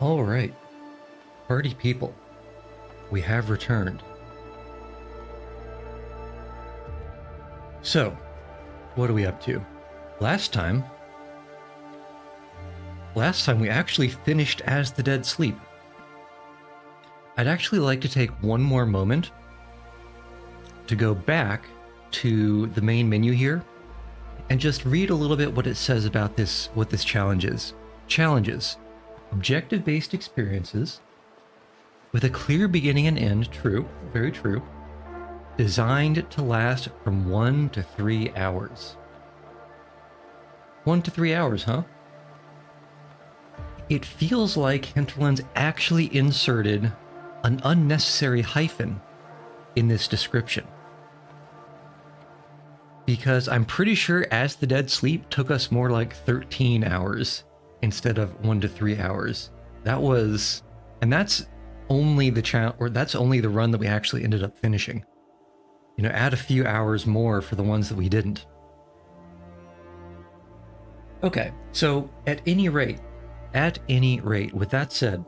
All right, party people, we have returned. So, what are we up to? Last time we actually finished As the Dead Sleep. I'd actually like to take one more moment to go back to the main menu here and just read a little bit what it says about this, what this challenge is. Challenges. Objective-based experiences with a clear beginning and end, true, very true, designed to last from 1 to 3 hours. 1 to 3 hours, huh? It feels like Hinterlands actually inserted an unnecessary hyphen in this description. Because I'm pretty sure As the Dead Sleep took us more like 13 hours instead of 1 to 3 hours. That was, and that's only that's only the run that we actually ended up finishing. You know, add a few hours more for the ones that we didn't. Okay, so at any rate, with that said,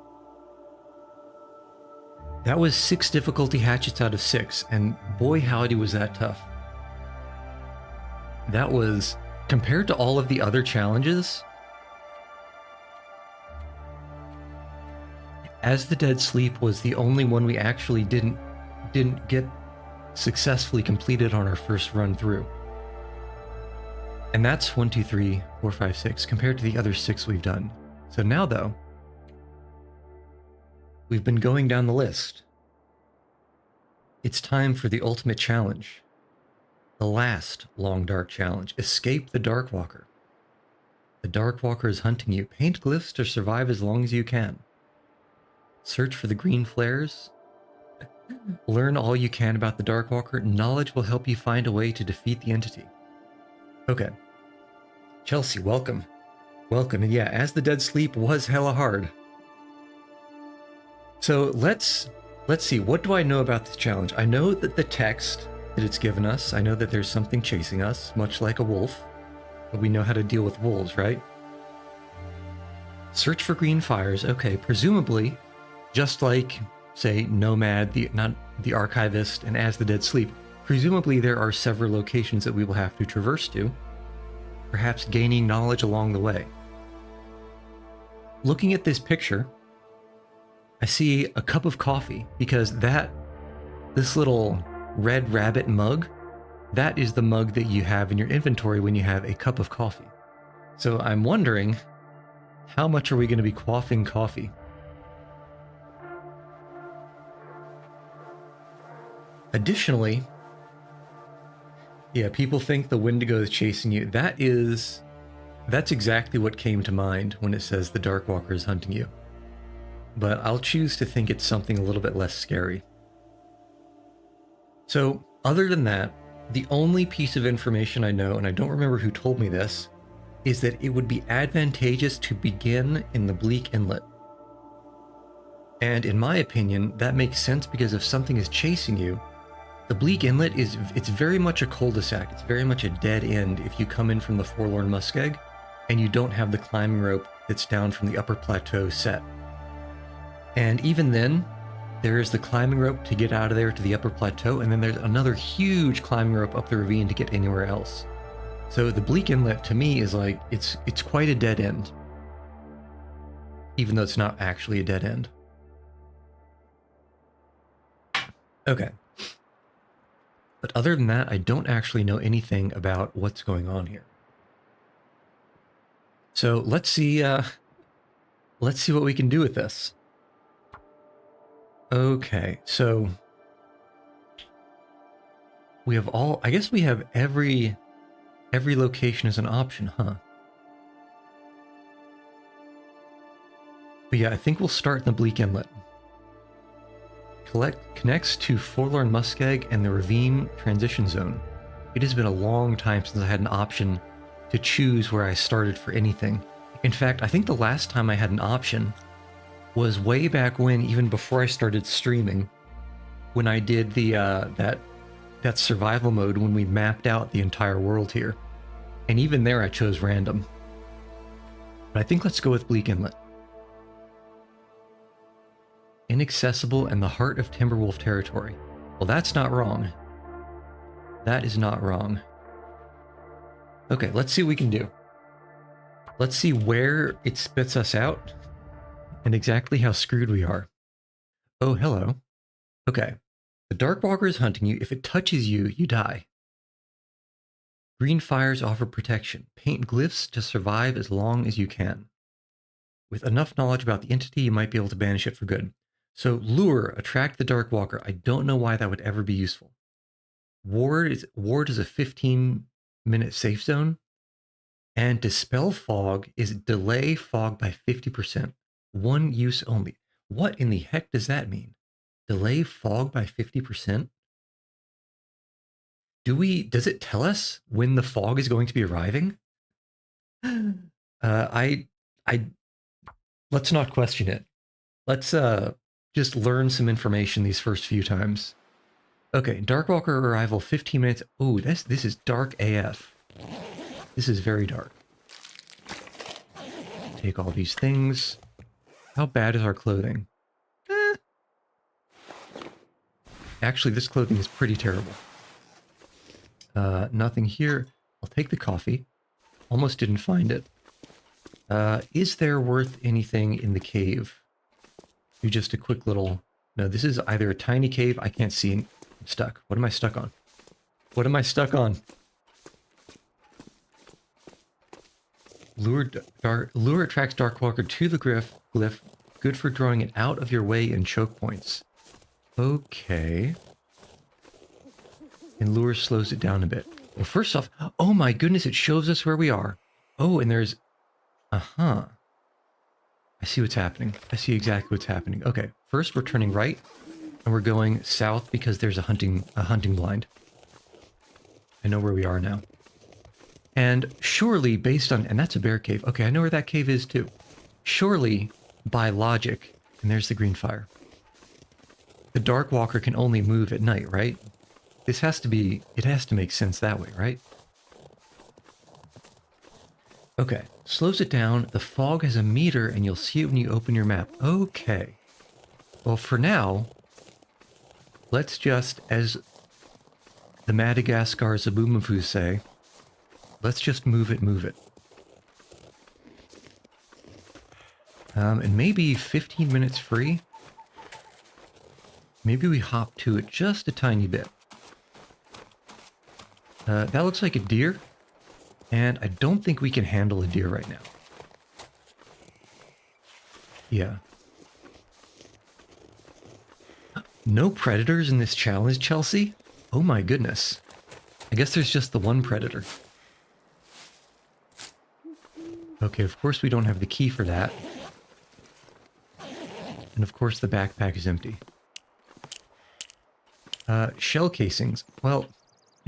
that was 6 difficulty hatchets out of 6, and boy howdy was that tough. That was, compared to all of the other challenges, As the Dead Sleep was the only one we actually didn't get successfully completed on our first run through. And that's 1, 2, 3, 4, 5, 6 compared to the other 6 we've done. So now though, we've been going down the list. It's time for the ultimate challenge. The last Long Dark challenge. Escape the Darkwalker. The Darkwalker is hunting you. Paint glyphs to survive as long as you can. Search for the green flares. Learn all you can about the Darkwalker. Knowledge will help you find a way to defeat the entity. Okay. Chelsea, welcome. Welcome. And yeah, As the Dead Sleep was hella hard. So let's see, what do I know about this challenge? I know that the text that it's given us, I know that there's something chasing us, much like a wolf. But we know how to deal with wolves, right? Search for green fires. Okay, presumably, just like, say, Nomad, not the Archivist, and As the Dead Sleep, presumably there are several locations that we will have to traverse to, perhaps gaining knowledge along the way. Looking at this picture, I see a cup of coffee, because this little red rabbit mug, that is the mug that you have in your inventory when you have a cup of coffee. So I'm wondering, how much are we going to be quaffing coffee? Additionally, yeah, people think the Wendigo is chasing you. That's exactly what came to mind when it says the Darkwalker is hunting you. But I'll choose to think it's something a little bit less scary. So, other than that, the only piece of information I know, and I don't remember who told me this, is that it would be advantageous to begin in the Bleak Inlet. And in my opinion, that makes sense because if something is chasing you, the Bleak Inlet it's very much a cul-de-sac. It's very much a dead end if you come in from the Forlorn Muskeg and you don't have the climbing rope that's down from the upper plateau set. And even then, there is the climbing rope to get out of there to the upper plateau, and then there's another huge climbing rope up the ravine to get anywhere else. So the Bleak Inlet to me is like, it's quite a dead end. Even though it's not actually a dead end. Okay. But other than that, I don't actually know anything about what's going on here. So let's see what we can do with this. Okay, so we have I guess we have every location as an option, huh? But yeah, I think we'll start in the Bleak Inlet. Connects to Forlorn Muskeg and the Ravine Transition Zone. It has been a long time since I had an option to choose where I started for anything. In fact, I think the last time I had an option was way back when, even before I started streaming, when I did the that survival mode when we mapped out the entire world here. And even there I chose random. But I think let's go with Bleak Inlet. Inaccessible and the heart of Timberwolf territory. Well, that's not wrong. That is not wrong. Okay, let's see what we can do. Let's see where it spits us out and exactly how screwed we are. Oh, hello. Okay. The Darkwalker is hunting you. If it touches you, you die. Green fires offer protection. Paint glyphs to survive as long as you can. With enough knowledge about the entity, you might be able to banish it for good. So lure, attract the Darkwalker. I don't know why that would ever be useful. Ward is a 15-minute safe zone. And dispel fog is delay fog by 50%. One use only. What in the heck does that mean? Delay fog by 50%? Does it tell us when the fog is going to be arriving? I let's not question it. Let's just learn some information these first few times. Okay, Darkwalker arrival 15 minutes. Oh, this is dark AF. This is very dark. Take all these things. How bad is our clothing? Actually, this clothing is pretty terrible. Nothing here. I'll take the coffee. Almost didn't find it. Is there worth anything in the cave? Do just a quick little... No, this is either a tiny cave. I can't see. I'm stuck. What am I stuck on? What am I stuck on? Lure attracts Darkwalker to the glyph. Good for drawing it out of your way in choke points. Okay. And lure slows it down a bit. Well, first off, oh my goodness, it shows us where we are. Oh, and there's... Uh-huh. I see what's happening. I see exactly what's happening. Okay, first we're turning right, and we're going south because there's a hunting blind. I know where we are now. And surely, based on... And that's a bear cave. Okay, I know where that cave is, too. Surely, by logic... And there's the green fire. The Darkwalker can only move at night, right? This has to be... It has to make sense that way, right? Okay, slows it down. The fog has a meter, and you'll see it when you open your map. Okay. Well, for now, let's just, as the Madagascar Zaboomafoo say... Let's just move it, move it. And maybe 15 minutes free? Maybe we hop to it just a tiny bit. That looks like a deer. And I don't think we can handle a deer right now. Yeah. No predators in this challenge, Chelsea? Oh my goodness. I guess there's just the one predator. Okay, of course we don't have the key for that. And of course the backpack is empty. Shell casings. Well,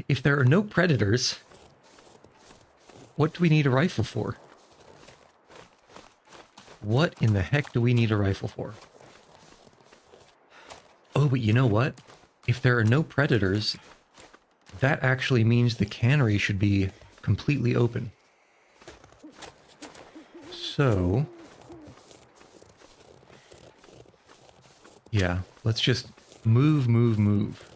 if there are no predators, what do we need a rifle for? What in the heck do we need a rifle for? Oh, but you know what? If there are no predators, that actually means the cannery should be completely open. So, yeah, let's just move, move, move.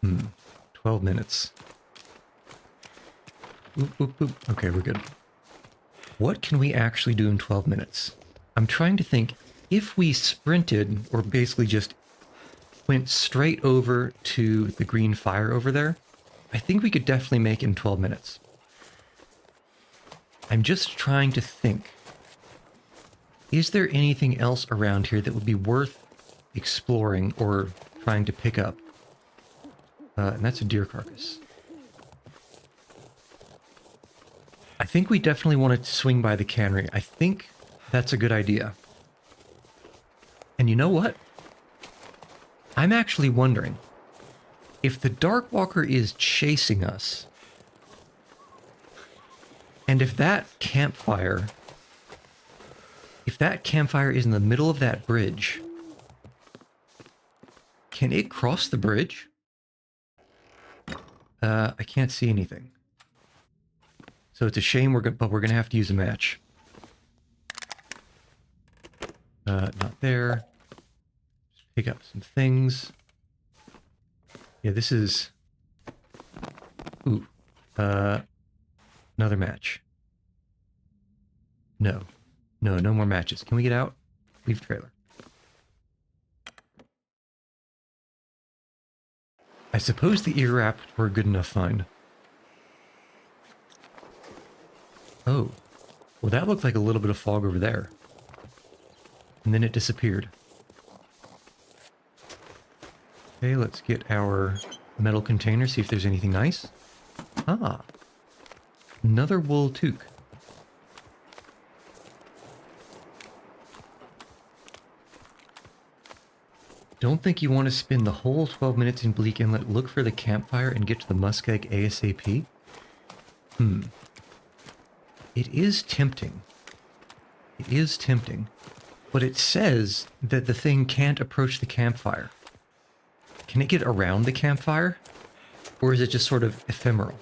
Hmm, 12 minutes. Oop, oop, oop. Okay, we're good. What can we actually do in 12 minutes? I'm trying to think, if we sprinted, or basically just went straight over to the green fire over there, I think we could definitely make it in 12 minutes. I'm just trying to think. Is there anything else around here that would be worth exploring or trying to pick up? And that's a deer carcass. I think we definitely want to swing by the cannery. I think that's a good idea. And you know what? I'm actually wondering, if the Darkwalker is chasing us, and if that campfire is in the middle of that bridge, can it cross the bridge? I can't see anything. So it's a shame, but we're gonna have to use a match. Not there. Just pick up some things. Yeah, this is... Ooh. Another match. No. No, no more matches. Can we get out? Leave trailer. I suppose the ear wrap were a good enough find. Oh. Well, that looked like a little bit of fog over there. And then it disappeared. Okay, let's get our metal container, see if there's anything nice. Ah. Another wool toque. Don't think you want to spend the whole 12 minutes in Bleak Inlet, look for the campfire, and get to the muskeg ASAP? It is tempting. It is tempting. But it says that the thing can't approach the campfire. Can it get around the campfire? Or is it just sort of ephemeral?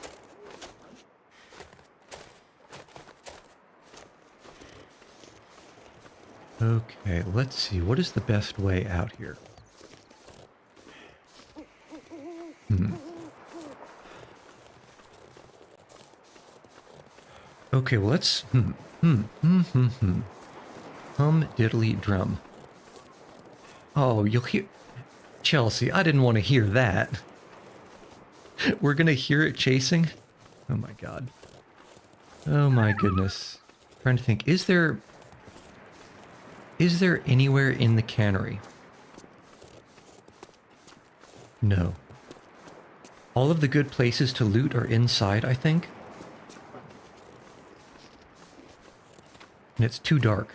Okay, let's see. What is the best way out here? Okay, well, let's... Hum diddly drum. Oh, you'll hear... Chelsea, I didn't want to hear that. We're gonna hear it chasing? Oh my god. Oh my goodness. I'm trying to think, is there anywhere in the cannery? No. All of the good places to loot are inside, I think. And it's too dark.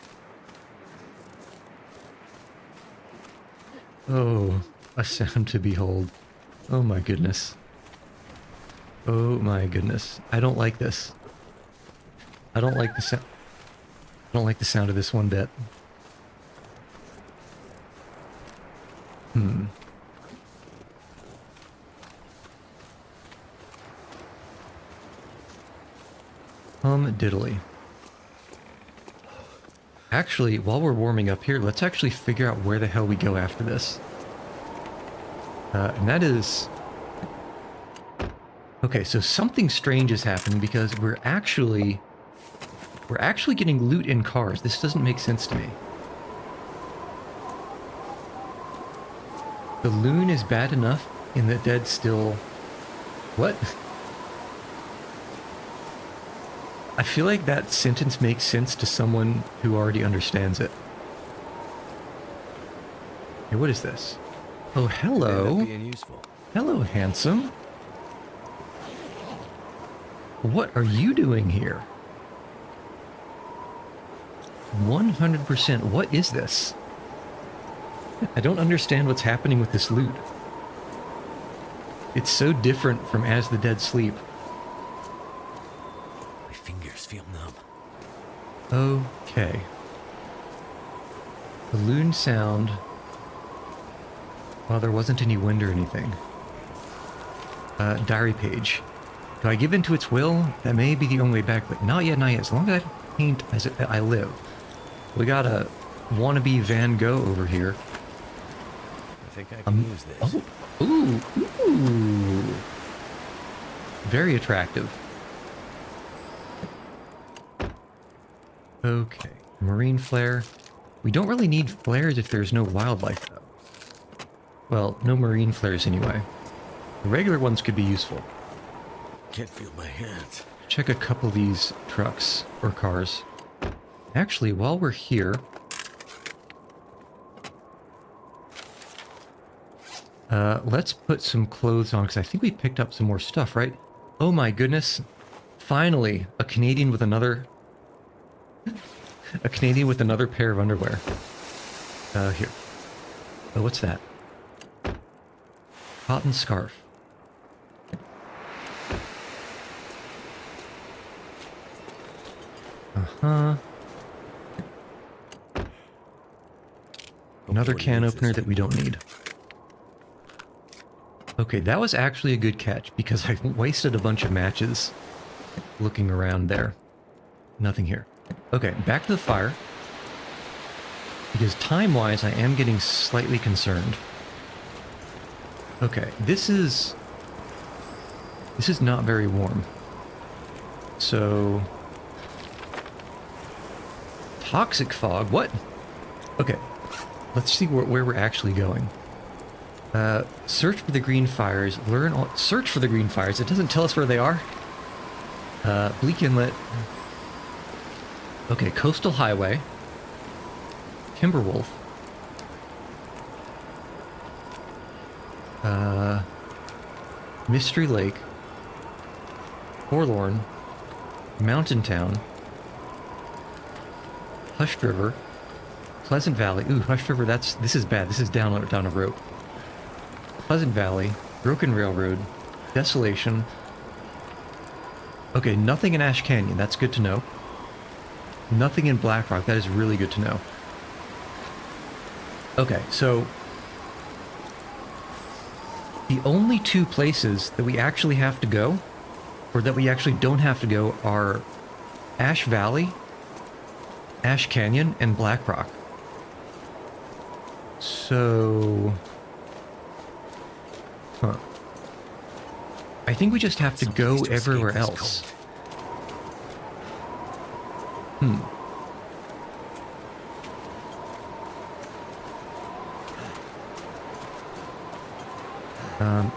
Oh, a sound to behold. Oh my goodness. Oh my goodness. I don't like this. I don't like the sound. I don't like the sound of this one bit. Diddly. Actually, while we're warming up here, let's actually figure out where the hell we go after this. And that is... Okay, so something strange is happening because we're actually getting loot in cars. This doesn't make sense to me. The loon is bad enough in the dead still... What? I feel like that sentence makes sense to someone who already understands it. Hey, what is this? Oh, hello. Hello, handsome. What are you doing here? 100%. What is this? I don't understand what's happening with this loot. It's so different from As the Dead Sleep. My fingers feel numb. Okay. The loon sound. Well, there wasn't any wind or anything. Diary page. Do I give in to its will? That may be the only way back, but not yet, not yet. As long as I paint as I live. We got a wannabe Van Gogh over here. I think I can use this. Oh, ooh. Very attractive. Okay, marine flare. We don't really need flares if there's no wildlife, though. Well, no marine flares anyway. The regular ones could be useful. Can't feel my hands. Check a couple of these trucks or cars. Actually, while we're here, let's put some clothes on because I think we picked up some more stuff, right? Oh my goodness! Finally, a Canadian with another pair of underwear. Here. Oh, what's that? Cotton scarf. Uh-huh. Another can opener that we don't need. Okay, that was actually a good catch because I wasted a bunch of matches looking around there. Nothing here. Okay, back to the fire. Because time-wise, I am getting slightly concerned. Okay, this is not very warm. So... Toxic fog? What? Okay, let's see where we're actually going. Search for the green fires. Search for the green fires. It doesn't tell us where they are. Bleak Inlet. Okay, Coastal Highway. Timberwolf. Mystery Lake. Forlorn. Mountain Town. Hushed River. Pleasant Valley. Ooh, Hushed River, this is bad. This is down a rope. Pleasant Valley. Broken Railroad. Desolation. Okay, nothing in Ash Canyon. That's good to know. Nothing in Black Rock. That is really good to know. Okay, so... the only two places that we actually have to go, or that we actually don't have to go, are Ash Valley, Ash Canyon, and Black Rock. So... huh. I think we just have to go everywhere else.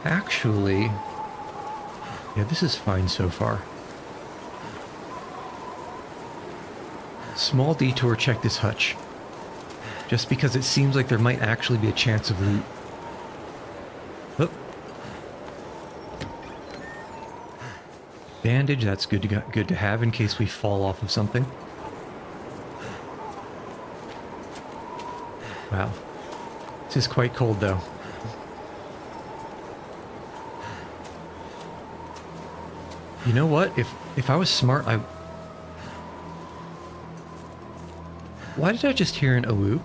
Actually... yeah, this is fine so far. Small detour, check this hutch. Just because it seems like there might actually be a chance of loot. Oh. Bandage, that's good to have in case we fall off of something. Wow. This is quite cold though. You know what? If I was smart, why did I just hear an awoo?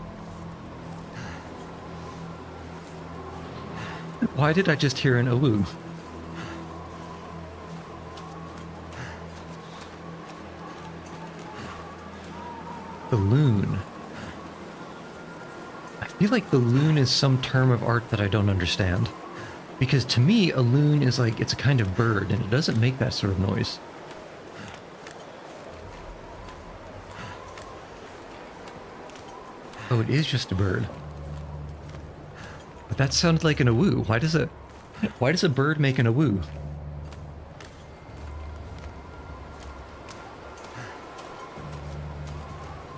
Why did I just hear an awoo? The loon. I feel like the loon is some term of art that I don't understand. Because to me, a loon is like, it's a kind of bird, and it doesn't make that sort of noise. Oh, it is just a bird. But that sounded like an awoo. Why does a bird make an awoo?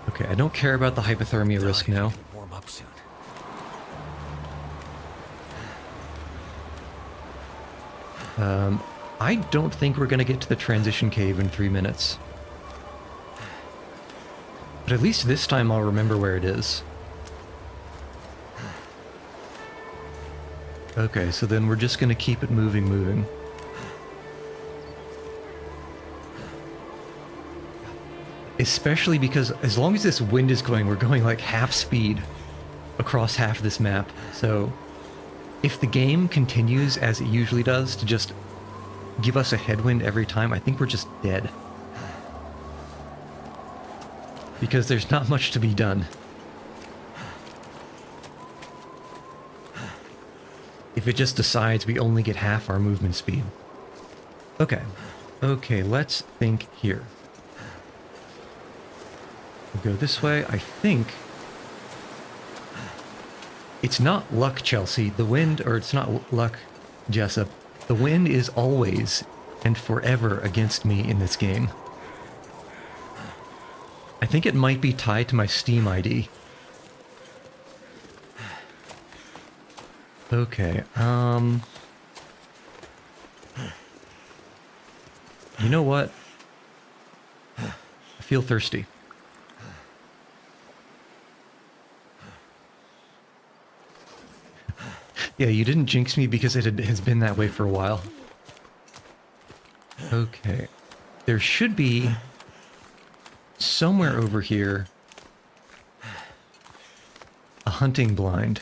Okay, I don't care about the hypothermia risk now. Warm up soon. I don't think we're gonna get to the transition cave in 3 minutes. But at least this time I'll remember where it is. Okay, so then we're just gonna keep it moving. Especially because as long as this wind is going, we're going like half speed across half of this map. So if the game continues as it usually does to just give us a headwind every time, I think we're just dead. Because there's not much to be done. If it just decides we only get half our movement speed. Okay. Okay, let's think here. We'll go this way. I think... it's not luck, Chelsea. The wind, or it's not luck, Jessup. The wind is always and forever against me in this game. I think it might be tied to my Steam ID. Okay, you know what? I feel thirsty. Yeah, you didn't jinx me because it has been that way for a while. Okay. There should be somewhere over here a hunting blind.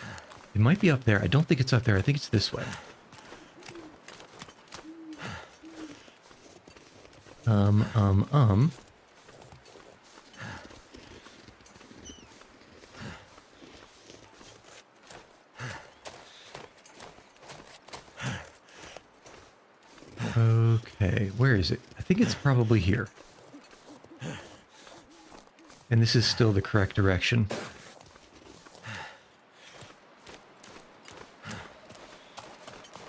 It might be up there. I don't think it's up there. I think it's this way. Okay, where is it? I think it's probably here. And this is still the correct direction.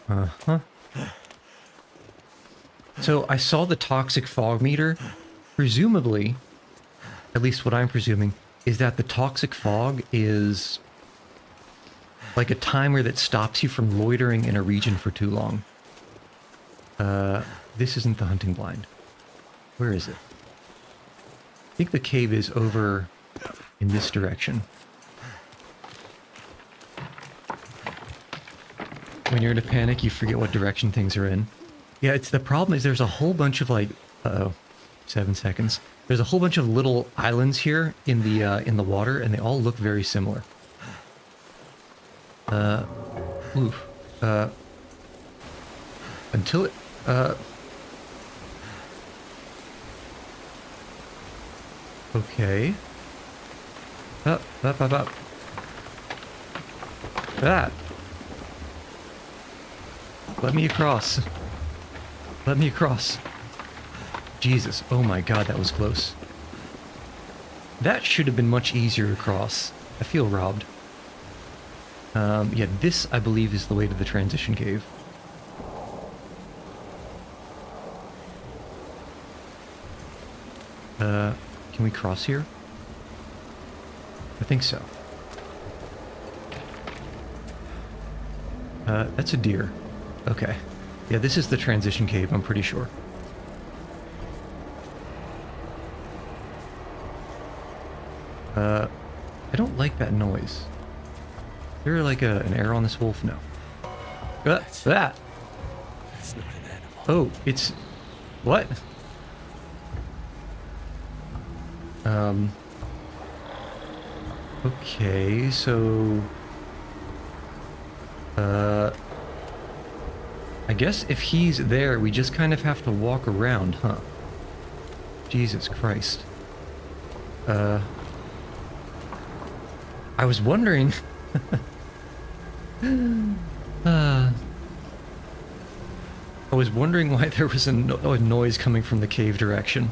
Uh-huh. So I saw the toxic fog meter. Presumably, at least what I'm presuming, is that the toxic fog is like a timer that stops you from loitering in a region for too long. This isn't the hunting blind. Where is it? I think the cave is over in this direction. When you're in a panic, you forget what direction things are in. Yeah, it's the problem is there's a whole bunch of like, 7 seconds. There's a whole bunch of little islands here in the water, and they all look very similar. Oof. Until it, okay. Up. That. Let me across. Let me across. Jesus. Oh my god, that was close. That should have been much easier to cross. I feel robbed. Yeah, this, I believe, is the way to the transition cave. Can we cross here? I think so. That's a deer. Okay. Yeah, this is the transition cave, I'm pretty sure. I don't like that noise. Is there like an arrow on this wolf? No. That! That's not an animal. Oh, it's... What? Okay, so... I guess if he's there, we just kind of have to walk around, huh? Jesus Christ. I was wondering... I was wondering why there was a noise coming from the cave direction.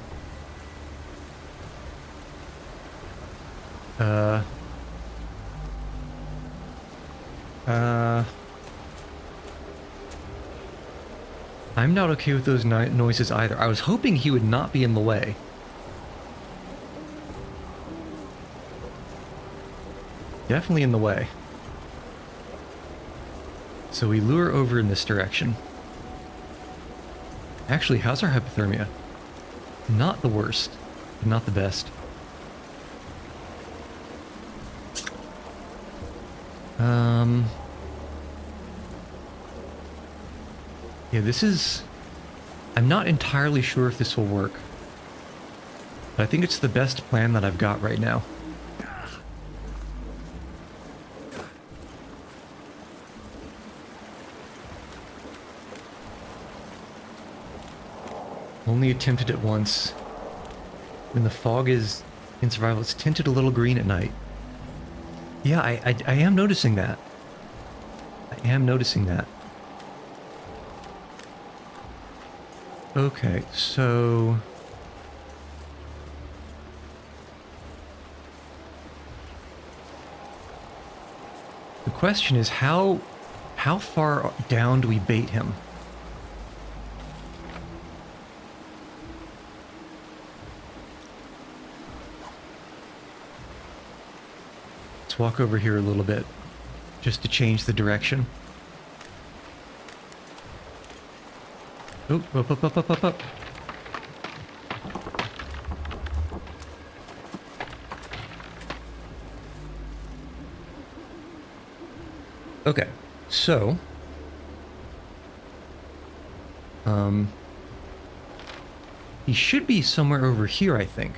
I'm not okay with those noises either. I was hoping he would not be in the way. Definitely in the way. So we lure over in this direction. Actually, how's our hypothermia? Not the worst, but not the best. Yeah, this is... I'm not entirely sure if this will work. But I think it's the best plan that I've got right now. Only attempted it once. When the fog is in survival, it's tinted a little green at night. Yeah, I am noticing that. I am noticing that. Okay, so... The question is, how far down do we bait him? Let's walk over here a little bit, just to change the direction. Oh, up. Okay, so... he should be somewhere over here, I think.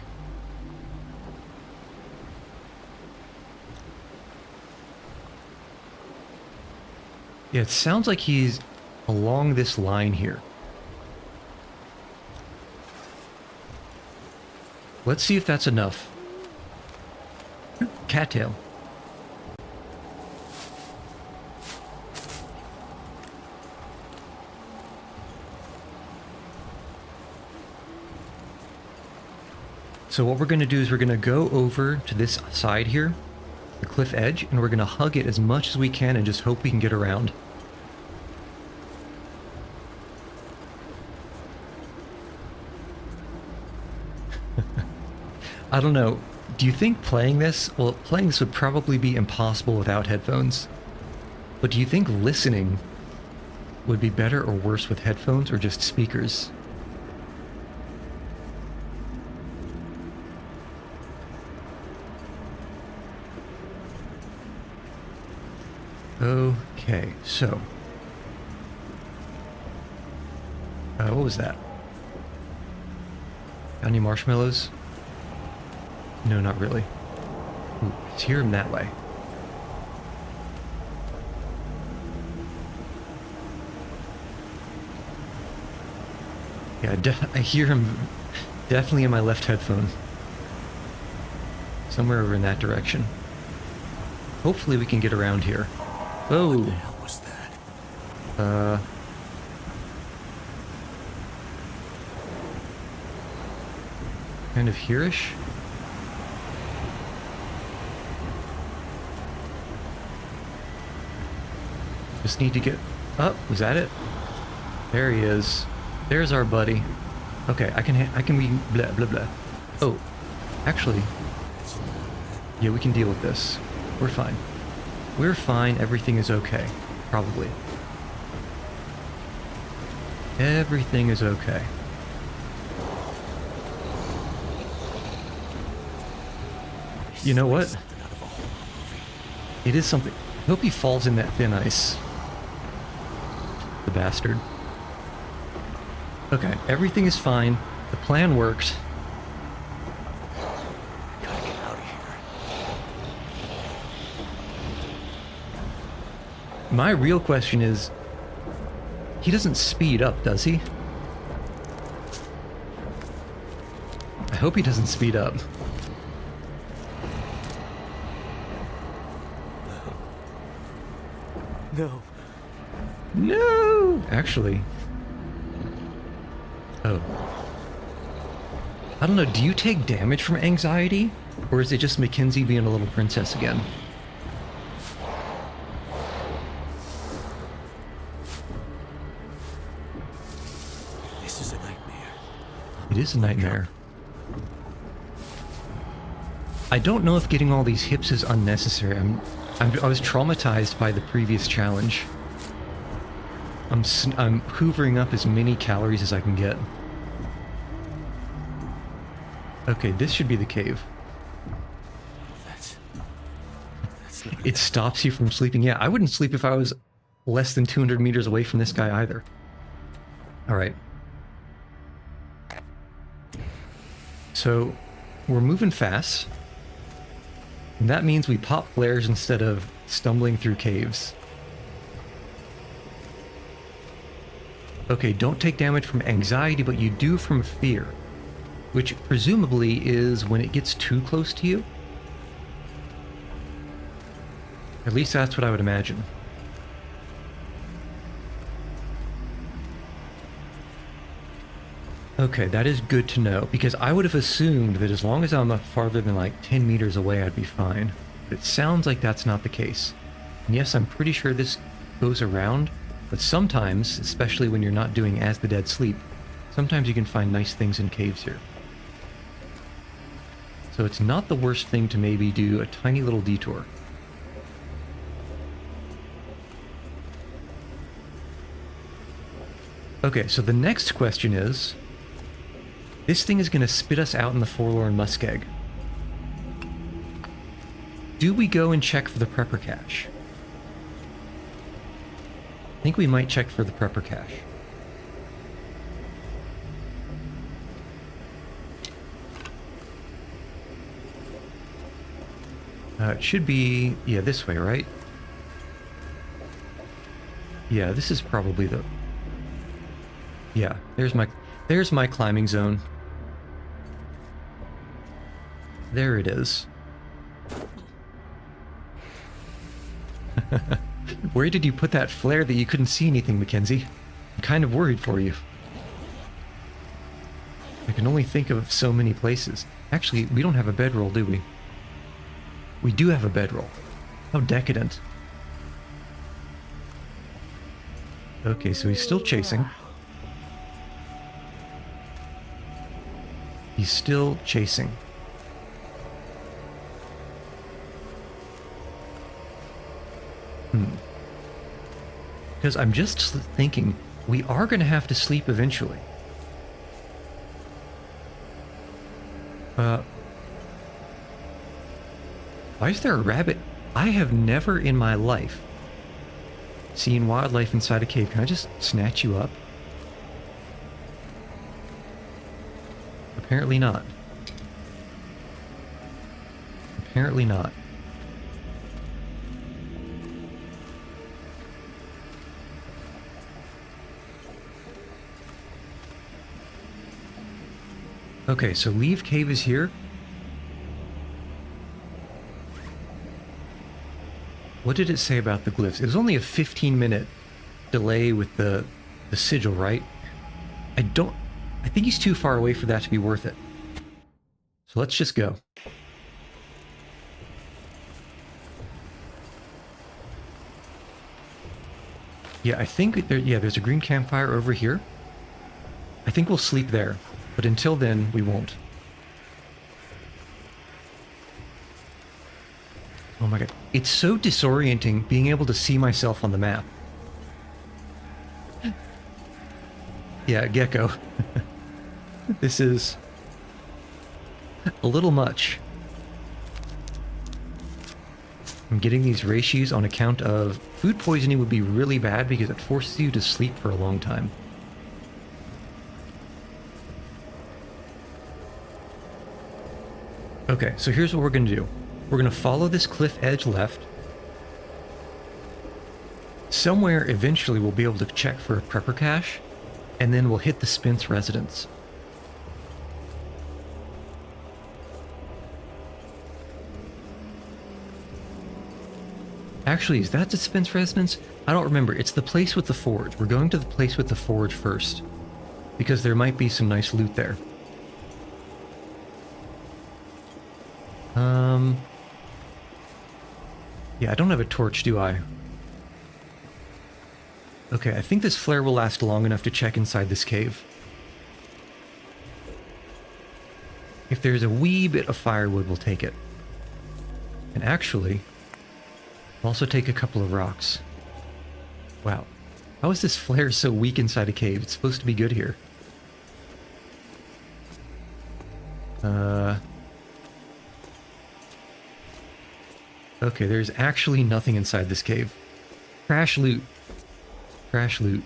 Yeah, it sounds like he's along this line here. Let's see if that's enough. Cattail. So what we're going to do is we're going to go over to this side here, the cliff edge, and we're going to hug it as much as we can and just hope we can get around. I don't know. Do you think playing this... Well, playing this would probably be impossible without headphones. But do you think listening would be better or worse with headphones or just speakers? Okay, so... what was that? Got any marshmallows? No, not really. Ooh, let's hear him that way. Yeah, I hear him definitely in my left headphone. Somewhere over in that direction. Hopefully we can get around here. Oh! What the hell was that? Kind of hereish? Just need to get up. Was that it? There he is. There's our buddy. Okay, I can be blah blah blah. Oh, actually, yeah, we can deal with this. We're fine. We're fine. Everything is okay. Probably. Everything is okay. You know what? It is something. I hope he falls in that thin ice. The bastard. Okay, everything is fine. The plan worked. Gotta get out of here. My real question is, he doesn't speed up, does he? I hope he doesn't speed up. No. No! Actually. Oh. I don't know, do you take damage from anxiety? Or is it just Mackenzie being a little princess again? This is a nightmare. It is a nightmare. I don't know if getting all these hips is unnecessary. I was traumatized by the previous challenge. I'm hoovering up as many calories as I can get. Okay, this should be the cave. That's not It stops you from sleeping. Yeah, I wouldn't sleep if I was less than 200 meters away from this guy either. Alright. So, we're moving fast. And that means we pop flares instead of stumbling through caves. Okay, don't take damage from anxiety, but you do from fear. Which presumably is when it gets too close to you. At least that's what I would imagine. Okay, that is good to know, because I would have assumed that as long as I'm farther than like 10 meters away, I'd be fine. But it sounds like that's not the case. And yes, I'm pretty sure this goes around, but sometimes, especially when you're not doing As the Dead Sleep, sometimes you can find nice things in caves here. So it's not the worst thing to maybe do a tiny little detour. Okay, so the next question is, this thing is going to spit us out in the Forlorn Muskeg. Do we go and check for the prepper cache? I think we might check for the prepper cache. It should be, yeah, this way, right? Yeah, this is probably the... Yeah, there's my climbing zone. There it is. Where did you put that flare that you couldn't see anything, Mackenzie? I'm kind of worried for you. I can only think of so many places. Actually, we don't have a bedroll, do we? We do have a bedroll. How decadent. Okay, so he's still chasing. He's still chasing. Because I'm just thinking, we are going to have to sleep eventually. Why is there a rabbit? I have never in my life seen wildlife inside a cave. Can I just snatch you up? Apparently not. Apparently not. Okay, so leave cave is here. What did it say about the glyphs? It was only a 15-minute delay with the sigil, right? I think he's too far away for that to be worth it. So let's just go. Yeah, I think there's a green campfire over here. I think we'll sleep there, but until then, we won't. Oh my god. It's so disorienting being able to see myself on the map. Yeah, gecko. This is a little much. I'm getting these ratios on account of food poisoning would be really bad because it forces you to sleep for a long time. Okay, so here's what we're going to do. We're going to follow this cliff edge left. Somewhere eventually we'll be able to check for a prepper cache, and then we'll hit the Spence residence. Actually, is that the Spence residence? I don't remember. It's the place with the forge. We're going to the place with the forge first, because there might be some nice loot there. Yeah, I don't have a torch, do I? Okay, I think this flare will last long enough to check inside this cave. If there's a wee bit of firewood, we'll take it. And actually, I'll also take a couple of rocks. Wow. How is this flare so weak inside a cave? It's supposed to be good here. Okay, there's actually nothing inside this cave. Crash loot. Crash loot.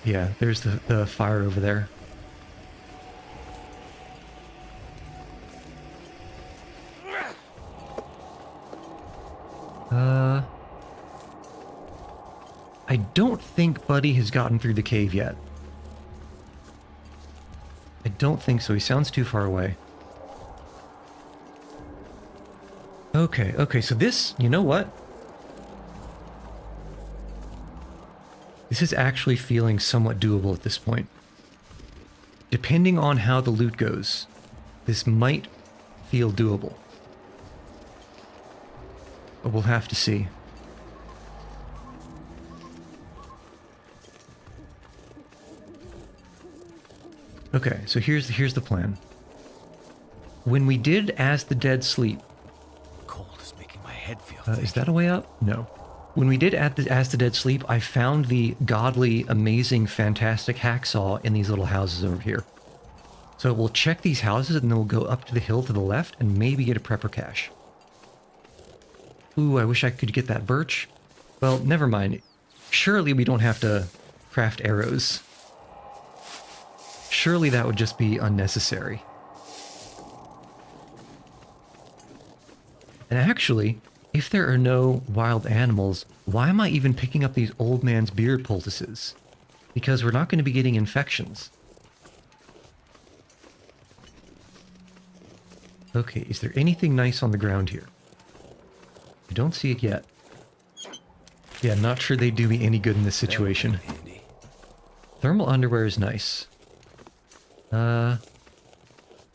Yeah, there's the fire over there. I don't think Buddy has gotten through the cave yet. I don't think so. He sounds too far away. Okay, so this, you know what? This is actually feeling somewhat doable at this point. Depending on how the loot goes, this might feel doable. But we'll have to see. Okay, so here's the plan. When we did As the Dead Sleep... Cold is making my head feel is that a way up? No. When we did As the Dead Sleep, I found the godly, amazing, fantastic hacksaw in these little houses over here. So we'll check these houses and then we'll go up to the hill to the left and maybe get a prepper cache. Ooh, I wish I could get that birch. Well, never mind. Surely we don't have to craft arrows. Surely that would just be unnecessary. And actually, if there are no wild animals, why am I even picking up these old man's beard poultices? Because we're not going to be getting infections. Okay, is there anything nice on the ground here? I don't see it yet. Yeah, not sure they do me any good in this situation. Handy. Thermal underwear is nice. I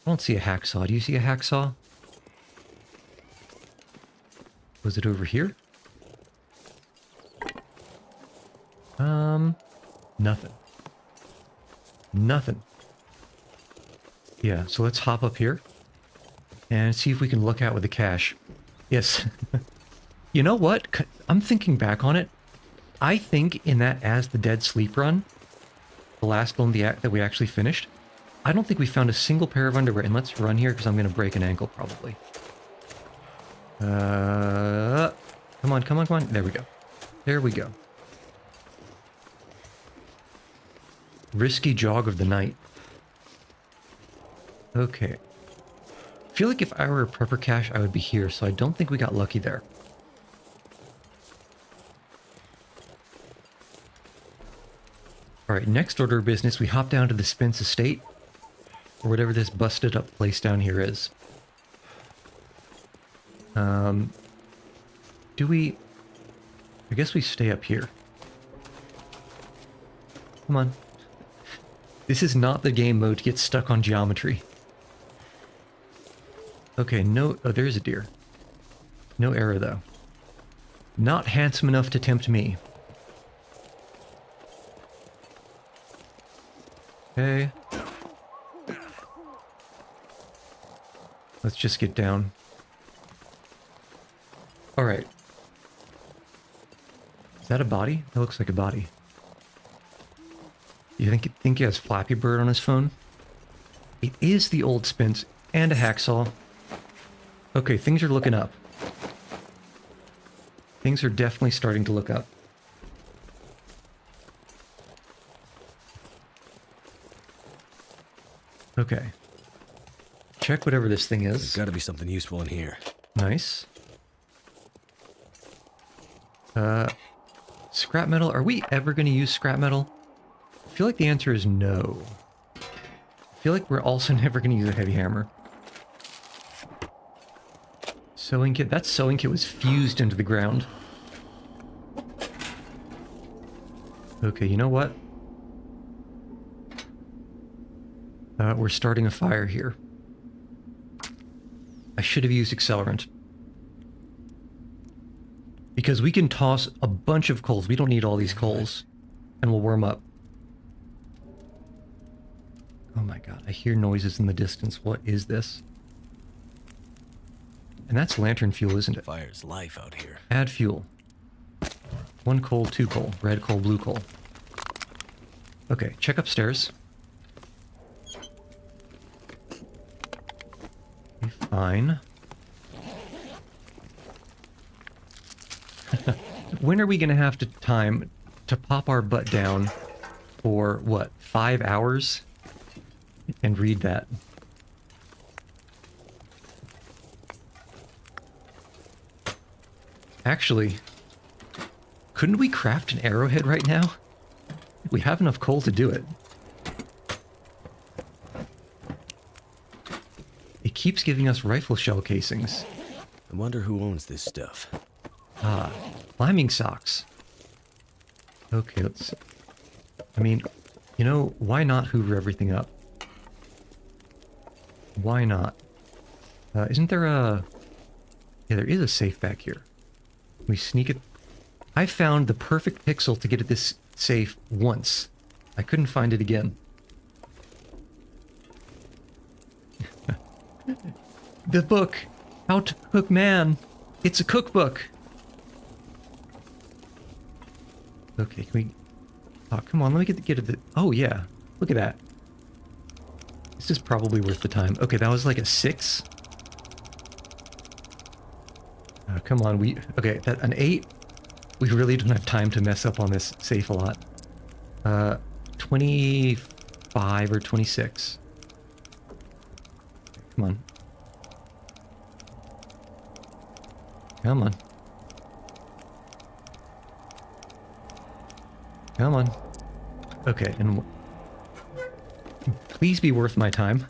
don't see a hacksaw. Do you see a hacksaw? Was it over here? Nothing. Nothing. Yeah, so let's hop up here and see if we can look out with the cache. Yes. You know what? I'm thinking back on it. I think in that As the Dead Sleep run, the last one that we actually finished, I don't think we found a single pair of underwear. And let's run here because I'm going to break an ankle probably. Come on, come on, come on. There we go. There we go. Risky jog of the night. Okay. I feel like if I were a prepper cache, I would be here, so I don't think we got lucky there. Alright, next order of business, we hop down to the Spence Estate, or whatever this busted up place down here is. Do we... I guess we stay up here. Come on. This is not the game mode to get stuck on geometry. Okay, no... Oh, there's a deer. No arrow, though. Not handsome enough to tempt me. Okay. Let's just get down. Alright. Is that a body? That looks like a body. You think he has Flappy Bird on his phone? It is the old Spence and a hacksaw. Okay, things are looking up. Things are definitely starting to look up. Okay. Check whatever this thing is. There's got to be something useful in here. Nice. Scrap metal. Are we ever going to use scrap metal? I feel like the answer is no. I feel like we're also never going to use a heavy hammer. Sewing kit. That sewing kit was fused into the ground. Okay, you know what? We're starting a fire here. I should have used accelerant. Because we can toss a bunch of coals. We don't need all these coals. And we'll warm up. Oh my god, I hear noises in the distance. What is this? And that's lantern fuel, isn't it? Fire's life out here. Add fuel. 1 coal, 2 coal. Red coal, blue coal. Okay, check upstairs. Fine. When are we going to have time to pop our butt down for, what, 5 hours? And read that. Actually, couldn't we craft an arrowhead right now? We have enough coal to do it. It keeps giving us rifle shell casings. I wonder who owns this stuff. Ah, climbing socks. Okay, let's... I mean, you know, why not hoover everything up? Why not? Isn't there a... Yeah, there is a safe back here. We sneak it... I found the perfect pixel to get at this safe once. I couldn't find it again. The book! How to Cook Man! It's a cookbook! Okay, can we... Oh, come on, let me get at the... Oh, yeah. Look at that. This is probably worth the time. Okay, that was like a 6. Oh, come on, we... Okay, an 8. We really don't have time to mess up on this safe a lot. 25 or 26. Come on. Come on. Come on. Okay, and please be worth my time.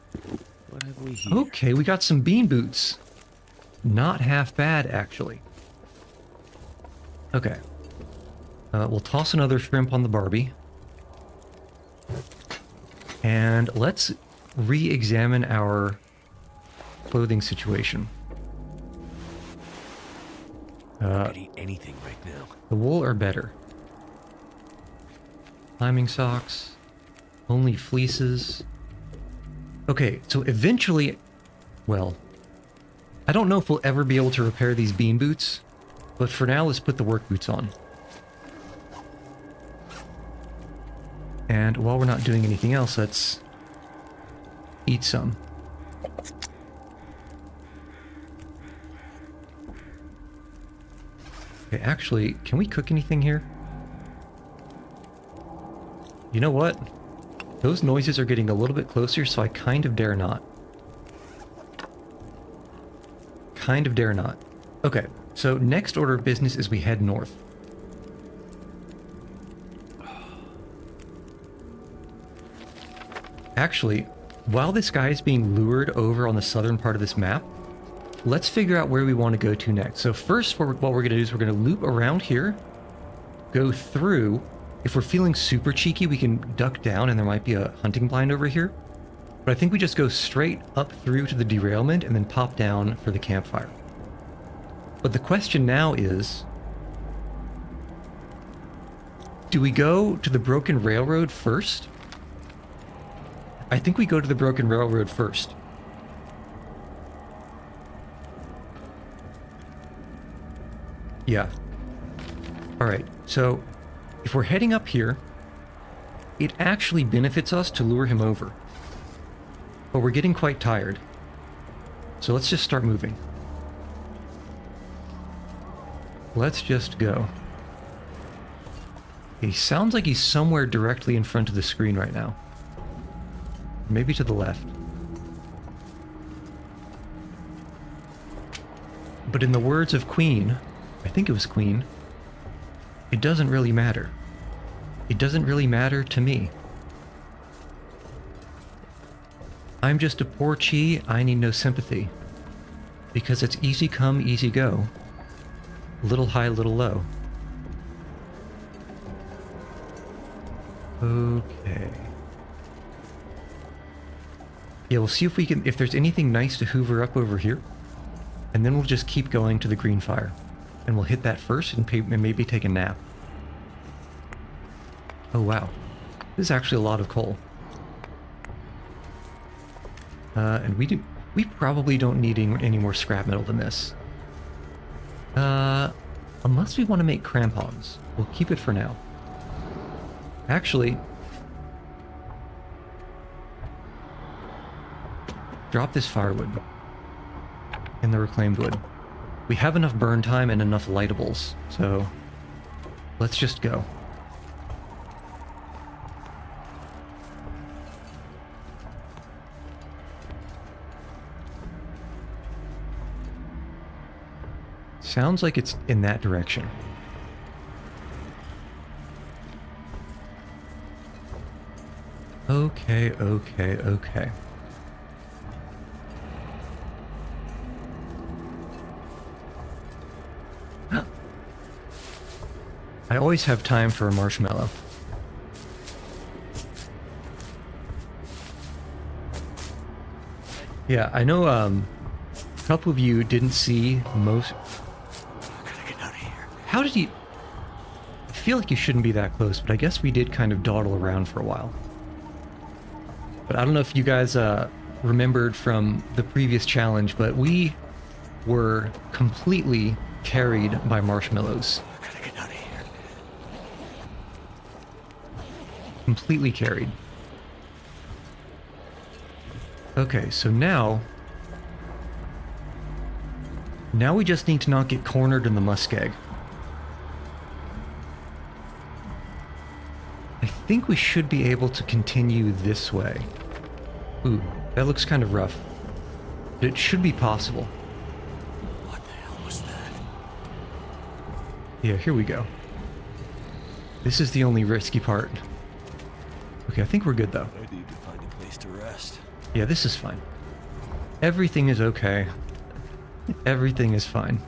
What have we here? Okay, we got some bean boots. Not half bad, actually. Okay. We'll toss another shrimp on the Barbie. And let's re-examine our clothing situation. I could eat anything right now. The wool are better. Climbing socks. Only fleeces. Okay, so eventually... Well, I don't know if we'll ever be able to repair these bean boots, but for now, let's put the work boots on. And while we're not doing anything else, let's eat some. Okay, actually, can we cook anything here? You know what? Those noises are getting a little bit closer, so I kind of dare not. Kind of dare not. Okay, so next order of business is we head north. Actually, while this guy is being lured over on the southern part of this map, let's figure out where we want to go to next. So first, what we're going to do is we're going to loop around here, go through. If we're feeling super cheeky, we can duck down and there might be a hunting blind over here. But I think we just go straight up through to the derailment and then pop down for the campfire. But the question now is, do we go to the broken railroad first? I think we go to the broken railroad first. Yeah. Alright, so if we're heading up here, it actually benefits us to lure him over. But we're getting quite tired. So let's just start moving. Let's just go. He sounds like he's somewhere directly in front of the screen right now. Maybe to the left. But in the words of Queen, I think it was Queen, it doesn't really matter. It doesn't really matter to me. I'm just a poor chi, I need no sympathy. Because it's easy come, easy go. Little high, little low. Okay. Yeah, we'll see if we can, if there's anything nice to hoover up over here. And then we'll just keep going to the green fire. And we'll hit that first and maybe take a nap. Oh wow. This is actually a lot of coal. And we probably don't need any more scrap metal than this. Unless we want to make crampons. We'll keep it for now. Actually, drop this firewood in the reclaimed wood. We have enough burn time and enough lightables, so let's just go. Sounds like it's in that direction. Okay, okay, okay. I always have time for a marshmallow. Yeah, I know a couple of you didn't see most... I gotta get out of here. How did you... I feel like you shouldn't be that close, but I guess we did kind of dawdle around for a while. But I don't know if you guys remembered from the previous challenge, but we were completely carried by marshmallows. I gotta get out of here. Completely carried. Okay, so now we just need to not get cornered in the muskeg. I think we should be able to continue this way. Ooh, that looks kind of rough. But it should be possible. What the hell was that? Yeah, here we go. This is the only risky part. Okay, I think we're good though. I need to find a place to rest. Yeah, this is fine. Everything is okay. Everything is fine.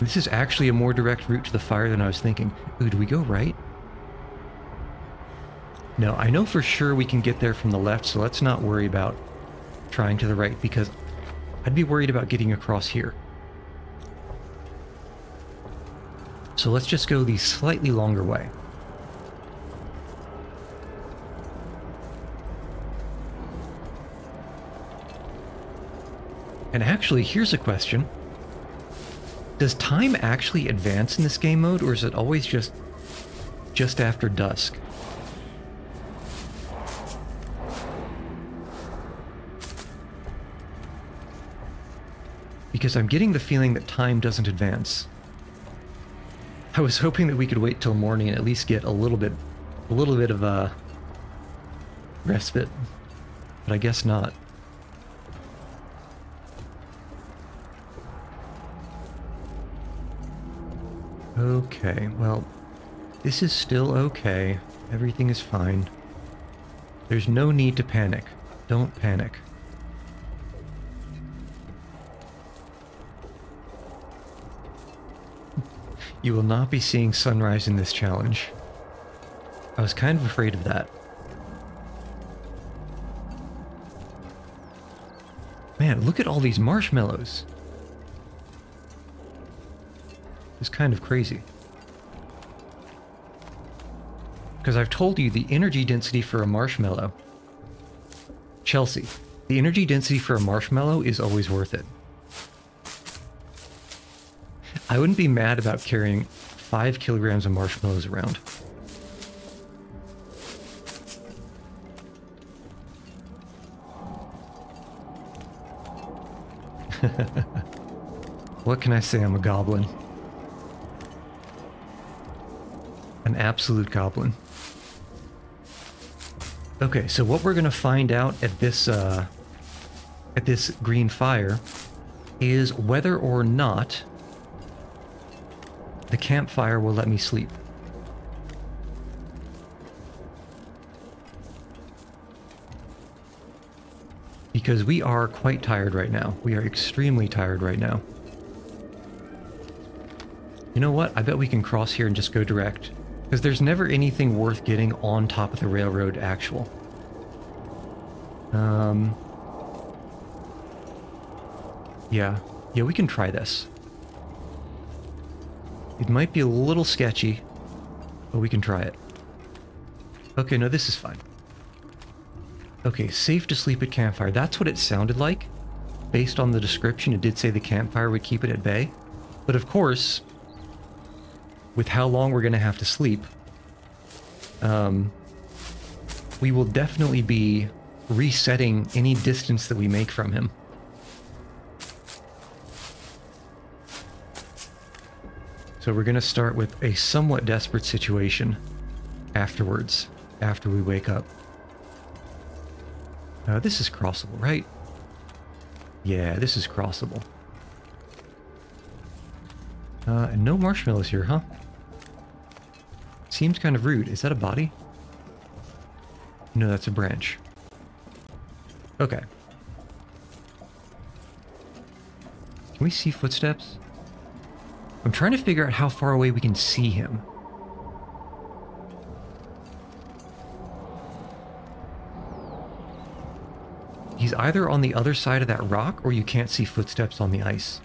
This is actually a more direct route to the fire than I was thinking. Ooh, do we go right? No, I know for sure we can get there from the left, so let's not worry about trying to the right, because I'd be worried about getting across here. So let's just go the slightly longer way. And actually, here's a question. Does time actually advance in this game mode, or is it always just after dusk? Because I'm getting the feeling that time doesn't advance. I was hoping that we could wait till morning and at least get a little bit of a respite, but I guess not. Okay, well, this is still okay. Everything is fine. There's no need to panic. Don't panic. You will not be seeing sunrise in this challenge. I was kind of afraid of that. Man, look at all these marshmallows. It's kind of crazy. Because I've told you the energy density for a marshmallow. Chelsea, the energy density for a marshmallow is always worth it. I wouldn't be mad about carrying 5 kilograms of marshmallows around. What can I say? I'm a goblin. An absolute goblin. Okay, so what we're gonna find out at this green fire is whether or not the campfire will let me sleep. Because we are quite tired right now. We are extremely tired right now. You know what? I bet we can cross here and just go direct. Because there's never anything worth getting on top of the railroad actual. Yeah, we can try this. It might be a little sketchy, but we can try it. Okay, no, this is fine. Okay, safe to sleep at campfire. That's what it sounded like. Based on the description, it did say the campfire would keep it at bay. But of course, with how long we're going to have to sleep, we will definitely be resetting any distance that we make from him. So we're going to start with a somewhat desperate situation afterwards, after we wake up. This is crossable, right? Yeah, this is crossable. And no marshmallows here, huh? Seems kind of rude. Is that a body? No, that's a branch. Okay. Can we see footsteps? I'm trying to figure out how far away we can see him. He's either on the other side of that rock, or you can't see footsteps on the ice.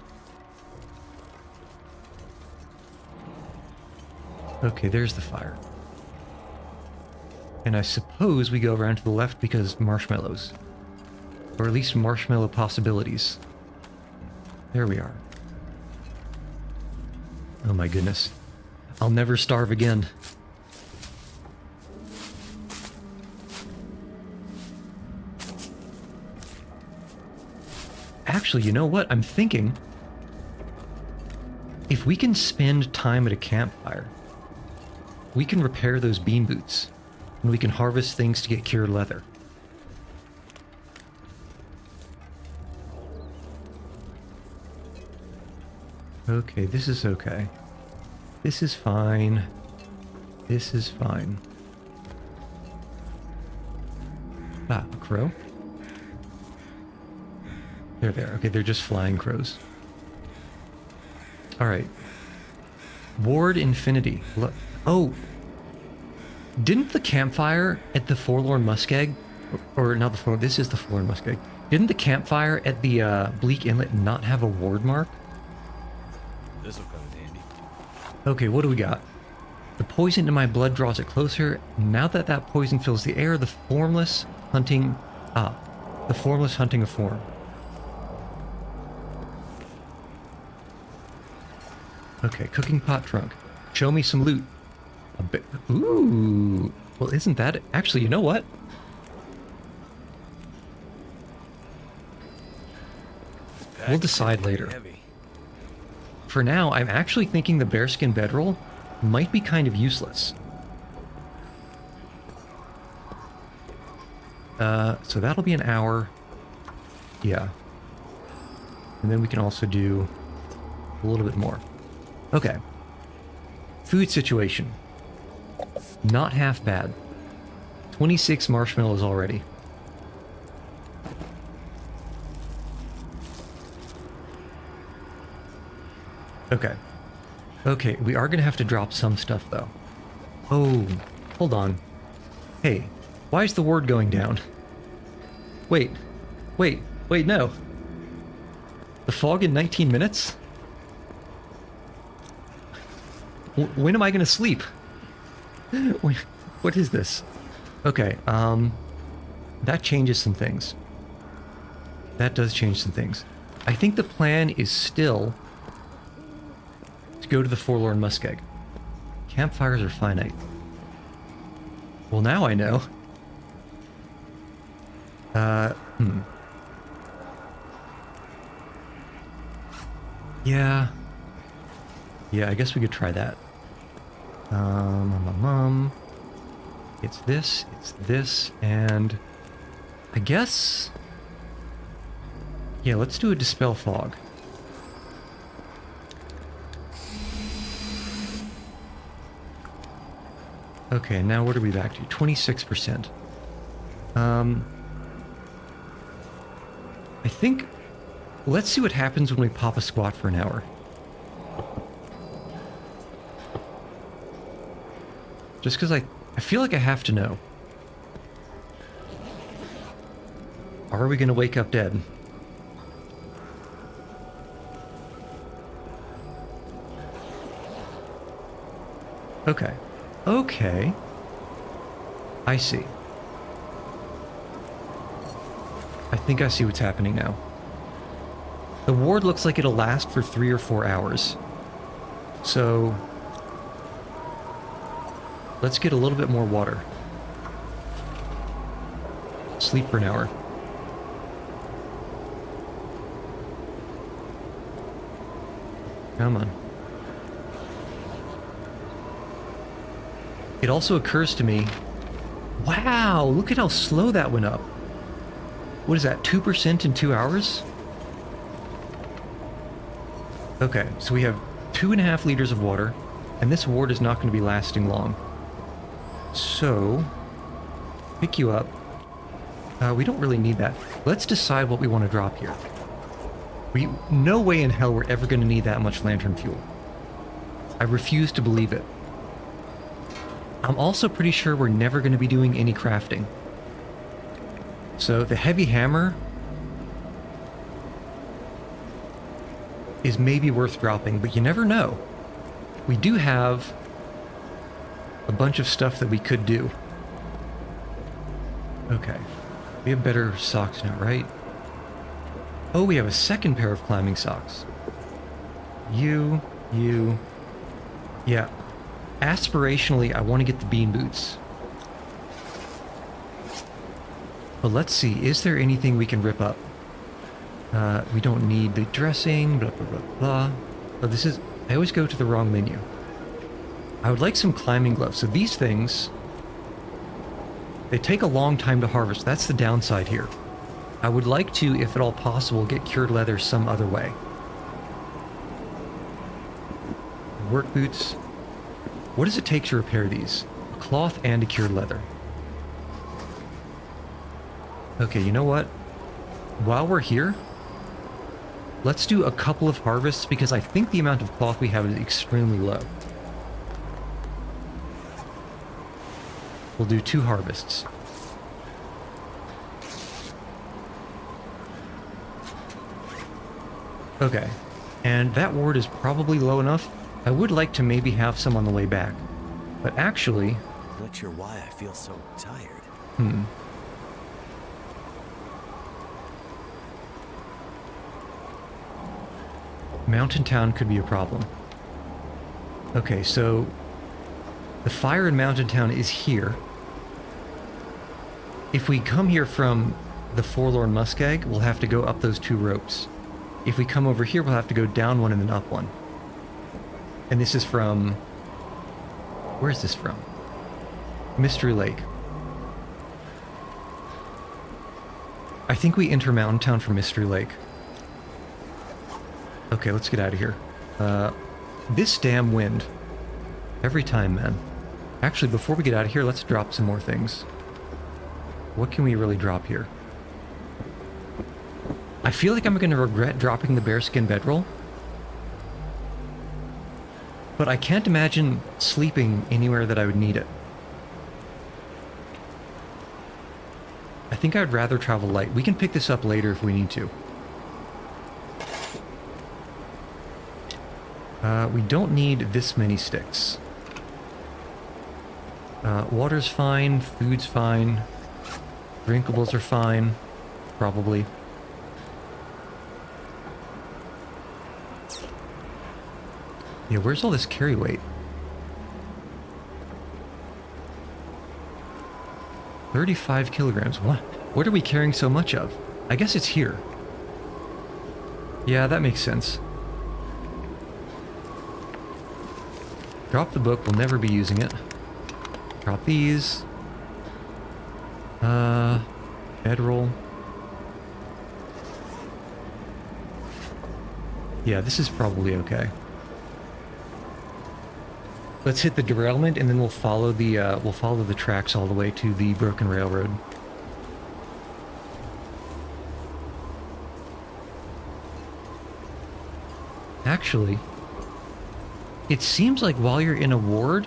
Okay, there's the fire. And I suppose we go around to the left because marshmallows. Or at least marshmallow possibilities. There we are. Oh my goodness. I'll never starve again. Actually, you know what? I'm thinking, if we can spend time at a campfire, we can repair those bean boots, and we can harvest things to get cured leather. Okay, this is okay. This is fine. This is fine. Ah, a crow? They're there. Okay, they're just flying crows. All right. Ward Infinity. Oh, didn't the campfire at the Forlorn Muskeg, or not the Forlorn, this is the Forlorn Muskeg. Didn't the campfire at the Bleak Inlet not have a ward mark? This'll come handy. Okay, what do we got? The poison in my blood draws it closer. Now that that poison fills the air, the formless hunting a form. Okay, cooking pot trunk. Show me some loot. A bit. Ooh. Well, isn't that actually? You know what? We'll decide later. Heavy. For now, I'm actually thinking the bearskin bedroll might be kind of useless. So that'll be an hour. Yeah. And then we can also do a little bit more. Okay. Food situation. Not half bad. 26 marshmallows already. Okay. Okay, we are going to have to drop some stuff, though. Oh, hold on. Hey, why is the ward going down? Wait, no. The fog in 19 minutes? When am I going to sleep? What is this? Okay, that changes some things. That does change some things. I think the plan is still to go to the Forlorn Muskeg. Campfires are finite. Well, now I know. Yeah. Yeah, I guess we could try that. It's this, and I guess... Yeah, let's do a Dispel Fog. Okay, now what are we back to? 26%. I think... Let's see what happens when we pop a squat for an hour. Just because I feel like I have to know. Are we going to wake up dead? Okay. Okay. I see. I think I see what's happening now. The ward looks like it'll last for 3 or 4 hours. So... let's get a little bit more water. Sleep for an hour. Come on. It also occurs to me... Wow, look at how slow that went up. What is that, 2% in 2 hours? Okay, so we have 2.5 liters of water, and this ward is not going to be lasting long. So, pick you up. We don't really need that. Let's decide what we want to drop here. No way in hell we're ever going to need that much lantern fuel. I refuse to believe it. I'm also pretty sure we're never going to be doing any crafting. So the heavy hammer is maybe worth dropping, but you never know. We do have a bunch of stuff that we could do. Okay. We have better socks now, right? Oh, we have a second pair of climbing socks. You. Yeah. Aspirationally, I want to get the bean boots. But let's see, is there anything we can rip up? We don't need the dressing, blah, blah, blah, blah. Oh, this is... I always go to the wrong menu. I would like some climbing gloves. So these things, they take a long time to harvest. That's the downside here. I would like to, if at all possible, get cured leather some other way. Work boots. What does it take to repair these? A cloth and a cured leather. Okay, you know what? While we're here, Let's do a couple of harvests because I think the amount of cloth we have is extremely low. We'll do 2 harvests. Okay, and that ward is probably low enough. I would like to maybe have some on the way back, but actually... Not sure why I feel so tired. Mountain Town could be a problem. Okay, so the fire in Mountain Town is here. If we come here from the Forlorn Muskeg, we'll have to go up those 2 ropes. If we come over here, we'll have to go down 1 and then up 1. And this is from... Where is this from? Mystery Lake. I think we enter Mountain Town from Mystery Lake. Okay, let's get out of here. This damn wind. Every time, man. Actually, before we get out of here, let's drop some more things. What can we really drop here? I feel like I'm going to regret dropping the bearskin bedroll. But I can't imagine sleeping anywhere that I would need it. I think I'd rather travel light. We can pick this up later if we need to. We don't need this many sticks. Water's fine, food's fine, drinkables are fine, probably. Yeah, where's all this carry weight? 35 kilograms. What are we carrying so much of? I guess it's here. Yeah, that makes sense. Drop the book, we'll never be using it. Drop these. Bedroll. Yeah, this is probably okay. Let's hit the derailment and then we'll follow the tracks all the way to the broken railroad. Actually, it seems like while you're in a ward,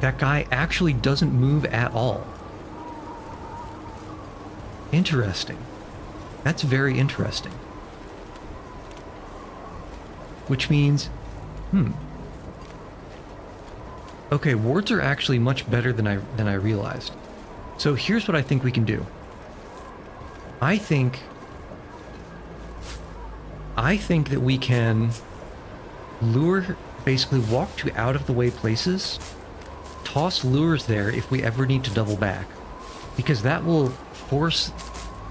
that guy actually doesn't move at all. Interesting. That's very interesting. Which means, okay, wards are actually much better than I realized. So here's what I think we can do. I think that we can lure, basically walk to out of the way places, toss lures there if we ever need to double back, because that will force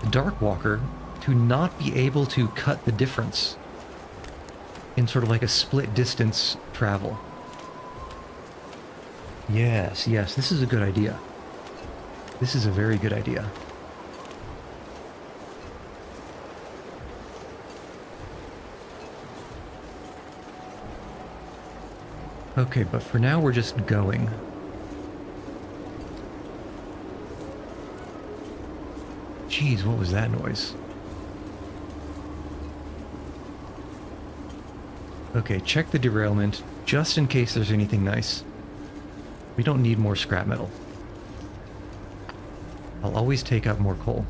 the Darkwalker to not be able to cut the difference in sort of like a split distance travel. Yes, this is a good idea. This is a very good idea. Okay, but for now we're just going. Jeez, what was that noise? Okay, check the derailment, just in case there's anything nice. We don't need more scrap metal. I'll always take out more coal.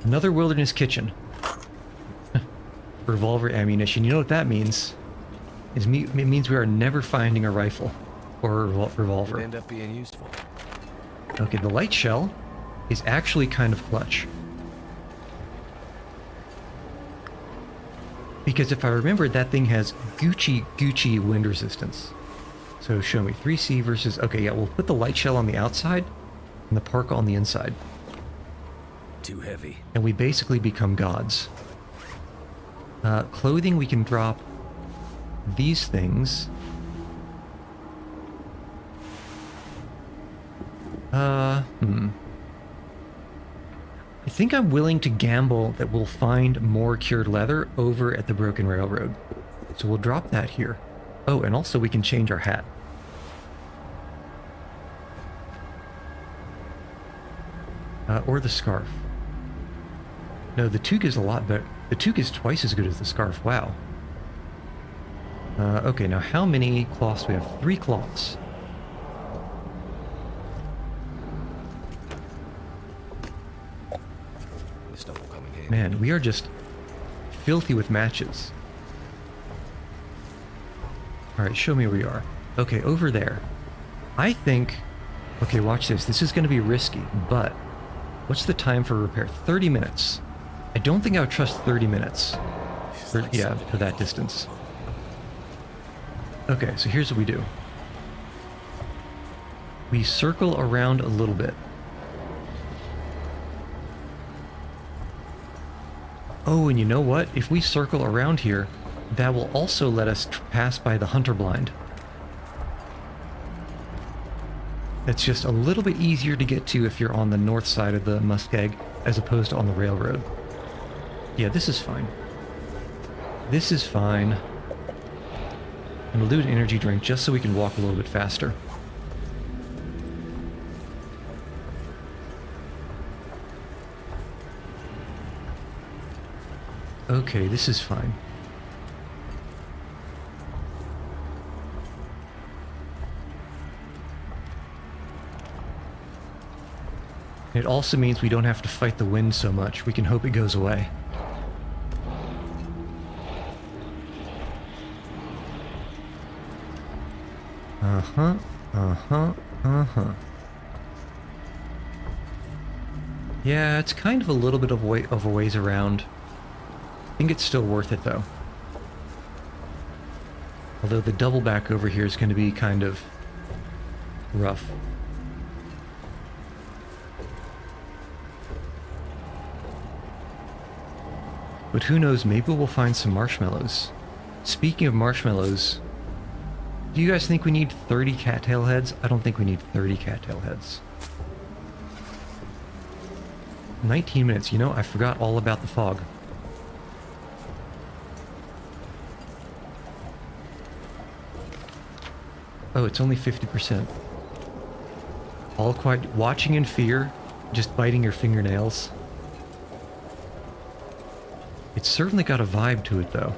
Another wilderness kitchen. Revolver ammunition. You know what that means? It means we are never finding a rifle or a revolver. It'd end up being useful. Okay, the light shell is actually kind of clutch. Because if I remember, that thing has Gucci wind resistance. So show me 3C versus... Okay, yeah, we'll put the light shell on the outside and the parka on the inside. Too heavy. And we basically become gods. Clothing, we can drop these things. I think I'm willing to gamble that we'll find more cured leather over at the Broken Railroad. So we'll drop that here. Oh, and also we can change our hat. Or the scarf. No, the toque is a lot better. The toque is twice as good as the scarf. Wow. Okay, now how many cloths do we have? 3 cloths. This stuff will come in handy. Man, we are just filthy with matches. Alright, show me where you are. Okay, over there. I think... Okay, watch this. This is going to be risky, but... What's the time for repair? 30 minutes. I don't think I would trust 30 minutes. Yeah, for that distance. Okay, so here's what we do. We circle around a little bit. Oh, and you know what? If we circle around here, that will also let us pass by the hunter blind. It's just a little bit easier to get to if you're on the north side of the Muskeg as opposed to on the railroad. Yeah, this is fine. This is fine. And we'll do an energy drink just so we can walk a little bit faster. Okay, this is fine. It also means we don't have to fight the wind so much. We can hope it goes away. Uh-huh, uh-huh, uh-huh. Yeah, it's kind of a little bit of a ways around. I think it's still worth it, though. Although the double back over here is going to be kind of rough. But who knows, maybe we'll find some marshmallows. Speaking of marshmallows, do you guys think we need 30 cattail heads? I don't think we need 30 cattail heads. 19 minutes, you know, I forgot all about the fog. Oh, it's only 50%. All quiet, watching in fear, just biting your fingernails. It's certainly got a vibe to it, though.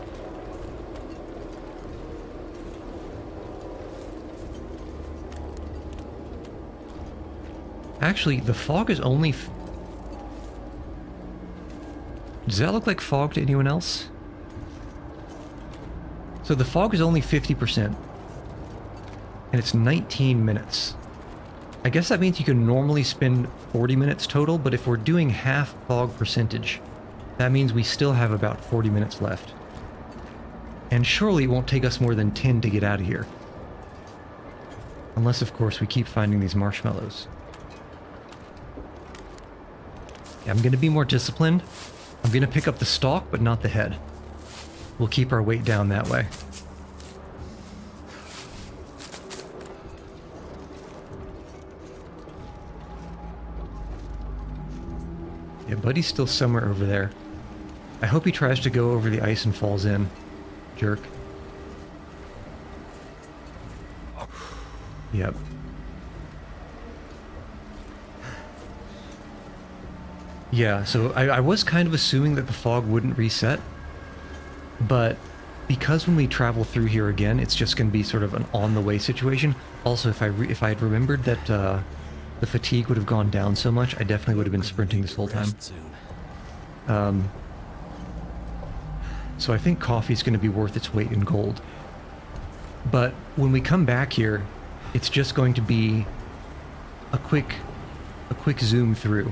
Actually, the fog is only... Does that look like fog to anyone else? So the fog is only 50%. And it's 19 minutes. I guess that means you can normally spend 40 minutes total, but if we're doing half fog percentage, that means we still have about 40 minutes left. And surely it won't take us more than 10 to get out of here. Unless, of course, we keep finding these marshmallows. Yeah, I'm going to be more disciplined. I'm going to pick up the stalk, but not the head. We'll keep our weight down that way. Yeah, Buddy's still somewhere over there. I hope he tries to go over the ice and falls in. Jerk. Yep. Yeah, so I was kind of assuming that the fog wouldn't reset, but because when we travel through here again, it's just going to be sort of an on-the-way situation. Also, if I had remembered that the fatigue would have gone down so much, I definitely would have been sprinting this whole time. So I think coffee's going to be worth its weight in gold. But when we come back here, it's just going to be a quick zoom through.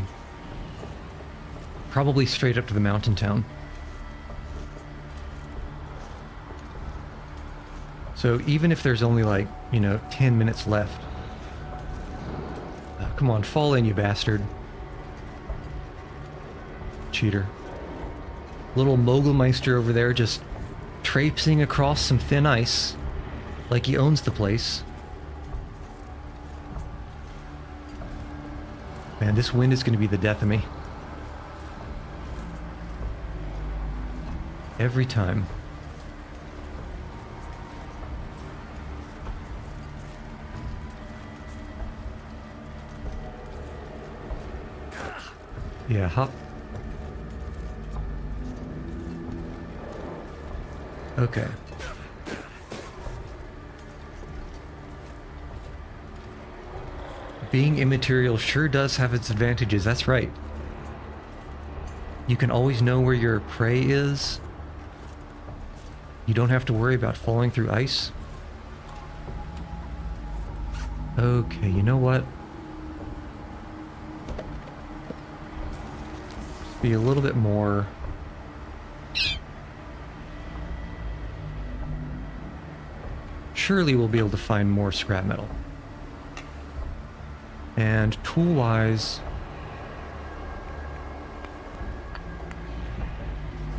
Probably straight up to the mountain town. So even if there's only like, 10 minutes left. Oh, come on, fall in, you bastard. Cheater. Little Mogelmeister over there just traipsing across some thin ice like he owns the place. Man, this wind is going to be the death of me. Every time. Yeah, hop. Okay. Being immaterial sure does have its advantages, that's right. You can always know where your prey is. You don't have to worry about falling through ice. Okay, you know what? Be a little bit more... Surely we'll be able to find more scrap metal. And tool-wise...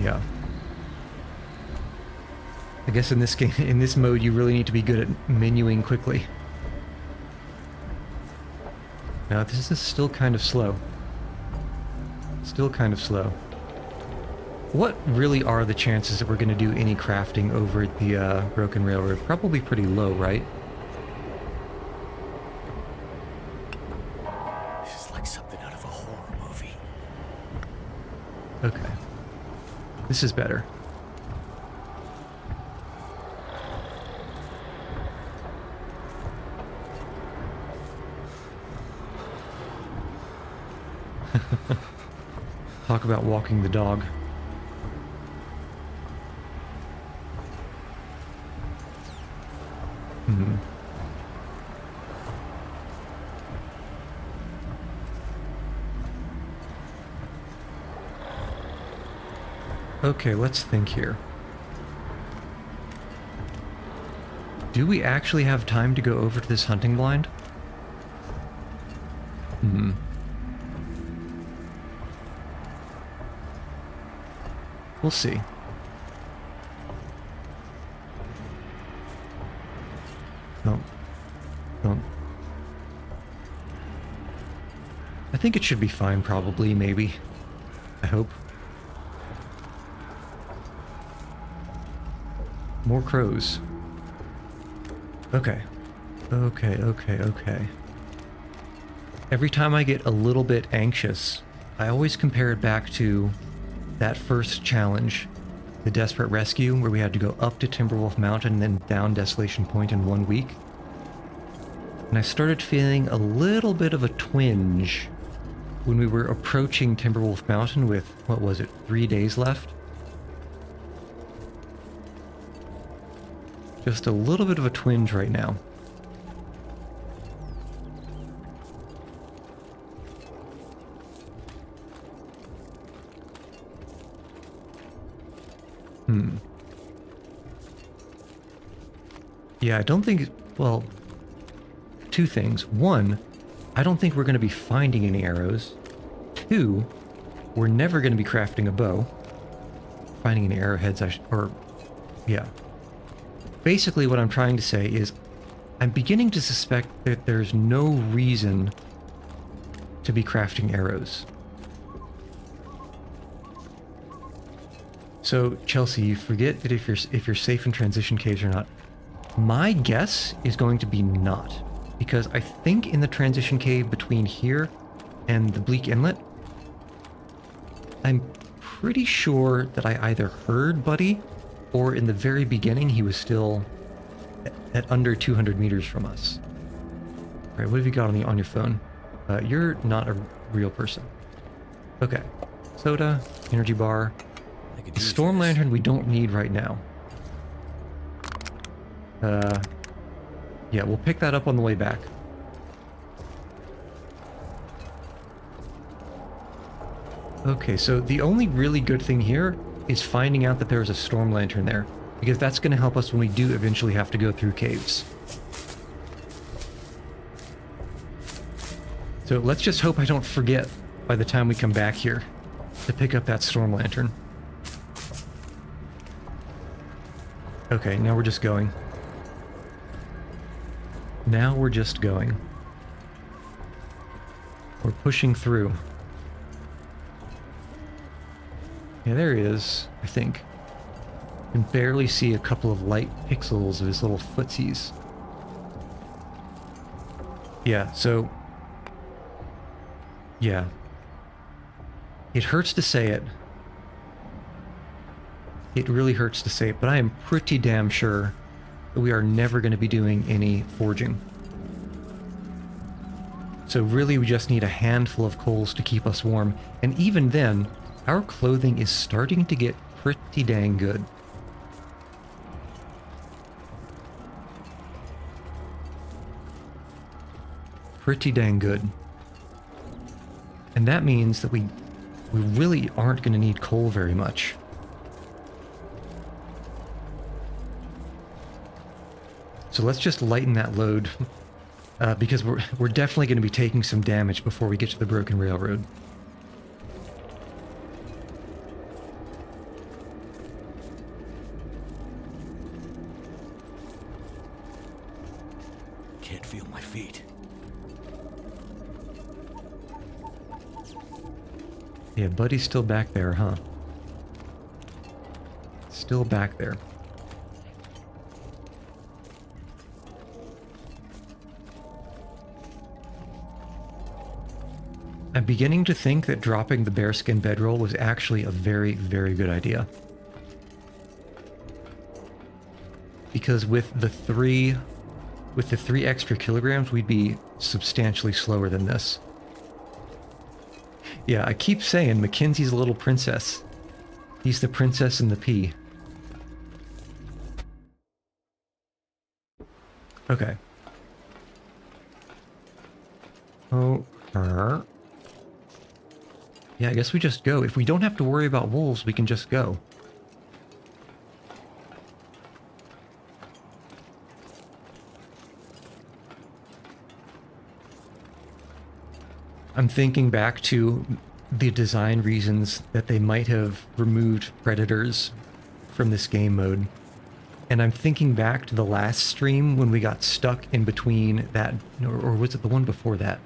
Yeah. I guess in this game, in this mode, you really need to be good at menuing quickly. Now, this is still kind of slow. Still kind of slow. What really are the chances that we're going to do any crafting over at the Broken Railroad? Probably pretty low, right? This is like something out of a horror movie. Okay. This is better. Talk about walking the dog. Okay, let's think here. Do we actually have time to go over to this hunting blind? We'll see. No. No. I think it should be fine, probably, maybe. I hope. More crows. Okay. Okay. Every time I get a little bit anxious, I always compare it back to that first challenge, the Desperate Rescue, where we had to go up to Timberwolf Mountain and then down Desolation Point in 1 week. And I started feeling a little bit of a twinge when we were approaching Timberwolf Mountain with, what was it, 3 days left? Just a little bit of a twinge right now. Yeah, I don't think... Well, two things. One, I don't think we're going to be finding any arrows. Two, we're never going to be crafting a bow. Finding any arrowheads, yeah. Basically, what I'm trying to say is I'm beginning to suspect that there's no reason to be crafting arrows. So, Chelsea, you forget that if you're safe in transition caves or not. My guess is going to be not, because I think in the transition cave between here and the Bleak Inlet, I'm pretty sure that I either heard Buddy, or in the very beginning he was still at under 200 meters from us. All right, what have you got on your phone? You're not a real person. Okay, soda, energy bar. The storm lantern we don't need right now. Yeah, we'll pick that up on the way back. Okay, so the only really good thing here is finding out that there's a storm lantern there, because that's going to help us when we do eventually have to go through caves. So let's just hope I don't forget by the time we come back here to pick up that storm lantern. Okay, now we're just going. Now we're just going. We're pushing through. Yeah, there he is, I think. You can barely see a couple of light pixels of his little footsies. Yeah, so... yeah. It hurts to say it, It really hurts to say it, but I am pretty damn sure that we are never going to be doing any forging. So really we just need a handful of coals to keep us warm, and even then, our clothing is starting to get pretty dang good. Pretty dang good. And that means that we really aren't going to need coal very much. So let's just lighten that load, because we're definitely going to be taking some damage before we get to the broken railroad. Can't feel my feet. Yeah, Buddy's still back there, huh? Still back there. I'm beginning to think that dropping the bearskin bedroll was actually a very, very good idea. Because with the three extra kilograms, we'd be substantially slower than this. Yeah, I keep saying Mackenzie's a little princess. He's the princess in the pea. Okay. Oh, yeah, I guess we just go. If we don't have to worry about wolves, we can just go. I'm thinking back to the design reasons that they might have removed predators from this game mode. And I'm thinking back to the last stream when we got stuck in between that, or was it the one before that?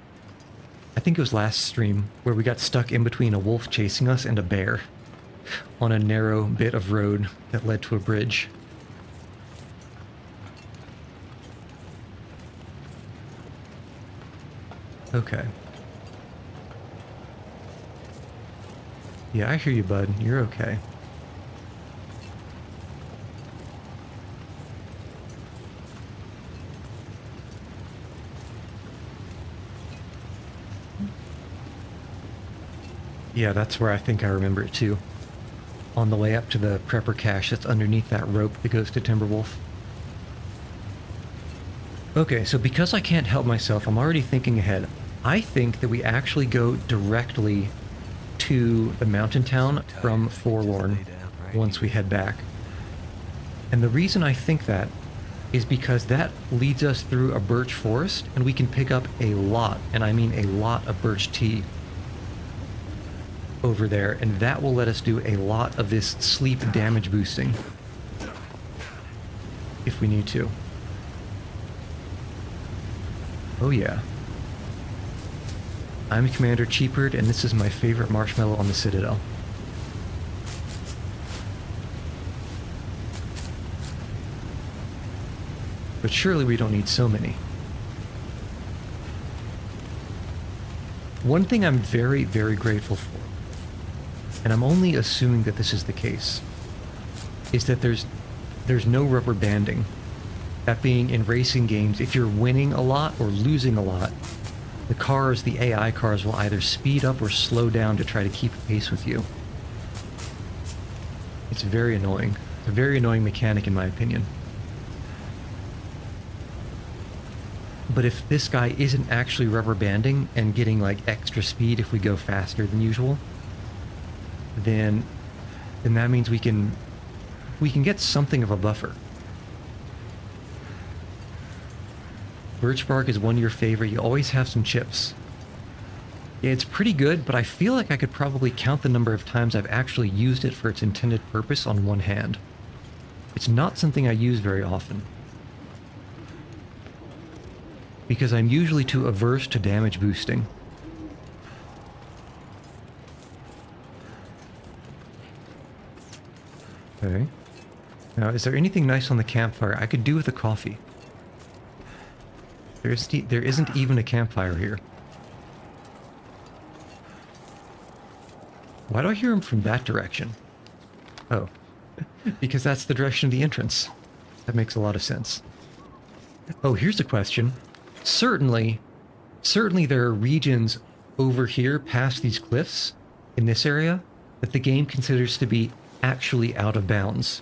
I think it was last stream where we got stuck in between a wolf chasing us and a bear on a narrow bit of road that led to a bridge. Okay. Yeah, I hear you, bud. You're okay. Yeah, that's where I think I remember it too. On the way up to the prepper cache that's underneath that rope that goes to Timberwolf. Okay, so because I can't help myself, I'm already thinking ahead. I think that we actually go directly to the mountain town from Forlorn once we head back. And the reason I think that is because that leads us through a birch forest and we can pick up a lot, and I mean a lot of birch tea over there, and that will let us do a lot of this sleep damage boosting if we need to. Oh yeah. I'm Commander Cheapard, and this is my favorite marshmallow on the Citadel. But surely we don't need so many. One thing I'm very, very grateful for, and I'm only assuming that this is the case, is that there's no rubber banding. That being, in racing games, if you're winning a lot or losing a lot, the cars, the AI cars, will either speed up or slow down to try to keep pace with you. It's very annoying. It's a very annoying mechanic in my opinion. But if this guy isn't actually rubber banding and getting like extra speed if we go faster than usual, then that means we can get something of a buffer. Birch bark is one of your favorite. You always have some chips. Yeah, it's pretty good, but I feel like I could probably count the number of times I've actually used it for its intended purpose on one hand. It's not something I use very often, because I'm usually too averse to damage boosting. Okay. Now, is there anything nice on the campfire I could do with a coffee? There isn't even a campfire here. Why do I hear him from that direction? Oh. Because that's the direction of the entrance. That makes a lot of sense. Oh, here's a question. Certainly there are regions over here past these cliffs in this area that the game considers to be actually out of bounds.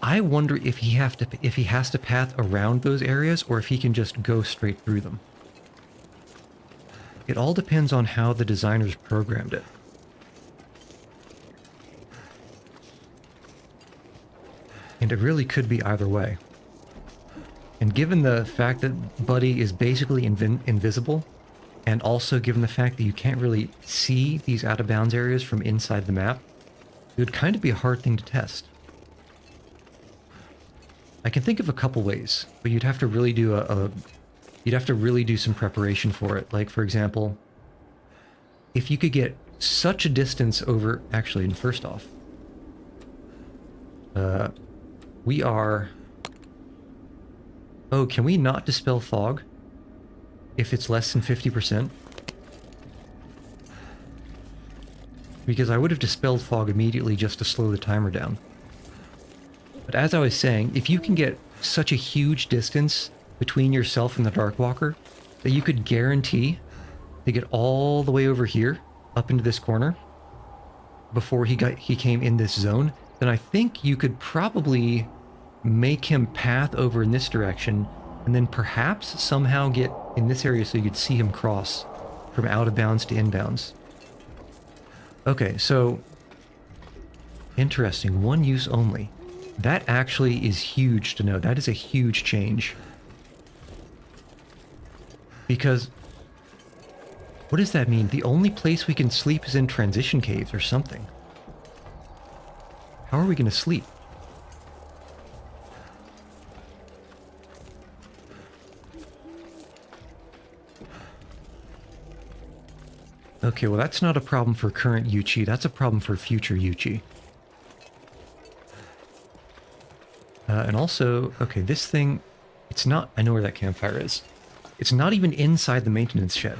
I wonder if he has to path around those areas or if he can just go straight through them. It all depends on how the designers programmed it. And it really could be either way. And given the fact that Buddy is basically invisible, and also given the fact that you can't really see these out-of-bounds areas from inside the map, it would kind of be a hard thing to test. I can think of a couple ways, but you'd have to really do you'd have to really do some preparation for it. Like, for example, if you could get such a distance over... Actually, and first off, we are... Oh, can we not dispel fog if it's less than 50%? Because I would have dispelled fog immediately just to slow the timer down. But as I was saying, if you can get such a huge distance between yourself and the Darkwalker that you could guarantee to get all the way over here, up into this corner, before he came in this zone, then I think you could probably make him path over in this direction, and then perhaps somehow get in this area so you could see him cross from out of bounds to inbounds. Okay, so interesting. One use only. That actually is huge to know. That is a huge change. Because what does that mean? The only place we can sleep is in transition caves or something. How are we going to sleep? Okay, well that's not a problem for current Yuchi, that's a problem for future Yuchi. And also, okay, this thing, it's not, I know where that campfire is. It's not even inside the maintenance shed.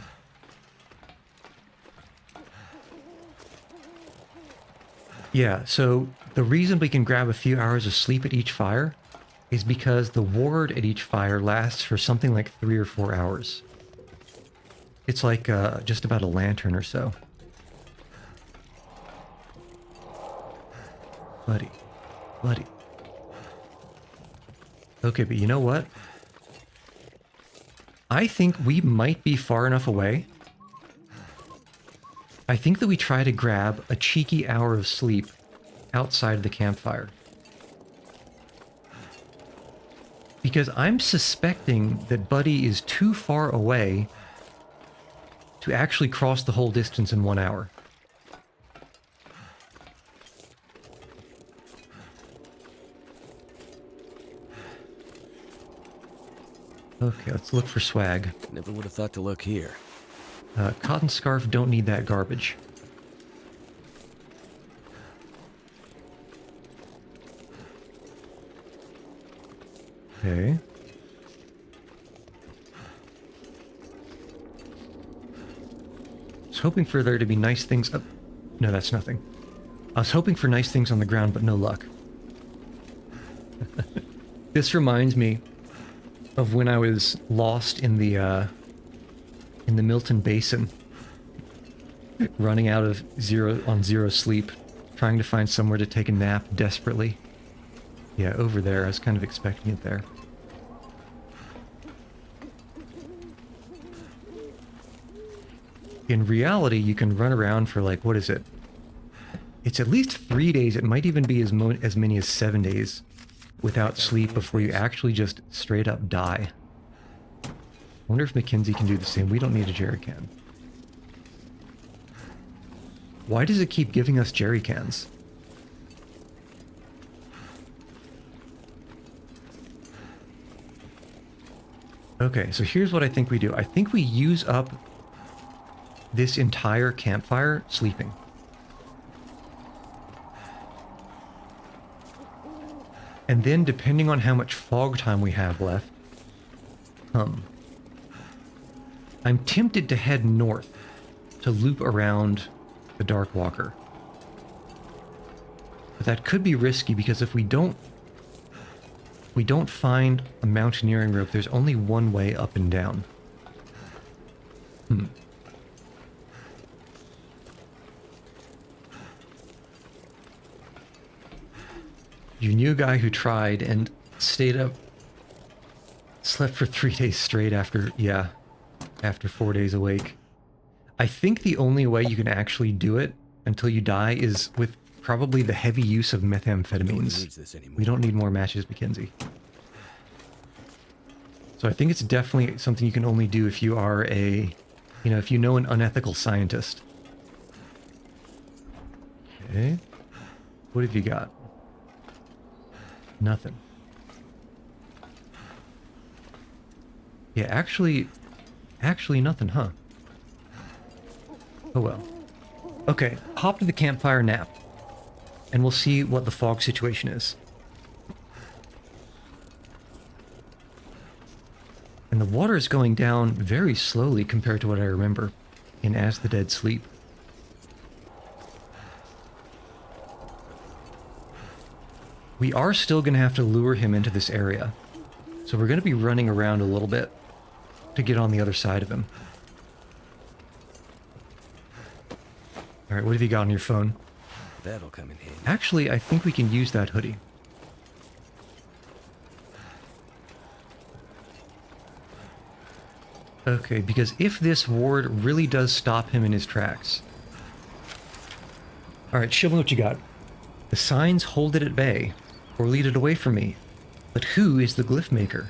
Yeah, so the reason we can grab a few hours of sleep at each fire is because the ward at each fire lasts for something like 3 or 4 hours. It's like just about a lantern or so. Buddy. Buddy. Okay, but you know what? I think we might be far enough away. I think that we try to grab a cheeky hour of sleep outside of the campfire. Because I'm suspecting that Buddy is too far away to actually cross the whole distance in 1 hour. Okay, let's look for swag. Never would have thought to look here. Cotton scarf, don't need that garbage. Okay. I was hoping for there to be nice things up. No, that's nothing. I was hoping for nice things on the ground, but no luck. This reminds me of when I was lost in the Milton Basin, running out of zero sleep, trying to find somewhere to take a nap desperately. Yeah, over there. I was kind of expecting it there. In reality, you can run around for like, what is it? It's at least 3 days. It might even be as many as 7 days without sleep before you actually just straight up die. I wonder if Mackenzie can do the same. We don't need a jerry can. Why does it keep giving us jerry cans? Okay, so here's what I think we do. I think we use up this entire campfire sleeping. And then, depending on how much fog time we have left, I'm tempted to head north to loop around the Darkwalker. But that could be risky because if we don't find a mountaineering rope, there's only one way up and down. You knew a guy who tried and stayed up, slept for 3 days straight after 4 days awake. I think the only way you can actually do it until you die is with probably the heavy use of methamphetamines. We don't need more matches, Mackenzie. So I think it's definitely something you can only do if you are if you know an unethical scientist. Okay. What have you got? Nothing. Yeah, actually nothing, huh? Oh well. Okay, hop to the campfire nap, and we'll see what the fog situation is. And the water is going down very slowly compared to what I remember in As the Dead Sleep. We are still going to have to lure him into this area. So we're going to be running around a little bit to get on the other side of him. Alright, what have you got on your phone? That'll come in handy. Actually, I think we can use that hoodie. Okay, because if this ward really does stop him in his tracks... Alright, show me what you got. The signs hold it at bay, or lead it away from me. But who is the glyph maker?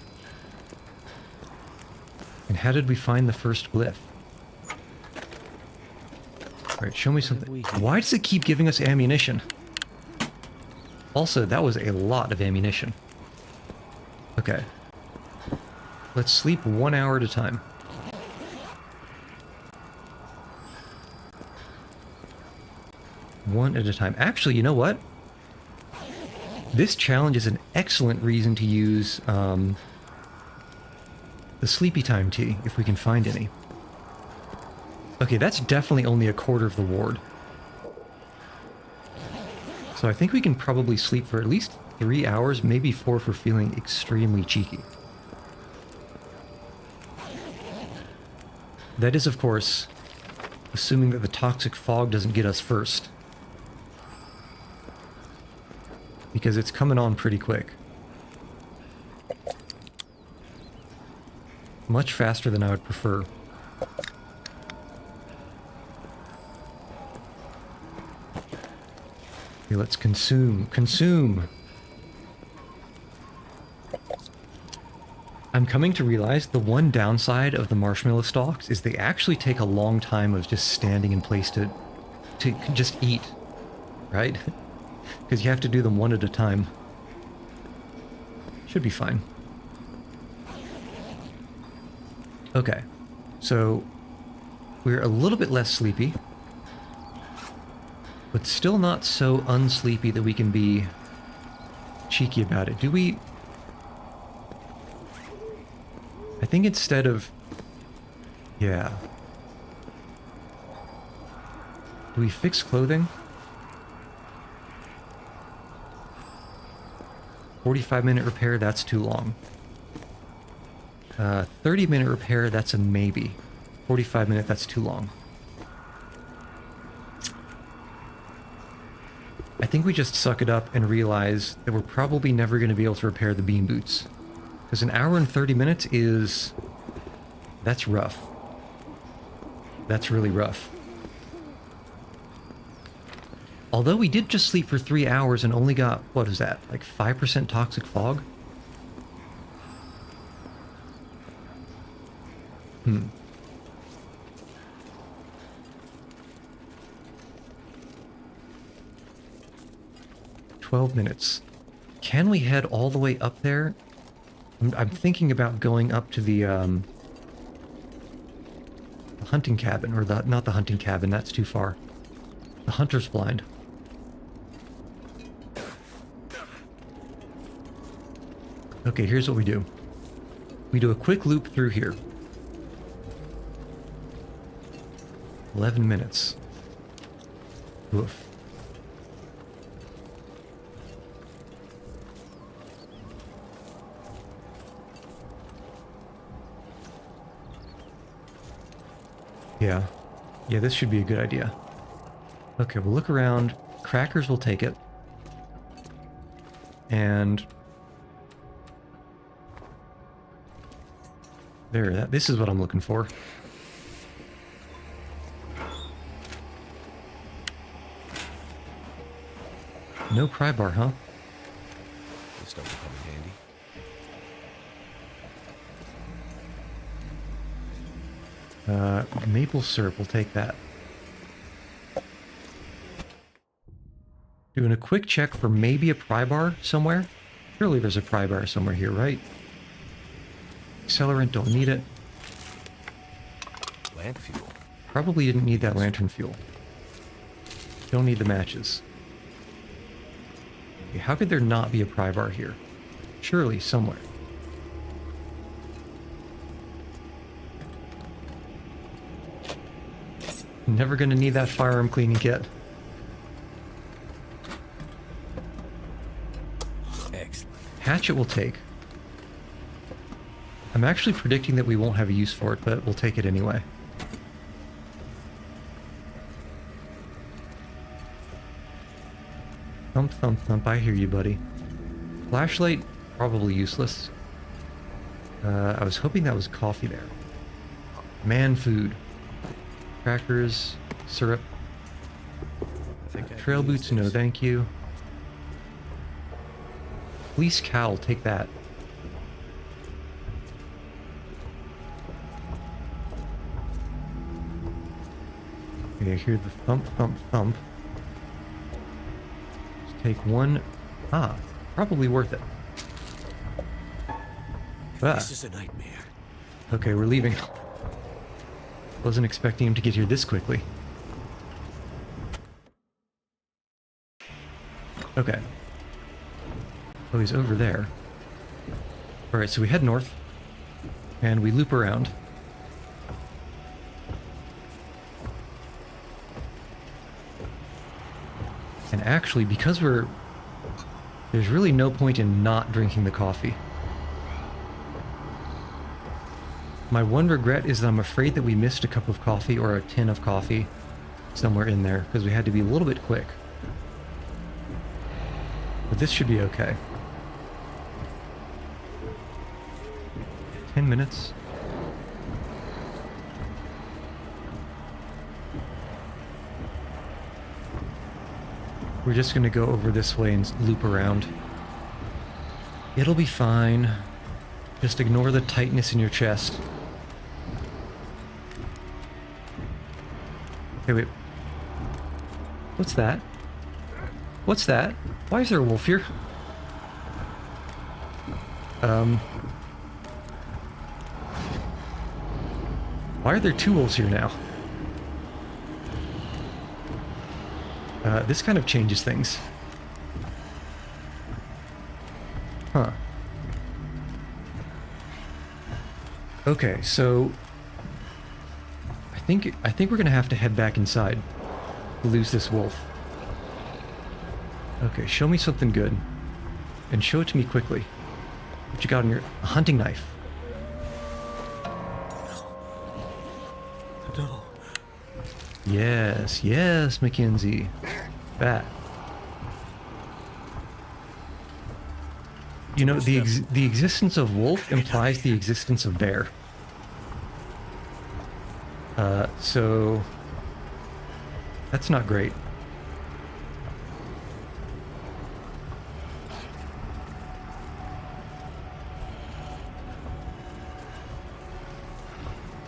And how did we find the first glyph? Alright, show me something. Why does it keep giving us ammunition? Also, that was a lot of ammunition. Okay. Let's sleep 1 hour at a time. One at a time. Actually, you know what? This challenge is an excellent reason to use the sleepy time tea, if we can find any. Okay, that's definitely only a quarter of the ward. So I think we can probably sleep for at least 3 hours, maybe 4 for feeling extremely cheeky. That is, of course, assuming that the toxic fog doesn't get us first. Because it's coming on pretty quick. Much faster than I would prefer. Okay, let's consume. Consume! I'm coming to realize the one downside of the marshmallow stalks is they actually take a long time of just standing in place to just eat, right? Because you have to do them one at a time. Should be fine. Okay, so we're a little bit less sleepy, but still not so unsleepy that we can be cheeky about it. Do we... I think instead of... Yeah. Do we fix clothing? 45-minute repair, that's too long. 30-minute repair, that's a maybe. 45-minute, that's too long. I think we just suck it up and realize that we're probably never going to be able to repair the bean boots. Because an hour and 30 minutes is... That's rough. That's really rough. Although we did just sleep for 3 hours and only got, what is that, like 5% toxic fog? 12 minutes. Can we head all the way up there? I'm thinking about going up to the hunting cabin, or not the hunting cabin, that's too far. The hunter's blind. Okay, here's what we do. We do a quick loop through here. 11 minutes. Oof. Yeah. Yeah, this should be a good idea. Okay, we'll look around. Crackers will take it. And... there, this is what I'm looking for. No pry bar, huh? This stuff will come in handy. Maple syrup, we'll take that. Doing a quick check for maybe a pry bar somewhere. Surely there's a pry bar somewhere here, right? Accelerant, don't need it. Lamp fuel. Probably didn't need that lantern fuel. Don't need the matches. Okay, how could there not be a pry bar here? Surely somewhere. Never gonna need that firearm cleaning kit. Excellent. Hatchet will take. I'm actually predicting that we won't have a use for it, but we'll take it anyway. Thump, thump, thump. I hear you, buddy. Flashlight, probably useless. I was hoping that was coffee there. Man food. Crackers, syrup. Trail boots, no thank you. Police cowl, take that. Okay, I hear the thump, thump, thump. Let's take one. Ah, probably worth it. Ah. This is a nightmare. Okay, we're leaving. Wasn't expecting him to get here this quickly. Okay. Oh, he's over there. Alright, so we head north. And we loop around. And actually, because there's really no point in not drinking the coffee. My one regret is that I'm afraid that we missed a cup of coffee or a tin of coffee somewhere in there, because we had to be a little bit quick. But this should be okay. 10 minutes. We're just going to go over this way and loop around. It'll be fine. Just ignore the tightness in your chest. Okay, wait. What's that? What's that? Why is there a wolf here? Why are there two wolves here now? This kind of changes things. Huh. Okay, so I think we're gonna have to head back inside to lose this wolf. Okay, show me something good. And show it to me quickly. What you got on your... a hunting knife. No. Yes, yes, Mackenzie. Bat. You know, the existence of wolf implies the existence of bear. So... that's not great.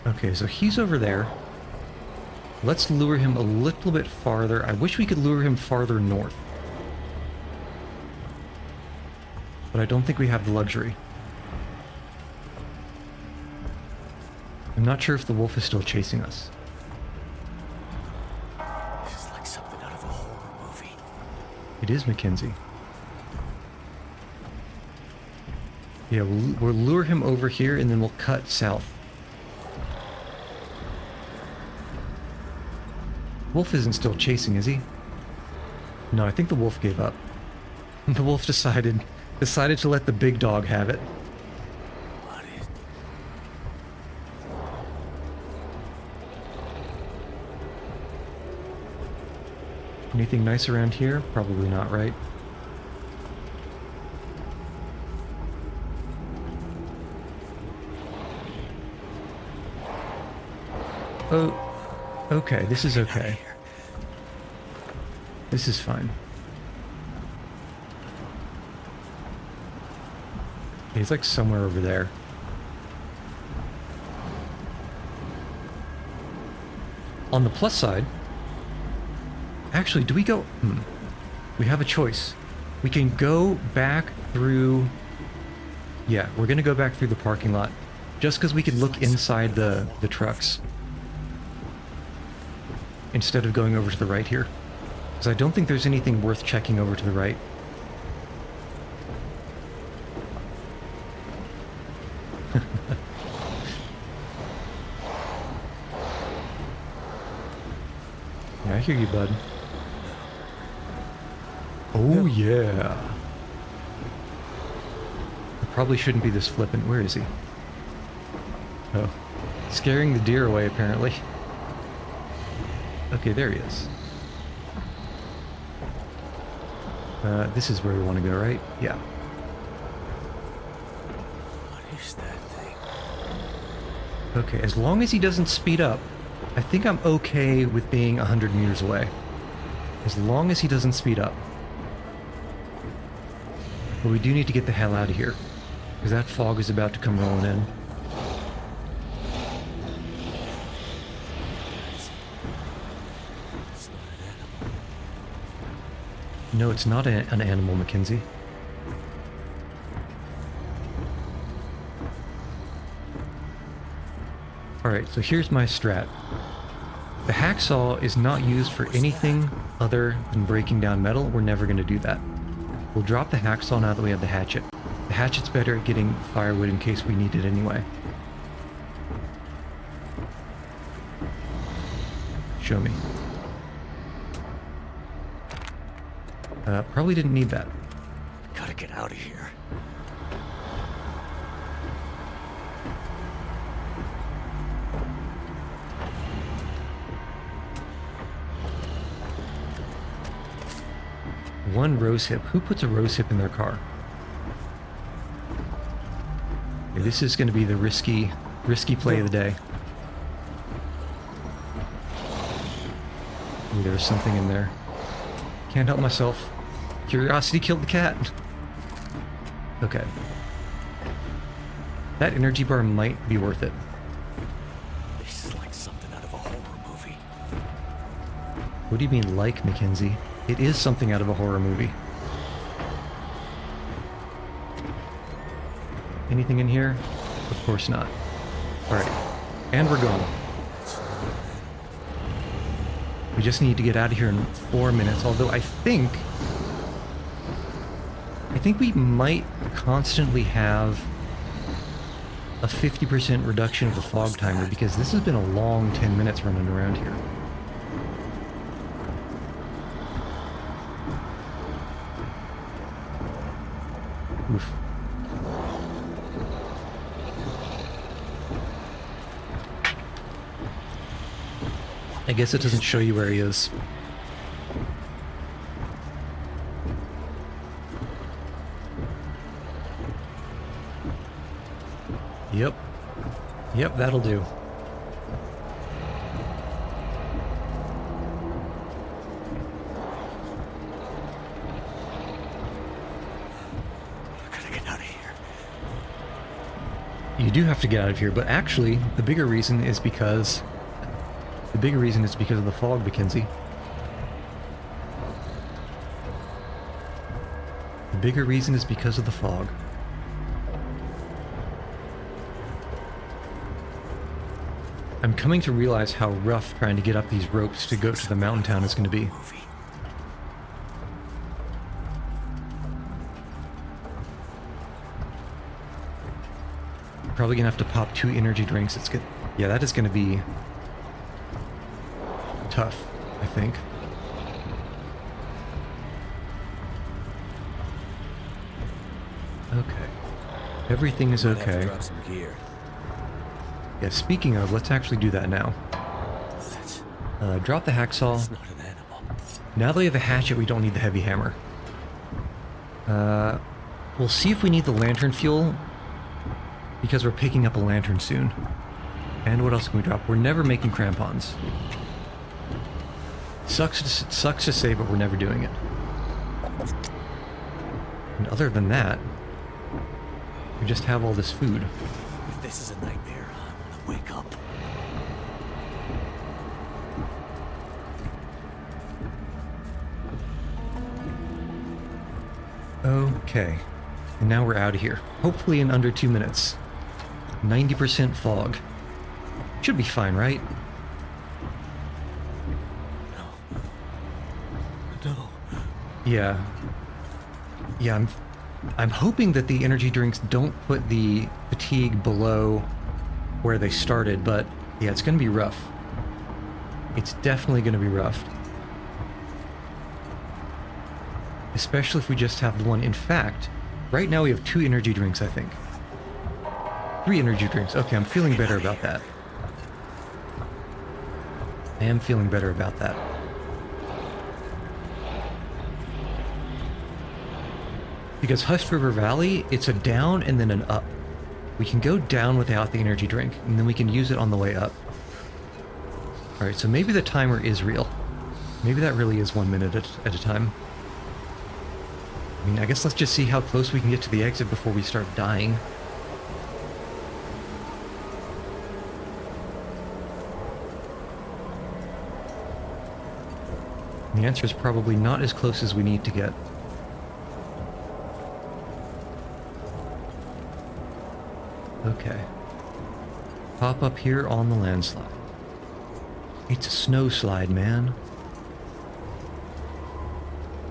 Okay, so he's over there. Let's lure him a little bit farther. I wish we could lure him farther north. But I don't think we have the luxury. I'm not sure if the wolf is still chasing us. This is like something out of a horror movie. It is Mackenzie. Yeah, we'll lure him over here and then we'll cut south. Wolf isn't still chasing, is he? No, I think the wolf gave up. The wolf decided to let the big dog have it. What is... Anything nice around here? Probably not, right? Oh, okay, this is okay. This is fine. He's like somewhere over there. On the plus side, actually, do we go... We have a choice. We can go back through... Yeah, we're gonna go back through the parking lot. Just because we can look inside the trucks. Instead of going over to the right here. Because I don't think there's anything worth checking over to the right. Yeah, I hear you, bud. Oh, yeah. I probably shouldn't be this flippant. Where is he? Oh. Scaring the deer away, apparently. Okay, there he is. This is where we want to go, right? Yeah. What is that thing? Okay, as long as he doesn't speed up, I think I'm okay with being 100 meters away. As long as he doesn't speed up. But we do need to get the hell out of here, because that fog is about to come rolling in. No, it's not an animal, Mackenzie. Alright, so here's my strat. The hacksaw is not used for anything other than breaking down metal. We're never going to do that. We'll drop the hacksaw now that we have the hatchet. The hatchet's better at getting firewood in case we need it anyway. Show me. Probably didn't need that. Gotta get out of here. One rose hip. Who puts a rose hip in their car? Okay, this is going to be the risky play of the day. Ooh, there's something in there. Can't help myself. Curiosity killed the cat. Okay. That energy bar might be worth it. This is like something out of a horror movie. What do you mean, like, Mackenzie? It is something out of a horror movie. Anything in here? Of course not. Alright. And we're gone. We just need to get out of here in 4 minutes, although I think we might constantly have a 50% reduction of the fog timer, because this has been a long 10 minutes running around here. Oof. I guess it doesn't show you where he is. Yep. Yep, that'll do. Gotta get out of here. You do have to get out of here, but actually, the bigger reason is because of the fog, Mackenzie. The bigger reason is because of the fog. I'm coming to realize how rough trying to get up these ropes to go to the mountain town is going to be. Probably going to have to pop 2 energy drinks. It's good. Yeah, that is going to be tough, I think. Okay. Everything is okay. Drop some gear. Yeah, speaking of, let's actually do that now. Drop the hacksaw. It's not an animal. Now that we have a hatchet, we don't need the heavy hammer. We'll see if we need the lantern fuel, because we're picking up a lantern soon. And what else can we drop? We're never making crampons. Sucks to say, but we're never doing it. And other than that, we just have all this food. If this is a nightmare, I'm gonna wake up. Okay. And now we're out of here. Hopefully in under 2 minutes. 90% fog. Should be fine, right? No. Yeah. Yeah, I'm hoping that the energy drinks don't put the fatigue below where they started, but yeah, it's going to be rough. It's definitely going to be rough. Especially if we just have the one. In fact, right now we have 2 energy drinks, I think. 3 energy drinks. Okay, I'm feeling better about that. I am feeling better about that. Because Hushed River Valley, it's a down and then an up. We can go down without the energy drink, and then we can use it on the way up. Alright, so maybe the timer is real. Maybe that really is 1 minute at a time. I mean, I guess let's just see how close we can get to the exit before we start dying. The answer is probably not as close as we need to get. Okay. Pop up here on the landslide. It's a snow slide, man.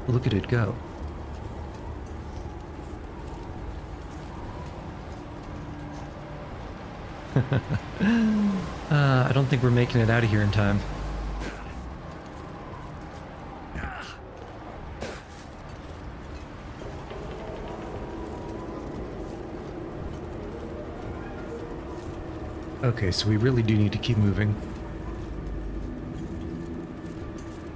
Look at it go. I don't think we're making it out of here in time. Okay, so we really do need to keep moving.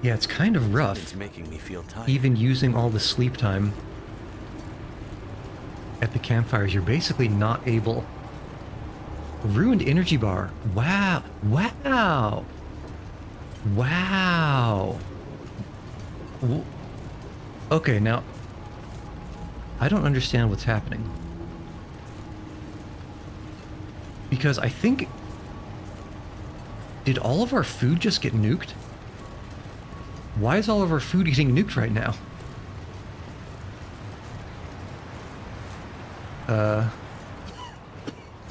Yeah, it's kind of rough. It's making me feel tired. Even using all the sleep time at the campfires, you're basically not able. Ruined energy bar. Wow. Wow. Wow. Okay, now I don't understand what's happening. Because I think... Did all of our food just get nuked? Why is all of our food getting nuked right now?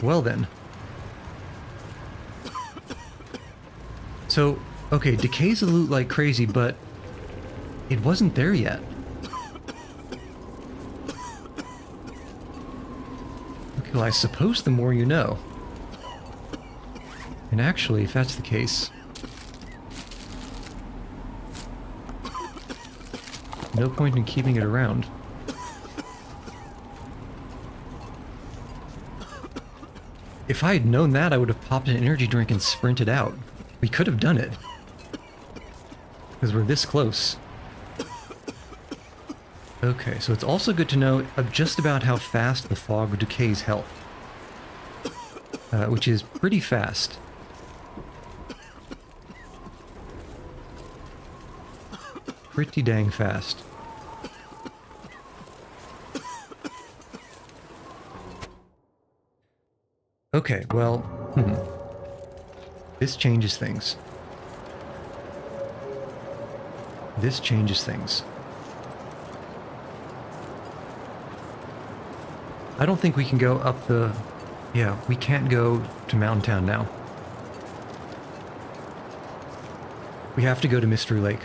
Well then. So, okay, decays the loot like crazy, but it wasn't there yet. Okay, well, I suppose the more you know. And actually, if that's the case, no point in keeping it around. If I had known that, I would have popped an energy drink and sprinted out. We could have done it. Because we're this close. Okay, so it's also good to know of just about how fast the fog decays health. Which is pretty fast. Pretty dang fast. Okay, well, this changes things. This changes things. I don't think we can go up the... Yeah, we can't go to Mountain Town now. We have to go to Mystery Lake.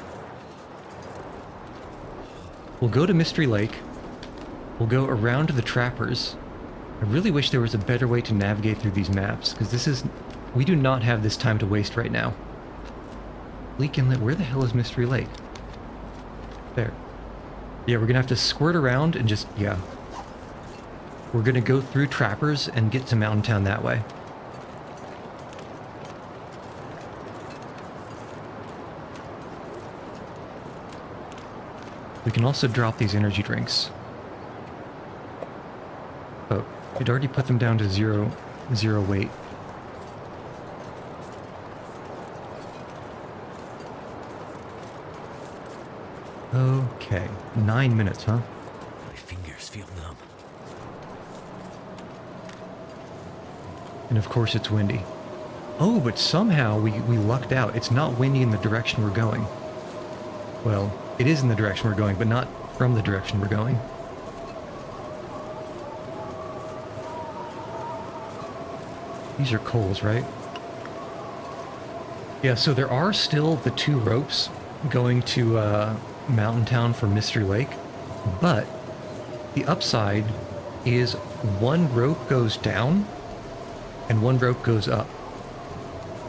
We'll go to Mystery Lake. We'll go around to the Trappers. I really wish there was a better way to navigate through these maps, because this is... We do not have this time to waste right now. Leak Inlet, where the hell is Mystery Lake? There. Yeah, we're gonna have to squirt around and just... Yeah. We're gonna go through Trappers and get to Mountain Town that way. We can also drop these energy drinks. Oh, it already put them down to zero weight. Okay, 9 minutes, huh? My fingers feel numb. And of course it's windy. Oh, but somehow we lucked out. It's not windy in the direction we're going. Well, it is in the direction we're going, but not from the direction we're going. These are coals, right? Yeah, so there are still the 2 ropes going to Mountain Town for Mystery Lake, but the upside is 1 rope goes down and 1 rope goes up.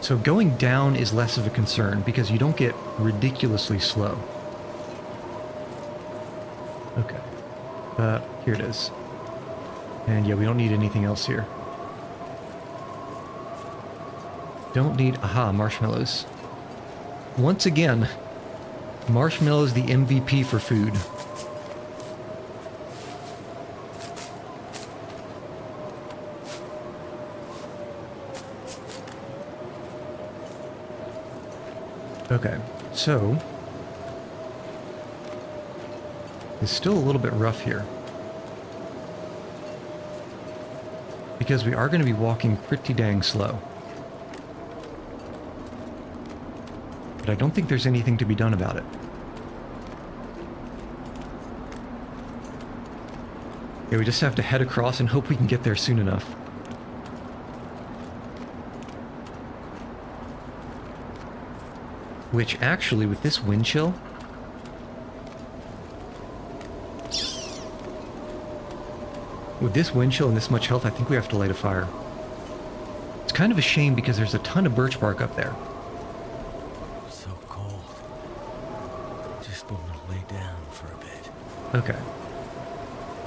So going down is less of a concern because you don't get ridiculously slow. Okay. Here it is. And yeah, we don't need anything else here. Don't need... Aha, marshmallows. Once again, marshmallows the MVP for food. Okay, so it's still a little bit rough here because we are going to be walking pretty dang slow. But I don't think there's anything to be done about it. Yeah, we just have to head across and hope we can get there soon enough. Which actually, with this wind chill, and this much health, I think we have to light a fire. It's kind of a shame because there's a ton of birch bark up there. So cold. Just want to lay down for a bit. Okay.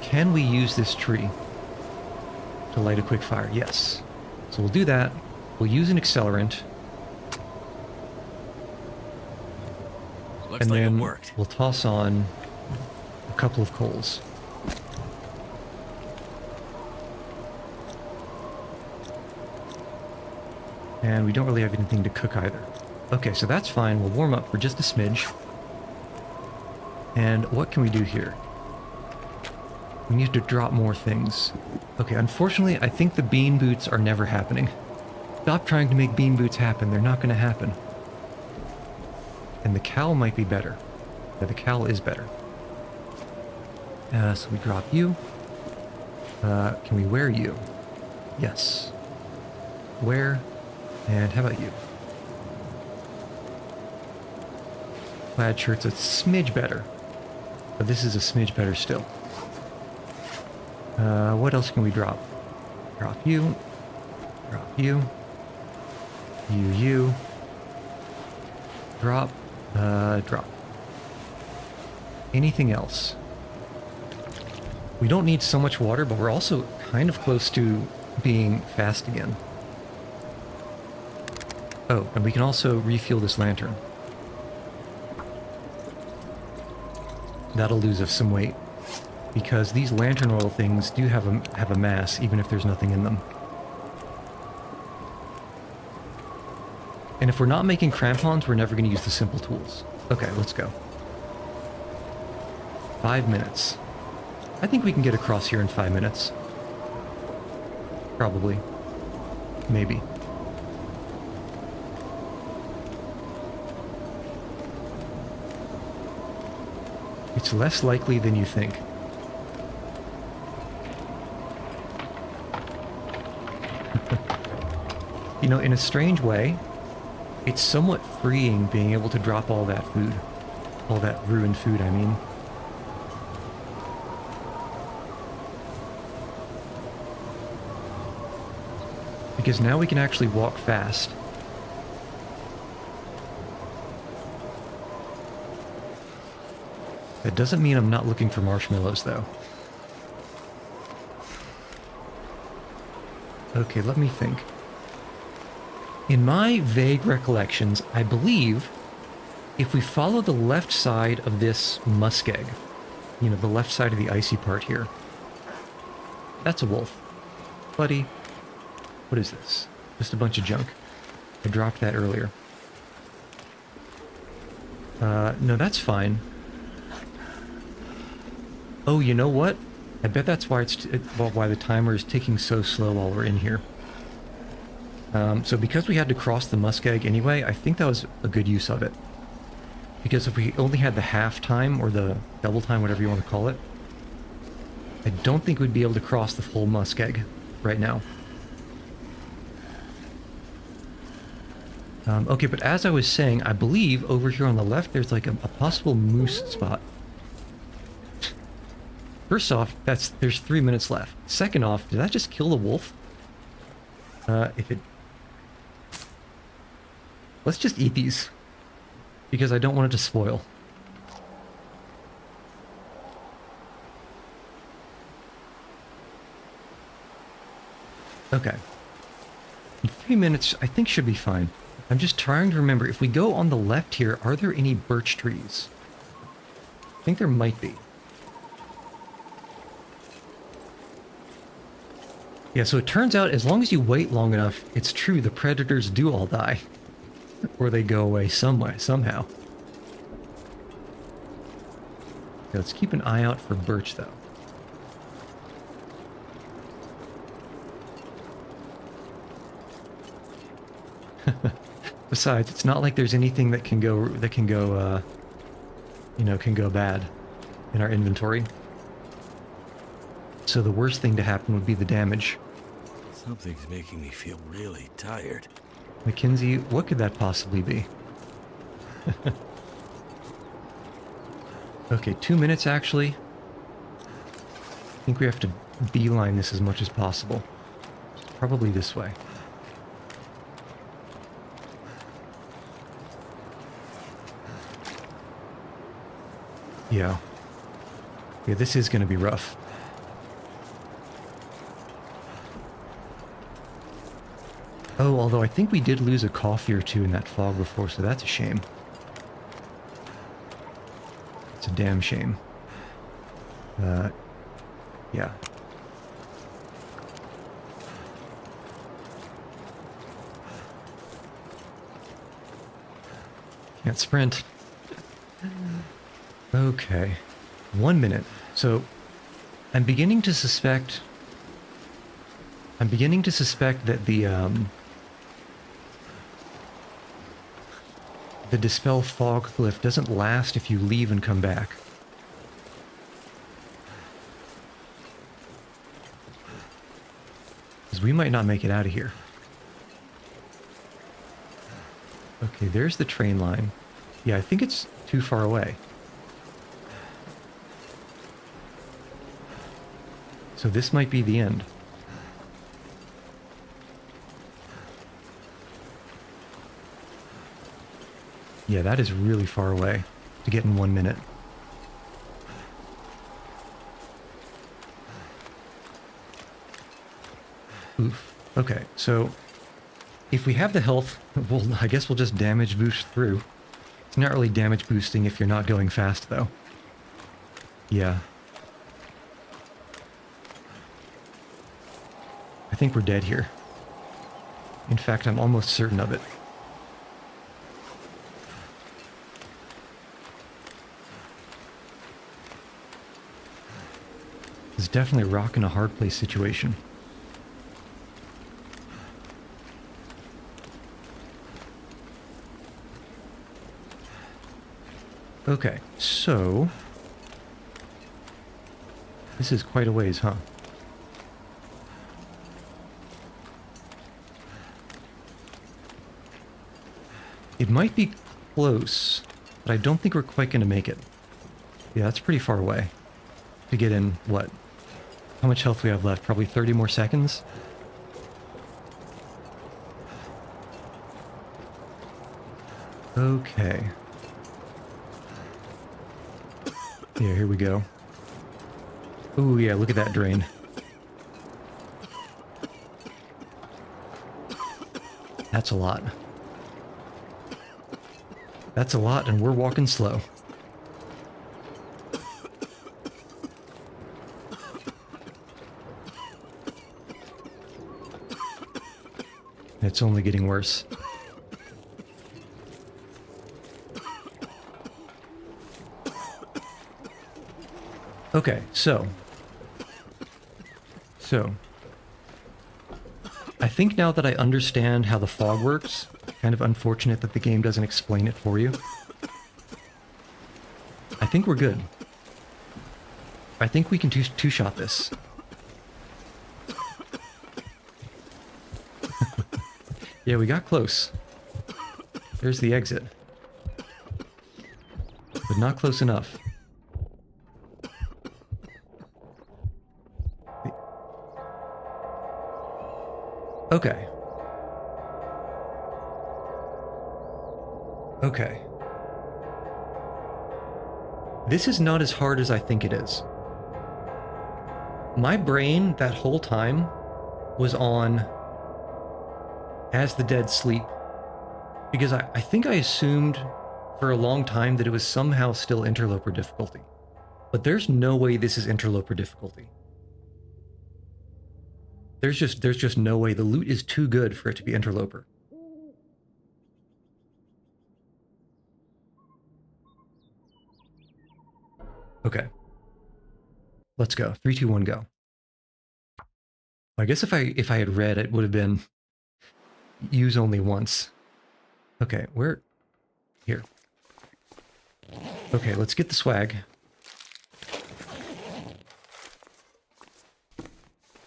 Can we use this tree to light a quick fire? Yes. So we'll do that. We'll use an accelerant. Looks And like then it worked. we'll toss on a couple of coals. And we don't really have anything to cook either. Okay, so that's fine. We'll warm up for just a smidge. And what can we do here? We need to drop more things. Okay, unfortunately, I think the bean boots are never happening. Stop trying to make bean boots happen. They're not going to happen. And the cowl might be better. Yeah, the cowl is better. So we drop you. Can we wear you? Yes. Wear. And how about you? Plaid shirt's a smidge better. But this is a smidge better still. What else can we drop? Drop you. Drop you. You. Drop. Drop. Anything else? We don't need so much water, but we're also kind of close to being fast again. Oh, and we can also refuel this lantern. That'll lose us some weight, because these lantern oil things do have a mass, even if there's nothing in them. And if we're not making crampons, we're never going to use the simple tools. Okay, let's go. 5 minutes. I think we can get across here in 5 minutes. Probably. Maybe. It's less likely than you think. You know, in a strange way, it's somewhat freeing being able to drop all that food. All that ruined food, I mean. Because now we can actually walk fast. That doesn't mean I'm not looking for marshmallows, though. Okay, let me think. In my vague recollections, I believe if we follow the left side of this muskeg, you know, the left side of the icy part here, that's a wolf. Buddy, what is this? Just a bunch of junk. I dropped that earlier. No, that's fine. Oh, you know what? I bet that's why why the timer is ticking so slow while we're in here. So because we had to cross the muskeg anyway, I think that was a good use of it. Because if we only had the half time, or the double time, whatever you want to call it, I don't think we'd be able to cross the full muskeg right now. Okay, but as I was saying, I believe over here on the left there's like a possible moose spot. First off, there's 3 minutes left. Second off, did that just kill the wolf? Let's just eat these, because I don't want it to spoil. Okay. In 3 minutes, I think should be fine. I'm just trying to remember, if we go on the left here, are there any birch trees? I think there might be. Yeah, so it turns out as long as you wait long enough, it's true, the predators do all die. Or they go away somehow. Okay, let's keep an eye out for birch, though. Besides, it's not like there's anything that can go, you know, can go bad in our inventory. So the worst thing to happen would be the damage. Something's making me feel really tired. Mackenzie, what could that possibly be? Okay, 2 minutes actually. I think we have to beeline this as much as possible. Probably this way. Yeah. Yeah, this is going to be rough. Oh, although I think we did lose a coffee or two in that fog before, so that's a shame. It's a damn shame. Yeah. Can't sprint. Okay. 1 minute. So, I'm beginning to suspect that the Dispel Fog Glyph doesn't last if you leave and come back. Because we might not make it out of here. Okay, there's the train line. Yeah, I think it's too far away. So this might be the end. Yeah, that is really far away to get in 1 minute. Oof. Okay, so if we have the health, I guess we'll just damage boost through. It's not really damage boosting if you're not going fast, though. Yeah. I think we're dead here. In fact, I'm almost certain of it. It's definitely a rock and a hard place situation. Okay, so this is quite a ways, huh? It might be close, but I don't think we're quite going to make it. Yeah, that's pretty far away. To get in, what? How much health we have left? Probably 30 more seconds? Okay. Yeah, here we go. Ooh, yeah, look at that drain. That's a lot. That's a lot, and we're walking slow. It's only getting worse. Okay, so I think now that I understand how the fog works, kind of unfortunate that the game doesn't explain it for you. I think we're good. I think we can two-shot this. Yeah, we got close. There's the exit. But not close enough. Okay. Okay. This is not as hard as I think it is. My brain, that whole time, was on As the Dead Sleep. Because I think I assumed for a long time that it was somehow still interloper difficulty. But there's no way this is interloper difficulty. There's just no way. The loot is too good for it to be interloper. Okay. Let's go. 3, 2, 1, go. I guess if I had read, it would have been use only once. Okay, where? Here. Okay, let's get the swag.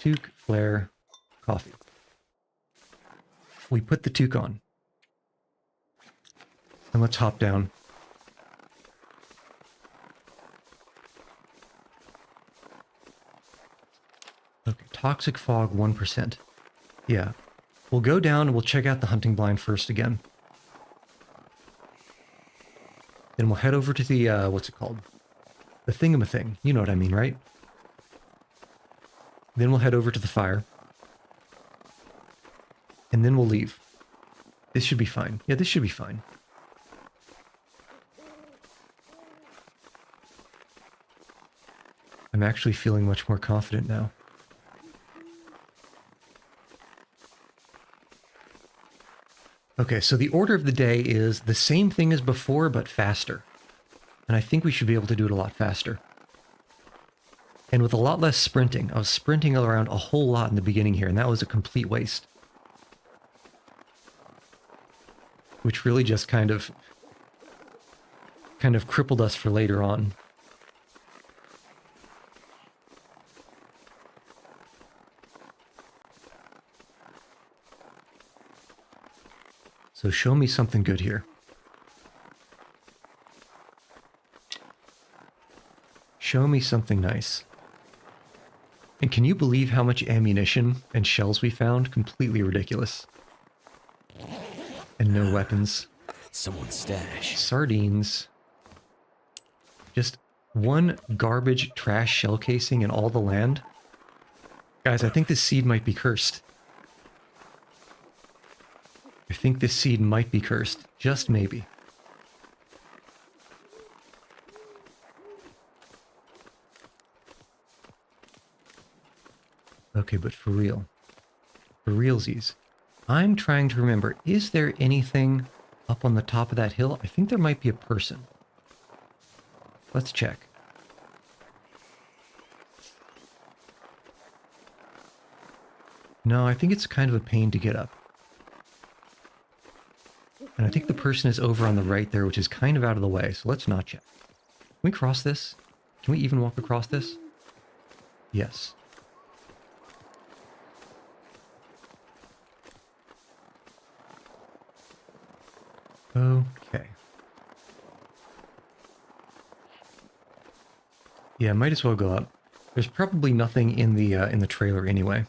Toque, flare, coffee. We put the toque on. And let's hop down. Okay, toxic fog 1%. Yeah. We'll go down and we'll check out the hunting blind first again. Then we'll head over to the, what's it called? The thingamathing. You know what I mean, right? Then we'll head over to the fire. And then we'll leave. This should be fine. Yeah, this should be fine. I'm actually feeling much more confident now. Okay, so the order of the day is the same thing as before, but faster. And I think we should be able to do it a lot faster. And with a lot less sprinting. I was sprinting around a whole lot in the beginning here, and that was a complete waste. Which really just kind of crippled us for later on. So show me something good here. Show me something nice. And can you believe how much ammunition and shells we found? Completely ridiculous. And no weapons. Someone's stash. Sardines. Just one garbage trash shell casing in all the land. Guys, I think this seed might be cursed. I think this seed might be cursed. Just maybe. Okay, but for real. For realsies. I'm trying to remember, is there anything up on the top of that hill? I think there might be a person. Let's check. No, I think it's kind of a pain to get up. And I think the person is over on the right there, which is kind of out of the way, so let's not check. Can we cross this? Can we even walk across this? Yes. Okay. Yeah, might as well go up. There's probably nothing in the trailer anyway.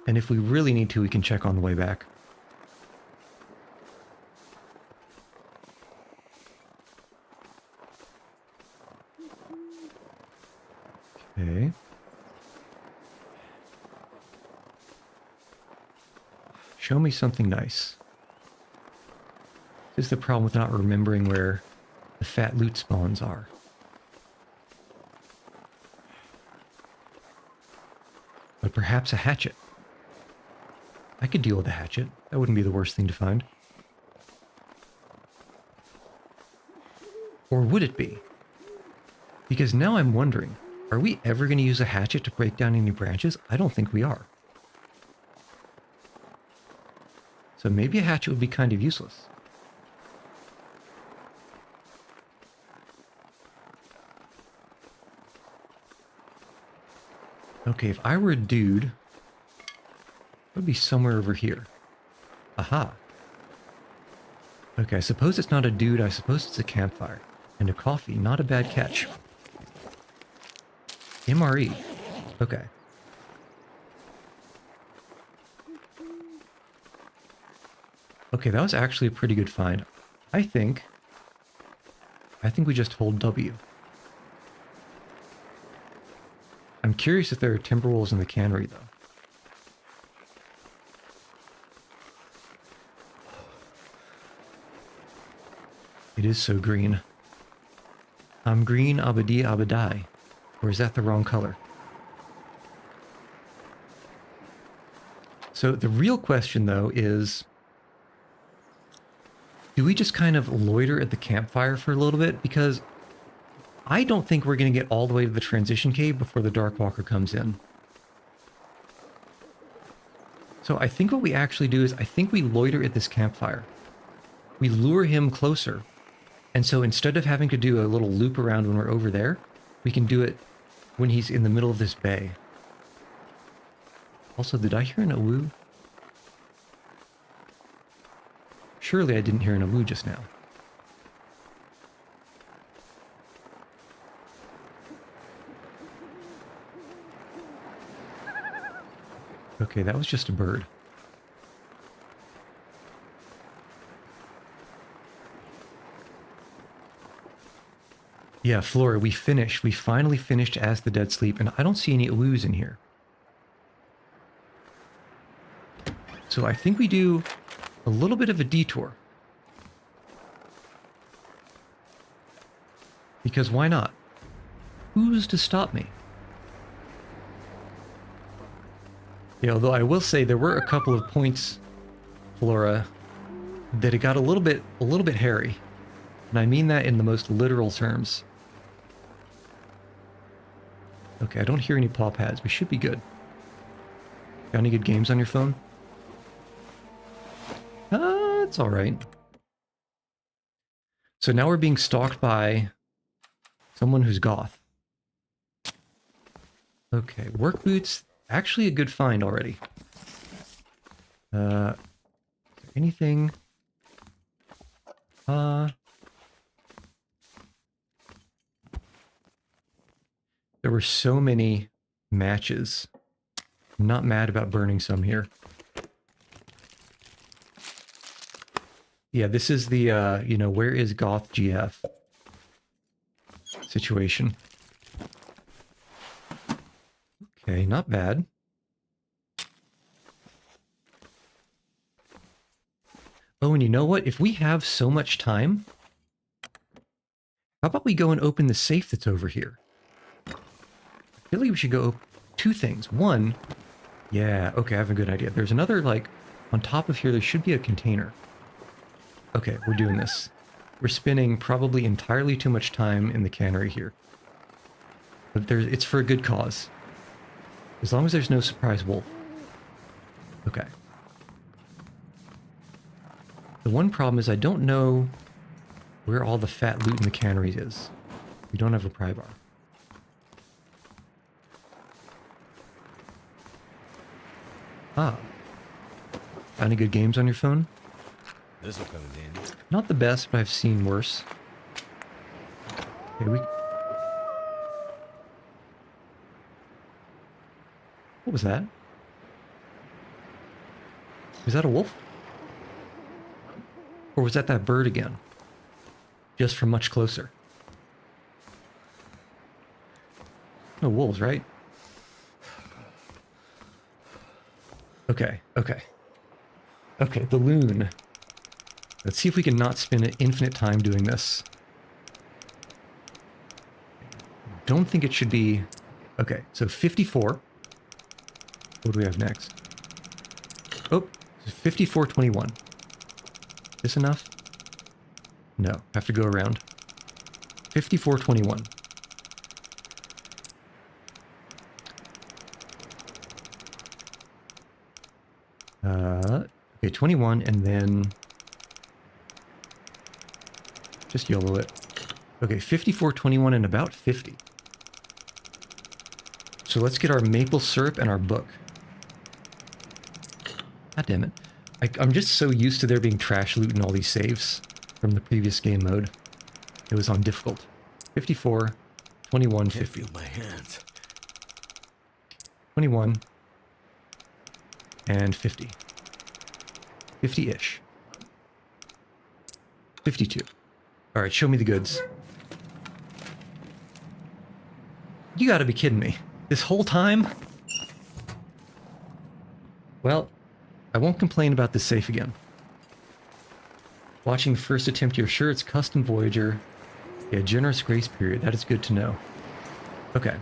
And if we really need to, we can check on the way back. Okay. Show me something nice. This is the problem with not remembering where the fat loot spawns are. But perhaps a hatchet. I could deal with a hatchet. That wouldn't be the worst thing to find. Or would it be? Because now I'm wondering, are we ever going to use a hatchet to break down any branches? I don't think we are. So maybe a hatchet would be kind of useless. Okay, if I were a dude, it would be somewhere over here. Aha. Okay, I suppose it's not a dude, I suppose it's a campfire. And a coffee, not a bad catch. MRE. Okay. Okay, that was actually a pretty good find. I think we just hold W. I'm curious if there are timberwolves in the cannery, though. It is so green. I'm green, abadi, abadai. Or is that the wrong color? So the real question, though, is... do we just kind of loiter at the campfire for a little bit? Because I don't think we're going to get all the way to the transition cave before the Darkwalker comes in. So I think what we actually do is I think we loiter at this campfire. We lure him closer. And so instead of having to do a little loop around when we're over there, we can do it when he's in the middle of this bay. Also, did I hear an awoo? Surely I didn't hear an awoo just now. Okay, that was just a bird. Yeah, Flora, we finished. We finally finished As the Dead Sleep, and I don't see any awoos in here. So I think we do a little bit of a detour. Because why not? Who's to stop me? Yeah, although I will say there were a couple of points, Flora, that it got a little bit hairy. And I mean that in the most literal terms. Okay, I don't hear any paw pads. We should be good. Got any good games on your phone? It's alright. So now we're being stalked by someone who's goth. Okay, work boots. Actually a good find already. Is there anything? There were so many matches. I'm not mad about burning some here. Yeah, this is the, you know, where is Goth GF situation. Okay, not bad. Oh, and you know what? If we have so much time, how about we go and open the safe that's over here? I feel like we should go two things. One, yeah, okay, I have a good idea. There's another, like, on top of here, there should be a container. Okay, we're doing this. We're spending probably entirely too much time in the cannery here. But it's for a good cause. As long as there's no surprise wolf. Okay. The one problem is I don't know where all the fat loot in the canneries is. We don't have a pry bar. Ah. Got any good games on your phone? This'll come in. Not the best, but I've seen worse. Okay, what was that? Was that a wolf? Or was that bird again? Just from much closer. No wolves, right? Okay, okay. Okay, the loon. Let's see if we can not spend an infinite time doing this. Don't think it should be... Okay, so 54. What do we have next? Oh, 5421. This enough? No, have to go around. 5421. Okay, 21, and then just YOLO it. Okay, 5421 and about 50. So let's get our maple syrup and our book. God damn it. I'm just so used to there being trash loot in all these saves from the previous game mode. It was on difficult. 54, 21, 50. Can't feel my hands. 21, and 50. 50-ish. 52. Alright, show me the goods. You gotta be kidding me. This whole time? Well, I won't complain about this safe again. Watching the first attempt, you're sure it's custom Voyager. Yeah, generous grace period. That is good to know. Okay.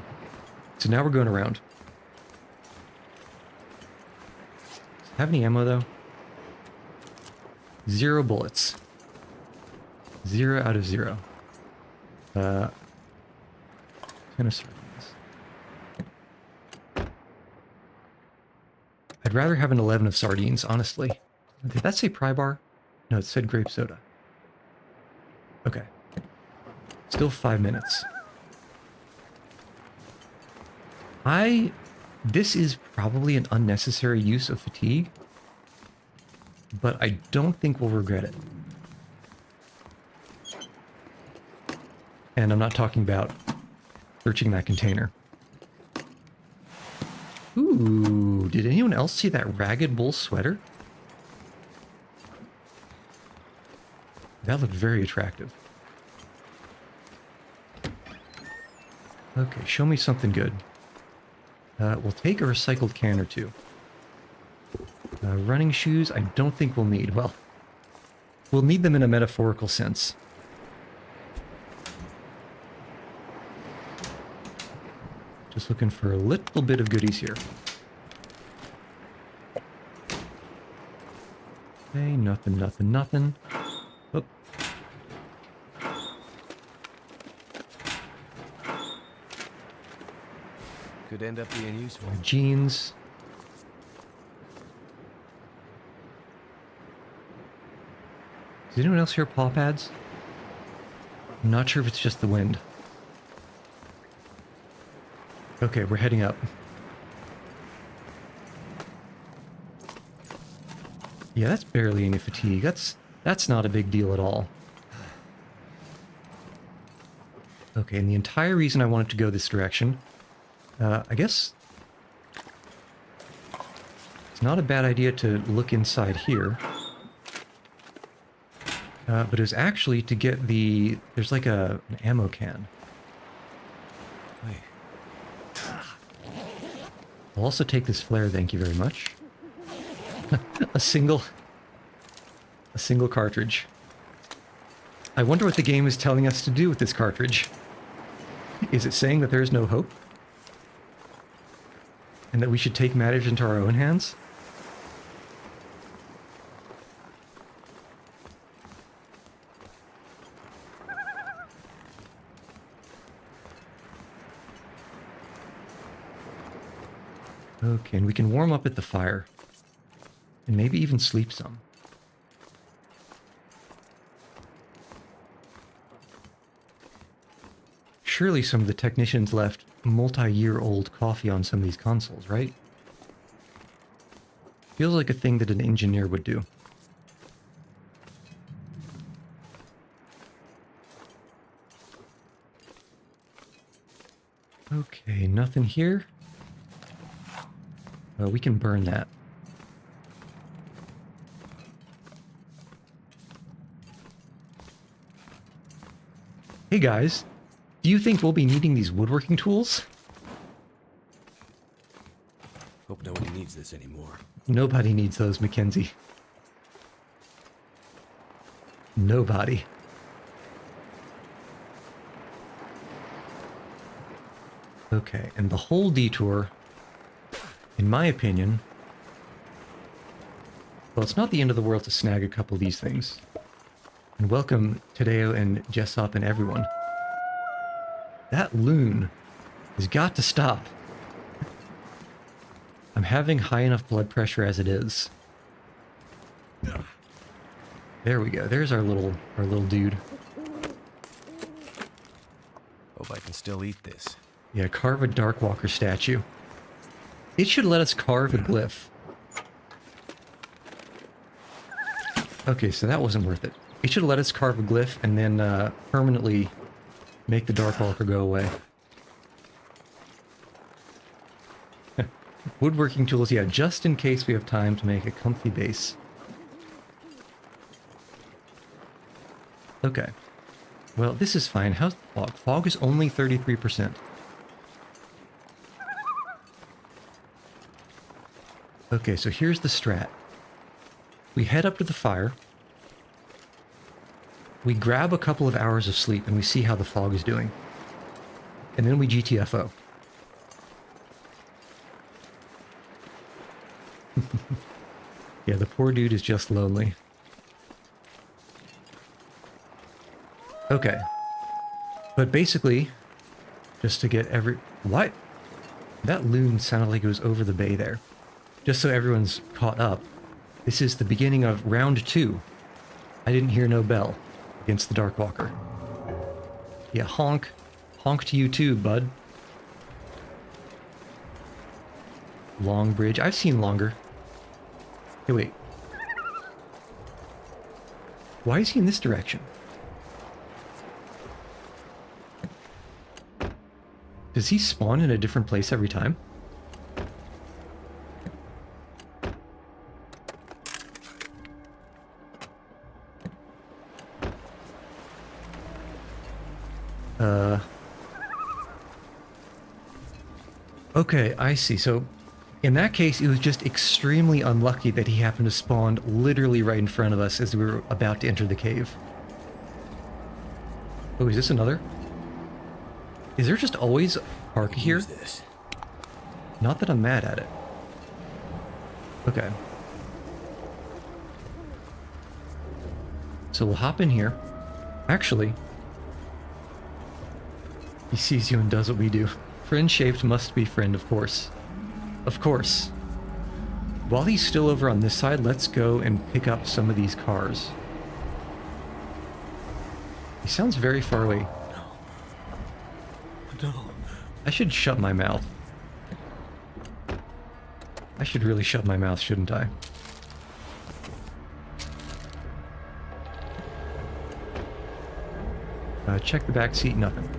So now we're going around. Have any ammo, though? 0 bullets. 0 out of 0. 10 of sardines. I'd rather have an 11 of sardines, honestly. Did that say pry bar? No, it said grape soda. Okay. Still 5 minutes. This is probably an unnecessary use of fatigue, but I don't think we'll regret it. And I'm not talking about searching that container. Ooh, did anyone else see that Ragged Bull sweater? That looked very attractive. Okay, show me something good. We'll take a recycled can or two. Running shoes, I don't think we'll need. Well, we'll need them in a metaphorical sense. Just looking for a little bit of goodies here. Okay, nothing, nothing, nothing. Oh. Could end up being useful. Jeans. Does anyone else hear paw pads? I'm not sure if it's just the wind. Okay, we're heading up. Yeah, that's barely any fatigue. That's not a big deal at all. Okay, and the entire reason I wanted to go this direction, I guess it's not a bad idea to look inside here. But it was actually to get the... There's like an ammo can. Wait. I'll also take this flare, thank you very much. a single cartridge. I wonder what the game is telling us to do with this cartridge. Is it saying that there is no hope? And that we should take matters into our own hands? Okay, and we can warm up at the fire. And maybe even sleep some. Surely some of the technicians left multi-year-old coffee on some of these consoles, right? Feels like a thing that an engineer would do. Okay, nothing here. We can burn that. Hey guys, do you think we'll be needing these woodworking tools? Hope nobody needs this anymore. Nobody needs those, Mackenzie. nobody. Okay, and the whole detour, in my opinion, well, it's not the end of the world to snag a couple of these things. And welcome, Tadeo and Jessop and everyone. That loon has got to stop. I'm having high enough blood pressure as it is. There we go. There's our little dude. Hope I can still eat this. Yeah, carve a Darkwalker statue. It should let us carve a glyph. Okay, so that wasn't worth it. It should let us carve a glyph and then permanently make the Darkwalker go away. Woodworking tools, yeah, just in case we have time to make a comfy base. Okay. Well, this is fine. How's the fog? Fog is only 33%. Okay, so here's the strat. We head up to the fire. We grab a couple of hours of sleep and we see how the fog is doing. And then we GTFO. Yeah, the poor dude is just lonely. Okay. But basically, just to get What? That loon sounded like it was over the bay there. Just so everyone's caught up, this is the beginning of round 2. I didn't hear no bell against the Darkwalker. Yeah, honk. Honk to you too, bud. Long bridge. I've seen longer. Hey, wait. Why is he in this direction? Does he spawn in a different place every time? Okay, I see. So, in that case, it was just extremely unlucky that he happened to spawn literally right in front of us as we were about to enter the cave. Oh, is this another? Is there just always a park here? This. Not that I'm mad at it. Okay. So we'll hop in here. Actually, he sees you and does what we do. Friend-shaped must be friend, of course. Of course. While he's still over on this side, let's go and pick up some of these cars. He sounds very far away. No. I should shut my mouth. I should really shut my mouth, shouldn't I? Check the back seat, nothing.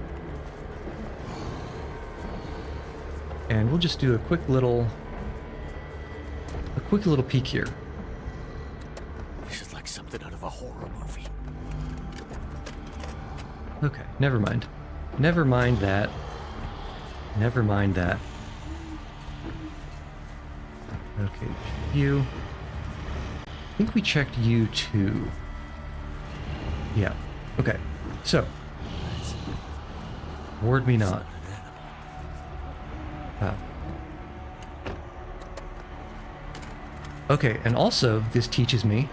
And we'll just do a quick little peek here. This is like something out of a horror movie. Okay, never mind. Never mind that. Never mind that. Okay, you. I think we checked you too. Yeah. Okay. So. Ward me not. Wow. Okay, and also, this teaches me...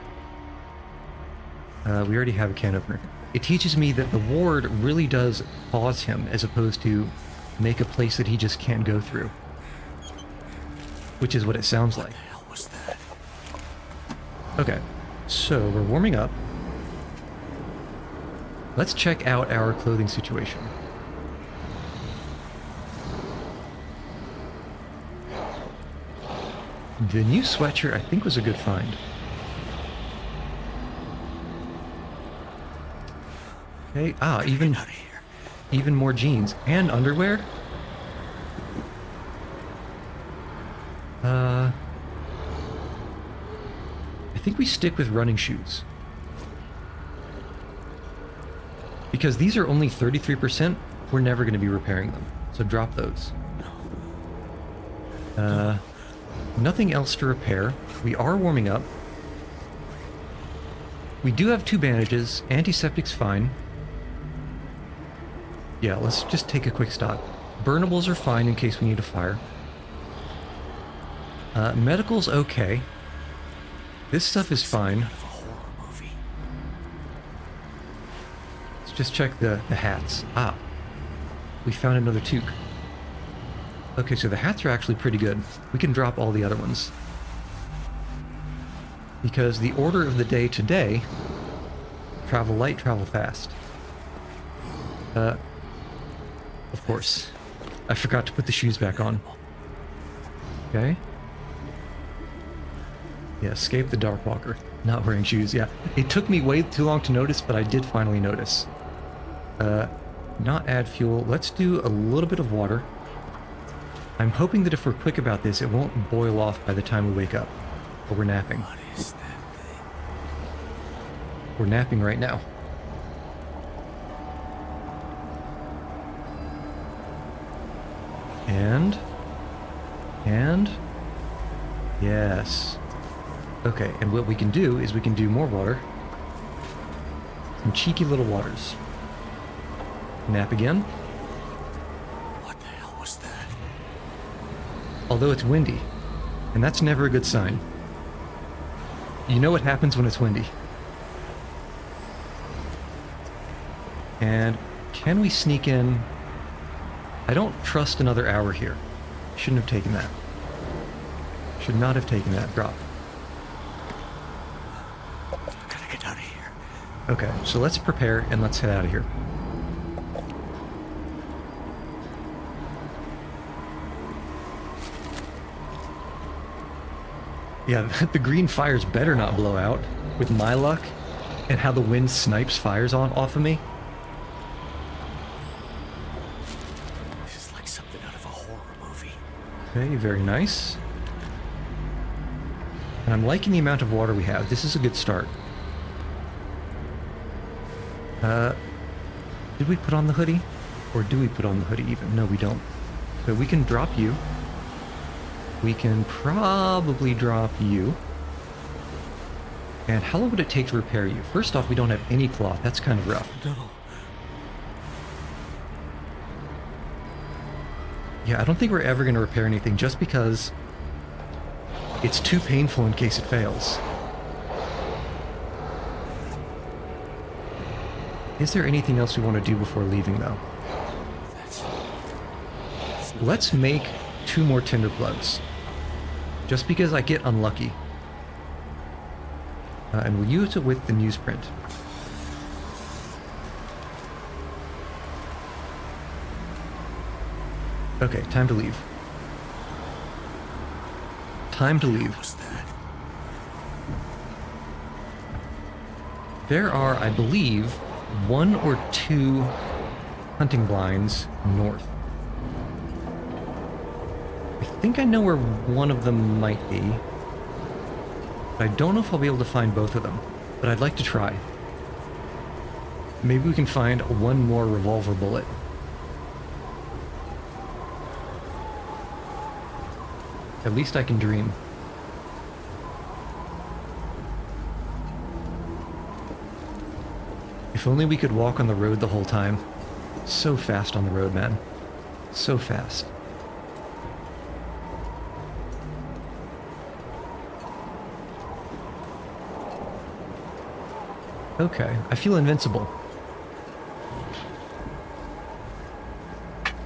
we already have a can opener. It teaches me that the ward really does pause him, as opposed to make a place that he just can't go through. Which is what it sounds like. What the hell was that? Okay, so we're warming up. Let's check out our clothing situation. The new sweatshirt, I think, was a good find. Okay, even more jeans and underwear. I think we stick with running shoes. Because these are only 33%, we're never going to be repairing them. So drop those. Nothing else to repair. We are warming up. We do have 2 bandages. Antiseptic's fine. Yeah, let's just take a quick stop. Burnables are fine in case we need a fire. Medical's okay. This stuff is fine. Let's just check the hats. Ah, we found another toque. Okay, so the hats are actually pretty good. We can drop all the other ones. Because the order of the day today, travel light, travel fast. Of course. I forgot to put the shoes back on. Okay. Yeah, escape the Darkwalker. Not wearing shoes, yeah. It took me way too long to notice, but I did finally notice. Not add fuel. Let's do a little bit of water. I'm hoping that if we're quick about this, it won't boil off by the time we wake up. Or we're napping. What is that thing? We're napping right now. And... Yes. Okay, and what we can do is we can do more water. Some cheeky little waters. Nap again. What the hell was that? Although it's windy, and that's never a good sign. You know what happens when it's windy. And can we sneak in? I don't trust another hour here. Shouldn't have taken that. Should not have taken that drop. I gotta get out of here. Okay, so let's prepare and let's head out of here. Yeah, the green fires better not blow out. With my luck, and how the wind snipes fires off of me. This is like something out of a horror movie. Okay, very nice. And I'm liking the amount of water we have. This is a good start. Did we put on the hoodie? Or do we put on the hoodie even? No, we don't. So we can drop you. We can probably drop you. And how long would it take to repair you? First off, we don't have any cloth. That's kind of rough. No. Yeah, I don't think we're ever going to repair anything just because it's too painful in case it fails. Is there anything else we want to do before leaving, though? Let's make 2 more tinder plugs. Just because I get unlucky. And we'll use it with the newsprint. Okay, time to leave. Time to leave. What was that? There are, I believe, 1 or 2 hunting blinds north. I think I know where one of them might be. I don't know if I'll be able to find both of them, but I'd like to try. Maybe we can find 1 more revolver bullet. At least I can dream. If only we could walk on the road the whole time. So fast on the road, man. So fast. Okay, I feel invincible.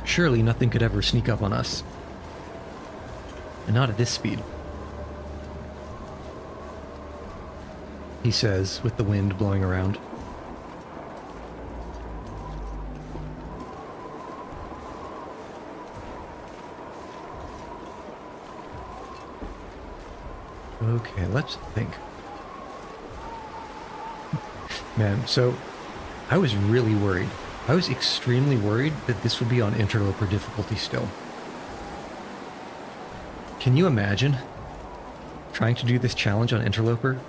Surely nothing could ever sneak up on us. And not at this speed. He says, with the wind blowing around. Okay, let's think. Man, so I was really worried. I was extremely worried that this would be on interloper difficulty still. Can you imagine trying to do this challenge on interloper?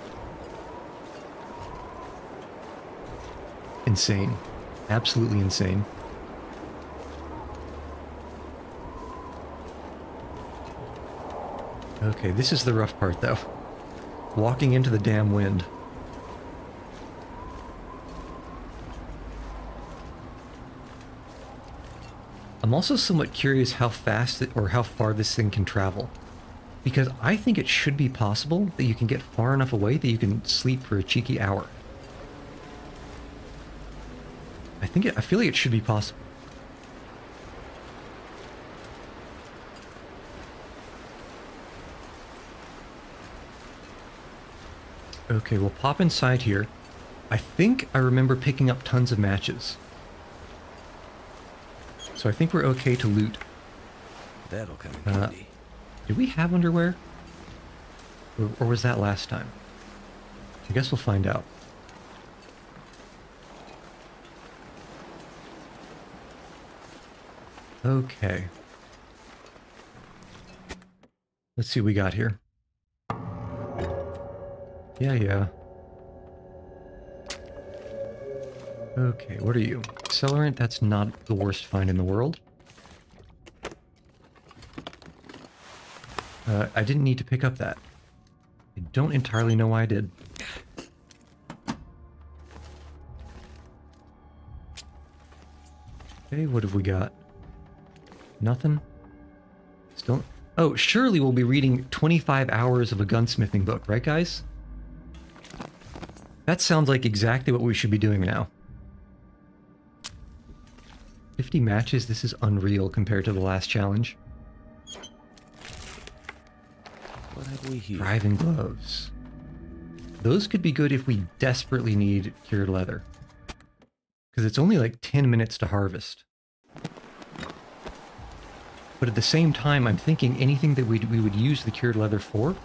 Insane. Absolutely insane. Okay, this is the rough part though. Walking into the damn wind. I'm also somewhat curious how fast or how far this thing can travel. Because I think it should be possible that you can get far enough away that you can sleep for a cheeky hour. I feel like it should be possible. Okay, we'll pop inside here. I think I remember picking up tons of matches. So I think we're okay to loot. That'll come in handy. Did we have underwear? Or was that last time? I guess we'll find out. Okay. Let's see what we got here. Yeah. Okay, what are you? Accelerant, that's not the worst find in the world. I didn't need to pick up that. I don't entirely know why I did. Okay, what have we got? Nothing? Still... Oh, surely we'll be reading 25 hours of a gunsmithing book, right guys? That sounds like exactly what we should be doing now. 50 matches? This is unreal compared to the last challenge. What have we here? Driving gloves. Those could be good if we desperately need cured leather. Because it's only like 10 minutes to harvest. But at the same time, I'm thinking anything that we would use the cured leather for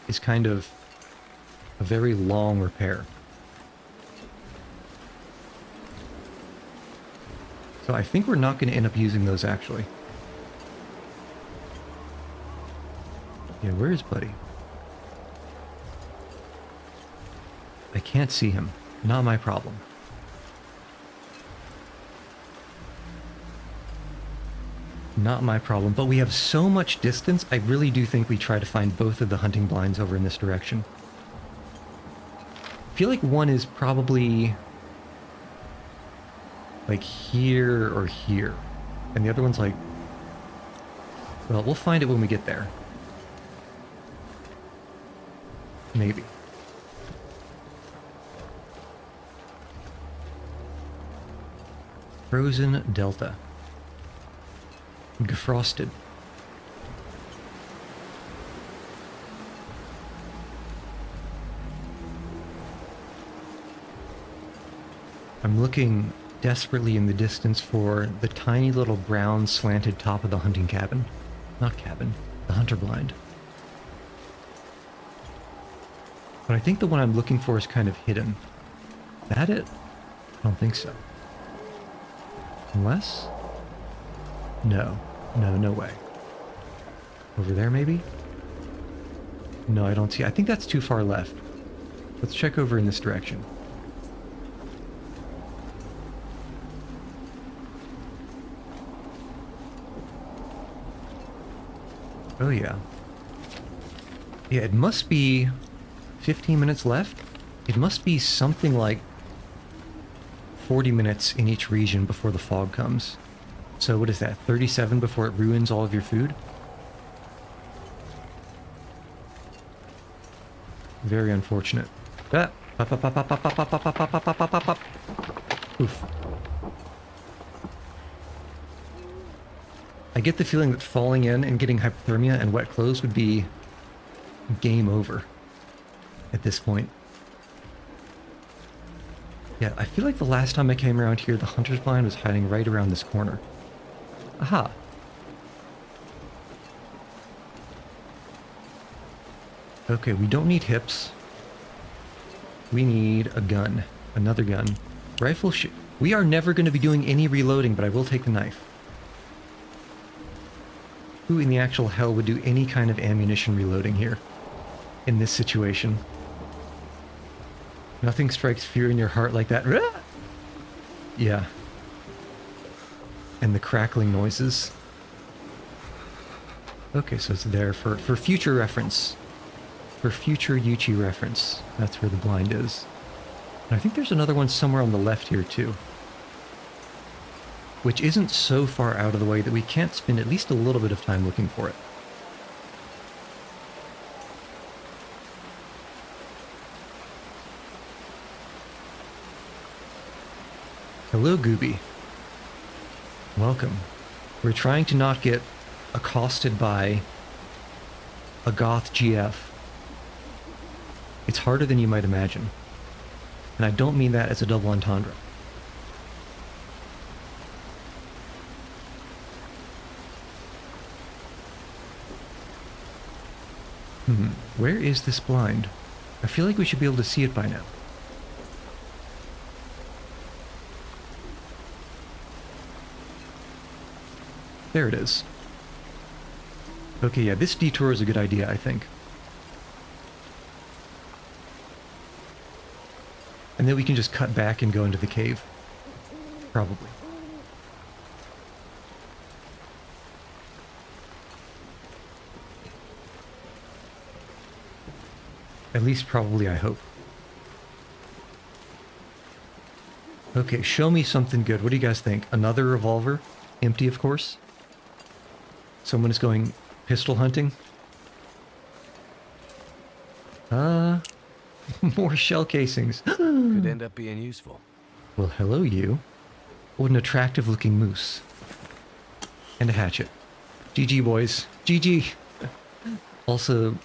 is kind of a very long repair. So I think we're not going to end up using those, actually. Yeah, where is Buddy? I can't see him. Not my problem. Not my problem, but we have so much distance, I really do think we try to find both of the hunting blinds over in this direction. I feel like one is probably like here or here, and the other one's like, well, we'll find it when we get there. Maybe. Frozen Delta. Gefrosted. I'm looking desperately in the distance for the tiny little brown slanted top of the hunting cabin. Not cabin, the hunter blind. But I think the one I'm looking for is kind of hidden. Is that it? I don't think so. Unless? No. No way. Over there, maybe? No, I don't see. I think that's too far left. Let's check over in this direction. Oh, yeah. Yeah, it must be 15 minutes left. It must be something like 40 minutes in each region before the fog comes. So what is that, 37 before it ruins all of your food? Very unfortunate. Ah. Oof. I get the feeling that falling in and getting hypothermia and wet clothes would be game over at this point. Yeah, I feel like the last time I came around here, the hunter's blind was hiding right around this corner. Aha. Okay, we don't need hips. We need a gun. Another gun. Rifle we are never going to be doing any reloading, but I will take the knife. Who in the actual hell would do any kind of ammunition reloading here? In this situation? Nothing strikes fear in your heart like that. Yeah. And the crackling noises. Okay, so it's there for future reference. For future Yuchi reference. That's where the blind is. And I think there's another one somewhere on the left here, too. which isn't so far out of the way that we can't spend at least a little bit of time looking for it. Hello, Gooby. Welcome. We're trying to not get accosted by a Goth GF. It's harder than you might imagine. And I don't mean that as a double entendre. Where is this blind? I feel like we should be able to see it by now. There it is. Okay, yeah, this detour is a good idea, I think. And then we can just cut back and go into the cave. Probably. At least probably, I hope. Okay, show me something good. What do you guys think? Another revolver? Empty, of course. Someone is going pistol hunting. More shell casings. Could end up being useful. Well, hello, you. What an attractive looking moose. And a hatchet. GG, boys. GG. Also,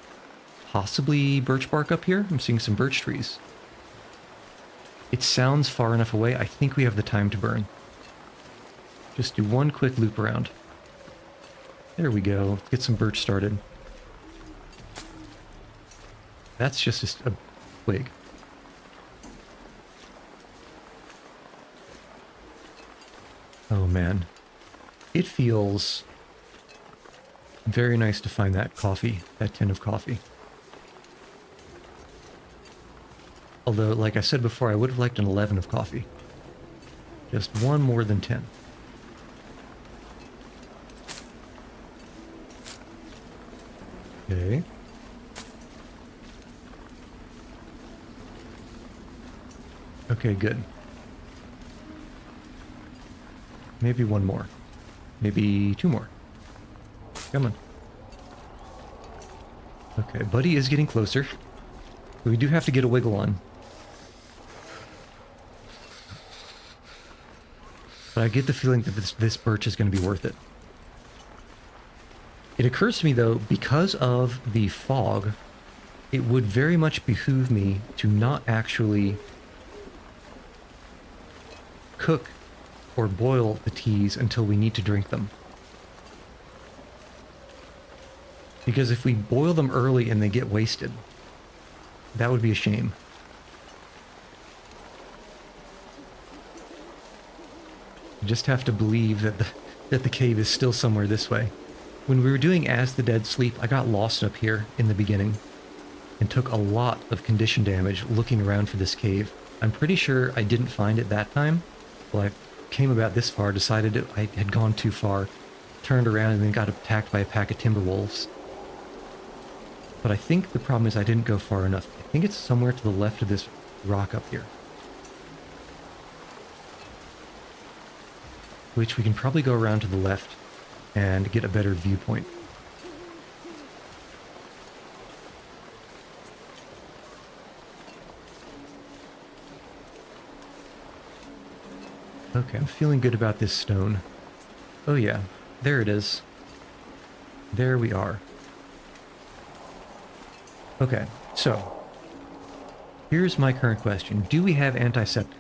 possibly birch bark up here. I'm seeing some birch trees. It sounds far enough away. I think we have the time to burn. Just do one quick loop around. There we go. Let's get some birch started. That's just a twig. Oh man. It feels very nice to find that coffee, that tin of coffee. Although, like I said before, I would have liked an 11 of coffee. Just one more than 10. Okay. Okay, good. Maybe one more. Maybe two more. Come on. Okay, Buddy is getting closer. We do have to get a wiggle on. But I get the feeling that this birch is going to be worth it. It occurs to me, though, because of the fog, it would very much behoove me to not actually cook or boil the teas until we need to drink them. Because if we boil them early and they get wasted, that would be a shame. You just have to believe that the cave is still somewhere this way. When we were doing As the Dead Sleep, I got lost up here in the beginning and took a lot of condition damage looking around for this cave. I'm pretty sure I didn't find it that time. Well, I came about this far, decided I had gone too far, turned around and then got attacked by a pack of timber wolves. But I think the problem is I didn't go far enough. I think it's somewhere to the left of this rock up here. Which we can probably go around to the left and get a better viewpoint. Okay, I'm feeling good about this stone. Oh yeah, there it is. There we are. Okay, so here's my current question. Do we have antiseptic?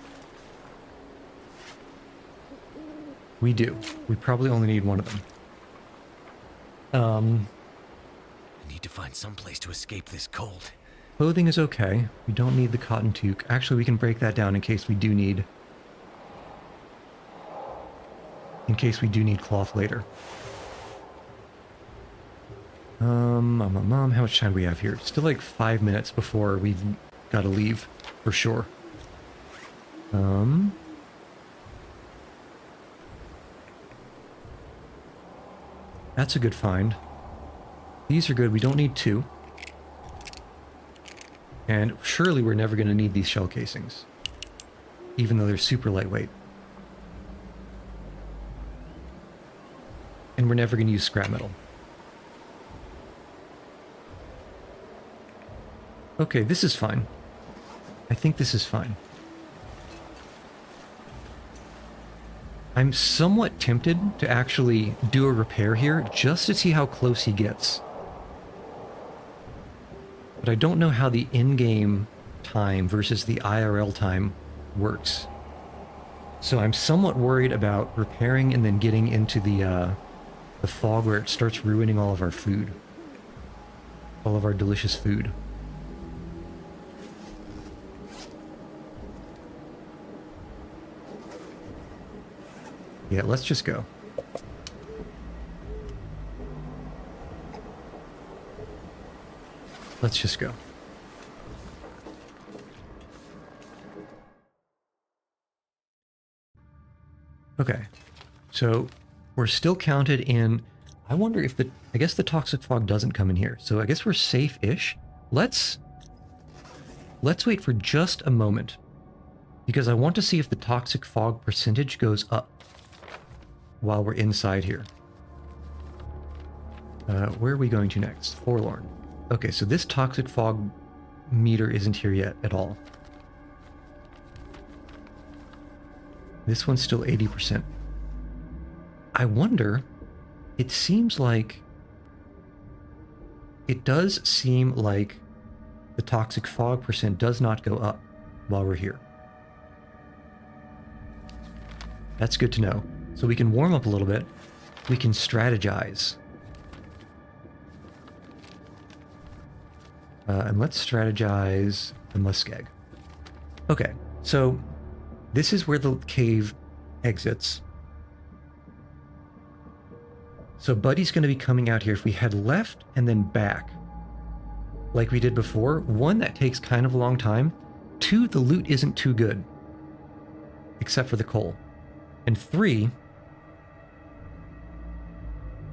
We do. We probably only need one of them. I need to find some place to escape this cold. Clothing is okay. We don't need the cotton toque. Actually, we can break that down in case we do need... cloth later. How much time do we have here? Still like 5 minutes before we've got to leave, for sure. That's a good find. These are good. We don't need two. And surely we're never going to need these shell casings. Even though they're super lightweight. and we're never going to use scrap metal. Okay, this is fine. I think this is fine. I'm somewhat tempted to actually do a repair here just to see how close he gets. But I don't know how the in-game time versus the IRL time works. So I'm somewhat worried about repairing and then getting into the fog where it starts ruining all of our food. All of our delicious food. Yeah, let's just go. Let's just go. Okay, so we're still counted in. I wonder if I guess the toxic fog doesn't come in here, so I guess we're safe-ish. Let's wait for just a moment, because I want to see if the toxic fog percentage goes up while we're inside here. Where are we going to next? Forlorn. Okay, so this toxic fog meter isn't here yet at all. This one's still 80%. I wonder, it seems like... It does seem like the toxic fog percent does not go up while we're here. That's good to know. So we can warm up a little bit. We can strategize. And let's strategize the muskeg. Okay, so this is where the cave exits. So Buddy's going to be coming out here. If we head left and then back, like we did before, one, that takes kind of a long time. Two, the loot isn't too good, except for the coal. And three,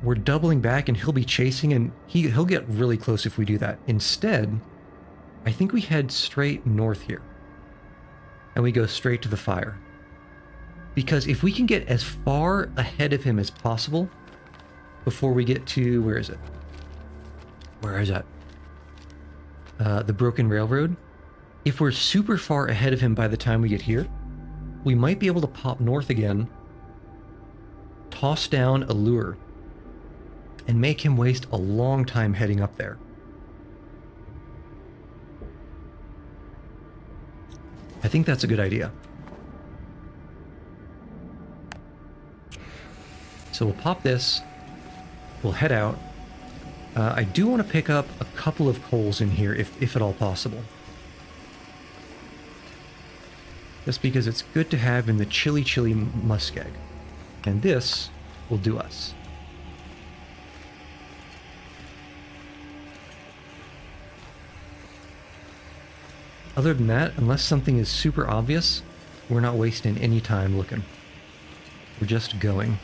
we're doubling back and he'll be chasing, and he'll get really close if we do that. Instead, I think we head straight north here. And we go straight to the fire. Because if we can get as far ahead of him as possible before we get to... Where is it? Where is that? The Broken Railroad. If we're super far ahead of him by the time we get here, we might be able to pop north again, toss down a lure, and make him waste a long time heading up there. I think that's a good idea. So we'll pop this, we'll head out. I do want to pick up a couple of coals in here, if at all possible. Just because it's good to have in the chilly muskeg. And this will do us. Other than that, unless something is super obvious, we're not wasting any time looking. We're just going.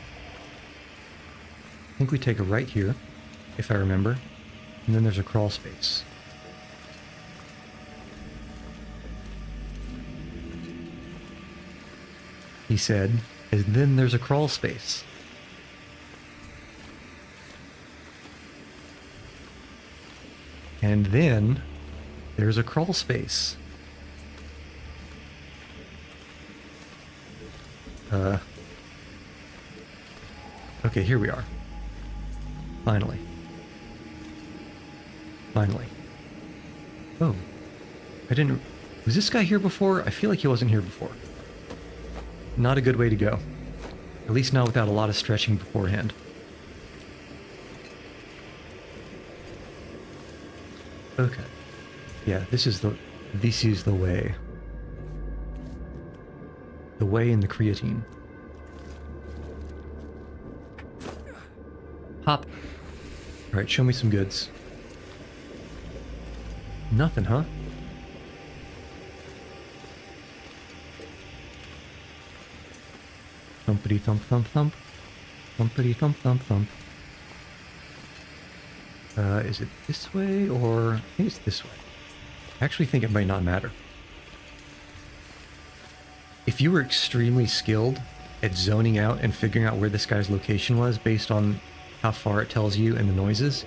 I think we take a right here, if I remember, and then there's a crawl space. He said, and then there's a crawl space. And then there's a crawl space. Okay, here we are. Finally. Finally. Oh. I didn't... Was this guy here before? I feel like he wasn't here before. Not a good way to go. At least not without a lot of stretching beforehand. Okay. Yeah, this is the way. The way in the creatine. Hop. Alright, show me some goods. Nothing, huh? Thumpity thump thump thump. Thumpity thump thump thump. Is it this way or... I think it's this way. I actually think it might not matter. If you were extremely skilled at zoning out and figuring out where this guy's location was based on how far it tells you and the noises,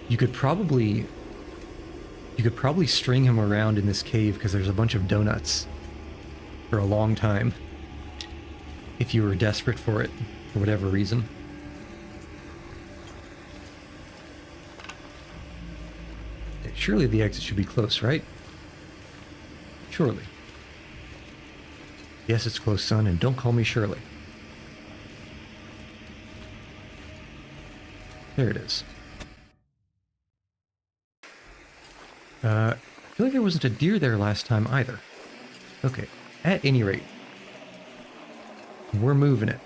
you could probably string him around in this cave because there's a bunch of donuts for a long time if you were desperate for it for whatever reason. Surely the exit should be close, right? Surely. Yes, it's close, son, and don't call me Shirley. There it is. I feel like there wasn't a deer there last time either. Okay, at any rate, we're moving it.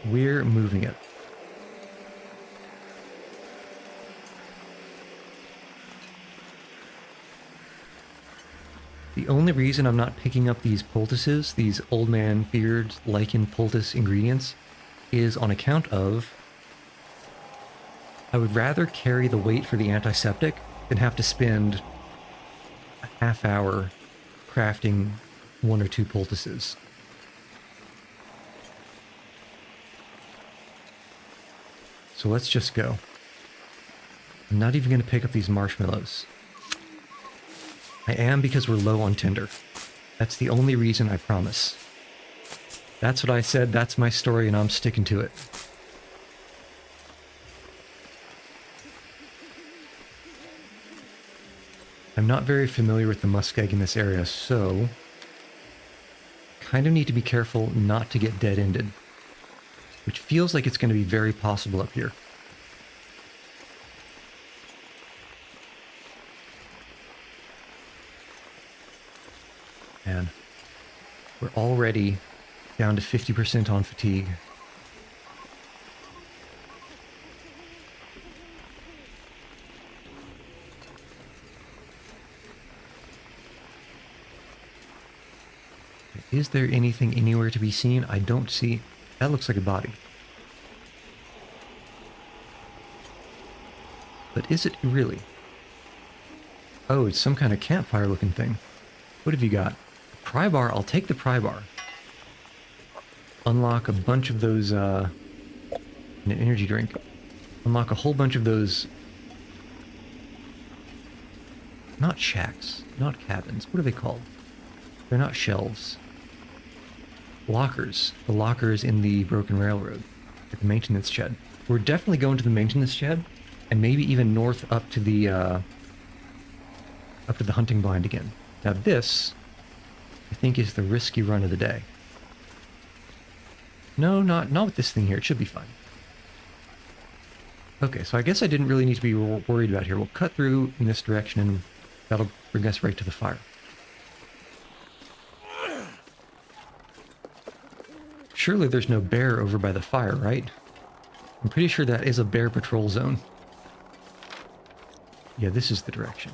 We're moving it. The only reason I'm not picking up these poultices, these old man beard lichen poultice ingredients, is on account of I would rather carry the weight for the antiseptic than have to spend a half hour crafting 1 or 2 poultices. So let's just go. I'm not even going to pick up these marshmallows. I am because we're low on tinder. That's the only reason, I promise. That's what I said, that's my story, and I'm sticking to it. I'm not very familiar with the muskeg in this area, so kind of need to be careful not to get dead-ended, which feels like it's going to be very possible up here. Man, we're already down to 50% on fatigue. Is there anything anywhere to be seen? I don't see. That looks like a body. But is it really? Oh, it's some kind of campfire looking thing. What have you got? Pry bar, I'll take the pry bar. Unlock a bunch of those, an energy drink. Unlock a whole bunch of those, not shacks, not cabins, what are they called? They're not shelves. Lockers. The lockers in the broken railroad. At the maintenance shed. We're definitely going to the maintenance shed, and maybe even north up to the hunting blind again. Now this, I think, is the risky run of the day. No, not with this thing here. It should be fine. Okay, so I guess I didn't really need to be worried about here. We'll cut through in this direction, and that'll bring us right to the fire. Surely there's no bear over by the fire, right? I'm pretty sure that is a bear patrol zone. Yeah, this is the direction.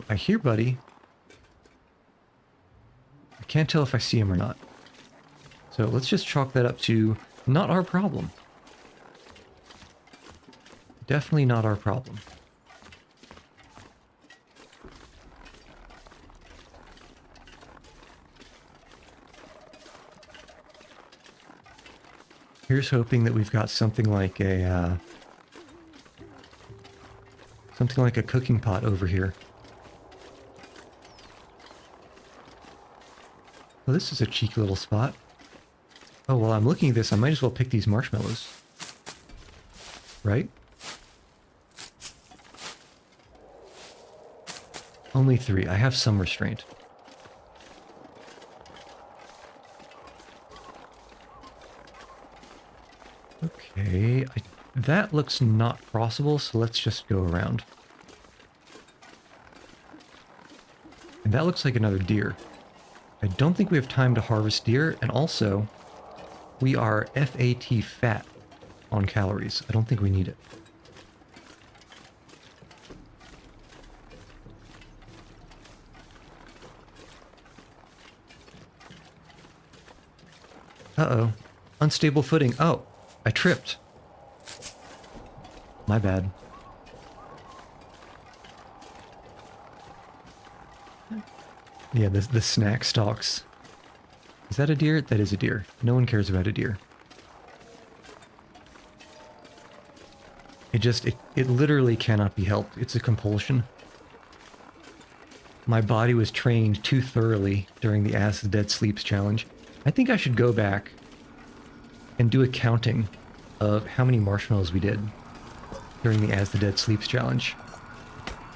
I hear Buddy. I can't tell if I see him or not. So let's just chalk that up to not our problem. Definitely not our problem. Here's hoping that we've got something like a cooking pot over here. Well, this is a cheeky little spot. Oh, while I'm looking at this, I might as well pick these marshmallows. Right? Only 3. I have some restraint. Okay, that looks not crossable, so let's just go around. And that looks like another deer. I don't think we have time to harvest deer, and also, we are FAT fat on calories. I don't think we need it. Uh-oh. Unstable footing. Oh, I tripped. My bad. Yeah, the snack stalks. Is that a deer? That is a deer. No one cares about a deer. It literally cannot be helped. It's a compulsion. My body was trained too thoroughly during the As the Dead Sleeps challenge. I think I should go back and do a counting of how many marshmallows we did during the As the Dead Sleeps challenge.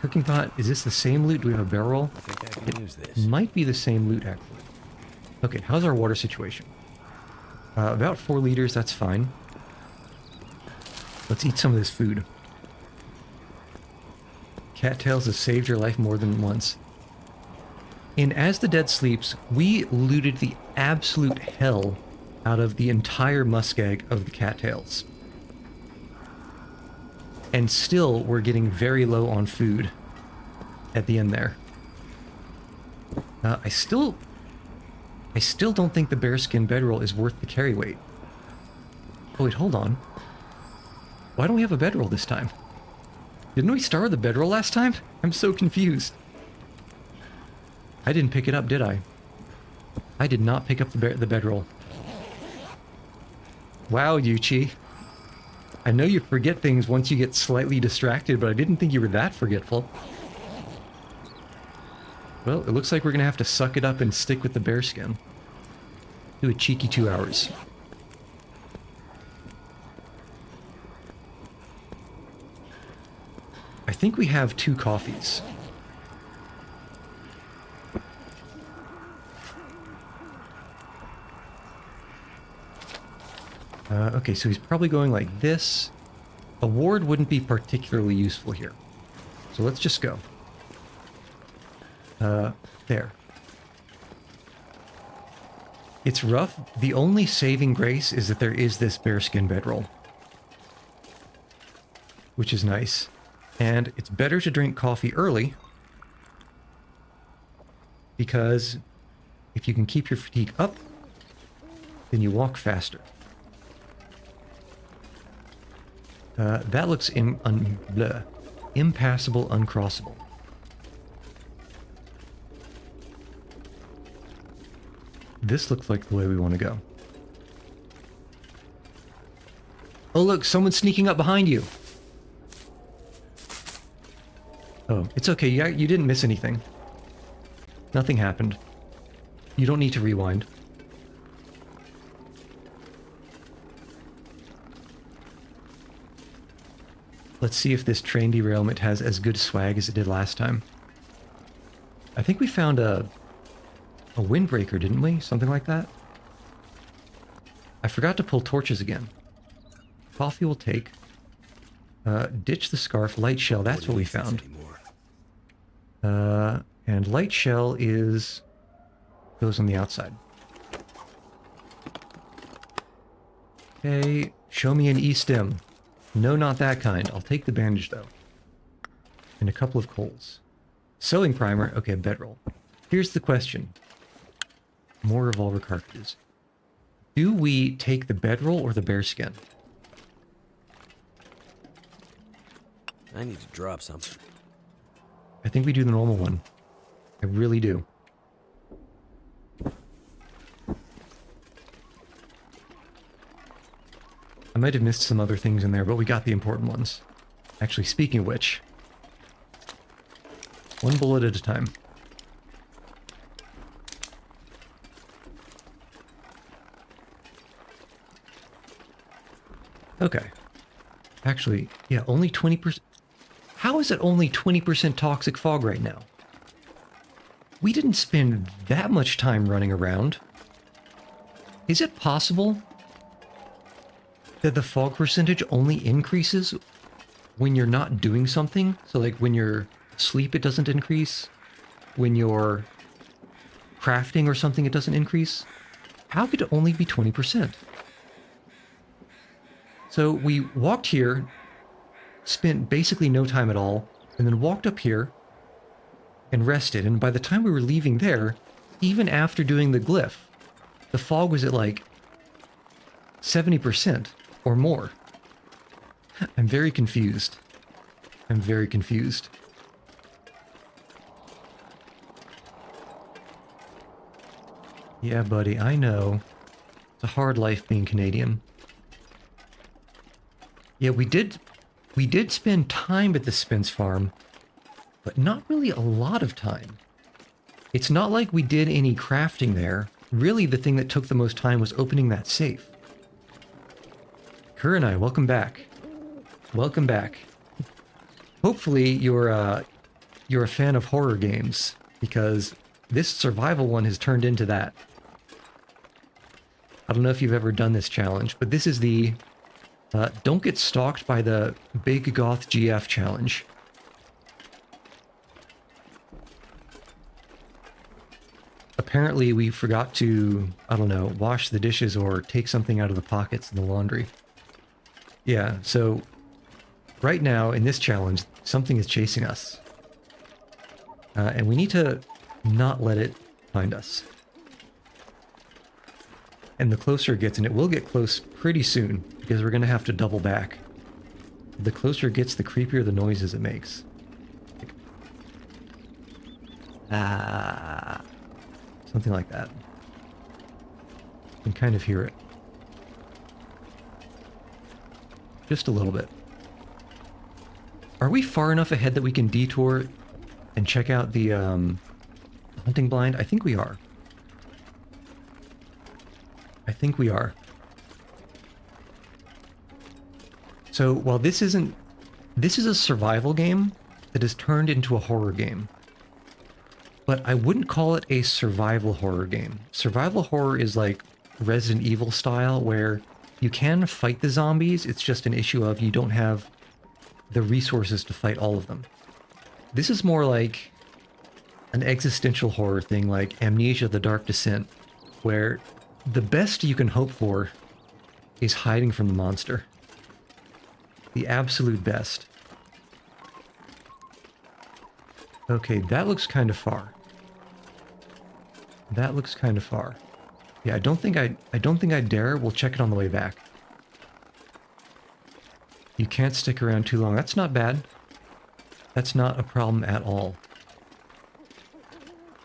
Cooking pot, is this the same loot? Do we have a barrel? I think I can use this. Might be the same loot, actually. Okay, how's our water situation? About 4 liters, that's fine. Let's eat some of this food. Cattails has saved your life more than once. In As the Dead Sleeps, we looted the absolute hell out of the entire muskeg of the cattails. And still, we're getting very low on food at the end there. I still don't think the bearskin bedroll is worth the carry weight. Oh wait, hold on. Why don't we have a bedroll this time? Didn't we start with a bedroll last time? I'm so confused. I didn't pick it up, did I? I did not pick up the bedroll. Wow, Yuchi. I know you forget things once you get slightly distracted, but I didn't think you were that forgetful. Well, it looks like we're gonna have to suck it up and stick with the bearskin. Do a cheeky 2 hours. I think we have 2 coffees. Okay, so he's probably going like this. A ward wouldn't be particularly useful here. So let's just go. There. It's rough. The only saving grace is that there is this bearskin bedroll, which is nice. And it's better to drink coffee early, because if you can keep your fatigue up, then you walk faster. That looks impassable, uncrossable. This looks like the way we want to go. Oh look, someone's sneaking up behind you. Oh, it's okay. You didn't miss anything. Nothing happened. You don't need to rewind. Let's see if this train derailment has as good swag as it did last time. I think we found a windbreaker, didn't we? Something like that? I forgot to pull torches again. Coffee will take. Ditch the scarf, light shell, that's what we found. And light shell goes on the outside. Okay, show me an E-stem. No, not that kind. I'll take the bandage, though. And a couple of coals. Sewing primer. Okay, bedroll. Here's the question. More revolver cartridges. Do we take the bedroll or the bearskin? I need to drop something. I think we do the normal one. I really do. I might have missed some other things in there, but we got the important ones. Actually, speaking of which, one bullet at a time. Okay. Actually, yeah, only 20%. How is it only 20% toxic fog right now? We didn't spend that much time running around. Is it possible that the fog percentage only increases when you're not doing something? So like when you're asleep, it doesn't increase. When you're crafting or something, it doesn't increase. How could it only be 20%? So we walked here, spent basically no time at all, and then walked up here and rested. And by the time we were leaving there, even after doing the glyph, the fog was at like 70% or more. I'm very confused. I'm very confused. Yeah, buddy, I know. It's a hard life being Canadian. Yeah, we did spend time at the Spence farm, but not really a lot of time. It's not like we did any crafting there. Really, the thing that took the most time was opening that safe. Kerr and I, welcome back. Welcome back. Hopefully you're a fan of horror games, because this survival one has turned into that. I don't know if you've ever done this challenge, but this is the don't get stalked by the big Goth GF challenge. Apparently we forgot to, I don't know, wash the dishes or take something out of the pockets in the laundry. Yeah, so right now in this challenge, something is chasing us. And we need to not let it find us. And the closer it gets, and it will get close pretty soon, because we're going to have to double back. The closer it gets, the creepier the noises it makes. Ah, something like that. You can kind of hear it. Just a little bit. Are we far enough ahead that we can detour and check out the hunting blind? I think we are. I think we are. So while this is a survival game that has turned into a horror game. But I wouldn't call it a survival horror game. Survival horror is like Resident Evil style, where you can fight the zombies, it's just an issue of you don't have the resources to fight all of them. This is more like an existential horror thing like Amnesia: The Dark Descent, where the best you can hope for is hiding from the monster. The absolute best. Okay, that looks kind of far. That looks kind of far. Yeah, I don't think I dare. We'll check it on the way back. You can't stick around too long. That's not bad. That's not a problem at all.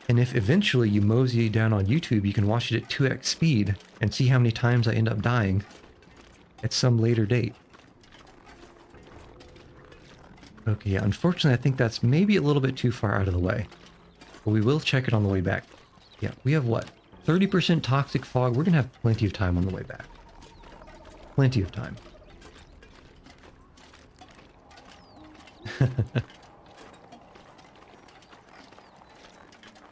And if eventually you mosey down on YouTube, you can watch it at 2x speed and see how many times I end up dying at some later date. Okay, yeah, unfortunately I think that's maybe a little bit too far out of the way. But we will check it on the way back. Yeah, we have what? 30% toxic fog. We're going to have plenty of time on the way back. Plenty of time.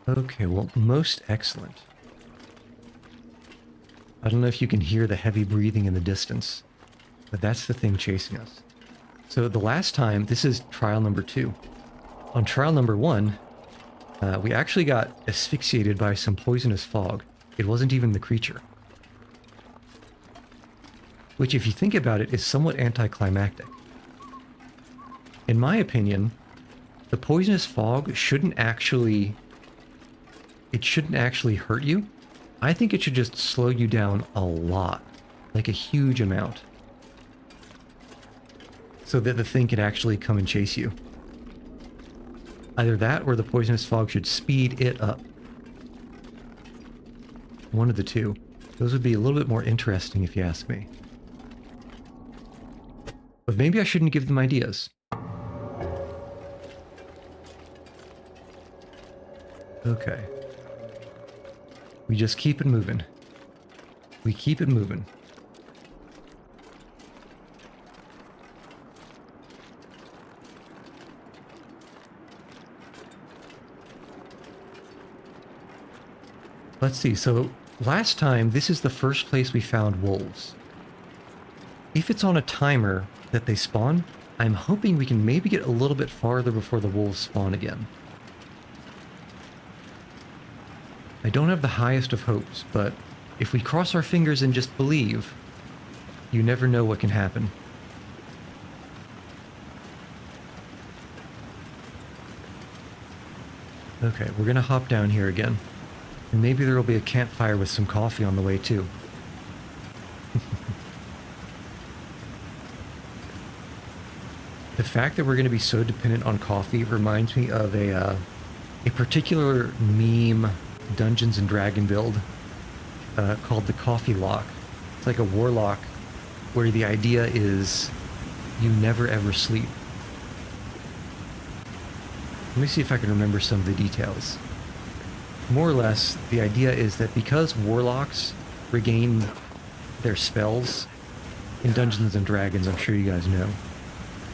Okay, well, most excellent. I don't know if you can hear the heavy breathing in the distance, but that's the thing chasing us. So the last time, this is trial number 2. On trial number 1, we actually got asphyxiated by some poisonous fog. It wasn't even the creature. Which, if you think about it, is somewhat anticlimactic. In my opinion, the poisonous fog shouldn't actually hurt you. I think it should just slow you down a lot, like a huge amount, so that the thing can actually come and chase you. Either that or the poisonous fog should speed it up. One of the two. Those would be a little bit more interesting if you ask me. But maybe I shouldn't give them ideas. Okay. We just keep it moving. We keep it moving. Let's see, so last time, this is the first place we found wolves. If it's on a timer that they spawn, I'm hoping we can maybe get a little bit farther before the wolves spawn again. I don't have the highest of hopes, but if we cross our fingers and just believe, you never know what can happen. Okay, we're gonna hop down here again. And maybe there will be a campfire with some coffee on the way too. The fact that we're going to be so dependent on coffee reminds me of a particular meme Dungeons and Dragon build called the Coffee Lock. It's like a warlock where the idea is you never ever sleep. Let me see if I can remember some of the details. More or less, the idea is that because warlocks regain their spells in Dungeons and Dragons, I'm sure you guys know,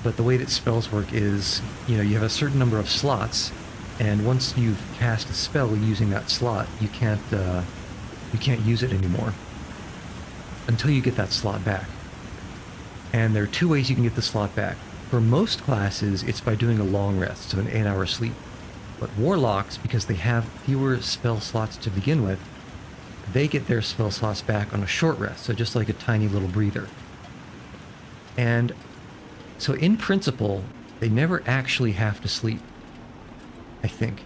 but the way that spells work is, you know, you have a certain number of slots, and once you've cast a spell using that slot, you can't use it anymore until you get that slot back. And there are two ways you can get the slot back. For most classes, it's by doing a long rest, so an 8-hour sleep. But warlocks, because they have fewer spell slots to begin with, they get their spell slots back on a short rest, so just like a tiny little breather. And so in principle, they never actually have to sleep, I think,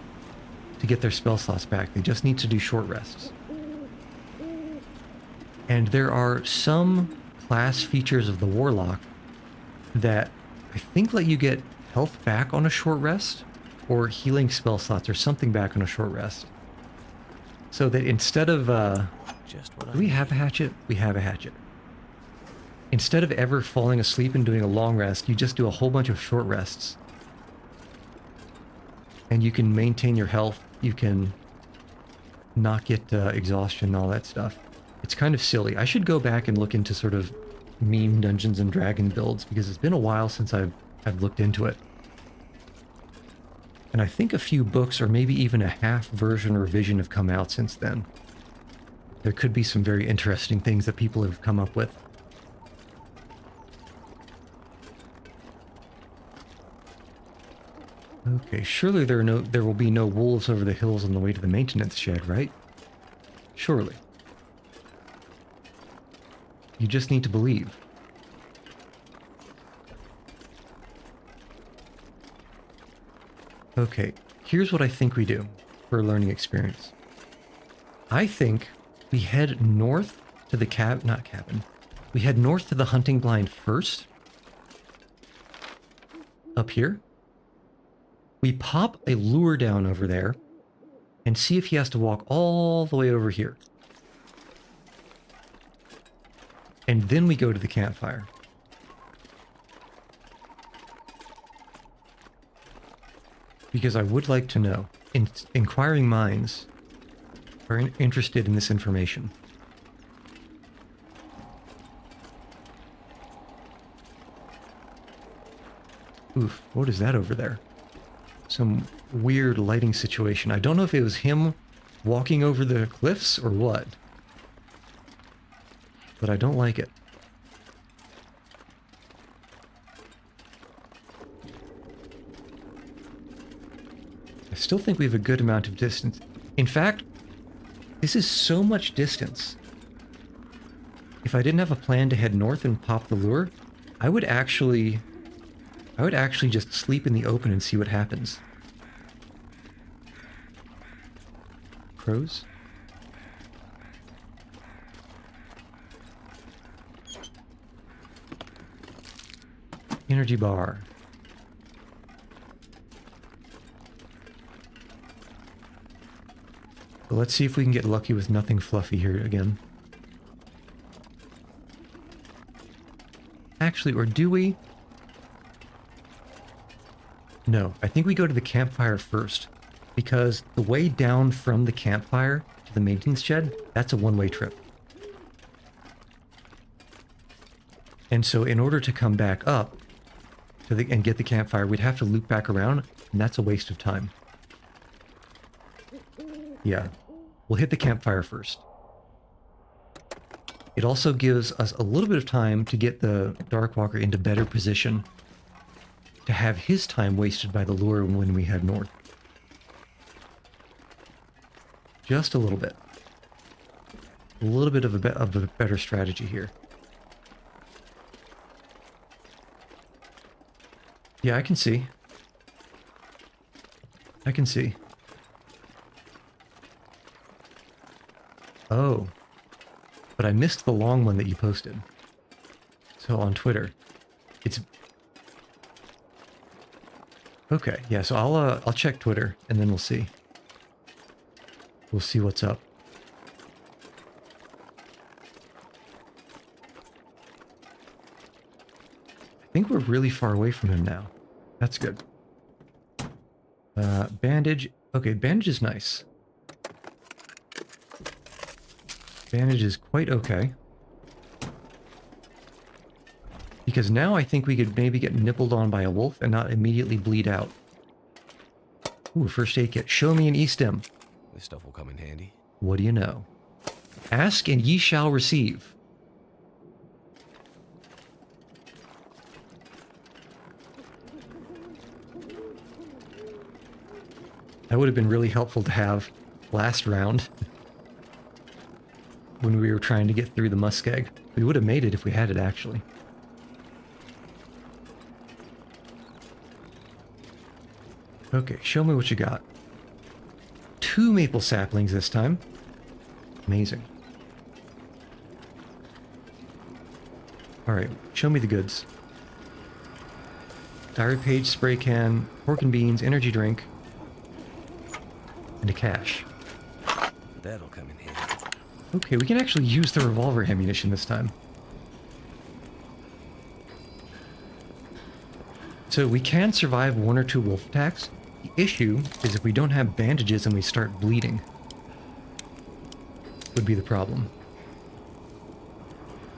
to get their spell slots back. They just need to do short rests. And there are some class features of the warlock that I think let you get health back on a short rest, or healing spell slots or something back on a short rest. So that instead of, do we have a hatchet? We have a hatchet. Instead of ever falling asleep and doing a long rest, you just do a whole bunch of short rests. And you can maintain your health, you can not get exhaustion and all that stuff. It's kind of silly. I should go back and look into sort of meme Dungeons and Dragons builds, because it's been a while since I've looked into it. And I think a few books or maybe even a half version or revision have come out since then. There could be some very interesting things that people have come up with. Okay, surely there will be no wolves over the hills on the way to the maintenance shed, right? Surely. You just need to believe. Okay, here's what I think we do for a learning experience. I think we head north to the we head north to the hunting blind first. Up here. We pop a lure down over there and see if he has to walk all the way over here. And then we go to the campfire. Because I would like to know, inquiring minds are interested in this information. Oof, what is that over there? Some weird lighting situation. I don't know if it was him walking over the cliffs or what. But I don't like it. I still think we have a good amount of distance. In fact, this is so much distance. If I didn't have a plan to head north and pop the lure, I would actually just sleep in the open and see what happens. Crows? Energy bar. But let's see if we can get lucky with nothing fluffy here again. Actually, or do we? No, I think we go to the campfire first, because the way down from the campfire to the maintenance shed, that's a one-way trip. And so in order to come back up and get the campfire, we'd have to loop back around, and that's a waste of time. Yeah, we'll hit the campfire first. It also gives us a little bit of time to get the Darkwalker into better position to have his time wasted by the lure when we head north. Just a little bit. A little bit of a better strategy here. Yeah, I can see. I can see. Oh. But I missed the long one that you posted. So on Twitter. It's... Okay, yeah, so I'll check Twitter, and then we'll see. We'll see what's up. think we're really far away from him now. That's good. Bandage. Okay, bandage is nice. Bandage is quite okay. Because now I think we could maybe get nibbled on by a wolf and not immediately bleed out. Ooh, first aid kit. Show me an E-stem. This stuff will come in handy. What do you know? Ask and ye shall receive. That would have been really helpful to have last round when we were trying to get through the muskeg. We would have made it if we had it, actually. Okay, show me what you got. 2 maple saplings this time. Amazing. Alright, show me the goods. Diary page, spray can, pork and beans, energy drink, and a cache. That'll come in handy. Okay, we can actually use the revolver ammunition this time. So we can survive 1 or 2 wolf attacks. The issue is if we don't have bandages and we start bleeding. Would be the problem.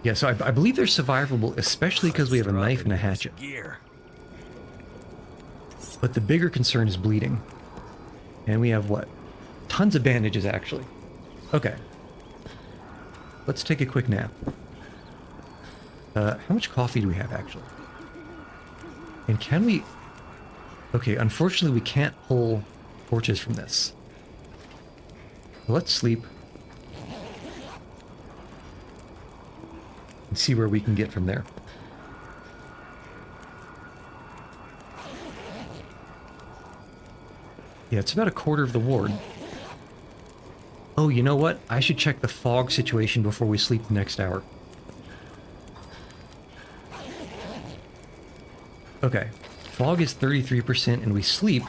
Yeah, so I believe they're survivable, especially because we have a knife and a hatchet. But the bigger concern is bleeding. And we have what? Tons of bandages, actually. Okay. Let's take a quick nap. How much coffee do we have, actually? And can we... Okay, unfortunately we can't pull torches from this. Let's sleep. And see where we can get from there. Yeah, it's about a quarter of the ward. Oh, you know what? I should check the fog situation before we sleep the next hour. Okay. Fog is 33% and we sleep.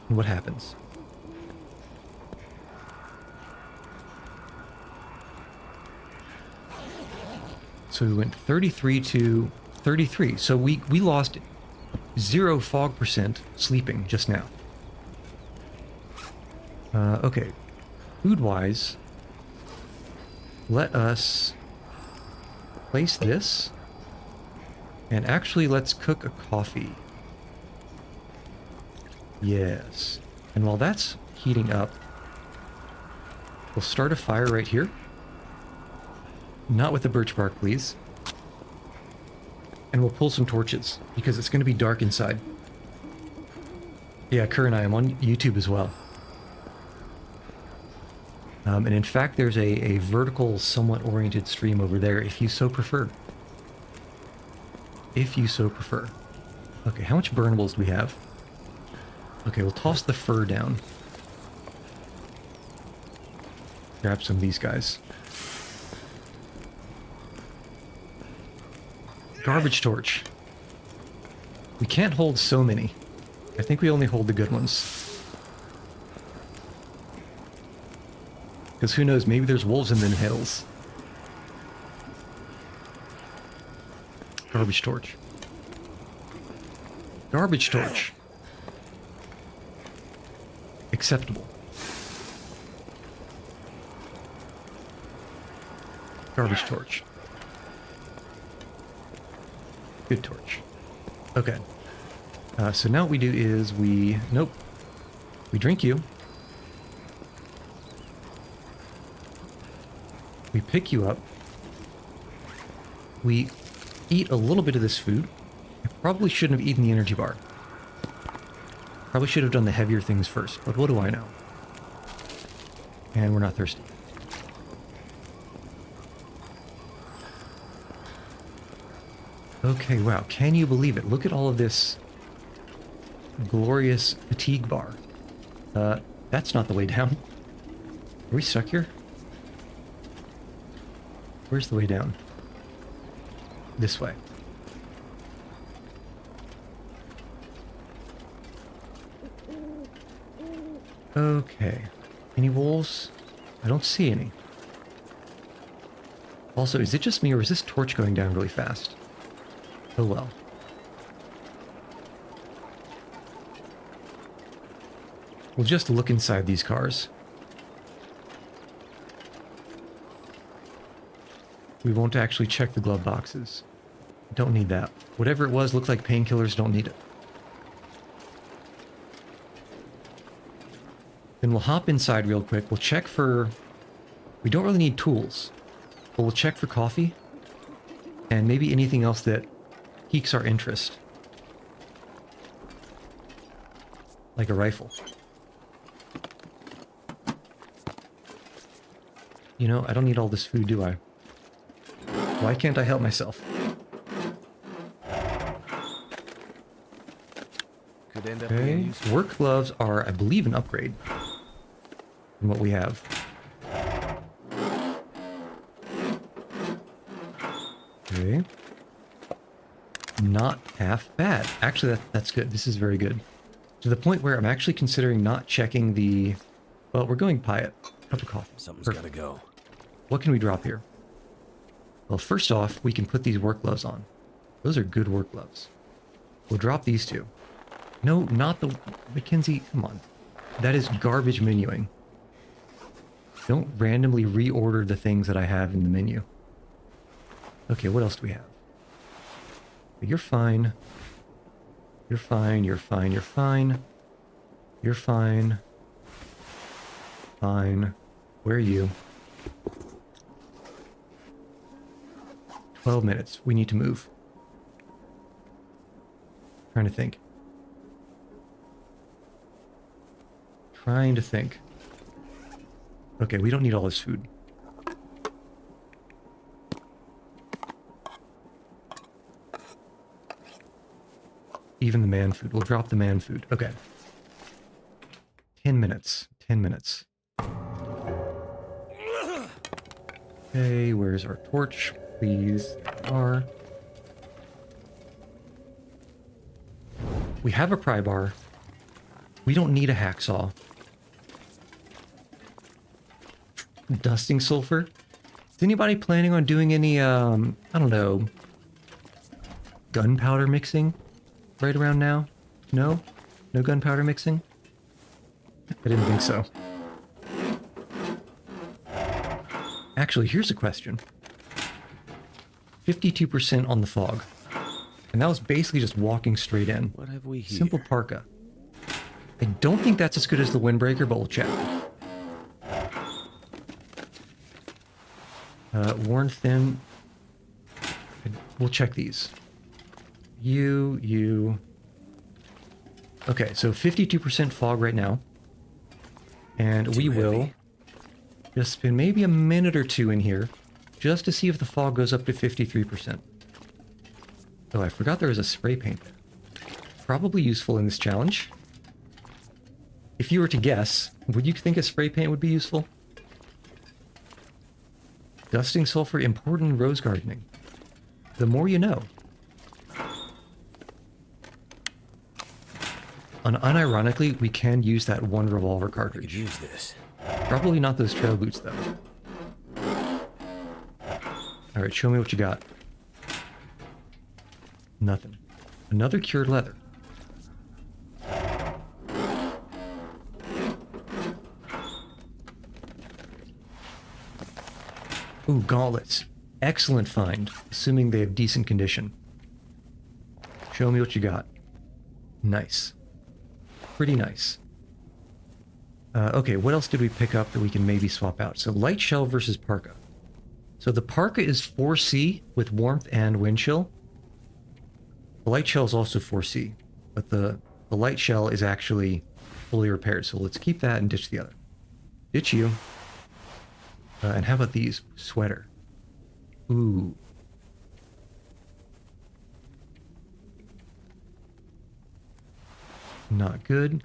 And what happens? So we went 33 to 33. So we lost 0 fog percent sleeping just now. Okay. Food-wise, let us place this. And actually, let's cook a coffee. Yes. And while that's heating up, we'll start a fire right here. Not with the birch bark, please. And we'll pull some torches, because it's going to be dark inside. Yeah, Kerr and I am on YouTube as well. And in fact, there's a vertical, somewhat oriented stream over there, if you so prefer. If you so prefer. Okay, how much burnables do we have? Okay, we'll toss the fur down. Grab some of these guys. Garbage torch. We can't hold so many. I think we only hold the good ones. Because who knows, maybe there's wolves in the hills. Garbage torch. Garbage torch. Acceptable. Garbage torch. Good torch. Okay. So now what we do is we... Nope. We drink you. We pick you up. We eat a little bit of this food. I probably shouldn't have eaten the energy bar. Probably should have done the heavier things first, but what do I know? And we're not thirsty. Okay, wow. Can you believe it? Look at all of this glorious fatigue bar. That's not the way down. Are we stuck here? Where's the way down? This way. Okay. Any wolves? I don't see any. Also, is it just me or is this torch going down really fast? Oh well. We'll just look inside these cars. We won't actually check the glove boxes. Don't need that. Whatever it was looked like painkillers, don't need it. Then we'll hop inside real quick. We'll check for... We don't really need tools, but we'll check for coffee and maybe anything else that piques our interest. Like a rifle. You know, I don't need all this food, do I? Why can't I help myself? Could end up Okay, being useful. work gloves are, I believe, an upgrade from what we have. Okay. Not half bad. Actually, that's good. This is very good. To the point where I'm actually considering not checking the... Well, we're going Pyatt. Cup of coffee. Something's gotta go. What can we drop here? Well, first off, we can put these work gloves on. Those are good work gloves. We'll drop these two. No, not the... Mackenzie, come on. That is garbage menuing. Don't randomly reorder the things that I have in the menu. Okay, what else do we have? You're fine. You're fine, you're fine, you're fine. You're fine. Fine. Where are you? 12 minutes. We need to move. Trying to think. Trying to think. Okay, we don't need all this food. Even the man food. We'll drop the man food. Okay. 10 minutes. 10 minutes. Okay, where's our torch? Please. Bar. We have a pry bar. We don't need a hacksaw. Dusting sulfur? Is anybody planning on doing any, I don't know, gunpowder mixing right around now? No? No gunpowder mixing? I didn't think so. Actually, here's a question. 52% on the fog. And that was basically just walking straight in. What have we here? Simple parka. I don't think that's as good as the windbreaker, but we'll check. Worn thin. We'll check these. You. Okay, so 52% fog right now. And we will just spend maybe a minute or two in here just to see if the fog goes up to 53%. Oh, I forgot there was a spray paint there. Probably useful in this challenge. If you were to guess, would you think a spray paint would be useful? Dusting sulfur, important in rose gardening. The more you know. Unironically, we can use that one revolver I could cartridge. use this. Probably not those trail boots, though. Alright, show me what you got. Nothing. Another cured leather. Ooh, gauntlets. Excellent find, assuming they have decent condition. Show me what you got. Nice. Pretty nice. Okay, what else did we pick up that we can maybe swap out? So light shell versus parka. So the parka is 4C with warmth and wind chill. The light shell is also 4C, but the light shell is actually fully repaired. So let's keep that and ditch the other. Ditch you. And how about these? Sweater. Ooh. Not good.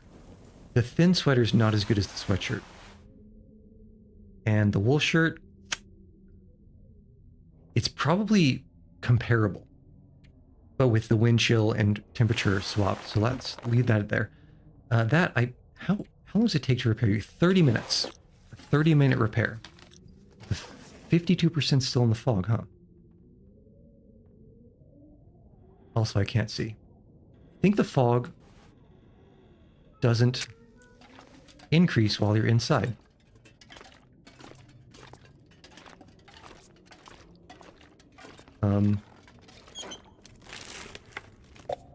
The thin sweater is not as good as the sweatshirt. And the wool shirt, it's probably comparable, but with the wind chill and temperature swapped. So let's leave that there. How long does it take to repair you? 30 minutes. A 30-minute repair. 52% still in the fog, huh? Also, I can't see. I think the fog doesn't increase while you're inside.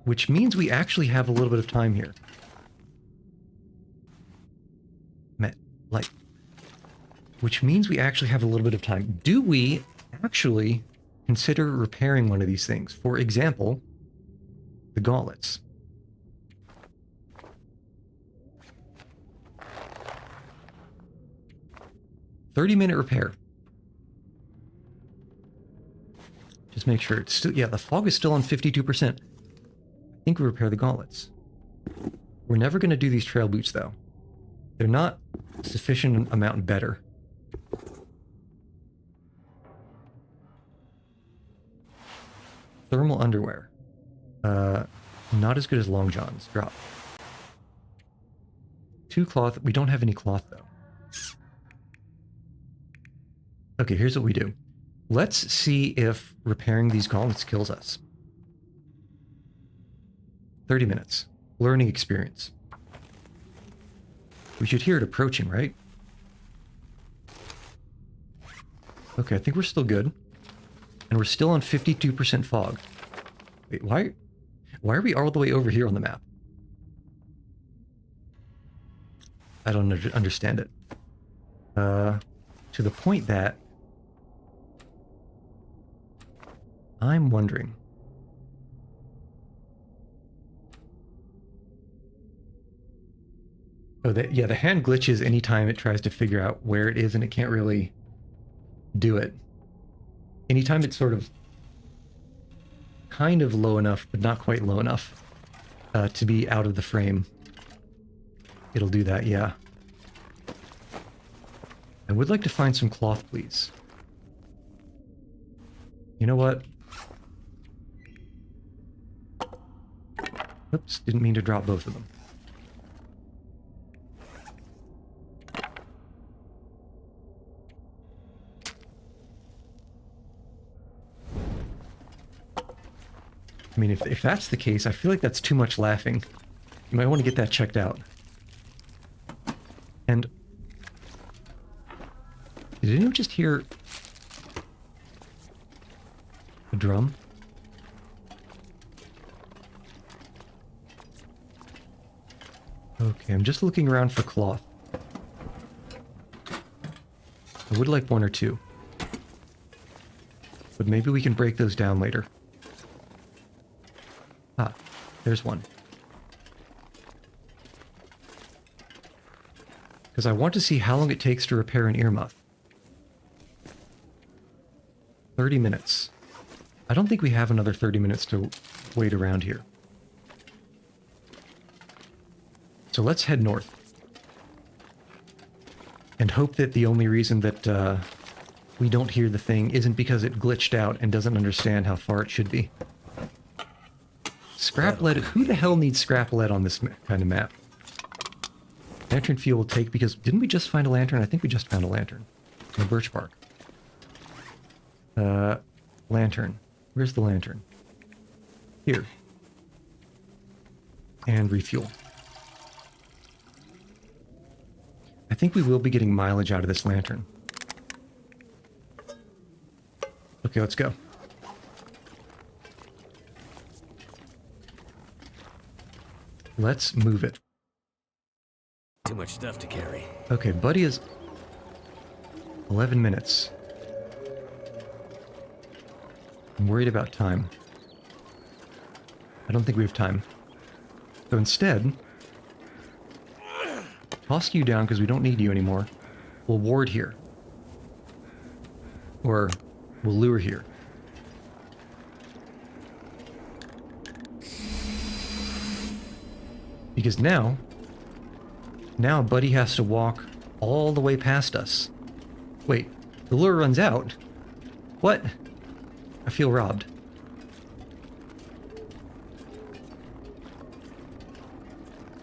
Which means we actually have a little bit of time here. Which means we actually have a little bit of time. Do we actually consider repairing one of these things? For example, the gauntlets. 30-minute repair. Just make sure it's still... Yeah, the fog is still on 52%. I think we repair the gauntlets. We're never going to do these trail boots, though. They're not sufficient amount better. Thermal underwear. Not as good as long johns. Drop. 2 cloth. We don't have any cloth, though. Okay, here's what we do. Let's see if repairing these gauntlets kills us. 30 minutes. Learning experience. We should hear it approaching, right? Okay, I think we're still good. And we're still on 52% fog. Wait, why are we all the way over here on the map? I don't understand it. To the point that I'm wondering. Oh, yeah, the hand glitches anytime it tries to figure out where it is, and it can't really do it. Anytime it's sort of kind of low enough, but not quite low enough to be out of the frame, it'll do that, yeah. I would like to find some cloth, please. You know what? Oops, didn't mean to drop both of them. I mean, if that's the case, I feel like that's too much laughing. You might want to get that checked out. And... did anyone just hear... a drum? Okay, I'm just looking around for cloth. I would like 1 or 2. But maybe we can break those down later. Ah, there's one. Because I want to see how long it takes to repair an earmuff. 30 minutes. I don't think we have another 30 minutes to wait around here. So let's head north. And hope that the only reason that we don't hear the thing isn't because it glitched out and doesn't understand how far it should be. Scrap lead? Who the hell needs scrap lead on this kind of map? Lantern fuel will take, because didn't we just find a lantern? I think we just found a lantern. In a birch bark. Lantern. Where's the lantern? Here. And refuel. I think we will be getting mileage out of this lantern. Okay, let's go. Let's move it. Too much stuff to carry. Okay, buddy is 11 minutes. I'm worried about time. I don't think we have time. So instead, toss you down because we don't need you anymore. We'll ward here. Or we'll lure here. Because now Buddy has to walk all the way past us. Wait, the lure runs out? What? I feel robbed.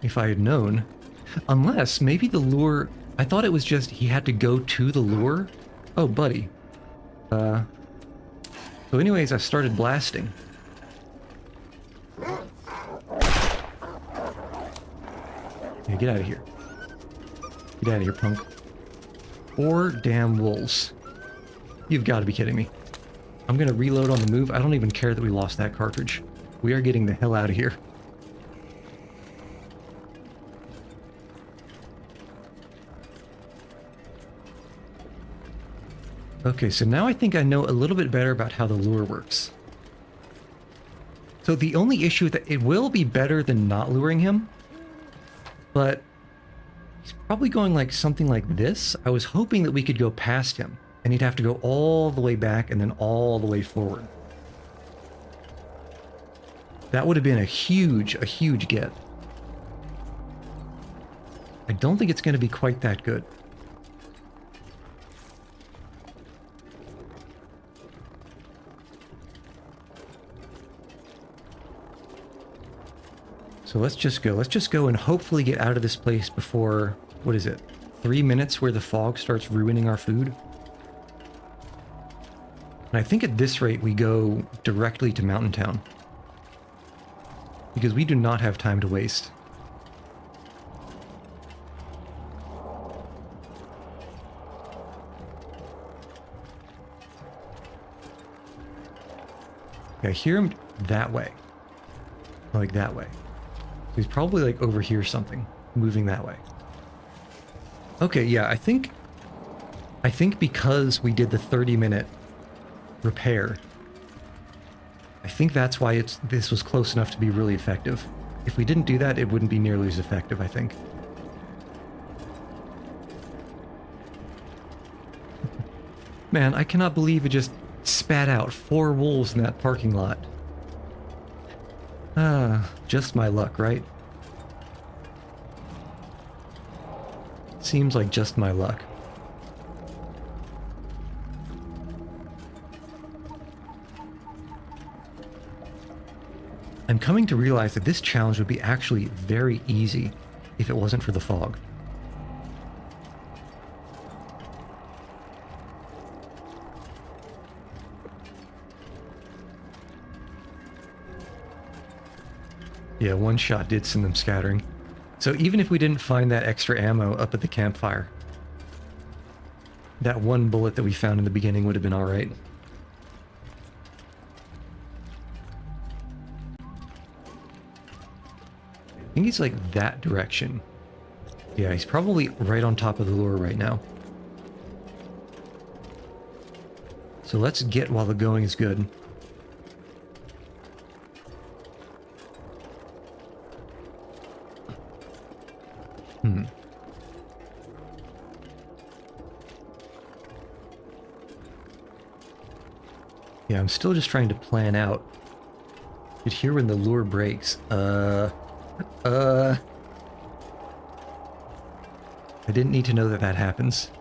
If I had known. Unless, maybe the lure... I thought it was just he had to go to the lure. Oh, buddy. So anyways, I started blasting. Yeah, get out of here. Get out of here, punk. 4 damn wolves. You've got to be kidding me. I'm going to reload on the move. I don't even care that we lost that cartridge. We are getting the hell out of here. Okay, so now I think I know a little bit better about how the lure works. So the only issue with that, it will be better than not luring him, but he's probably going like something like this. I was hoping that we could go past him, and he'd have to go all the way back and then all the way forward. That would have been a huge get. I don't think it's going to be quite that good. So let's just go. Let's just go and hopefully get out of this place before, what is it, 3 minutes where the fog starts ruining our food? And I think at this rate we go directly to Mountain Town, because we do not have time to waste. Okay, I hear him that way. Like that way. He's probably like over here something, moving that way. Okay, yeah, I think because we did the 30-minute repair, I think that's why this was close enough to be really effective. If we didn't do that, it wouldn't be nearly as effective, I think. Man, I cannot believe it just spat out 4 wolves in that parking lot. Ah, just my luck, right? Seems like just my luck. I'm coming to realize that this challenge would be actually very easy if it wasn't for the fog. Yeah, one shot did send them scattering. So even if we didn't find that extra ammo up at the campfire, that one bullet that we found in the beginning would have been alright. I think he's like that direction. Yeah, he's probably right on top of the lure right now. So let's get while the going is good. Yeah, I'm still just trying to plan out. You could hear when the lure breaks. I didn't need to know that that happens.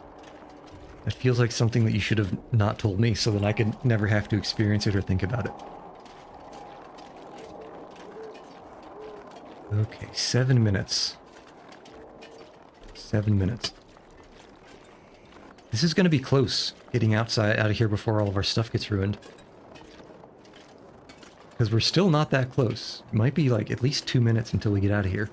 It feels like something that you should have not told me so that I could never have to experience it or think about it. Okay, 7 minutes. 7 minutes. This is going to be close, getting out of here before all of our stuff gets ruined. Because we're still not that close. It might be like at least 2 minutes until we get out of here.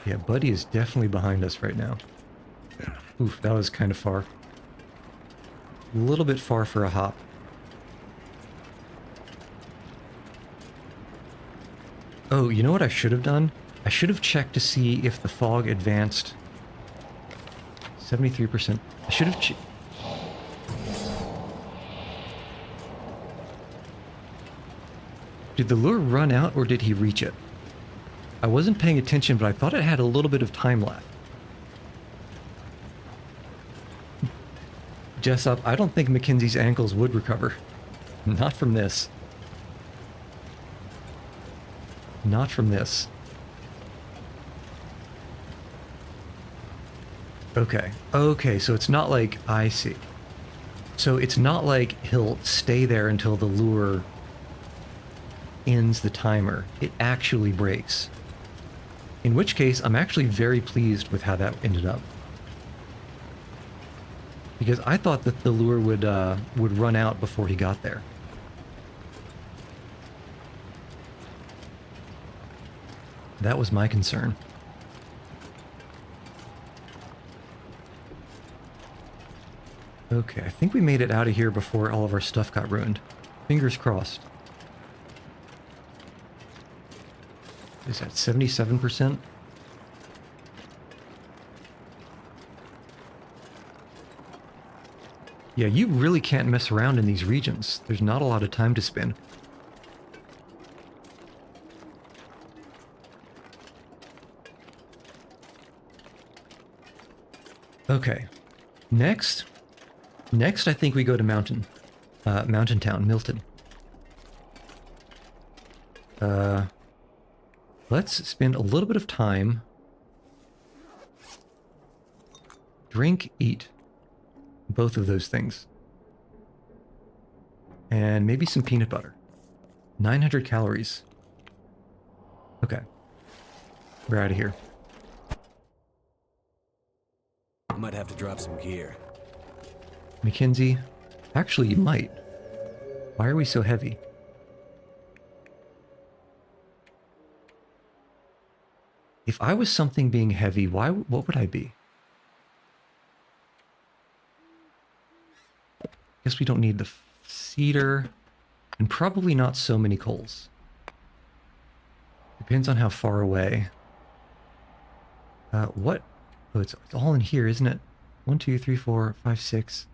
Yeah, Buddy is definitely behind us right now. Oof, that was kind of far. A little bit far for a hop. Oh, you know what I should have done? I should have checked to see if the fog advanced 73%. I should have Did the lure run out or did he reach it? I wasn't paying attention, but I thought it had a little bit of time left. Jessup, I don't think Mackenzie's ankles would recover. Not from this. Not from this. Okay. Okay, so it's not like... I see. So it's not like he'll stay there until the lure ends the timer. It actually breaks. In which case, I'm actually very pleased with how that ended up. Because I thought that the lure would run out before he got there. That was my concern. Okay, I think we made it out of here before all of our stuff got ruined. Fingers crossed. Is that 77%? Yeah, you really can't mess around in these regions. There's not a lot of time to spend. Okay. Next, I think we go to Mountain Town, Milton. Let's spend a little bit of time. Drink, eat. Both of those things. And maybe some peanut butter. 900 calories. Okay. We're out of here. Might have to drop some gear. Mackenzie, actually you might. Why are we so heavy? If I was something being heavy, what would I be? Guess we don't need the cedar, and probably not so many coals. Depends on how far away. What? Oh, it's all in here, isn't it? 1, 2, 3, 4, 5, 6.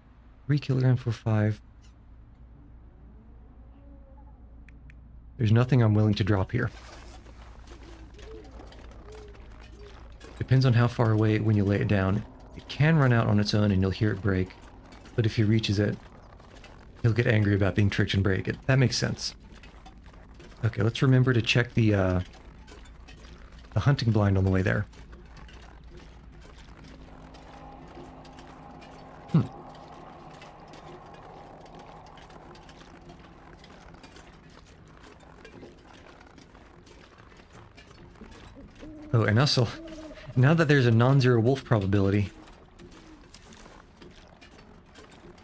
3 kilograms for 5. There's nothing I'm willing to drop here. Depends on how far away when you lay it down. It can run out on its own and you'll hear it break. But if he reaches it, he'll get angry about being tricked and break it. That makes sense. Okay, let's remember to check the hunting blind on the way there. Oh, and also, now that there's a non-zero wolf probability...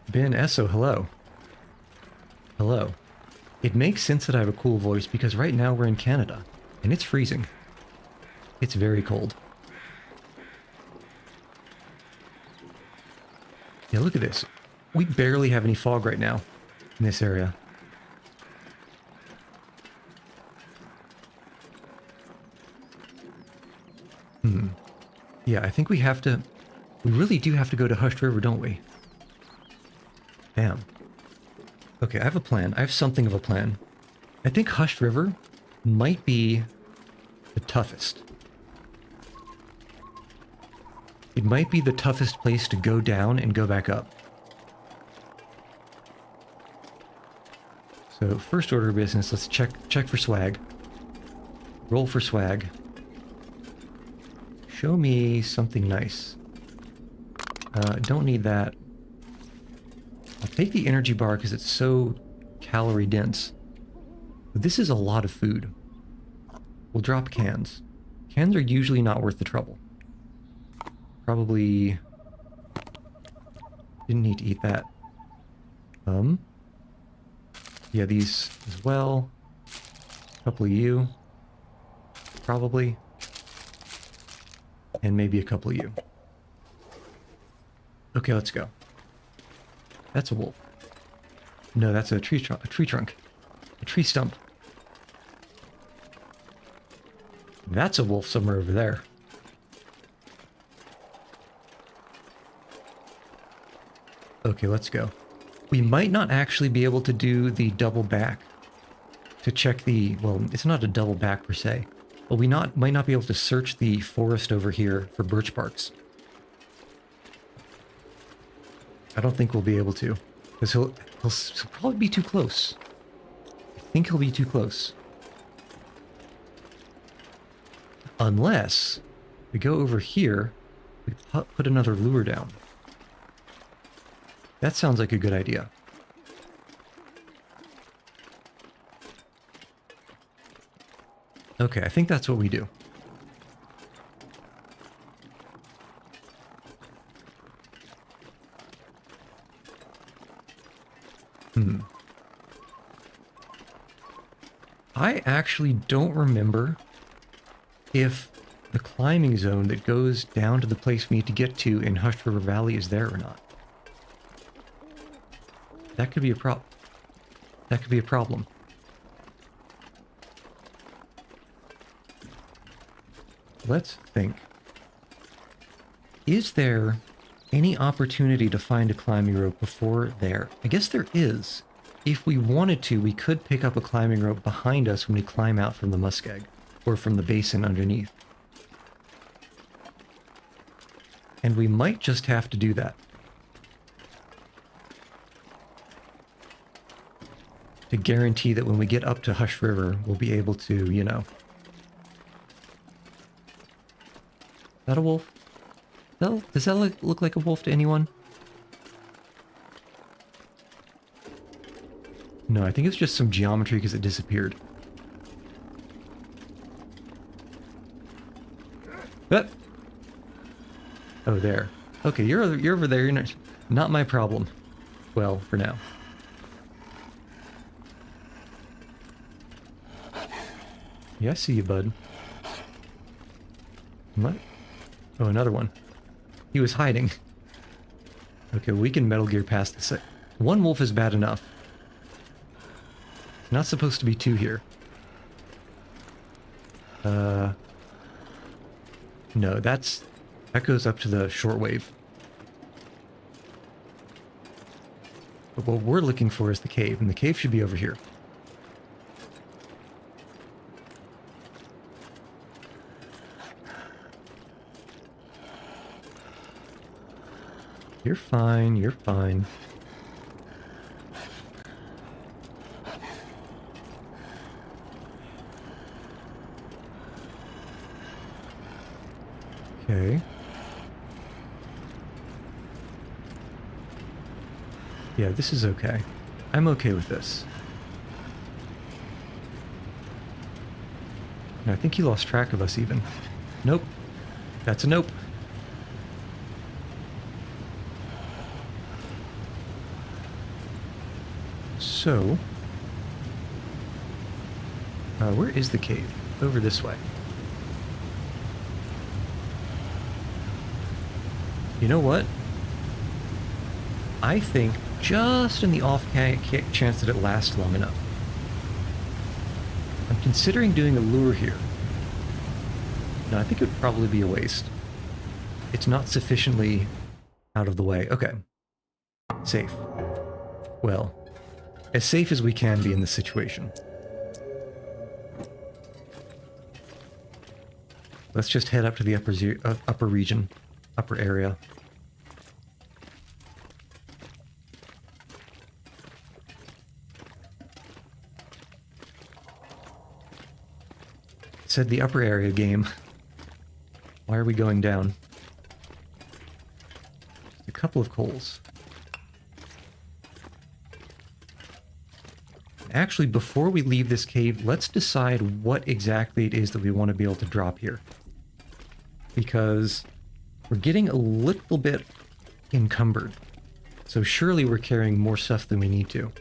Ben Esso, hello. Hello. It makes sense that I have a cool voice because right now we're in Canada, and it's freezing. It's very cold. Yeah, look at this. We barely have any fog right now in this area. Yeah, I think we really do have to go to Hushed River, don't we? Damn. Okay, I have a plan. I have something of a plan. I think Hushed River might be the toughest. It might be the toughest place to go down and go back up. So, first order of business, let's check for swag. Roll for swag. Show me something nice. Don't need that. I'll take the energy bar because it's so calorie dense. But this is a lot of food. We'll drop cans. Cans are usually not worth the trouble. Probably didn't need to eat that. Yeah, these as well. A couple of you. Probably. And maybe a couple of you. Okay, let's go. That's a wolf. No, that's a tree trunk. A tree stump. That's a wolf somewhere over there. Okay, let's go. We might not actually be able to do the double back to check the... Well, it's not a double back per se. But we might not be able to search the forest over here for birch barks. I don't think we'll be able to. Because he'll probably be too close. I think he'll be too close. Unless we go over here, we put another lure down. That sounds like a good idea. Okay, I think that's what we do. I actually don't remember if the climbing zone that goes down to the place we need to get to in Hush River Valley is there or not. That could be a problem. That could be a problem. Let's think. Is there any opportunity to find a climbing rope before there? I guess there is. If we wanted to, we could pick up a climbing rope behind us when we climb out from the muskeg, or from the basin underneath. And we might just have to do that. To guarantee that when we get up to Hush River, we'll be able to, you know... Is that a wolf? Does that look like a wolf to anyone? No, I think it's just some geometry because it disappeared. Ah! Oh, there. Okay, you're over there. You're not my problem. Well, for now. Yeah, I see you, bud. What? Oh, another one. He was hiding. Okay, we can Metal Gear past this. One wolf is bad enough. Not supposed to be two here. No, that goes up to the shortwave. But what we're looking for is the cave, and the cave should be over here. You're fine, you're fine. Okay. Yeah, this is okay. I'm okay with this. And I think he lost track of us even. Nope. That's a nope. So, where is the cave? Over this way. You know what? I think just in the off chance that it lasts long enough, I'm considering doing a lure here. No, I think it would probably be a waste. It's not sufficiently out of the way. Okay. Safe. Well, as safe as we can be in this situation. Let's just head up to the upper region, upper area. It said the upper area game. Why are we going down? A couple of coals. Actually, before we leave this cave, let's decide what exactly it is that we want to be able to drop here. Because we're getting a little bit encumbered. So surely we're carrying more stuff than we need to.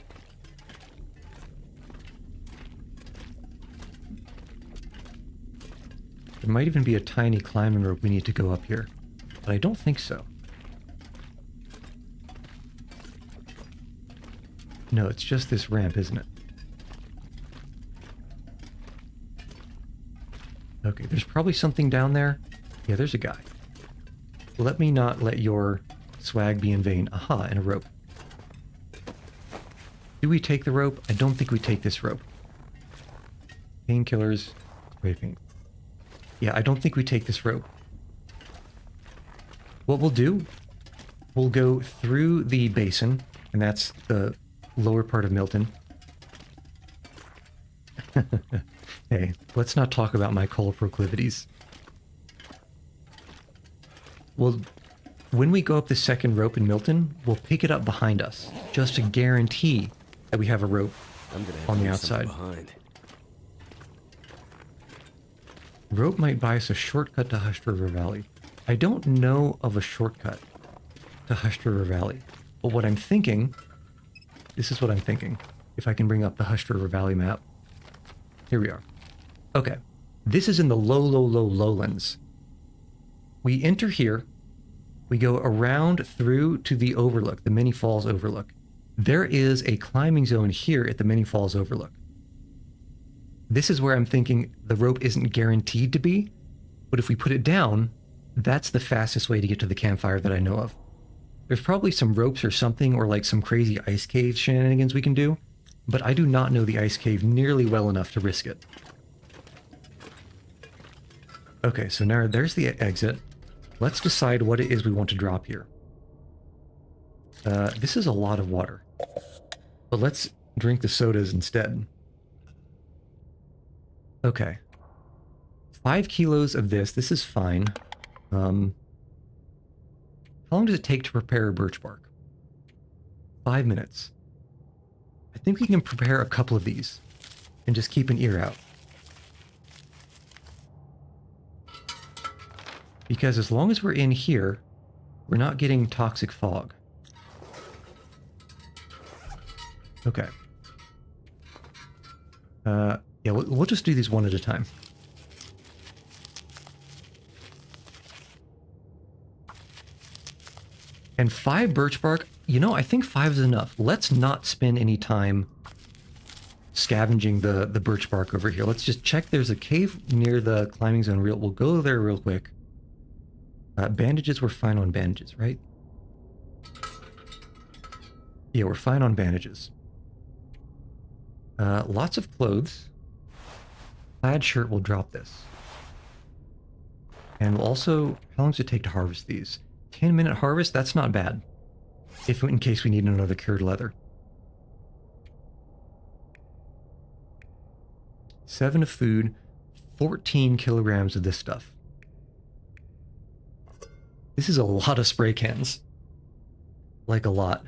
There might even be a tiny climbing rope we need to go up here. But I don't think so. No, it's just this ramp, isn't it? Okay, there's probably something down there. Yeah, there's a guy. Let me not let your swag be in vain. Aha, and a rope. Do we take the rope? I don't think we take this rope. Painkillers, raping. Yeah, I don't think we take this rope. What we'll do, we'll go through the basin, and that's the lower part of Milton. Hey, let's not talk about my coal proclivities. Well, when we go up the second rope in Milton, we'll pick it up behind us, just to guarantee that we have a rope on the outside. Rope might buy us a shortcut to Hush River Valley. I don't know of a shortcut to Hush River Valley, but what I'm thinking This is what I'm thinking. If I can bring up the Hushed River Valley map. Here we are. Okay. This is in the lowlands. We enter here. We go around through to the overlook, the Many Falls overlook. There is a climbing zone here at the Many Falls overlook. This is where I'm thinking the rope isn't guaranteed to be, but if we put it down, that's the fastest way to get to the campfire that I know of. There's probably some ropes or something, or like some crazy ice cave shenanigans we can do, but I do not know the ice cave nearly well enough to risk it. Okay, so now there's the exit. Let's decide what it is we want to drop here. This is a lot of water, but let's drink the sodas instead. Okay. 5 kilos of this. This is fine. How long does it take to prepare a birch bark? 5 minutes. I think we can prepare a couple of these and just keep an ear out. Because as long as we're in here, we're not getting toxic fog. Okay. Yeah, we'll just do these one at a time. And 5 birch bark, you know, I think 5 is enough. Let's not spend any time scavenging the birch bark over here. Let's just check. There's a cave near the climbing zone. We'll go there real quick. Bandages, we're fine on bandages, right? Yeah, we're fine on bandages. Lots of clothes. Plaid shirt, will drop this. And we'll also, how long does it take to harvest these? 10-minute harvest, that's not bad. If in case we need another cured leather. 7 of food, 14 kilograms of this stuff. This is a lot of spray cans. Like a lot.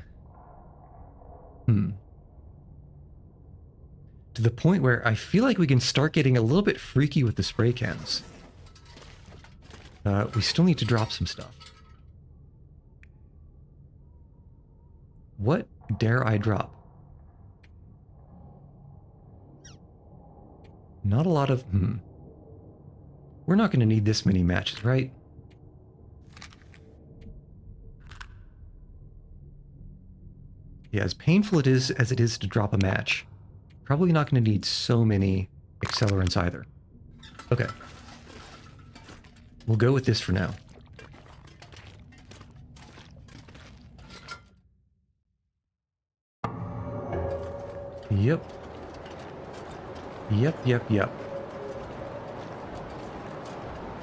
To the point where I feel like we can start getting a little bit freaky with the spray cans. We still need to drop some stuff. What dare I drop? Not a lot of... We're not going to need this many matches, right? Yeah, as painful as it is to drop a match, probably not going to need so many accelerants either. Okay. We'll go with this for now. Yep. Yep.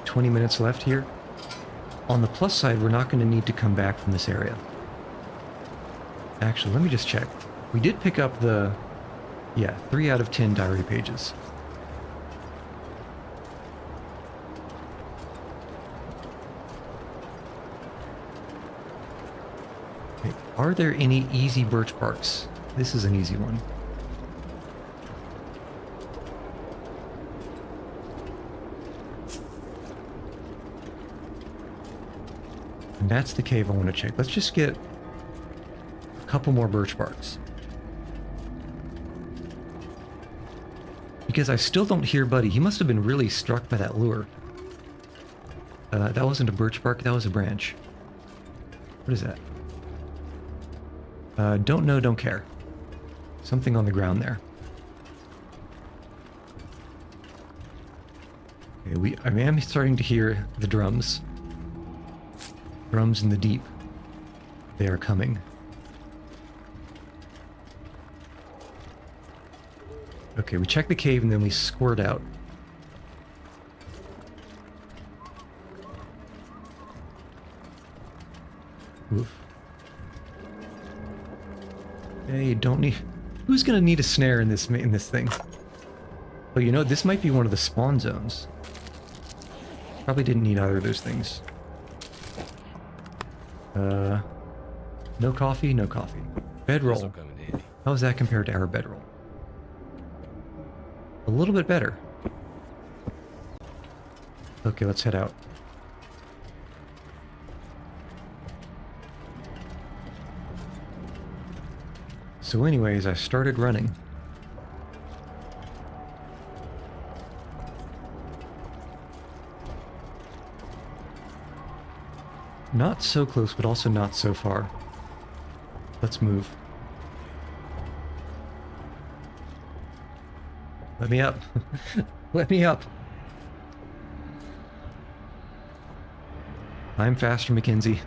20 minutes left here. On the plus side, we're not going to need to come back from this area. Actually, let me just check. We did pick up the... Yeah, 3 out of 10 diary pages. Okay, are there any easy birch barks? This is an easy one. And that's the cave I want to check. Let's just get a couple more birch barks. Because I still don't hear Buddy. He must have been really struck by that lure. That wasn't a birch bark, that was a branch. What is that? Don't know, don't care. Something on the ground there. Okay, I am starting to hear the drums. Drums in the deep. They are coming. Okay, we check the cave and then we squirt out. Oof. Hey, don't need... Who's gonna need a snare in this thing? Oh, you know, this might be one of the spawn zones. Probably didn't need either of those things. No coffee, no coffee. Bedroll. How is that compared to our bedroll? A little bit better. Okay, let's head out. So anyways, I started running. Not so close, but also not so far. Let's move. Let me up. Let me up. I'm faster, Mackenzie.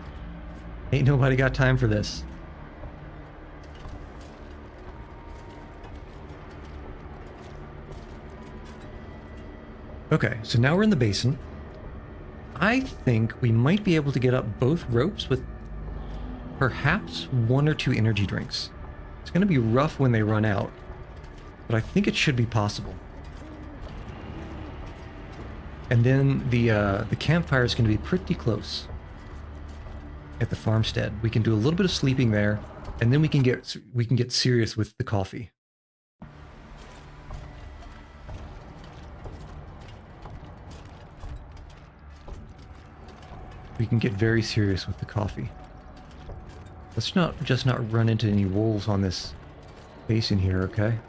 Ain't nobody got time for this. Okay, so now we're in the basin. I think we might be able to get up both ropes with perhaps 1 or 2 energy drinks. It's going to be rough when they run out, but I think it should be possible. And then the campfire is going to be pretty close at the farmstead. We can do a little bit of sleeping there, and then we can get serious with the coffee. We can get very serious with the coffee. Let's just not run into any wolves on this basin here, okay?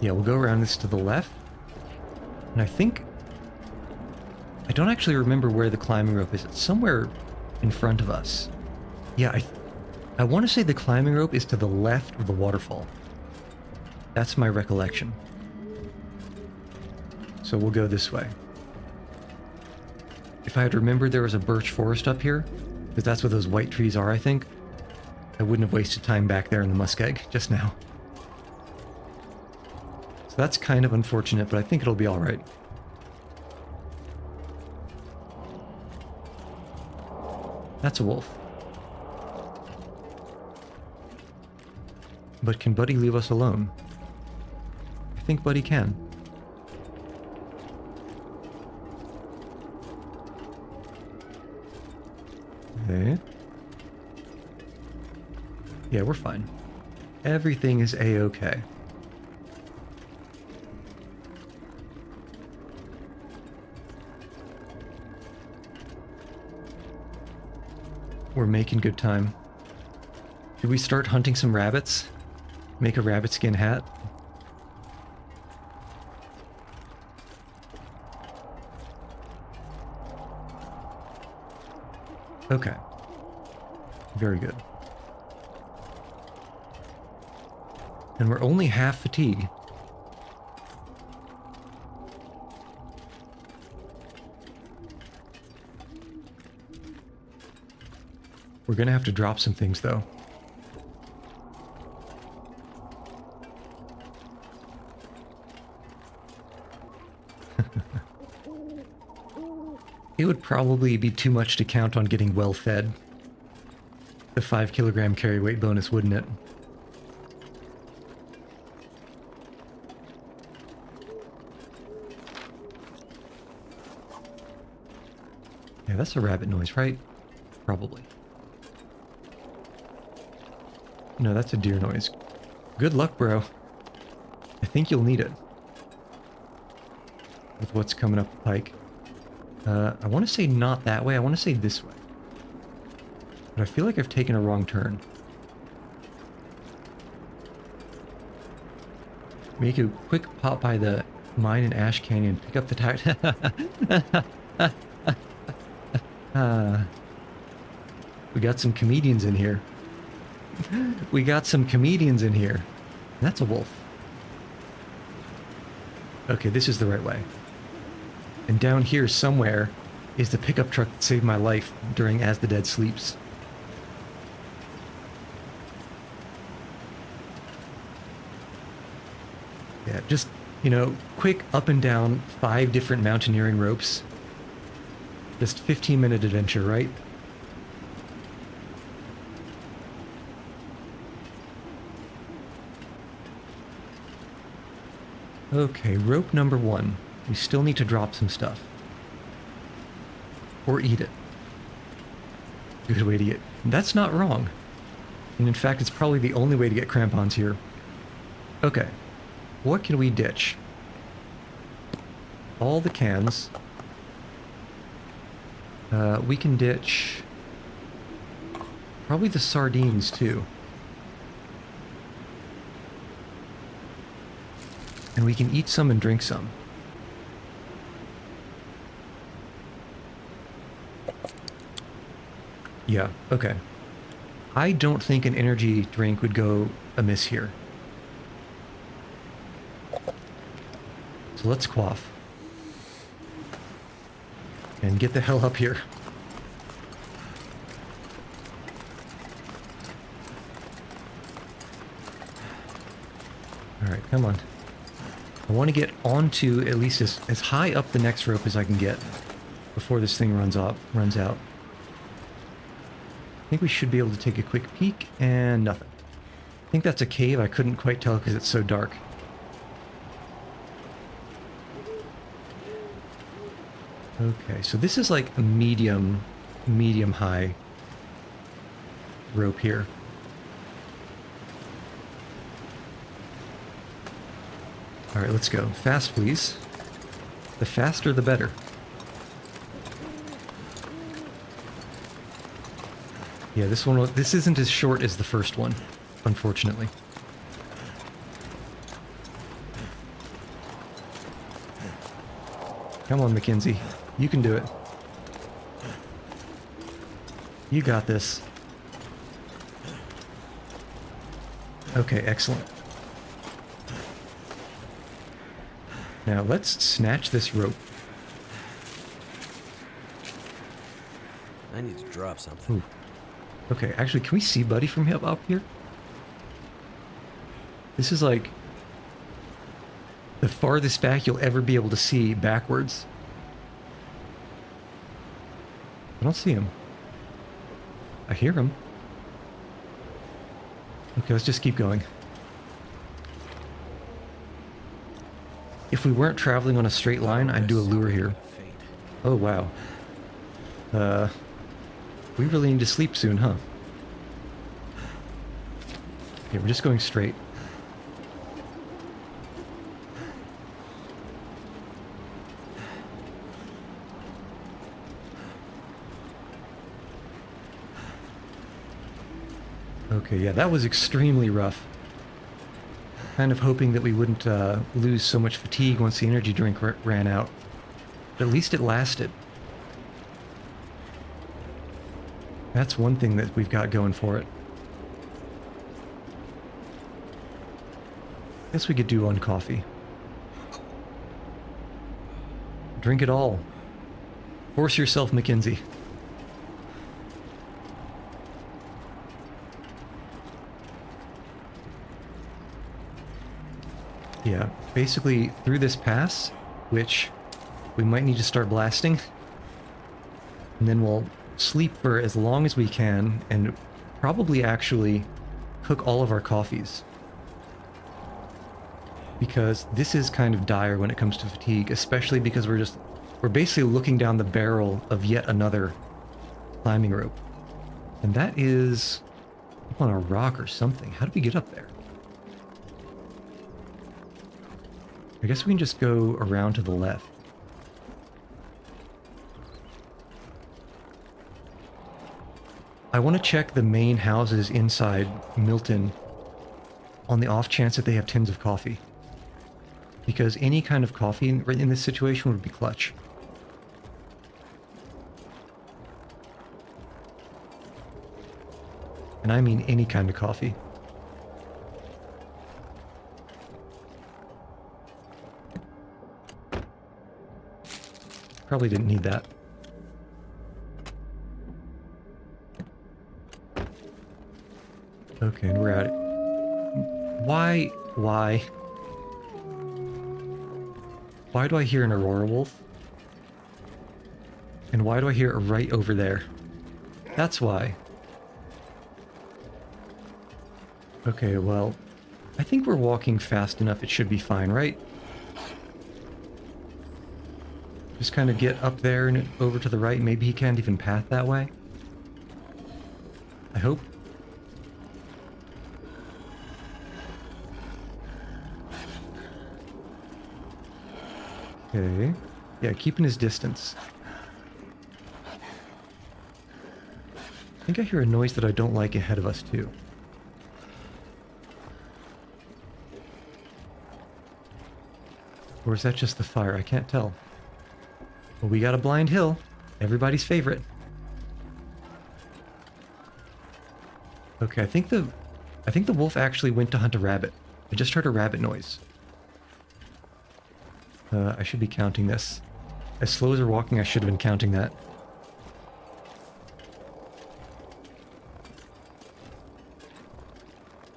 Yeah, we'll go around this to the left. And I think... I don't actually remember where the climbing rope is. It's somewhere in front of us. Yeah, I want to say the climbing rope is to the left of the waterfall. That's my recollection. So we'll go this way. If I had remembered there was a birch forest up here, because that's what those white trees are, I think, I wouldn't have wasted time back there in the muskeg just now. So that's kind of unfortunate, but I think it'll be alright. That's a wolf. But can Buddy leave us alone? I think Buddy can. Okay. Yeah, we're fine. Everything is a-okay. We're making good time. Should we start hunting some rabbits? Make a rabbit skin hat? Okay. Very good. And we're only half fatigued. We're gonna have to drop some things, though. It would probably be too much to count on getting well fed. The 5 kilogram carry weight bonus, wouldn't it? Yeah, that's a rabbit noise, right? Probably. No, that's a deer noise. Good luck, bro. I think you'll need it. With what's coming up the pike. I want to say not that way. I want to say this way. But I feel like I've taken a wrong turn. Make a quick pop by the mine in Ash Canyon. Pick up the tire. We got some comedians in here. We got some comedians in here. That's a wolf. Okay, this is the right way. And down here somewhere is the pickup truck that saved my life during As the Dead Sleeps. Yeah, just, you know, quick up and down 5 different mountaineering ropes. Just 15-minute adventure, right? Okay, rope number 1. We still need to drop some stuff. Or eat it. Good way to get... That's not wrong. And in fact, it's probably the only way to get crampons here. Okay. What can we ditch? All the cans. We can ditch probably the sardines too. And we can eat some and drink some. Yeah, okay. I don't think an energy drink would go amiss here. So let's quaff. And get the hell up here. Alright, come on. I want to get onto at least as high up the next rope as I can get before this thing runs out. I think we should be able to take a quick peek, and nothing. I think that's a cave. I couldn't quite tell because it's so dark. Okay, so this is like a medium high rope here. All right, let's go. Fast, please. The faster, the better. Yeah, this isn't as short as the first one, unfortunately. Come on, Mackenzie. You can do it. You got this. Okay, excellent. Now let's snatch this rope. I need to drop something. Ooh. Okay, actually, can we see Buddy from up here? This is like the farthest back you'll ever be able to see backwards. I don't see him. I hear him. Okay, let's just keep going. If we weren't traveling on a straight line, I'd do a lure here. Oh, wow. We really need to sleep soon, huh? Okay, we're just going straight. Okay, yeah, that was extremely rough. Kind of hoping that we wouldn't lose so much fatigue once the energy drink ran out. But at least it lasted. That's one thing that we've got going for it. Guess we could do one coffee. Drink it all. Force yourself, Mackenzie. Yeah, basically through this pass, which we might need to start blasting, and then we'll sleep for as long as we can, and probably actually cook all of our coffees. Because this is kind of dire when it comes to fatigue, especially because we're basically looking down the barrel of yet another climbing rope. And that is up on a rock or something. How do we get up there? I guess we can just go around to the left. I want to check the main houses inside Milton on the off chance that they have tins of coffee. Because any kind of coffee in this situation would be clutch. And I mean any kind of coffee. Probably didn't need that. Okay, and we're at it. Why do I hear an Aurora Wolf? And why do I hear it right over there? That's why. Okay, well, I think we're walking fast enough. It should be fine, right? Just kind of get up there and over to the right. Maybe he can't even path that way. I hope. Okay. Yeah, keeping his distance. think I hear a noise that I don't like ahead of us, too. Or is that just the fire? I can't tell. Well, we got a blind hill. Everybody's favorite. Okay, I think the wolf actually went to hunt a rabbit. I just heard a rabbit noise. I should be counting this. As slow as we're walking, I should have been counting that.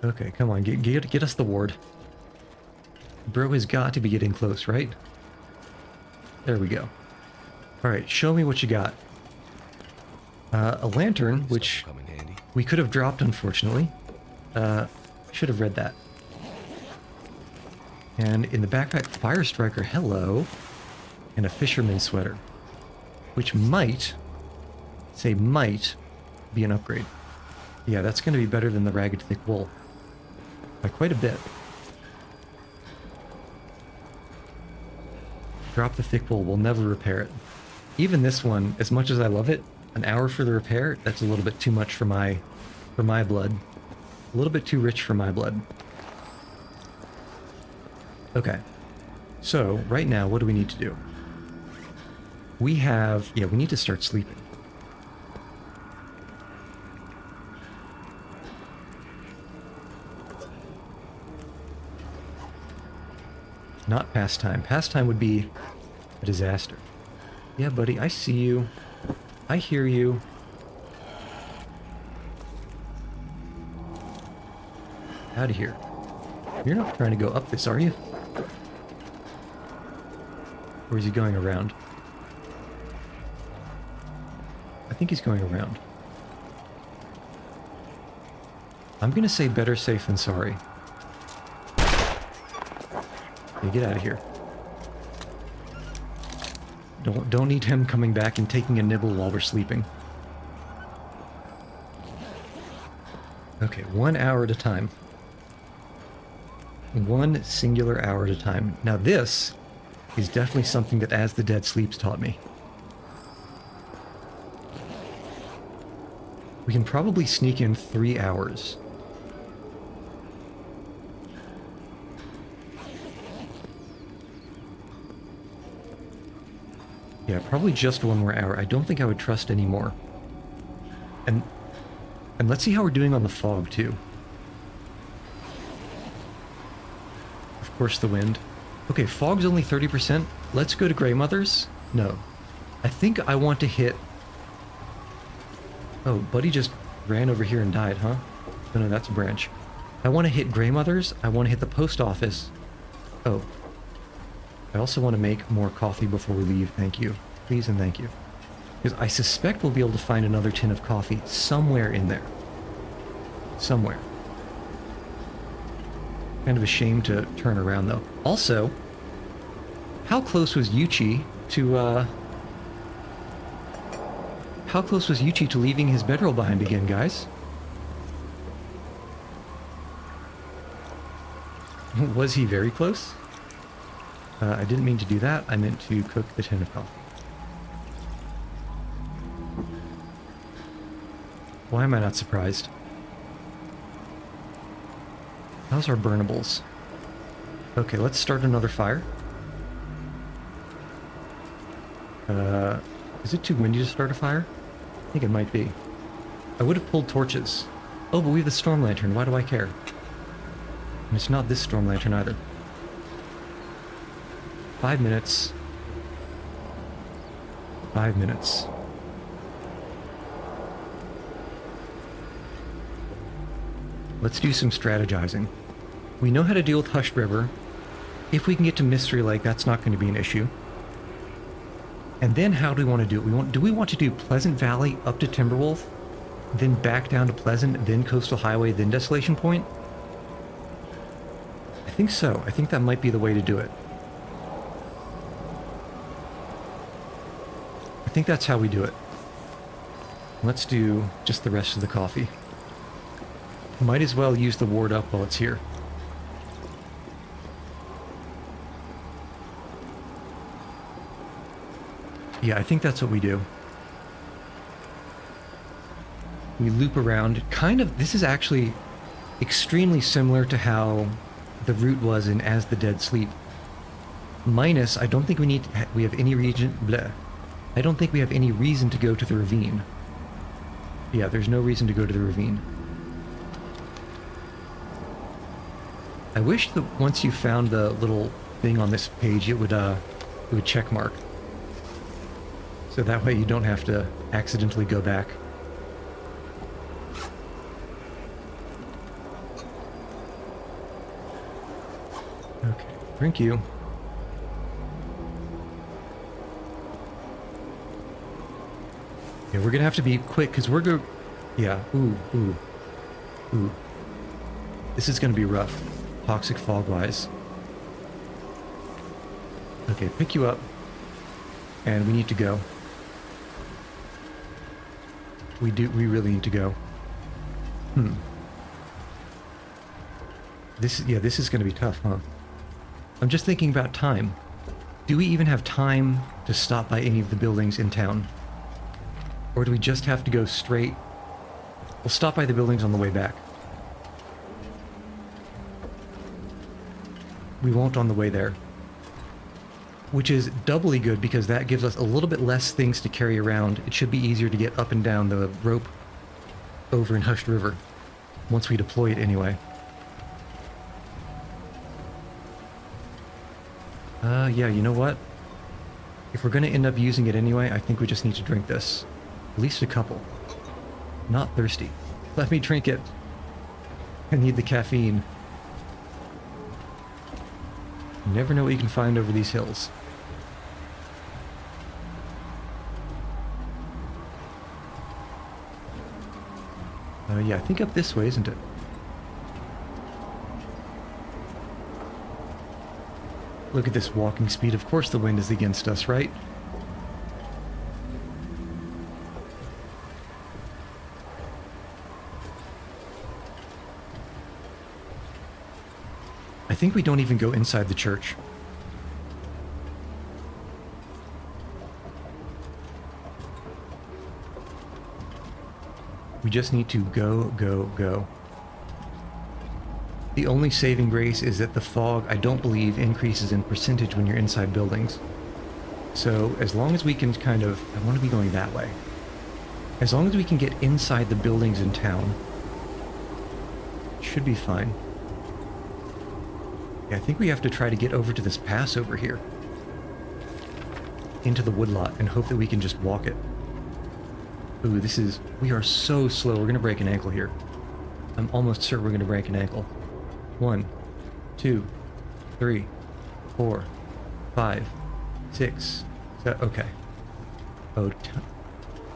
Okay, come on, get us the ward. Bro has got to be getting close, right? There we go. Alright, show me what you got. A lantern, which we could have dropped, unfortunately. Should have read that. And in the backpack, Fire Striker, hello. And a fisherman's sweater. Which might be an upgrade. Yeah, that's going to be better than the ragged thick wool. By quite a bit. Drop the thick wool, we'll never repair it. Even this one, as much as I love it, an hour for the repair, that's a little bit too much for my blood. A little bit too rich for my blood. Okay. So, right now, what do we need to do? We need to start sleeping. Not pastime. Pastime would be a disaster. Yeah, buddy, I see you. I hear you. Out of here. You're not trying to go up this, are you? Or is he going around? I think he's going around. I'm gonna say better safe than sorry. Yeah, get out of here. Don't need him coming back and taking a nibble while we're sleeping. Okay, 1 hour at a time. One singular hour at a time. Now this is definitely something that As the Dead Sleeps taught me. We can probably sneak in 3 hours. Yeah, probably just 1 more hour. I don't think I would trust any more. And let's see how we're doing on the fog, too. Of course, the wind. Okay, fog's only 30%. Let's go to Greymothers. No. I think I want to hit... Oh, Buddy just ran over here and died, huh? Oh, no, that's a branch. I want to hit Greymothers. I want to hit the post office. Oh. I also want to make more coffee before we leave. Thank you. Please and thank you. Because I suspect we'll be able to find another tin of coffee somewhere in there. Somewhere. Kind of a shame to turn around, though. Also, how close was Yuchi to, How close was Yuchi to leaving his bedroll behind again, guys? Was he very close? I didn't mean to do that. I meant to cook the tin of coffee. Why am I not surprised? How's our burnables? Okay, let's start another fire. Is it too windy to start a fire? I think it might be. I would have pulled torches. Oh, but we have the storm lantern. Why do I care? And it's not this storm lantern either. 5 minutes. 5 minutes. Let's do some strategizing. We know how to deal with Hushed River. If we can get to Mystery Lake, that's not going to be an issue. And then how do we want to do it? Do we want to do Pleasant Valley up to Timberwolf, then back down to Pleasant, then Coastal Highway, then Desolation Point? I think so. I think that might be the way to do it. I think that's how we do it. Let's do just the rest of the coffee. Might as well use the ward up while it's here. Yeah, I think that's what we do. We loop around. Kind of, this is actually extremely similar to how the route was in As the Dead Sleep. Minus, I don't think we have any region, bleh. I don't think we have any reason to go to the ravine. Yeah, there's no reason to go to the ravine. I wish that once you found the little thing on this page, it would check mark. So that way you don't have to accidentally go back. Okay, thank you. Yeah, we're gonna have to be quick because we're go. Yeah. Ooh. This is gonna be rough. Toxic fog wise. Okay, pick you up. And we need to go. We really need to go. This is gonna be tough, huh? I'm just thinking about time. Do we even have time to stop by any of the buildings in town? Or do we just have to go straight? We'll stop by the buildings on the way back. We won't on the way there. Which is doubly good because that gives us a little bit less things to carry around. It should be easier to get up and down the rope over in Hushed River. Once we deploy it anyway. Yeah, you know what? If we're gonna end up using it anyway, I think we just need to drink this. At least a couple. Not thirsty. Let me drink it. I need the caffeine. You never know what you can find over these hills. Yeah, I think up this way, isn't it? Look at this walking speed. Of course the wind is against us, right? I think we don't even go inside the church. We just need to go. The only saving grace is that the fog, I don't believe, increases in percentage when you're inside buildings. So as long as we can kind of... I want to be going that way. As long as we can get inside the buildings in town, it should be fine. Yeah, I think we have to try to get over to this pass over here. Into the woodlot and hope that we can just walk it. Ooh, this is... We are so slow. We're going to break an ankle here. I'm almost certain we're going to break an ankle. 1, 2, 3, 4, 5, 6, 7... Okay.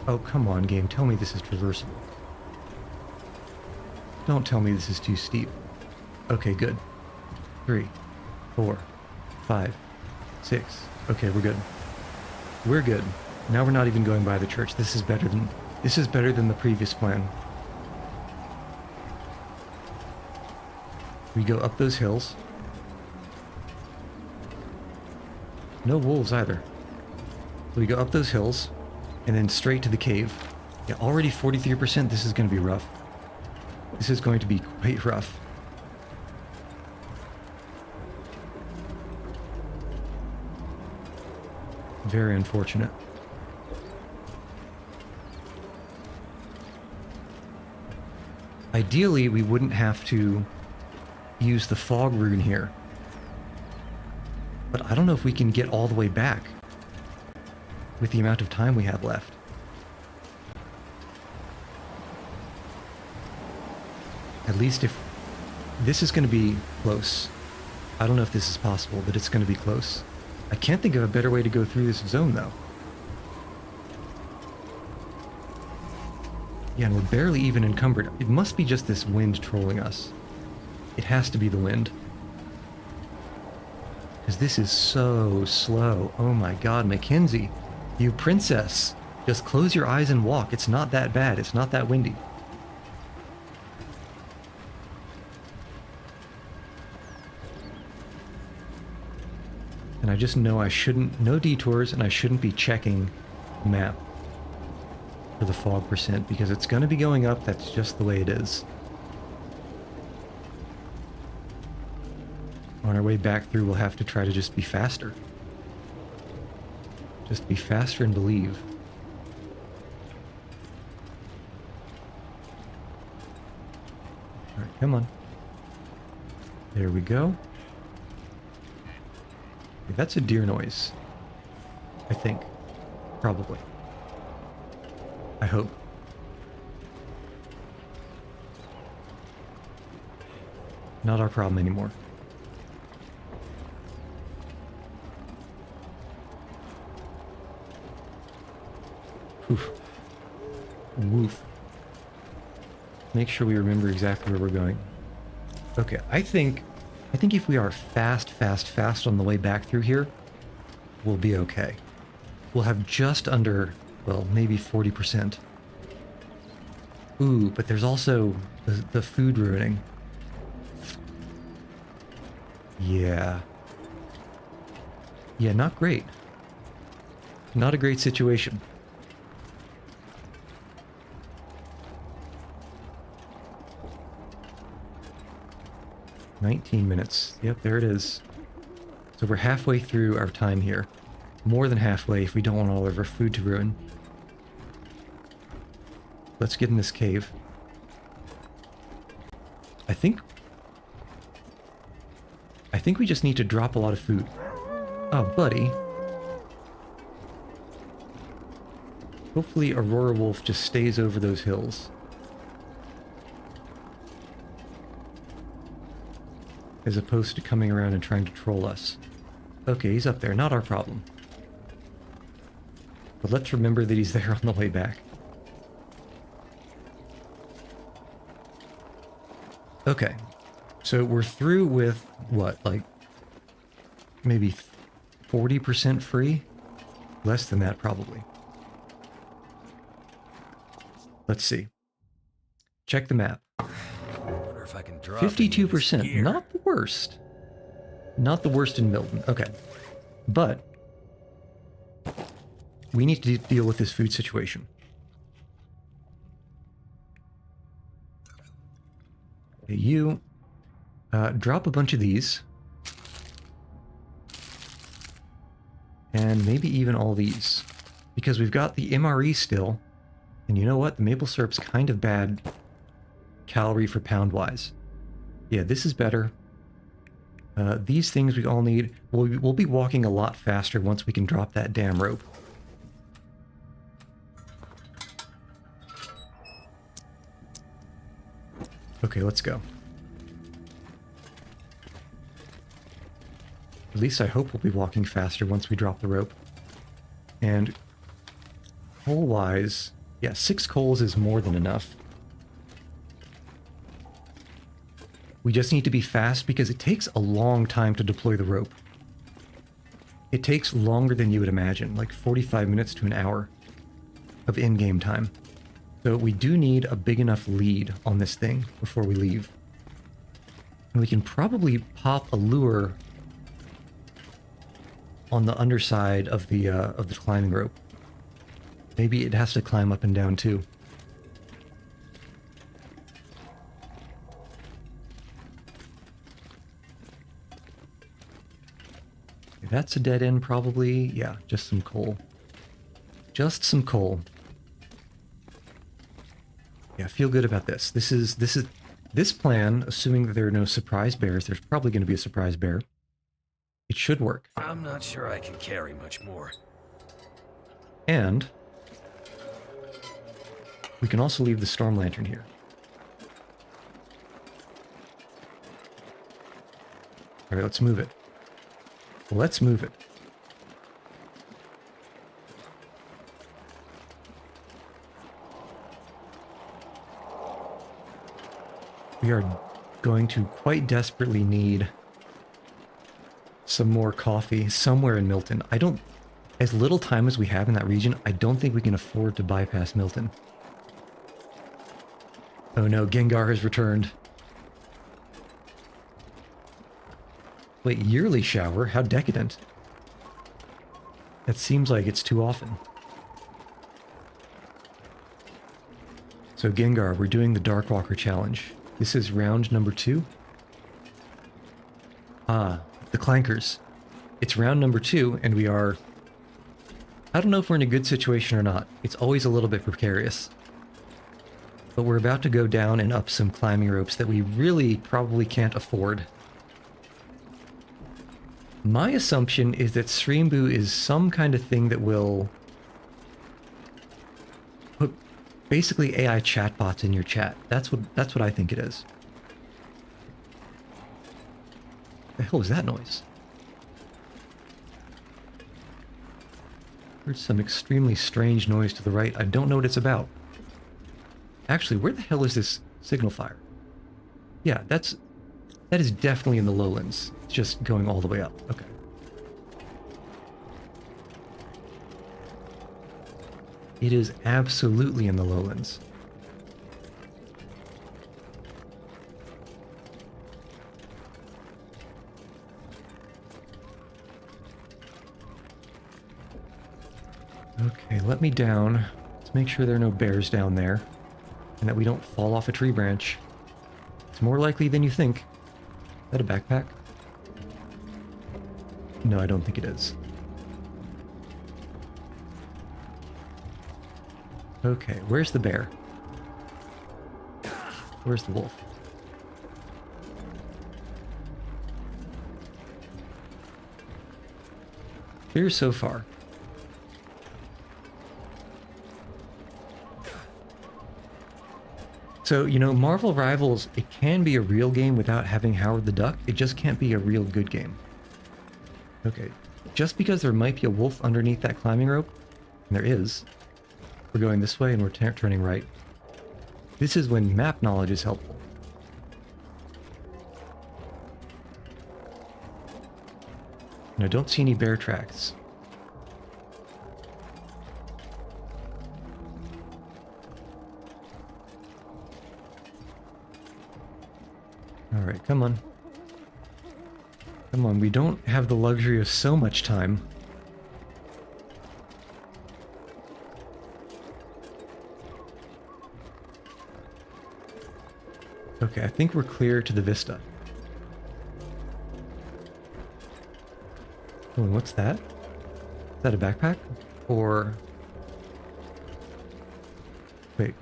Oh, come on, game. Tell me this is traversable. Don't tell me this is too steep. Okay, good. 3, 4, 5, 6. Okay, we're good. We're good. Now we're not even going by the church. This is better than the previous plan. We go up those hills. No wolves either. We go up those hills and then straight to the cave. Yeah, already 43%. This is going to be rough. This is going to be quite rough. Very unfortunate. Ideally, we wouldn't have to use the fog rune here. But I don't know if we can get all the way back with the amount of time we have left. At least if... This is going to be close. I don't know if this is possible, but it's going to be close. I can't think of a better way to go through this zone, though. Yeah, and we're barely even encumbered. It must be just this wind trolling us. It has to be the wind. Because this is so slow. Oh my god, Mackenzie. You princess. Just close your eyes and walk. It's not that bad. It's not that windy. And I just know I shouldn't... No detours, and I shouldn't be checking the map. for the fog percent because it's going to be going up. That's just the way it is. On our way back through, we'll have to try to just be faster. Just be faster and believe. Alright, come on. There we go. Okay, that's a deer noise. I think. Probably. I hope. Not our problem anymore. Oof. Woof. Make sure we remember exactly where we're going. Okay, I think if we are fast on the way back through here, we'll be okay. We'll have just under, well, maybe 40%. Ooh, but there's also the food ruining. Yeah. Yeah, not great. Not a great situation. $19 minutes. Yep, there it is. So we're halfway through our time here. More than halfway if we don't want all of our food to ruin. Let's get in this cave. I think we just need to drop a lot of food. Oh, buddy. Hopefully Aurora Wolf just stays over those hills. As opposed to coming around and trying to troll us. Okay, he's up there. Not our problem. But let's remember that he's there on the way back. Okay. So we're through with, what, like, maybe 40% free? Less than that, probably. Let's see. Check the map. 52%, not the worst. Not the worst in Milton. Okay. But we need to deal with this food situation. Okay, you drop a bunch of these. And maybe even all these. Because we've got the MRE still. And you know what? The maple syrup's kind of bad calorie for pound wise. Yeah, this is better. These things we all need. We'll be walking a lot faster once we can drop that damn rope. Okay, let's go. At least I hope we'll be walking faster once we drop the rope. And coal-wise, yeah, 6 coals is more than enough. We just need to be fast because it takes a long time to deploy the rope. It takes longer than you would imagine, like 45 minutes to an hour of in-game time. So we do need a big enough lead on this thing before we leave. And we can probably pop a lure on the underside of the climbing rope. Maybe it has to climb up and down too. That's a dead end probably. Yeah, just some coal. Just some coal. Yeah, feel good about this. This plan, assuming that there are no surprise bears, there's probably going to be a surprise bear. It should work. I'm not sure I can carry much more. And we can also leave the storm lantern here. All right, let's move it. Let's move it. We are going to quite desperately need some more coffee somewhere in Milton. As little time as we have in that region, I don't think we can afford to bypass Milton. Oh no, Gengar has returned. Wait, yearly shower? How decadent. That seems like it's too often. So Gengar, we're doing the Darkwalker challenge. This is round number 2. Ah, the Clankers. It's round number 2, and we are... I don't know if we're in a good situation or not. It's always a little bit precarious. But we're about to go down and up some climbing ropes that we really probably can't afford. My assumption is that Streambu is some kind of thing that will put basically AI chatbots in your chat. That's what I think it is. The hell was that noise? Heard some extremely strange noise to the right. I don't know what it's about. Actually, where the hell is this signal fire? Yeah, that is definitely in the lowlands. It's just going all the way up. Okay. It is absolutely in the lowlands. Okay, let me down. Let's make sure there are no bears down there. And that we don't fall off a tree branch. It's more likely than you think. Is that a backpack? No, I don't think it is. Okay, where's the bear? Where's the wolf? Clear so far. So, you know, Marvel Rivals, it can be a real game without having Howard the Duck. It just can't be a real good game. Okay, just because there might be a wolf underneath that climbing rope, and there is, we're going this way and we're turning right. This is when map knowledge is helpful. And I don't see any bear tracks. Alright, come on. Come on, we don't have the luxury of so much time. Okay, I think we're clear to the vista. Oh, and what's that? Is that a backpack? Or... Wait.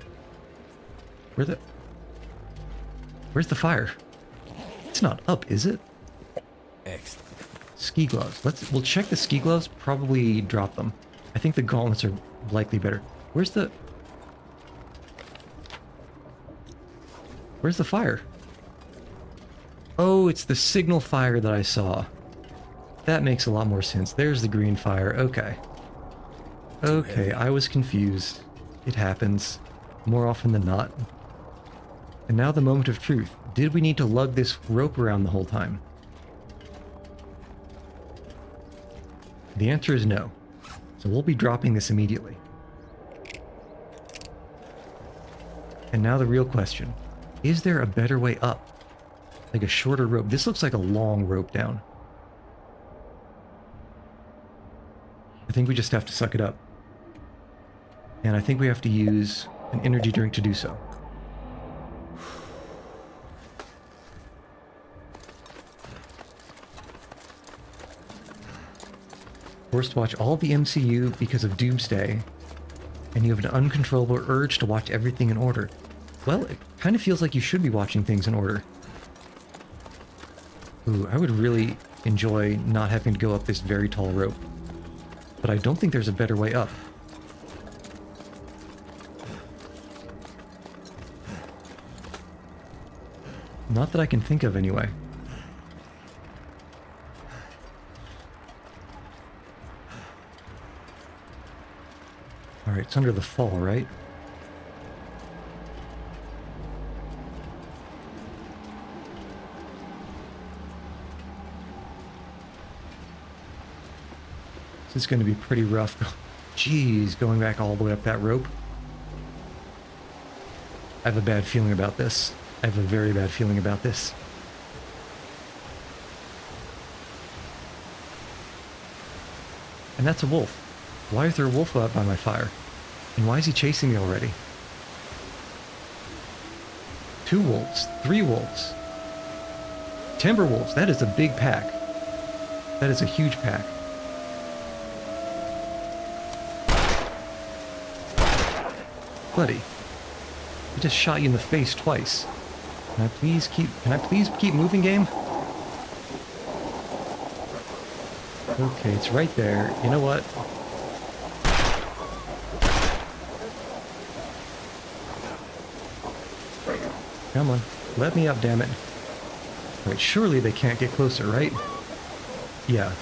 Where's the fire? It's not up, is it? Excellent. Ski gloves. We'll check the ski gloves, probably drop them. I think the gauntlets are likely better. Where's the fire? Oh, it's the signal fire that I saw. That makes a lot more sense. There's the green fire. Okay. Okay, I was confused. It happens. More often than not. And now the moment of truth. Did we need to lug this rope around the whole time? The answer is no. So we'll be dropping this immediately. And now the real question. Is there a better way up? Like a shorter rope? This looks like a long rope down. I think we just have to suck it up. And I think we have to use an energy drink to do so. Forced to watch all of the MCU because of Doomsday, and you have an uncontrollable urge to watch everything in order. Well, it kind of feels like you should be watching things in order. Ooh, I would really enjoy not having to go up this very tall rope. But I don't think there's a better way up. Not that I can think of anyway. Alright, it's under the fall, right? This is going to be pretty rough. Jeez, going back all the way up that rope. I have a bad feeling about this. I have a very bad feeling about this. And that's a wolf. Why is there a wolf out by my fire? And why is he chasing me already? 2 wolves, 3 wolves. Timber wolves, that is a big pack. That is a huge pack. Buddy, I just shot you in the face twice. Can I please keep moving, game? Okay, it's right there. You know what? Come on, let me up, damn it. Wait, surely they can't get closer, right? Yeah.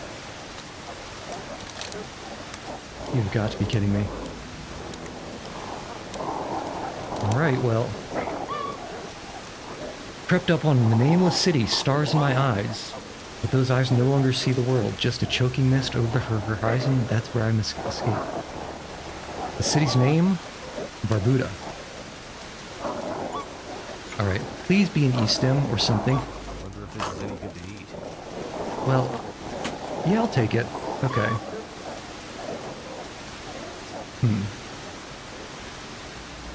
You've got to be kidding me. Alright, well. Crept up on the nameless city, stars in my eyes. But those eyes no longer see the world, just a choking mist over her horizon. That's where I must escape. The city's name? Barbuda. Alright, please be an E-stem or something. Wonder if this is any good to eat. Well, yeah, I'll take it. Okay.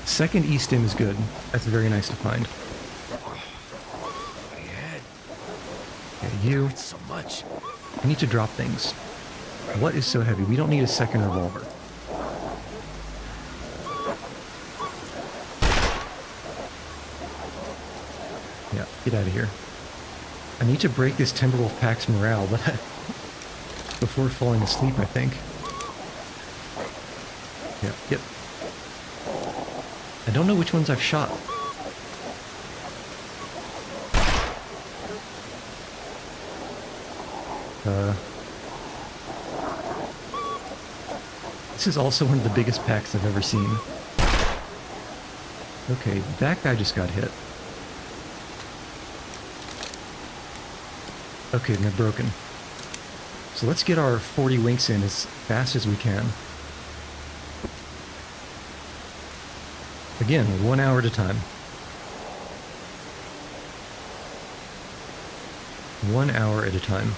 Second E-stem is good. That's very nice to find. My head. Okay, you. It's so much. I need to drop things. What is so heavy? We don't need a second revolver. Yeah, get out of here. I need to break this Timberwolf pack's morale, but before falling asleep, I think. Yeah, yep. I don't know which ones I've shot. This is also one of the biggest packs I've ever seen. Okay, that guy just got hit. Okay, they're broken. So let's get our 40 winks in as fast as we can. Again, 1 hour at a time. 1 hour at a time.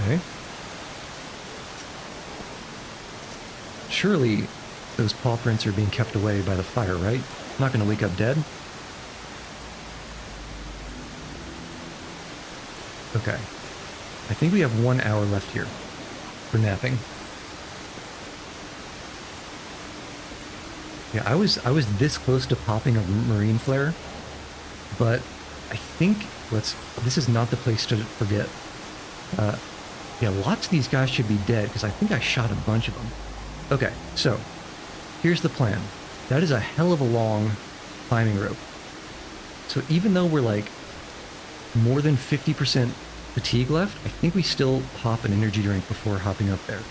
Okay. Surely those paw prints are being kept away by the fire, right? Not going to wake up dead? Okay. I think we have 1 hour left here for napping. Yeah, I was this close to popping a marine flare, but I think this is not the place to forget. Yeah, lots of these guys should be dead because I think I shot a bunch of them. Okay, so here's the plan. That is a hell of a long climbing rope. So even though we're like more than 50% fatigue left, I think we still pop an energy drink before hopping up there.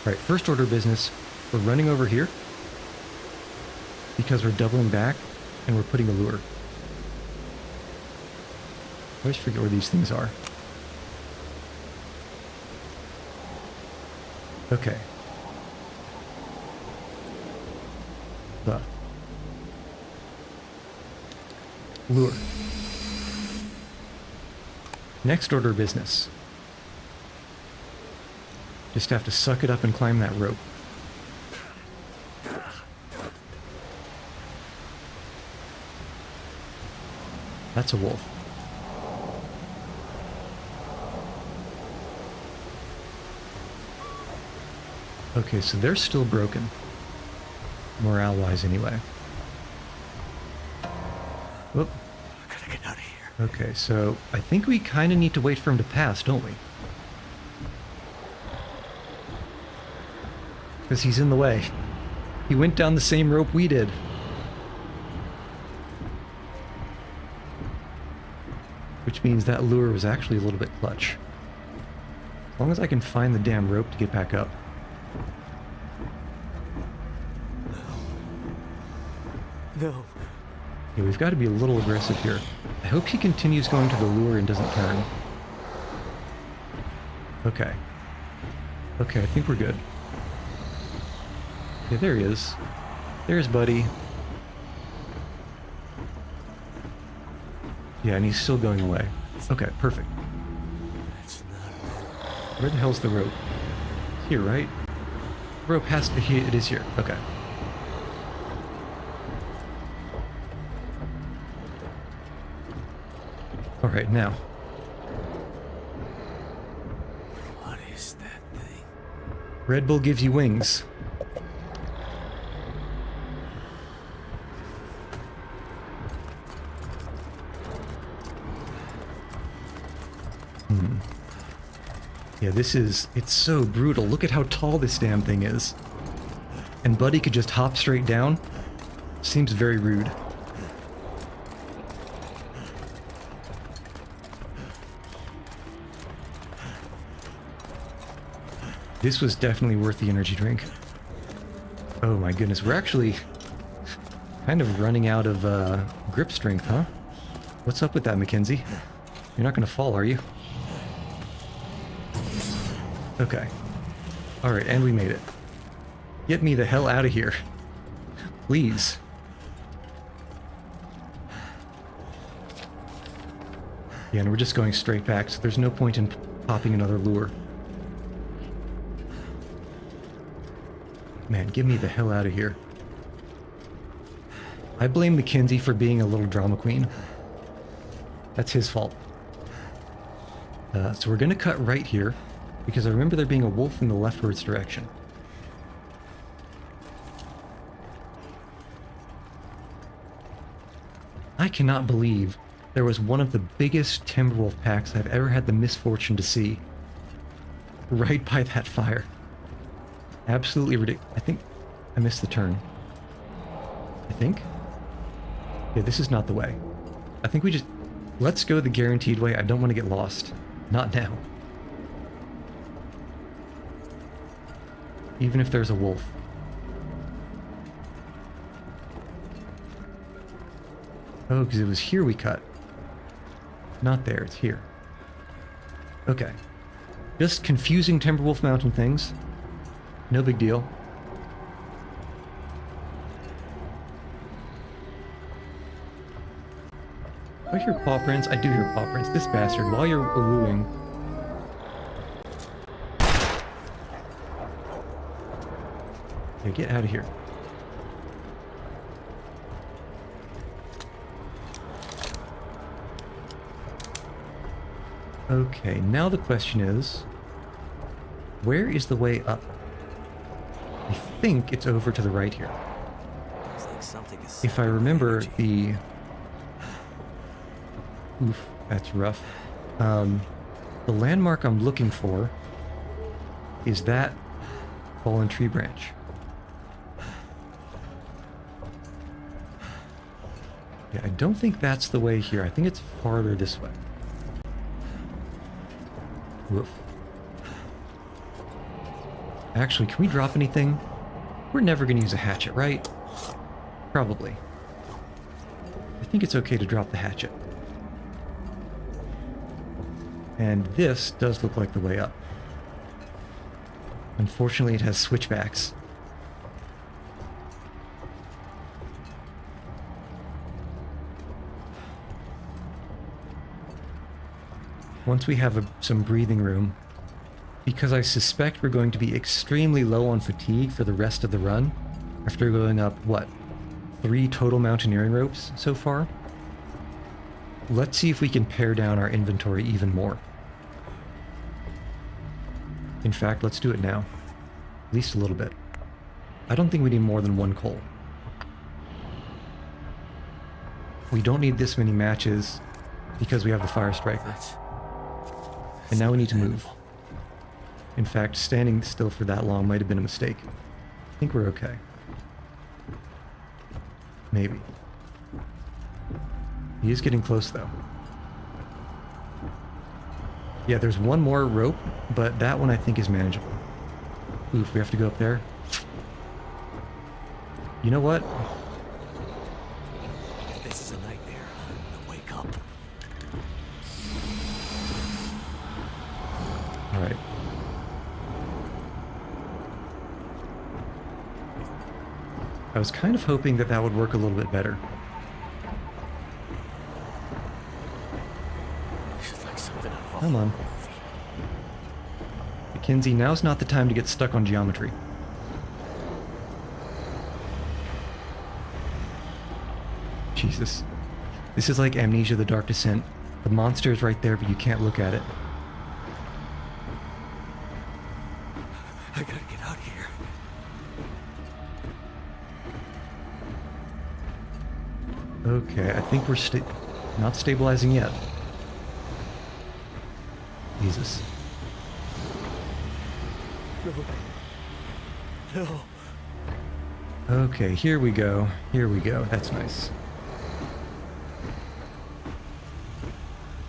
All right, first order of business. We're running over here because we're doubling back and we're putting a lure. I always forget where these things are. Okay. The lure. Next order of business. Just have to suck it up and climb that rope. That's a wolf. Okay, so they're still broken. Morale-wise, anyway. Whoop. I gotta get out of here. Okay, so I think we kind of need to wait for him to pass, don't we? Because he's in the way. He went down the same rope we did. Which means that lure was actually a little bit clutch. As long as I can find the damn rope to get back up. No. Yeah, we've got to be a little aggressive here. I hope he continues going to the lure and doesn't turn. Okay. Okay, I think we're good. Yeah, there he is. There's Buddy. Yeah, and he's still going away. Okay, perfect. That's not it. Where the hell's the rope? Here, right? rope has to... It is here. Okay. Alright, now. What is that thing? Red Bull gives you wings. Yeah, it's so brutal. Look at how tall this damn thing is. And Buddy could just hop straight down. Seems very rude. This was definitely worth the energy drink. Oh my goodness, we're actually kind of running out of grip strength, huh? What's up with that, Mackenzie? You're not gonna fall, are you? Okay. Alright, and we made it. Get me the hell out of here. Please. Yeah, and we're just going straight back, so there's no point in popping another lure. Man, get me the hell out of here. I blame Mackenzie for being a little drama queen. That's his fault. So we're gonna cut right here, because I remember there being a wolf in the leftwards direction. I cannot believe there was one of the biggest timberwolf packs I've ever had the misfortune to see right by that fire. Absolutely ridiculous. I think I missed the turn. I think? Yeah, this is not the way. I think we just... Let's go the guaranteed way. I don't want to get lost. Not now. Even if there's a wolf. Oh, because it was here we cut. Not there, it's here. Okay. Just confusing Timberwolf Mountain things. No big deal. Do I hear paw prints? I do hear paw prints. This bastard, while you're wooing... Yeah, get out of here. Okay, now the question is... Where is the way up? I think it's over to the right here. If I remember the... Oof, that's rough. The landmark I'm looking for is that fallen tree branch. Yeah, I don't think that's the way here. I think it's farther this way. Woof. Actually, can we drop anything? We're never going to use a hatchet, right? Probably. I think it's okay to drop the hatchet. And this does look like the way up. Unfortunately, it has switchbacks. Once we have some breathing room, because I suspect we're going to be extremely low on fatigue for the rest of the run, after going up, what, 3 total mountaineering ropes so far? Let's see if we can pare down our inventory even more. In fact, let's do it now. At least a little bit. I don't think we need more than 1 coal. We don't need this many matches because we have the fire striker. And now we need to move. In fact, standing still for that long might have been a mistake. I think we're okay. Maybe. He is getting close, though. Yeah, there's 1 more rope, but that one I think is manageable. Oof, we have to go up there. You know what? This is a nightmare. Wake up. Alright. I was kind of hoping that that would work a little bit better. Come on. Mackenzie, now's not the time to get stuck on geometry. Jesus. This is like Amnesia: The Dark Descent. The monster is right there, but you can't look at it. I gotta get out of here. Okay, I think we're not stabilizing yet. Jesus. No. No. Okay, here we go. Here we go. That's nice.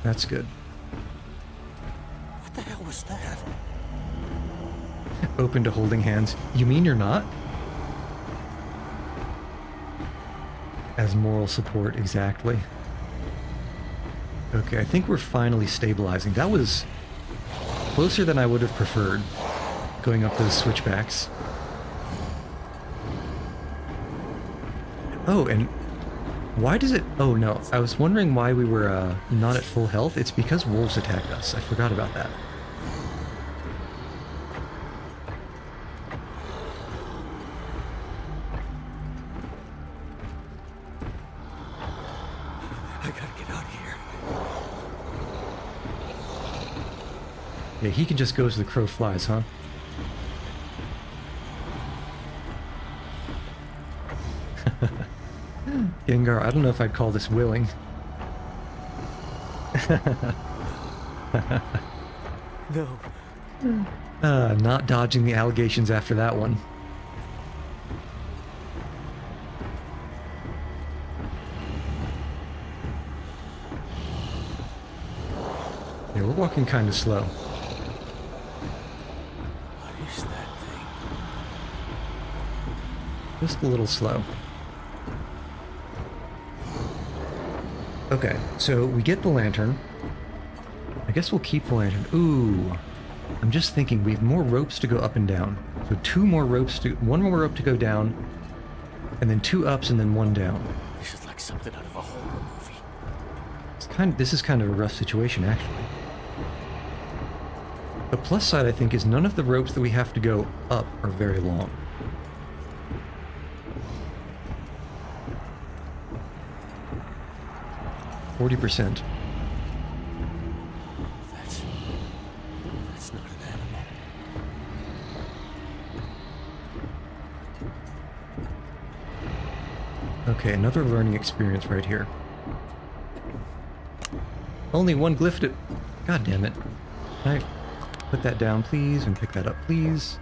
That's good. What the hell was that? Open to holding hands. You mean you're not? As moral support, exactly. Okay, I think we're finally stabilizing. That was closer than I would have preferred, going up those switchbacks. Oh, and why does it... Oh, no. I was wondering why we were not at full health. It's because wolves attacked us. I forgot about that. I gotta get out of here. Yeah, he can just go as the crow flies, huh? Gengar, I don't know if I'd call this willing. No. Not dodging the allegations after that one. Yeah, we're walking kind of slow. What is that thing? Just a little slow. Okay, so we get the lantern. I guess we'll keep the lantern. Ooh, I'm just thinking we have more ropes to go up and down. So one more rope to go down, and then 2 ups and then 1 down. This is like something out of a horror movie. This is kind of a rough situation, actually. The plus side, I think, is none of the ropes that we have to go up are very long. %. That's not an animal. Okay, another learning experience right here. Only one glyph to... God damn it. Can I put that down, please, and pick that up, please?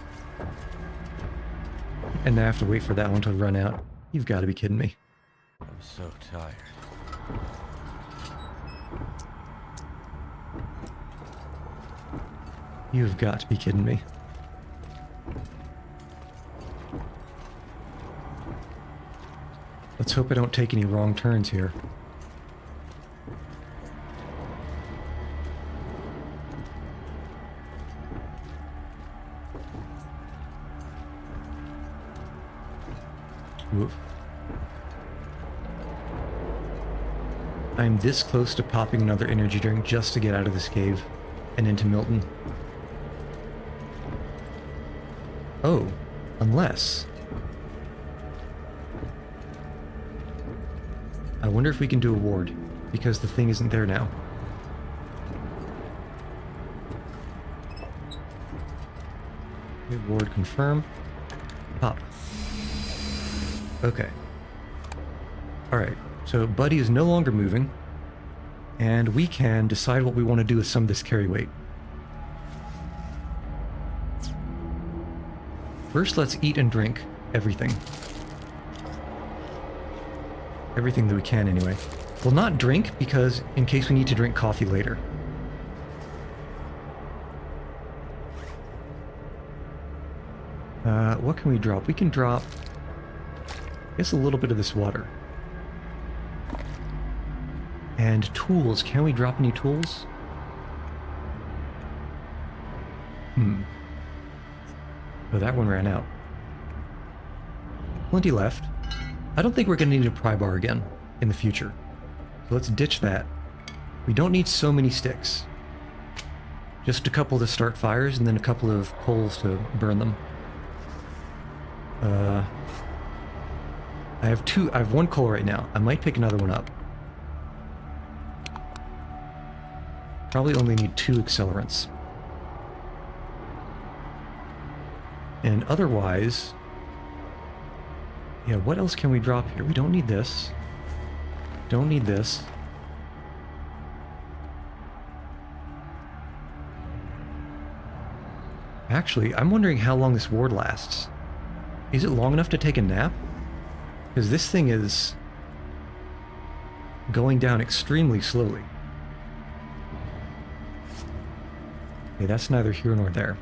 And now I have to wait for that one to run out. You've got to be kidding me. I'm so tired. You've got to be kidding me. Let's hope I don't take any wrong turns here. Oof. I'm this close to popping another energy drink just to get out of this cave and into Milton. Oh, unless... I wonder if we can do a ward, because the thing isn't there now. Okay, ward confirm. Pop. Okay. Alright, so Buddy is no longer moving, and we can decide what we want to do with some of this carry weight. First, let's eat and drink everything. Everything that we can, anyway. We'll not drink, because in case we need to drink coffee later. What can we drop? We can drop, I guess, a little bit of this water. And tools. Can we drop any tools? Oh, that one ran out. Plenty left. I don't think we're going to need a pry bar again in the future. So let's ditch that. We don't need so many sticks. Just a couple to start fires and then a couple of poles to burn them. I have one coal right now. I might pick another one up. Probably only need 2 accelerants. And otherwise, yeah, what else can we drop here? We don't need this. Don't need this. Actually, I'm wondering how long this ward lasts. Is it long enough to take a nap? Because this thing is going down extremely slowly. Okay, that's neither here nor there.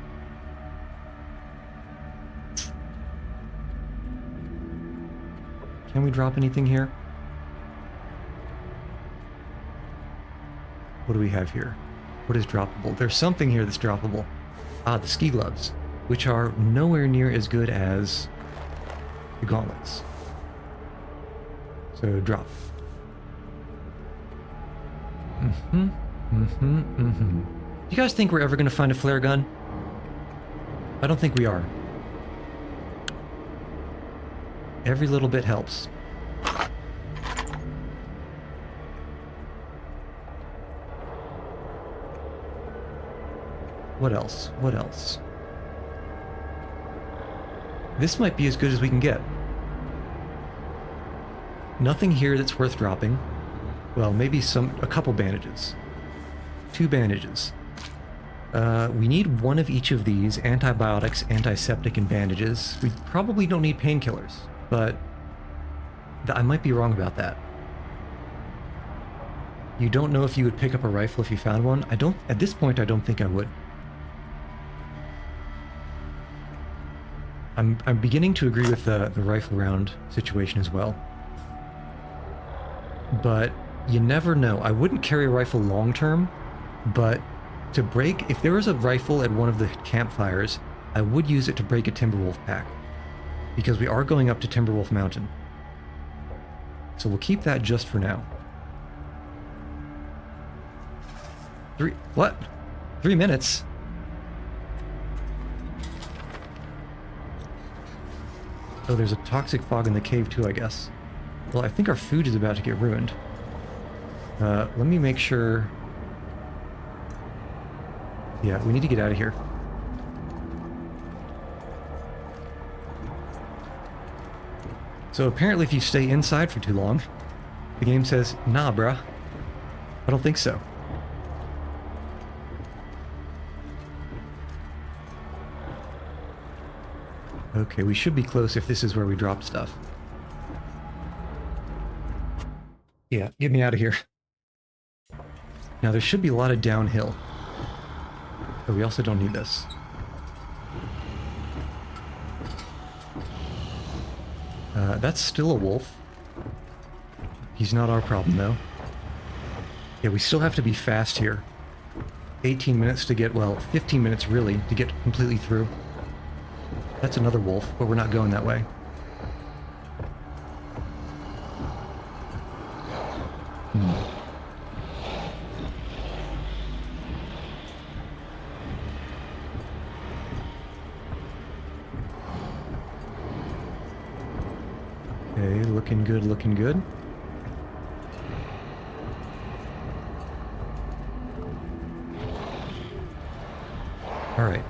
Can we drop anything here? What do we have here? What is droppable? There's something here that's droppable. Ah, the ski gloves, which are nowhere near as good as the gauntlets. So drop. Do you guys think we're ever going to find a flare gun? I don't think we are. Every little bit helps. What else? What else? This might be as good as we can get. Nothing here that's worth dropping. Well, maybe a couple bandages. 2 bandages. We need 1 of each of these: antibiotics, antiseptic, and bandages. We probably don't need painkillers, but I might be wrong about that. You don't know if you would pick up a rifle if you found one? At this point, I don't think I would. I'm beginning to agree with the rifle round situation as well. But you never know. I wouldn't carry a rifle long term, but to break, if there was a rifle at one of the campfires, I would use it to break a Timberwolf pack. Because we are going up to Timberwolf Mountain. So we'll keep that just for now. 3 minutes? Oh, there's a toxic fog in the cave too, I guess. Well, I think our food is about to get ruined. Let me make sure... Yeah, we need to get out of here. So apparently if you stay inside for too long, the game says, nah, bruh. I don't think so. Okay, we should be close if this is where we drop stuff. Yeah, get me out of here. Now there should be a lot of downhill. But we also don't need this. That's still a wolf. He's not our problem though. Yeah, we still have to be fast here. 18 minutes to get, well, 15 minutes really, to get completely through. That's another wolf, but we're not going that way. Okay, looking good, looking good. Alright.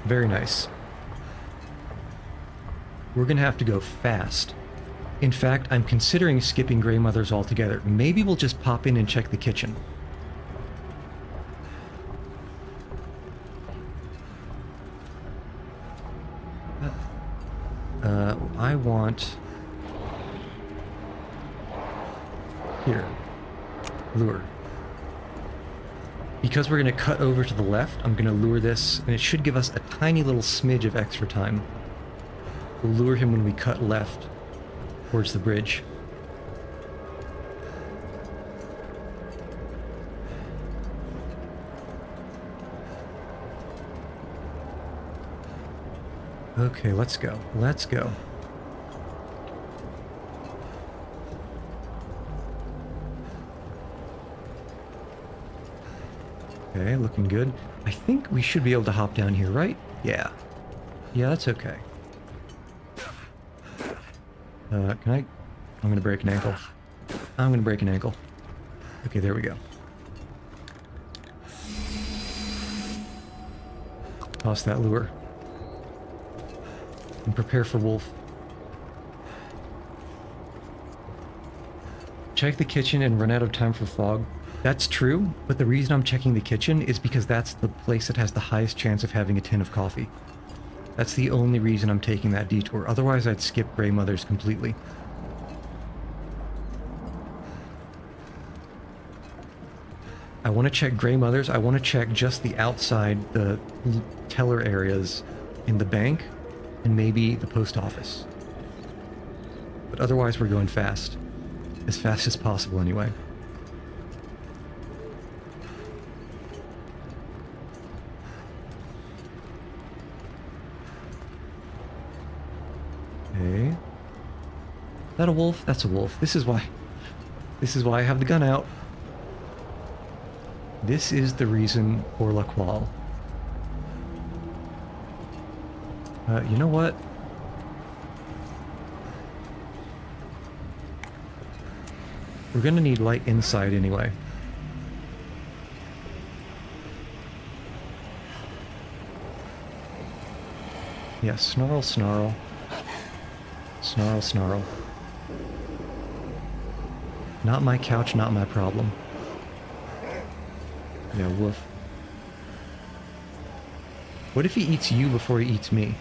Very nice. We're gonna have to go fast. In fact, I'm considering skipping Grey Mothers altogether. Maybe we'll just pop in and check the kitchen. I want... Here. Lure. Because we're going to cut over to the left, I'm going to lure this, and it should give us a tiny little smidge of extra time. We'll lure him when we cut left towards the bridge. Okay, let's go. Let's go. Okay, looking good. I think we should be able to hop down here, right? Yeah. Yeah, that's okay. Can I? I'm gonna break an ankle. I'm gonna break an ankle. Okay, there we go. Toss that lure. And prepare for wolf. Check the kitchen and run out of time for fog. That's true, but the reason I'm checking the kitchen is because that's the place that has the highest chance of having a tin of coffee. That's the only reason I'm taking that detour. Otherwise, I'd skip Grey Mother's completely. I want to check Grey Mother's. I want to check just the outside, the teller areas in the bank, and maybe the post office. But otherwise, we're going fast. As fast as possible, anyway. Okay. Is that a wolf? That's a wolf. This is why I have the gun out. This is the reason for La Qual. You know what? We're gonna need light inside anyway. Yeah, snarl, snarl. Snarl, snarl. Not my couch, not my problem. Yeah, woof. What if he eats you before he eats me?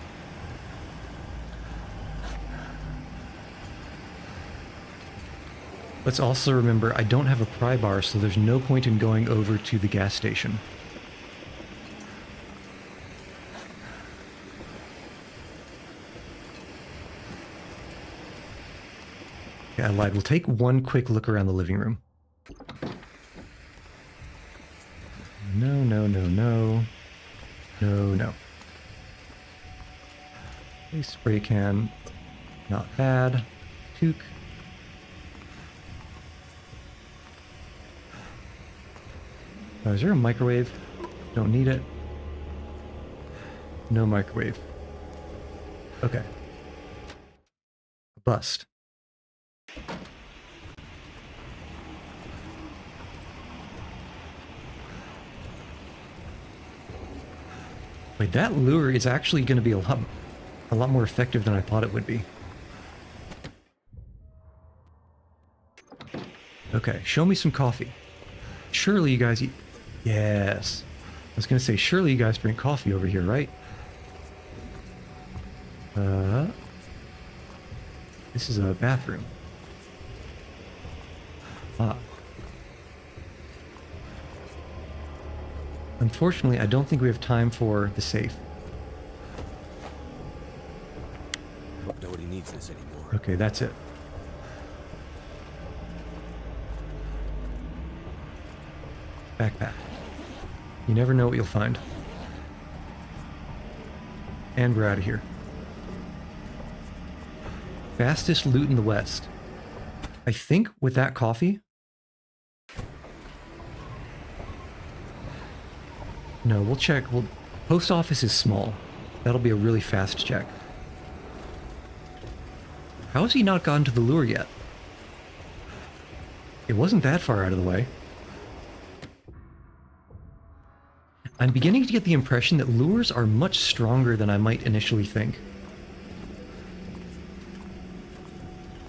Let's also remember, I don't have a pry bar, so there's no point in going over to the gas station. Yeah, I lied. We'll take one quick look around the living room. No, no, no, no. No, no. A spray can. Not bad. Toque. Is there a microwave? Don't need it. No microwave. Okay. A bust. Wait, that lure is actually going to be a lot more effective than I thought it would be. Okay, show me some coffee. Surely you guys eat... Yes. I was going to say, surely you guys drink coffee over here, right? This is a bathroom. Ah. Unfortunately, I don't think we have time for the safe. Nobody needs this anymore. Okay, that's it. Backpack. You never know what you'll find. And we're out of here. Fastest loot in the West. I think with that coffee... No, we'll check. Post office is small. That'll be a really fast check. How has he not gotten to the lure yet? It wasn't that far out of the way. I'm beginning to get the impression that lures are much stronger than I might initially think.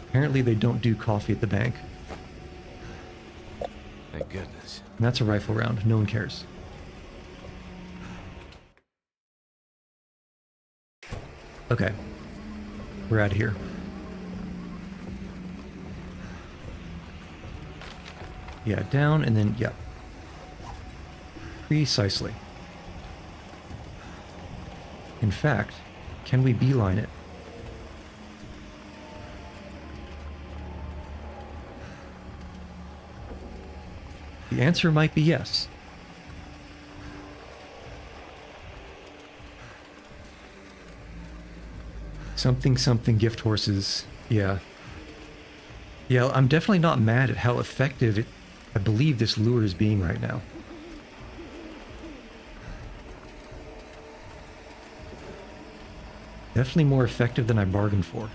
Apparently they don't do coffee at the bank. Thank goodness. And that's a rifle round. No one cares. Okay. We're out of here. Yeah, down and then, yeah. Precisely. In fact, can we beeline it? The answer might be yes. Something, something, gift horses. Yeah. Yeah, I'm definitely not mad at how effective I believe this lure is being right now. Definitely more effective than I bargained for.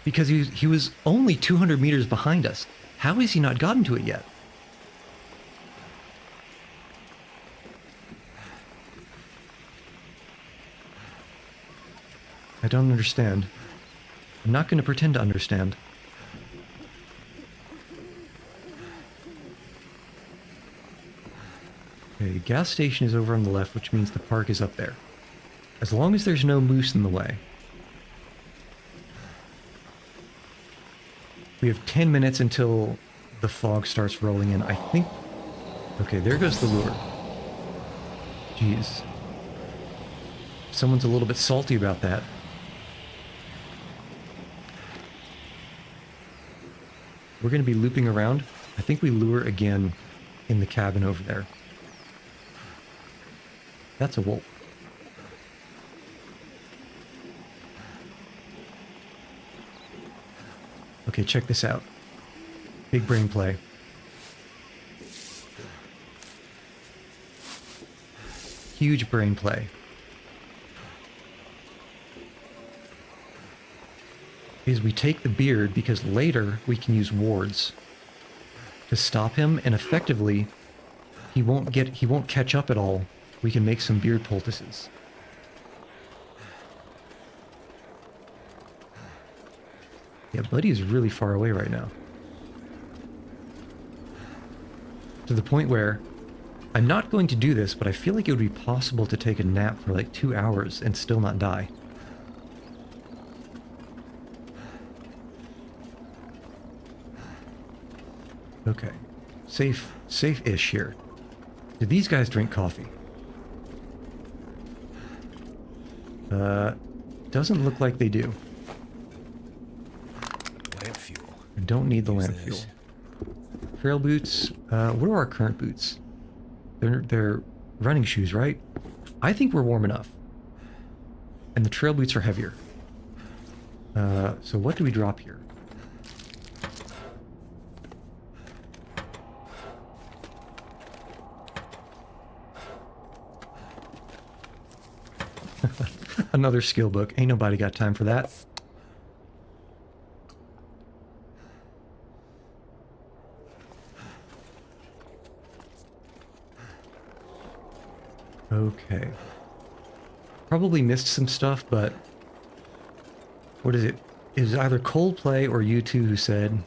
Because he was only 200 meters behind us. How has he not gotten to it yet? I don't understand. I'm not going to pretend to understand. Okay, gas station is over on the left, which means the park is up there. As long as there's no moose in the way. We have 10 minutes until the fog starts rolling in. I think... Okay, there goes the lure. Jeez. Someone's a little bit salty about that. We're going to be looping around. I think we lure again in the cabin over there. That's a wolf. Okay, check this out. Big brain play. Huge brain play. Is we take the beard because later we can use wards to stop him, and effectively he won't catch up at all. We can make some beard poultices. Yeah, Buddy is really far away right now. To the point where I'm not going to do this, but I feel like it would be possible to take a nap for like 2 hours and still not die. Okay. Safe-ish here. Do these guys drink coffee? Doesn't look like they do. Lamp fuel. I don't need the Use lamp this. fuel. Trail boots. What are our current boots? They're running shoes, right? I think we're warm enough. And the trail boots are heavier. So what do we drop here? Another skill book. Ain't nobody got time for that. Okay. Probably missed some stuff, but... What is it? It was either Coldplay or U2 who said,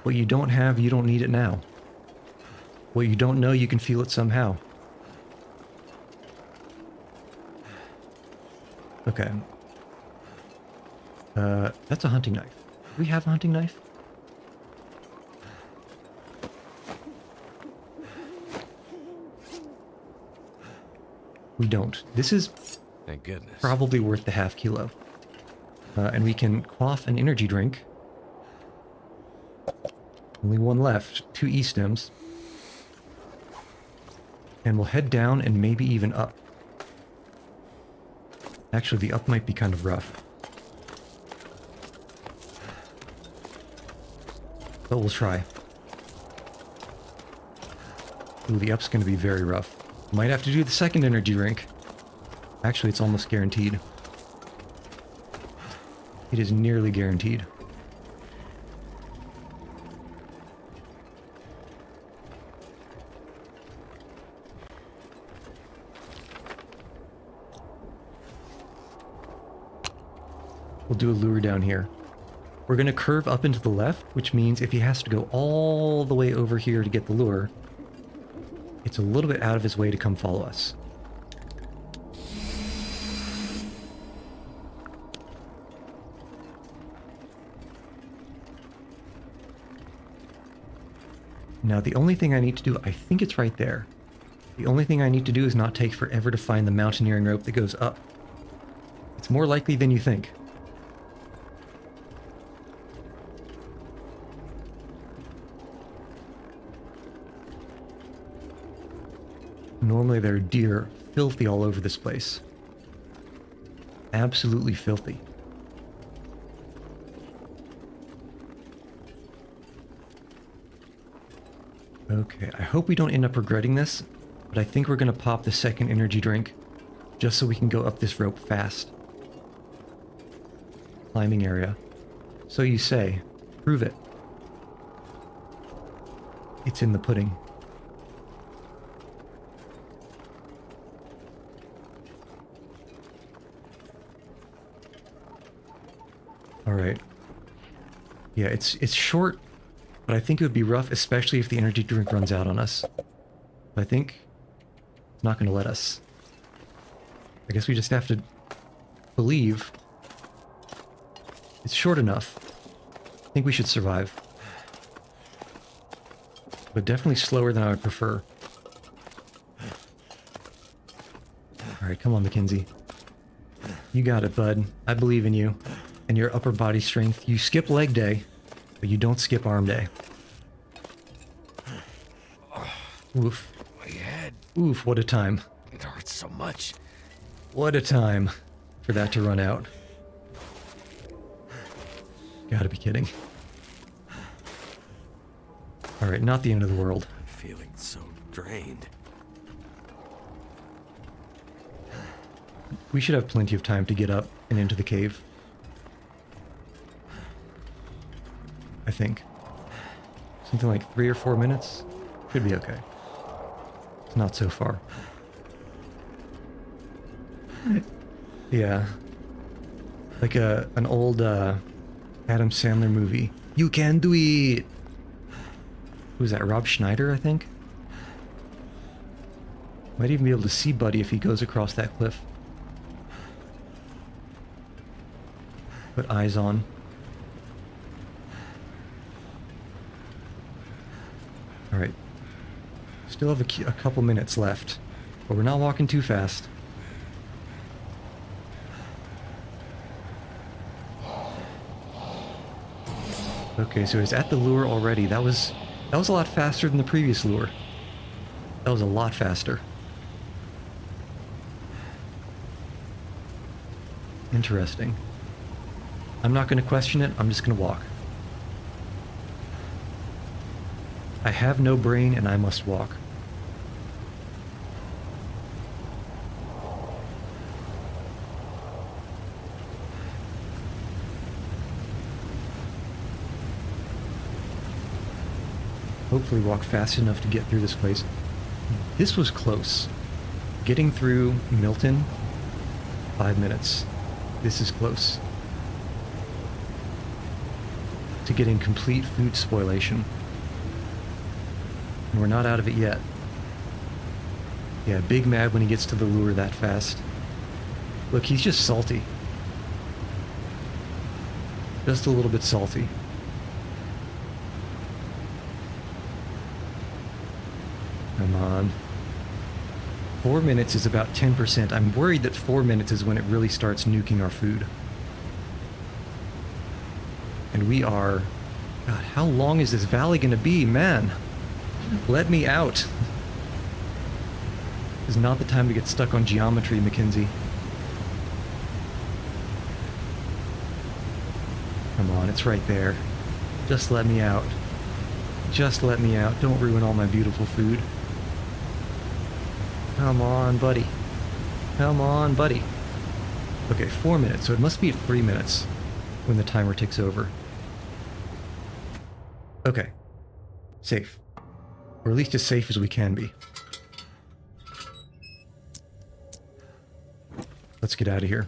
what you don't have, you don't need it now. What you don't know, you can feel it somehow. Okay. That's a hunting knife. Do we have a hunting knife? We don't. This is Thank goodness. probably worth the half kilo. And we can quaff an energy drink. Only one left. 2 E-stems. And we'll head down and maybe even up. Actually, the up might be kind of rough. But we'll try. Ooh, the up's going to be very rough. Might have to do the second energy drink. Actually, it's almost guaranteed. It is nearly guaranteed. We'll do a lure down here. We're going to curve up into the left, which means if he has to go all the way over here to get the lure, it's a little bit out of his way to come follow us. Now, the only thing I need to do, I think it's right there. The only thing I need to do is not take forever to find the mountaineering rope that goes up. It's more likely than you think. Normally there are deer filthy all over this place. Absolutely filthy. Okay, I hope we don't end up regretting this, but I think we're going to pop the second energy drink just so we can go up this rope fast. Climbing area. So you say. Prove it. It's in the pudding. Alright. Yeah, it's short, but I think it would be rough, especially if the energy drink runs out on us. But I think it's not going to let us. I guess we just have to believe it's short enough. I think we should survive. But definitely slower than I would prefer. Alright, come on, Mackenzie. You got it, bud. I believe in you. And your upper body strength. You skip leg day, but you don't skip arm day. Oof. My head. Oof, what a time. It hurts so much. What a time for that to run out. Gotta be kidding. Alright, not the end of the world. I'm feeling so drained. We should have plenty of time to get up and into the cave. I think. Something like 3 or 4 minutes? Should be okay. It's not so far. Yeah. Like an old Adam Sandler movie. You can do it! Who's that? Rob Schneider, I think? Might even be able to see Buddy if he goes across that cliff. Put eyes on. Alright. Still have a couple minutes left. But we're not walking too fast. Okay, so he's at the lure already. That was a lot faster than the previous lure. That was a lot faster. Interesting. I'm not going to question it. I'm just going to walk. I have no brain and I must walk. Hopefully walk fast enough to get through this place. This was close. Getting through Milton, 5 minutes. This is close. To getting complete food spoilation. And we're not out of it yet. Yeah, big mad when he gets to the lure that fast. Look, he's just salty. Just a little bit salty. Come on. 4 minutes is about 10%. I'm worried that 4 minutes is when it really starts nuking our food. And we are... God, how long is this valley gonna be? Man! Let me out! This is not the time to get stuck on geometry, Mackenzie. Come on, it's right there. Just let me out. Just let me out. Don't ruin all my beautiful food. Come on, buddy. Come on, buddy. Okay, 4 minutes, so it must be at 3 minutes when the timer ticks over. Okay. Safe. Or at least as safe as we can be. Let's get out of here.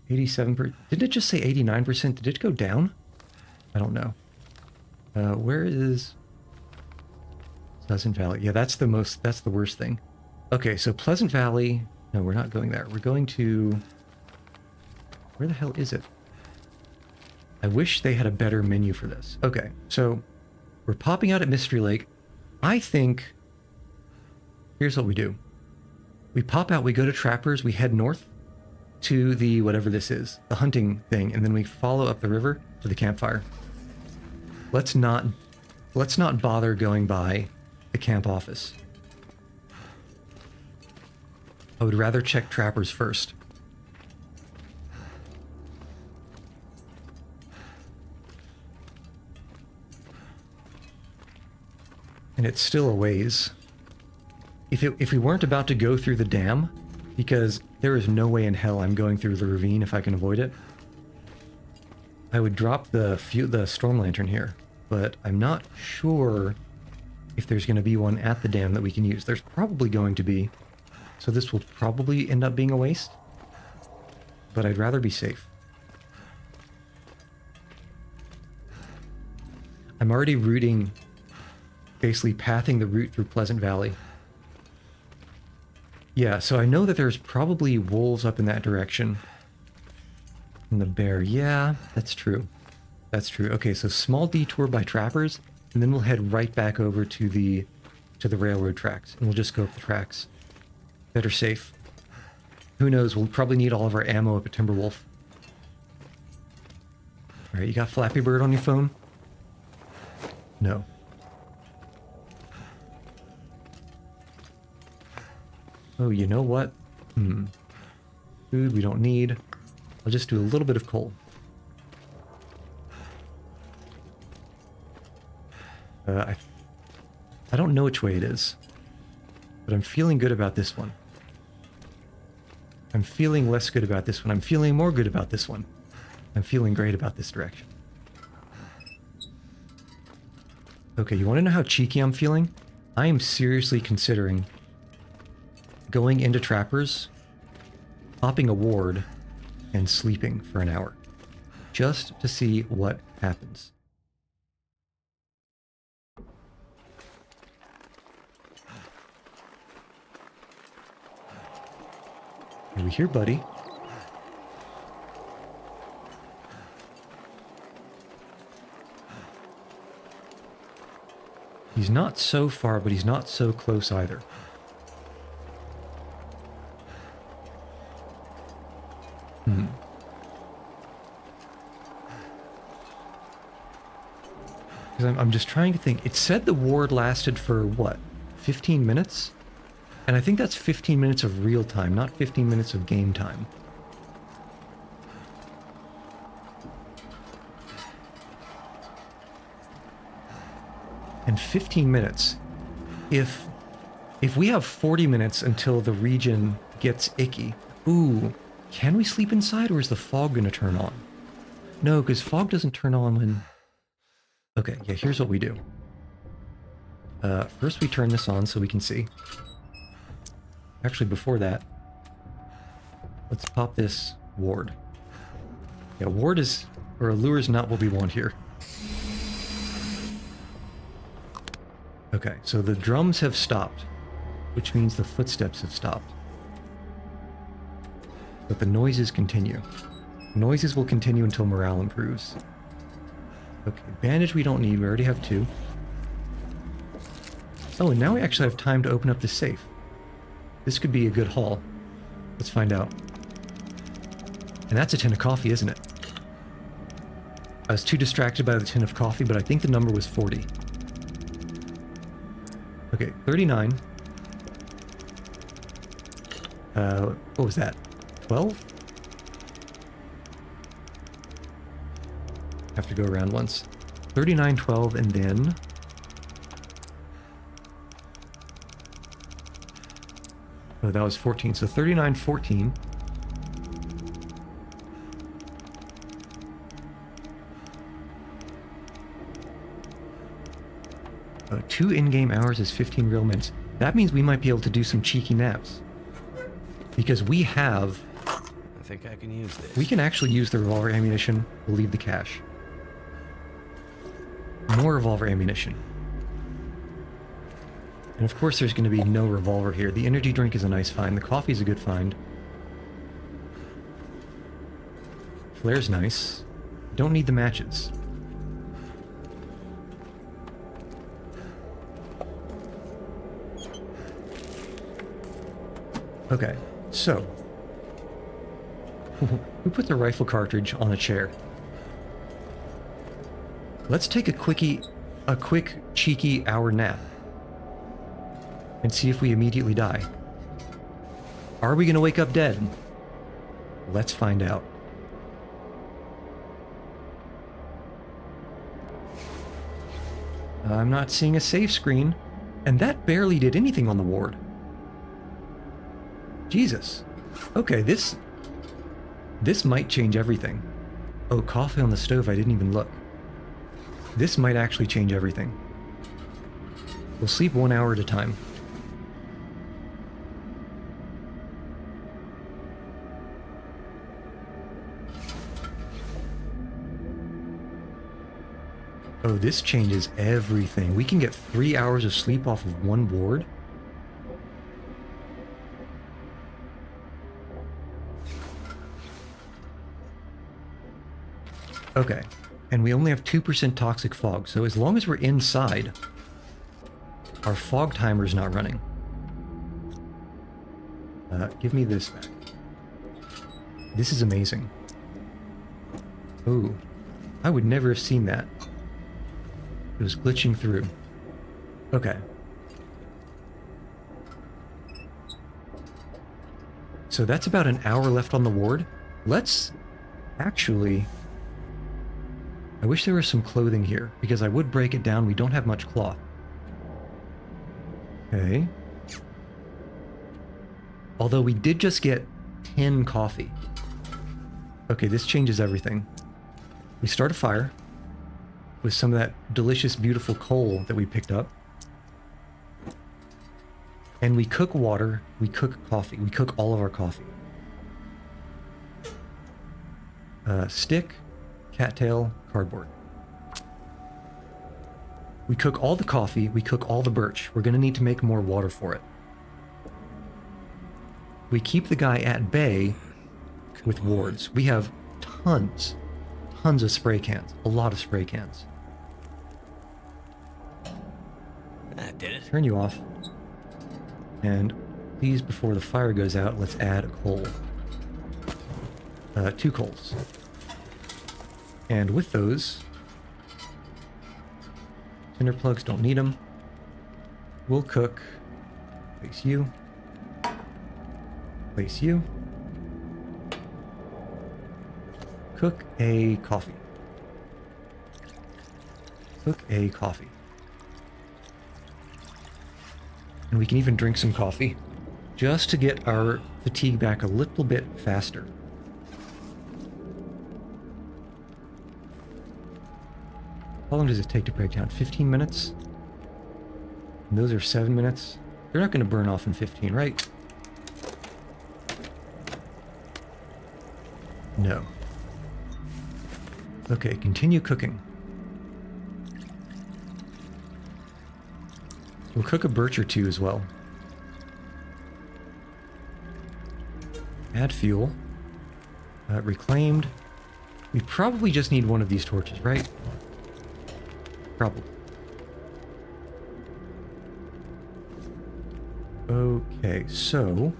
87%. Didn't it just say 89%? Did it go down? I don't know. Where is Pleasant Valley? Yeah, that's the worst thing. Okay, so Pleasant Valley. No, we're not going there. We're going to... Where the hell is it? I wish they had a better menu for this. Okay, so we're popping out at Mystery Lake. I think... Here's what we do. We pop out, we go to Trappers, we head north to the whatever this is, the hunting thing, and then we follow up the river to the campfire. Let's not bother going by the camp office. I would rather check Trappers first. And it's still a ways. If we weren't about to go through the dam, because there is no way in hell I'm going through the ravine if I can avoid it. I would drop the storm lantern here, but I'm not sure if there's going to be one at the dam that we can use. There's probably going to be, so this will probably end up being a waste, but I'd rather be safe. I'm already routing, basically pathing the route through Pleasant Valley. Yeah, so I know that there's probably wolves up in that direction. And the bear, yeah, that's true. That's true. Okay, so small detour by trappers, and then we'll head right back over to the railroad tracks, and we'll just go up the tracks. Better safe. Who knows, we'll probably need all of our ammo up at Timberwolf. Alright, you got Flappy Bird on your phone? No. Oh, you know what? Food we don't need. I'll just do a little bit of coal. I don't know which way it is, but I'm feeling good about this one. I'm feeling less good about this one. I'm feeling more good about this one. I'm feeling great about this direction. Okay, you want to know how cheeky I'm feeling? I am seriously considering going into trappers, popping a ward, and sleeping for an hour. Just to see what happens. Are we here, buddy? He's not so far, but he's not so close either. Because I'm just trying to think. It said the ward lasted for, what, 15 minutes? And I think that's 15 minutes of real time, not 15 minutes of game time. And 15 minutes. If we have 40 minutes until the region gets icky. Ooh, can we sleep inside, or is the fog going to turn on? No, because fog doesn't turn on when... Okay, yeah, here's what we do. First we turn this on so we can see. Actually, before that, let's pop this ward. Yeah, ward is, or allure is not what we want here. Okay, so the drums have stopped, which means the footsteps have stopped. But the noises continue. Noises will continue until morale improves. Okay, bandage we don't need, we already have 2. Oh, and now we actually have time to open up the safe. This could be a good haul. Let's find out. And that's a tin of coffee, isn't it? I was too distracted by the tin of coffee, but I think the number was 40. Okay, 39. What was that? 12? Have to go around once. 39, 12, and then... Oh, that was 14. So 39, 14. Oh, 2 in-game hours is 15 real minutes. That means we might be able to do some cheeky naps. Because we have... I think I can use this. We can actually use the revolver ammunition. We'll leave the cache. More revolver ammunition. And of course there's going to be no revolver here. The energy drink is a nice find. The coffee is a good find. Flare's nice. Don't need the matches. Okay, so... Who put the rifle cartridge on a chair? Let's take a quick, cheeky hour nap. And see if we immediately die. Are we gonna wake up dead? Let's find out. I'm not seeing a save screen, and that barely did anything on the ward. Jesus. Okay, this might change everything. Oh, coffee on the stove, I didn't even look. This might actually change everything. We'll sleep 1 hour at a time. Oh, this changes everything. We can get 3 hours of sleep off of one board. Okay, and we only have 2% toxic fog, so as long as we're inside, our fog timer's not running. Give me this back. This is amazing. Oh, I would never have seen that. It was glitching through. Okay. So that's about an hour left on the ward. Let's actually... I wish there was some clothing here, because I would break it down. We don't have much cloth. Okay. Although we did just get 10 coffee. Okay, this changes everything. We start a fire with some of that delicious, beautiful coal that we picked up. And we cook water, we cook coffee. We cook all of our coffee. Stick, cattail, cardboard. We cook all the coffee, we cook all the birch. We're gonna need to make more water for it. We keep the guy at bay with wards. We have tons of spray cans. A lot of spray cans. That did it. Turn you off. And please, before the fire goes out, let's add a coal. 2 coals. And with those, tinder plugs, don't need them. We'll cook. Place you. Place you. Cook a coffee. Cook a coffee. And we can even drink some coffee, just to get our fatigue back a little bit faster. How long does it take to break down? 15 minutes? And those are 7 minutes. They're not going to burn off in 15, right? No. Okay, continue cooking. We'll cook a birch or 2 as well. Add fuel. Reclaimed. We probably just need one of these torches, right? Probably. Okay, so...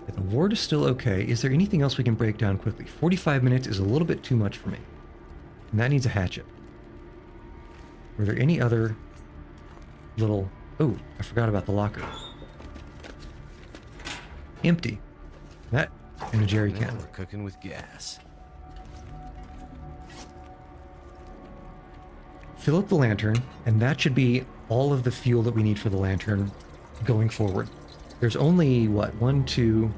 if the ward is still okay, is there anything else we can break down quickly? 45 minutes is a little bit too much for me. And that needs a hatchet. Were there any other little... oh, I forgot about the locker. Empty. That and a jerry can. Now we're cooking with gas. Fill up the lantern, and that should be all of the fuel that we need for the lantern going forward. There's only, what, 1, 2,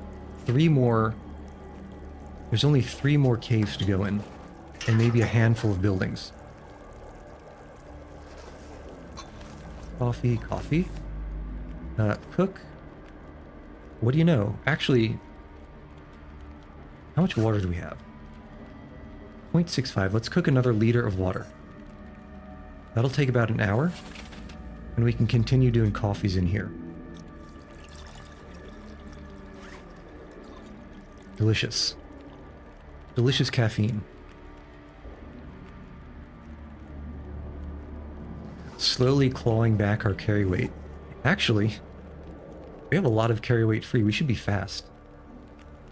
3 more... there's only 3 more caves to go in, and maybe a handful of buildings. Coffee, coffee. Cook. What do you know? Actually, how much water do we have? 0.65. Let's cook another liter of water. That'll take about an hour, and we can continue doing coffees in here. Delicious. Delicious caffeine. Slowly clawing back our carry weight. Actually, we have a lot of carry weight free. We should be fast.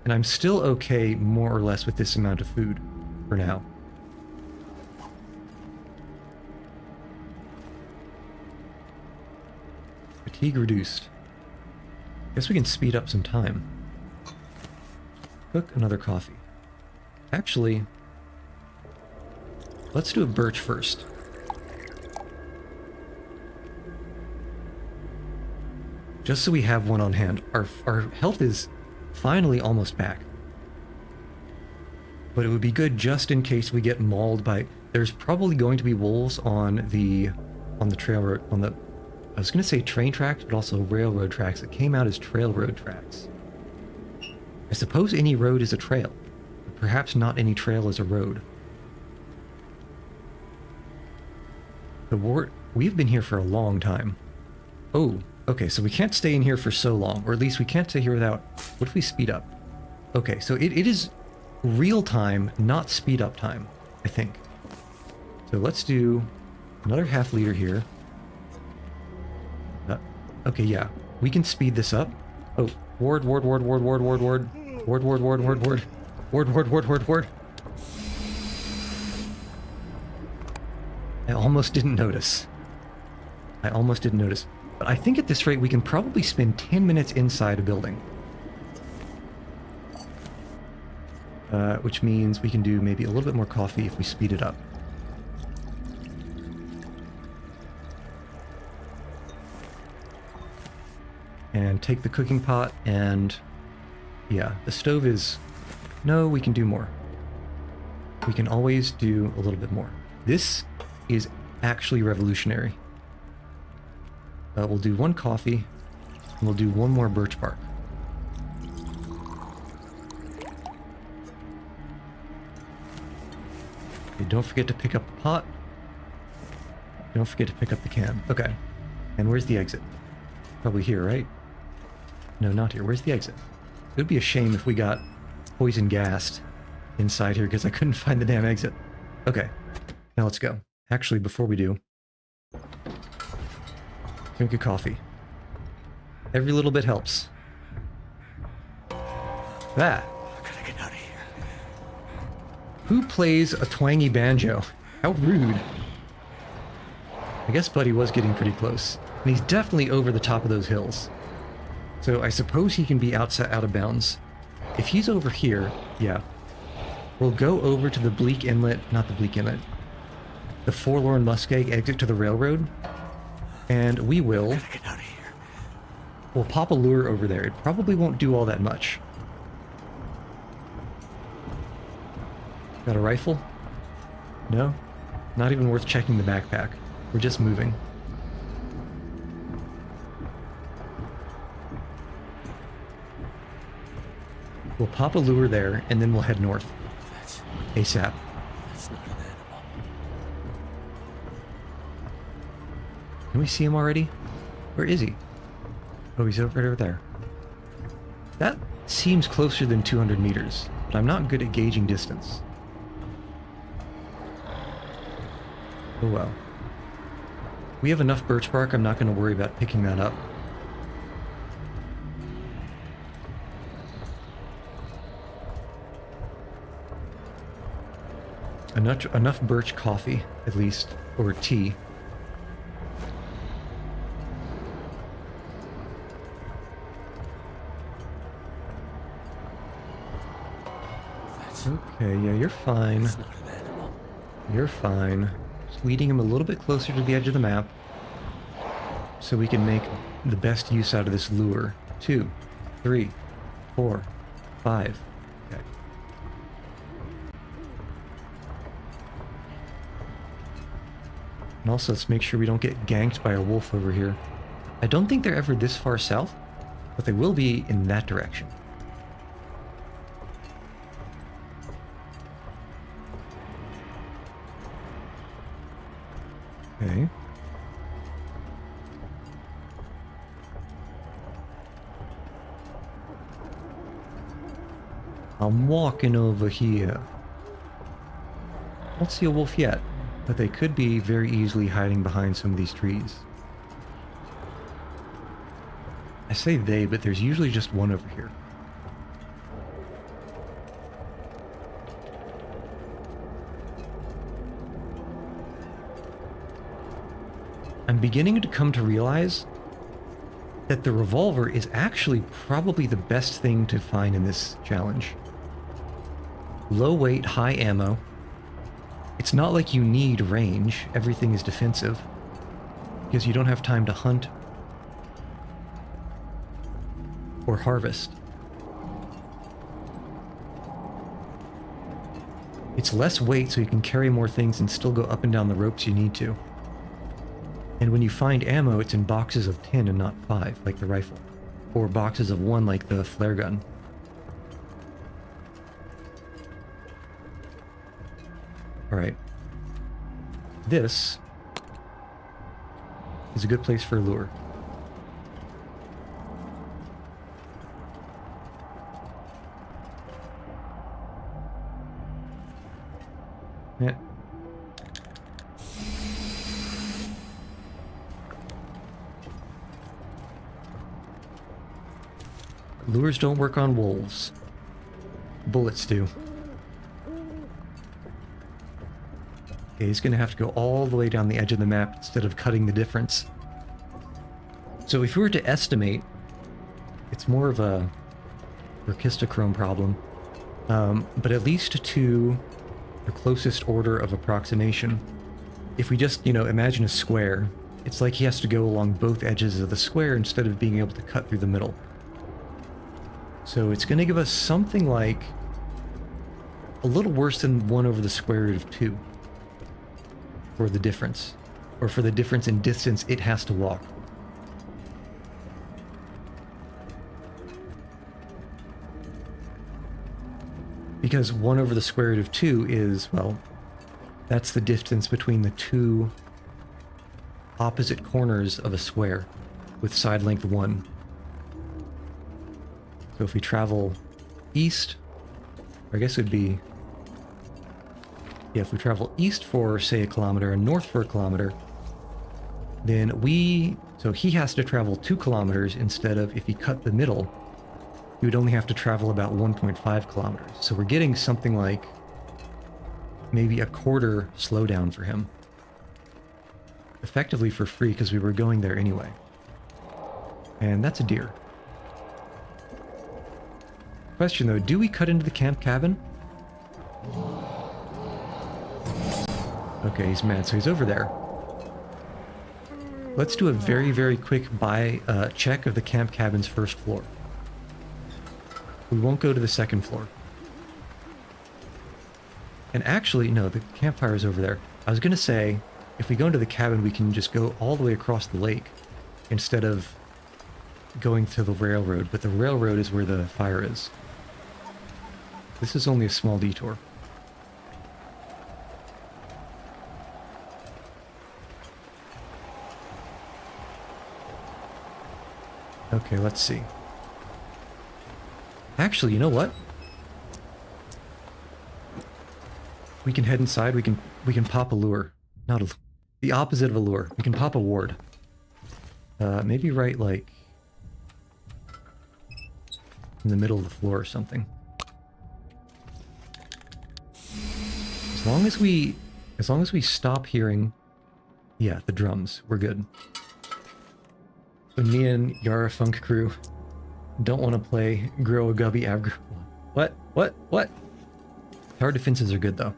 And I'm still okay, more or less, with this amount of food for now. Fatigue reduced. Guess we can speed up some time. Cook another coffee. Actually, let's do a birch first. Just so we have one on hand. Our health is finally almost back. But it would be good just in case we get mauled by... There's probably going to be wolves on the trail road, on the... I was going to say train tracks, but also railroad tracks. It came out as trail road tracks. I suppose any road is a trail. But perhaps not any trail is a road. We've been here for a long time. Oh, okay, so we can't stay in here for so long, or at least we can't stay here without... What if we speed up? Okay, so it is real time, not speed up time, I think. So let's do another half liter here. Okay, yeah, we can speed this up. Oh, ward. I almost didn't notice. But I think at this rate we can probably spend 10 minutes inside a building. Which means we can do maybe a little bit more coffee if we speed it up. And take the cooking pot and... Yeah, the stove is... No, we can do more. We can always do a little bit more. This is actually revolutionary. We'll do one coffee, and we'll do one more birch bark. Okay, don't forget to pick up the pot. Don't forget to pick up the can. Okay. And where's the exit? Probably here, right? No, not here. Where's the exit? It would be a shame if we got poison gassed inside here because I couldn't find the damn exit. Okay. Now let's go. Actually, before we do, drink a coffee. Every little bit helps. Ah. I gotta get out of here. Who plays a twangy banjo? How rude. I guess Buddy was getting pretty close. And he's definitely over the top of those hills. So I suppose he can be out of bounds. If he's over here, yeah. We'll go over to the Bleak Inlet, not the Bleak Inlet. The Forlorn Muskeg exit to the railroad. And we will... Get out of here. We'll pop a lure over there. It probably won't do all that much. Got a rifle? No? Not even worth checking the backpack. We're just moving. We'll pop a lure there, and then we'll head north. ASAP. That's not an animal. Can we see him already? Where is he? Oh, he's right over there. That seems closer than 200 meters, but I'm not good at gauging distance. Oh well. We have enough birch bark, I'm not going to worry about picking that up. Enough birch coffee, at least, or tea. Okay, yeah, you're fine. That's not an animal. You're fine. Just leading him a little bit closer to the edge of the map so we can make the best use out of this lure. 2, 3, 4, 5. Okay. And also, let's make sure we don't get ganked by a wolf over here. I don't think they're ever this far south, but they will be in that direction. Okay. I'm walking over here. I don't see a wolf yet, but they could be very easily hiding behind some of these trees. I say they, but there's usually just one over here. I'm beginning to come to realize that the revolver is actually probably the best thing to find in this challenge. Low weight, high ammo. It's not like you need range. Everything is defensive. Because you don't have time to hunt or harvest. It's less weight, so you can carry more things and still go up and down the ropes you need to. And when you find ammo, it's in boxes of 10 and not 5, like the rifle. Or boxes of 1, like the flare gun. Alright. This is a good place for a lure. Yeah. Lures don't work on wolves. Bullets do. Okay, he's gonna have to go all the way down the edge of the map instead of cutting the difference. So if we were to estimate, it's more of a brachistochrome problem, but at least to the closest order of approximation. If we just, imagine a square, it's like he has to go along both edges of the square instead of being able to cut through the middle. So it's going to give us something like a little worse than 1 over the square root of 2 for the difference, or for the difference in distance it has to walk. Because 1 over the square root of 2 is, well, that's the distance between the 2 opposite corners of a square with side length 1. So if we travel east, or I guess it would be, yeah, if we travel east for, say, 1 kilometer and north for 1 kilometer, then so he has to travel 2 kilometers instead of, if he cut the middle, he would only have to travel about 1.5 kilometers. So we're getting something like maybe a quarter slowdown for him. Effectively for free, because we were going there anyway. And that's a deer. Question though, do we cut into the camp cabin? Okay, he's mad, so he's over there. Let's do a very, very quick check of the camp cabin's first floor. We won't go to the second floor. And actually, no, the campfire is over there. I was going to say, if we go into the cabin, we can just go all the way across the lake instead of going to the railroad, but the railroad is where the fire is. This is only a small detour. Okay, let's see. Actually, you know what? We can head inside. We can pop a lure. The opposite of a lure. We can pop a ward. Maybe right like in the middle of the floor or something. As long as we stop hearing, yeah, the drums, we're good. When me and Yara Funk Crew don't want to play Grow a Gubby Avgr. What? Tower defenses are good though.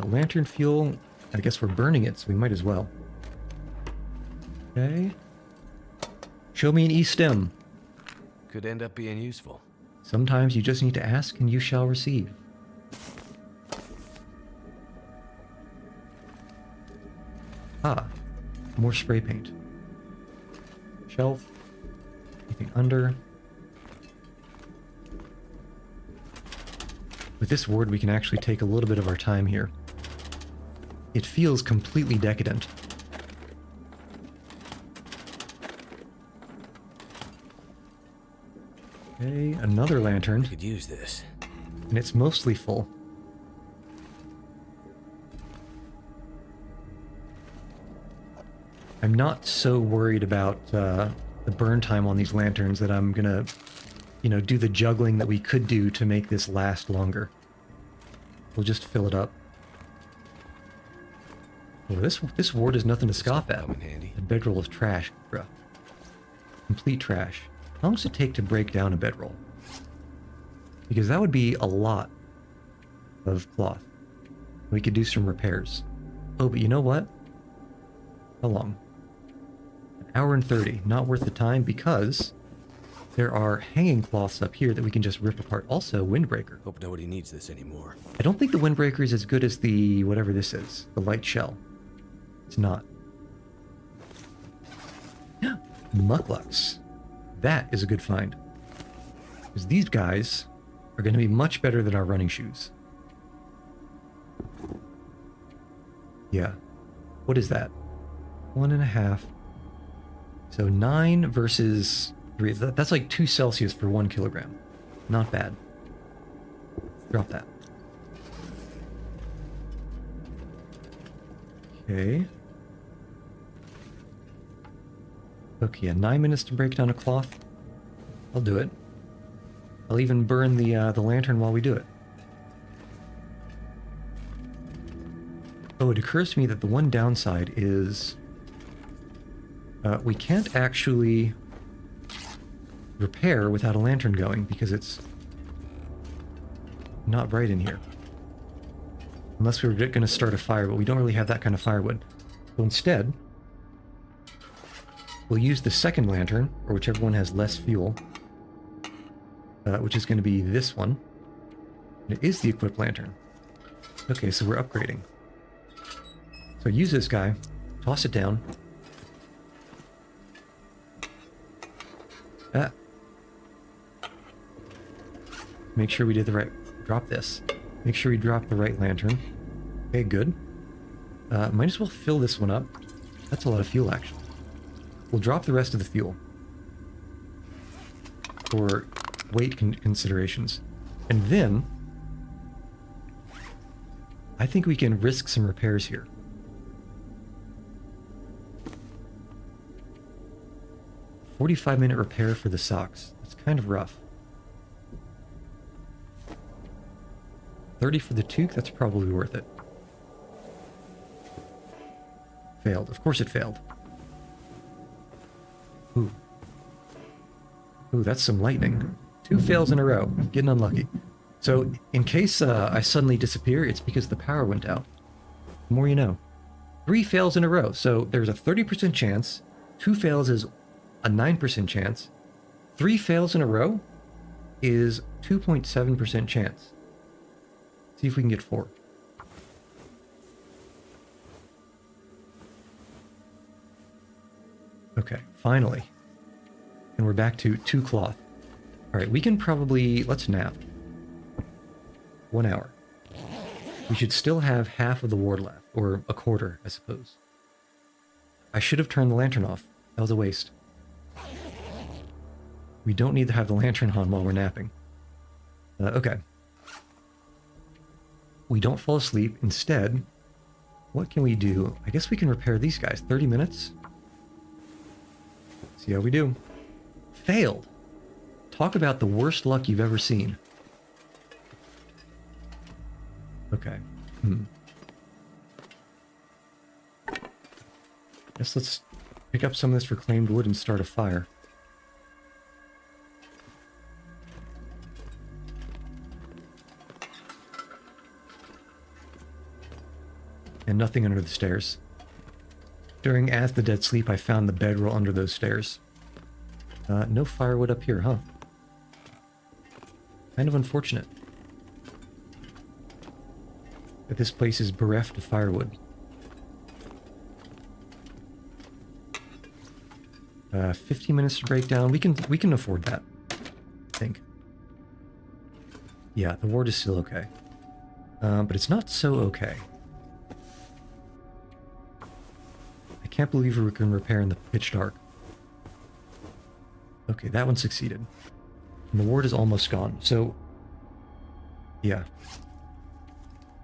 Lantern fuel, I guess we're burning it, so we might as well. Okay. Show me an E-stem. Could end up being useful. Sometimes you just need to ask and you shall receive. Ah, more spray paint. Shelf. Anything under. With this ward, we can actually take a little bit of our time here. It feels completely decadent. Okay, another lantern. Could use this. And it's mostly full. I'm not so worried about the burn time on these lanterns that I'm gonna, do the juggling that we could do to make this last longer. We'll just fill it up. Oh, this ward is nothing to scoff at. A bedroll of trash, bruh. Complete trash. How long does it take to break down a bedroll? Because that would be a lot of cloth. We could do some repairs. Oh, but you know what? How long? 1 hour and 30. Not worth the time because There are hanging cloths up here that we can just rip apart. Also, windbreaker. Hope nobody needs this anymore. I don't think the windbreaker is as good as the whatever this is. The light shell. It's not. Mucklucks. That is a good find. Because these guys are going to be much better than our running shoes. Yeah. What is that? 1.5. So 9 versus 3. That's like 2 Celsius for 1 kilogram. Not bad. Drop that. Okay. Okay, yeah, 9 minutes to break down a cloth. I'll do it. I'll even burn the lantern while we do it. Oh, it occurs to me that the one downside is we can't actually repair without a lantern going because it's not bright in here. Unless we were going to start a fire, but we don't really have that kind of firewood. So instead, we'll use the second lantern, or whichever one has less fuel, which is going to be this one. And it is the equipped lantern. Okay, so we're upgrading. So use this guy, toss it down. Make sure we did the right... Drop this. Make sure we drop the right lantern. Okay, good. Might as well fill this one up. That's a lot of fuel, actually. We'll drop the rest of the fuel. For weight considerations. And then... I think we can risk some repairs here. 45-minute repair for the socks. That's kind of rough. 30 for the toque, that's probably worth it. Failed. Of course it failed. Ooh. Ooh, that's some lightning. 2 fails in a row. Getting unlucky. So, in case I suddenly disappear, it's because the power went out. The more you know. 3 fails in a row. So, there's a 30% chance. 2 fails is a 9% chance. 3 fails in a row is 2.7% chance. See if we can get 4. Okay, finally. And we're back to 2 cloth. Alright, we can probably... Let's nap. 1 hour. We should still have half of the ward left. Or a quarter, I suppose. I should have turned the lantern off. That was a waste. We don't need to have the lantern on while we're napping. Okay. We don't fall asleep. Instead, what can we do? I guess we can repair these guys. 30 minutes? See how we do. Failed. Talk about the worst luck you've ever seen. Okay. Guess let's pick up some of this reclaimed wood and start a fire. And nothing under the stairs. During As the Dead Sleep, I found the bedroll under those stairs. No firewood up here, huh? Kind of unfortunate. That this place is bereft of firewood. 15 minutes to break down. We can afford that, I think. Yeah, the ward is still okay. But it's not so okay. I can't believe we can repair in the pitch dark. Okay, that one succeeded. And the ward is almost gone. So, yeah.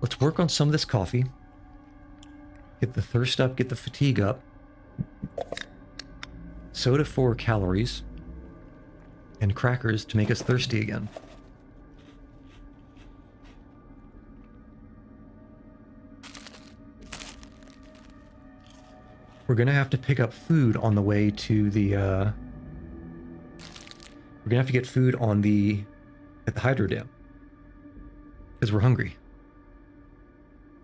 Let's work on some of this coffee. Get the thirst up, get the fatigue up. Soda for calories. And crackers to make us thirsty again. We're gonna have to pick up food on the way to the, we're gonna have to get food on at the hydro dam. Because we're hungry.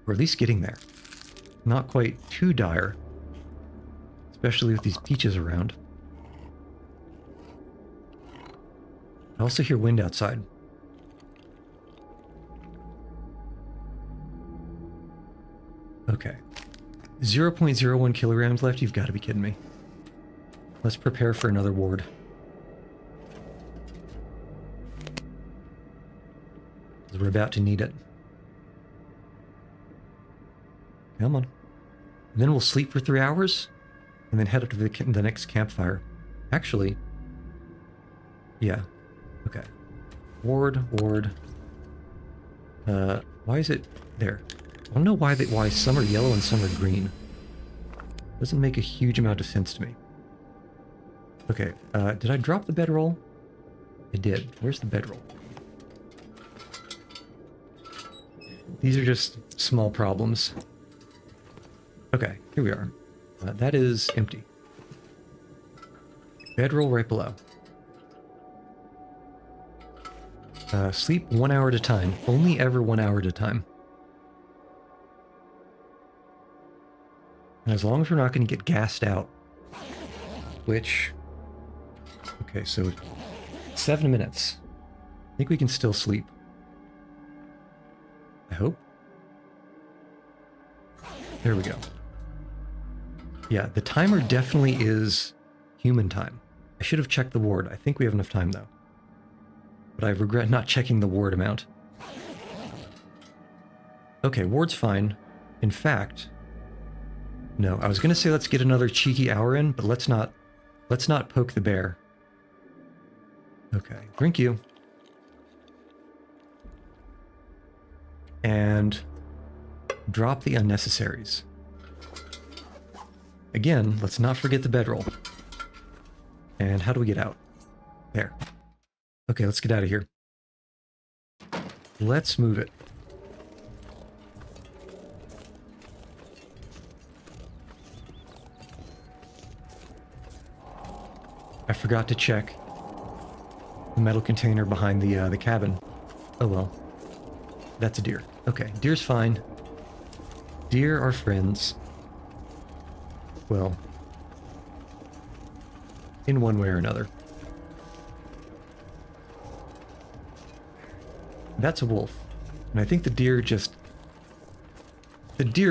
Or at least getting there. Not quite too dire. Especially with these peaches around. I also hear wind outside. Okay. 0.01 kilograms left? You've got to be kidding me. Let's prepare for another ward. 'Cause we're about to need it. Come on. And then we'll sleep for 3 hours, and then head up to the next campfire. Actually, yeah. Okay. Ward. Why is it there? I don't know why some are yellow and some are green. Doesn't make a huge amount of sense to me. Okay, did I drop the bedroll? I did. Where's the bedroll? These are just small problems. Okay, here we are. That is empty. Bedroll right below. Sleep 1 hour at a time. Only ever 1 hour at a time. And as long as we're not going to get gassed out. Which... Okay, so 7 minutes. I think we can still sleep. I hope. There we go. Yeah, the timer definitely is human time. I should have checked the ward. I think we have enough time, though. But I regret not checking the ward amount. Okay, ward's fine. In fact... No, I was going to say let's get another cheeky hour in, but let's not poke the bear. Okay, drink you. And drop the unnecessaries. Again, let's not forget the bedroll. And how do we get out? There. Okay, let's get out of here. Let's move it. I forgot to check the metal container behind the cabin. Oh well. That's a deer. Okay, deer's fine. Deer are friends. Well, in one way or another. That's a wolf. And I think the deer just... The deer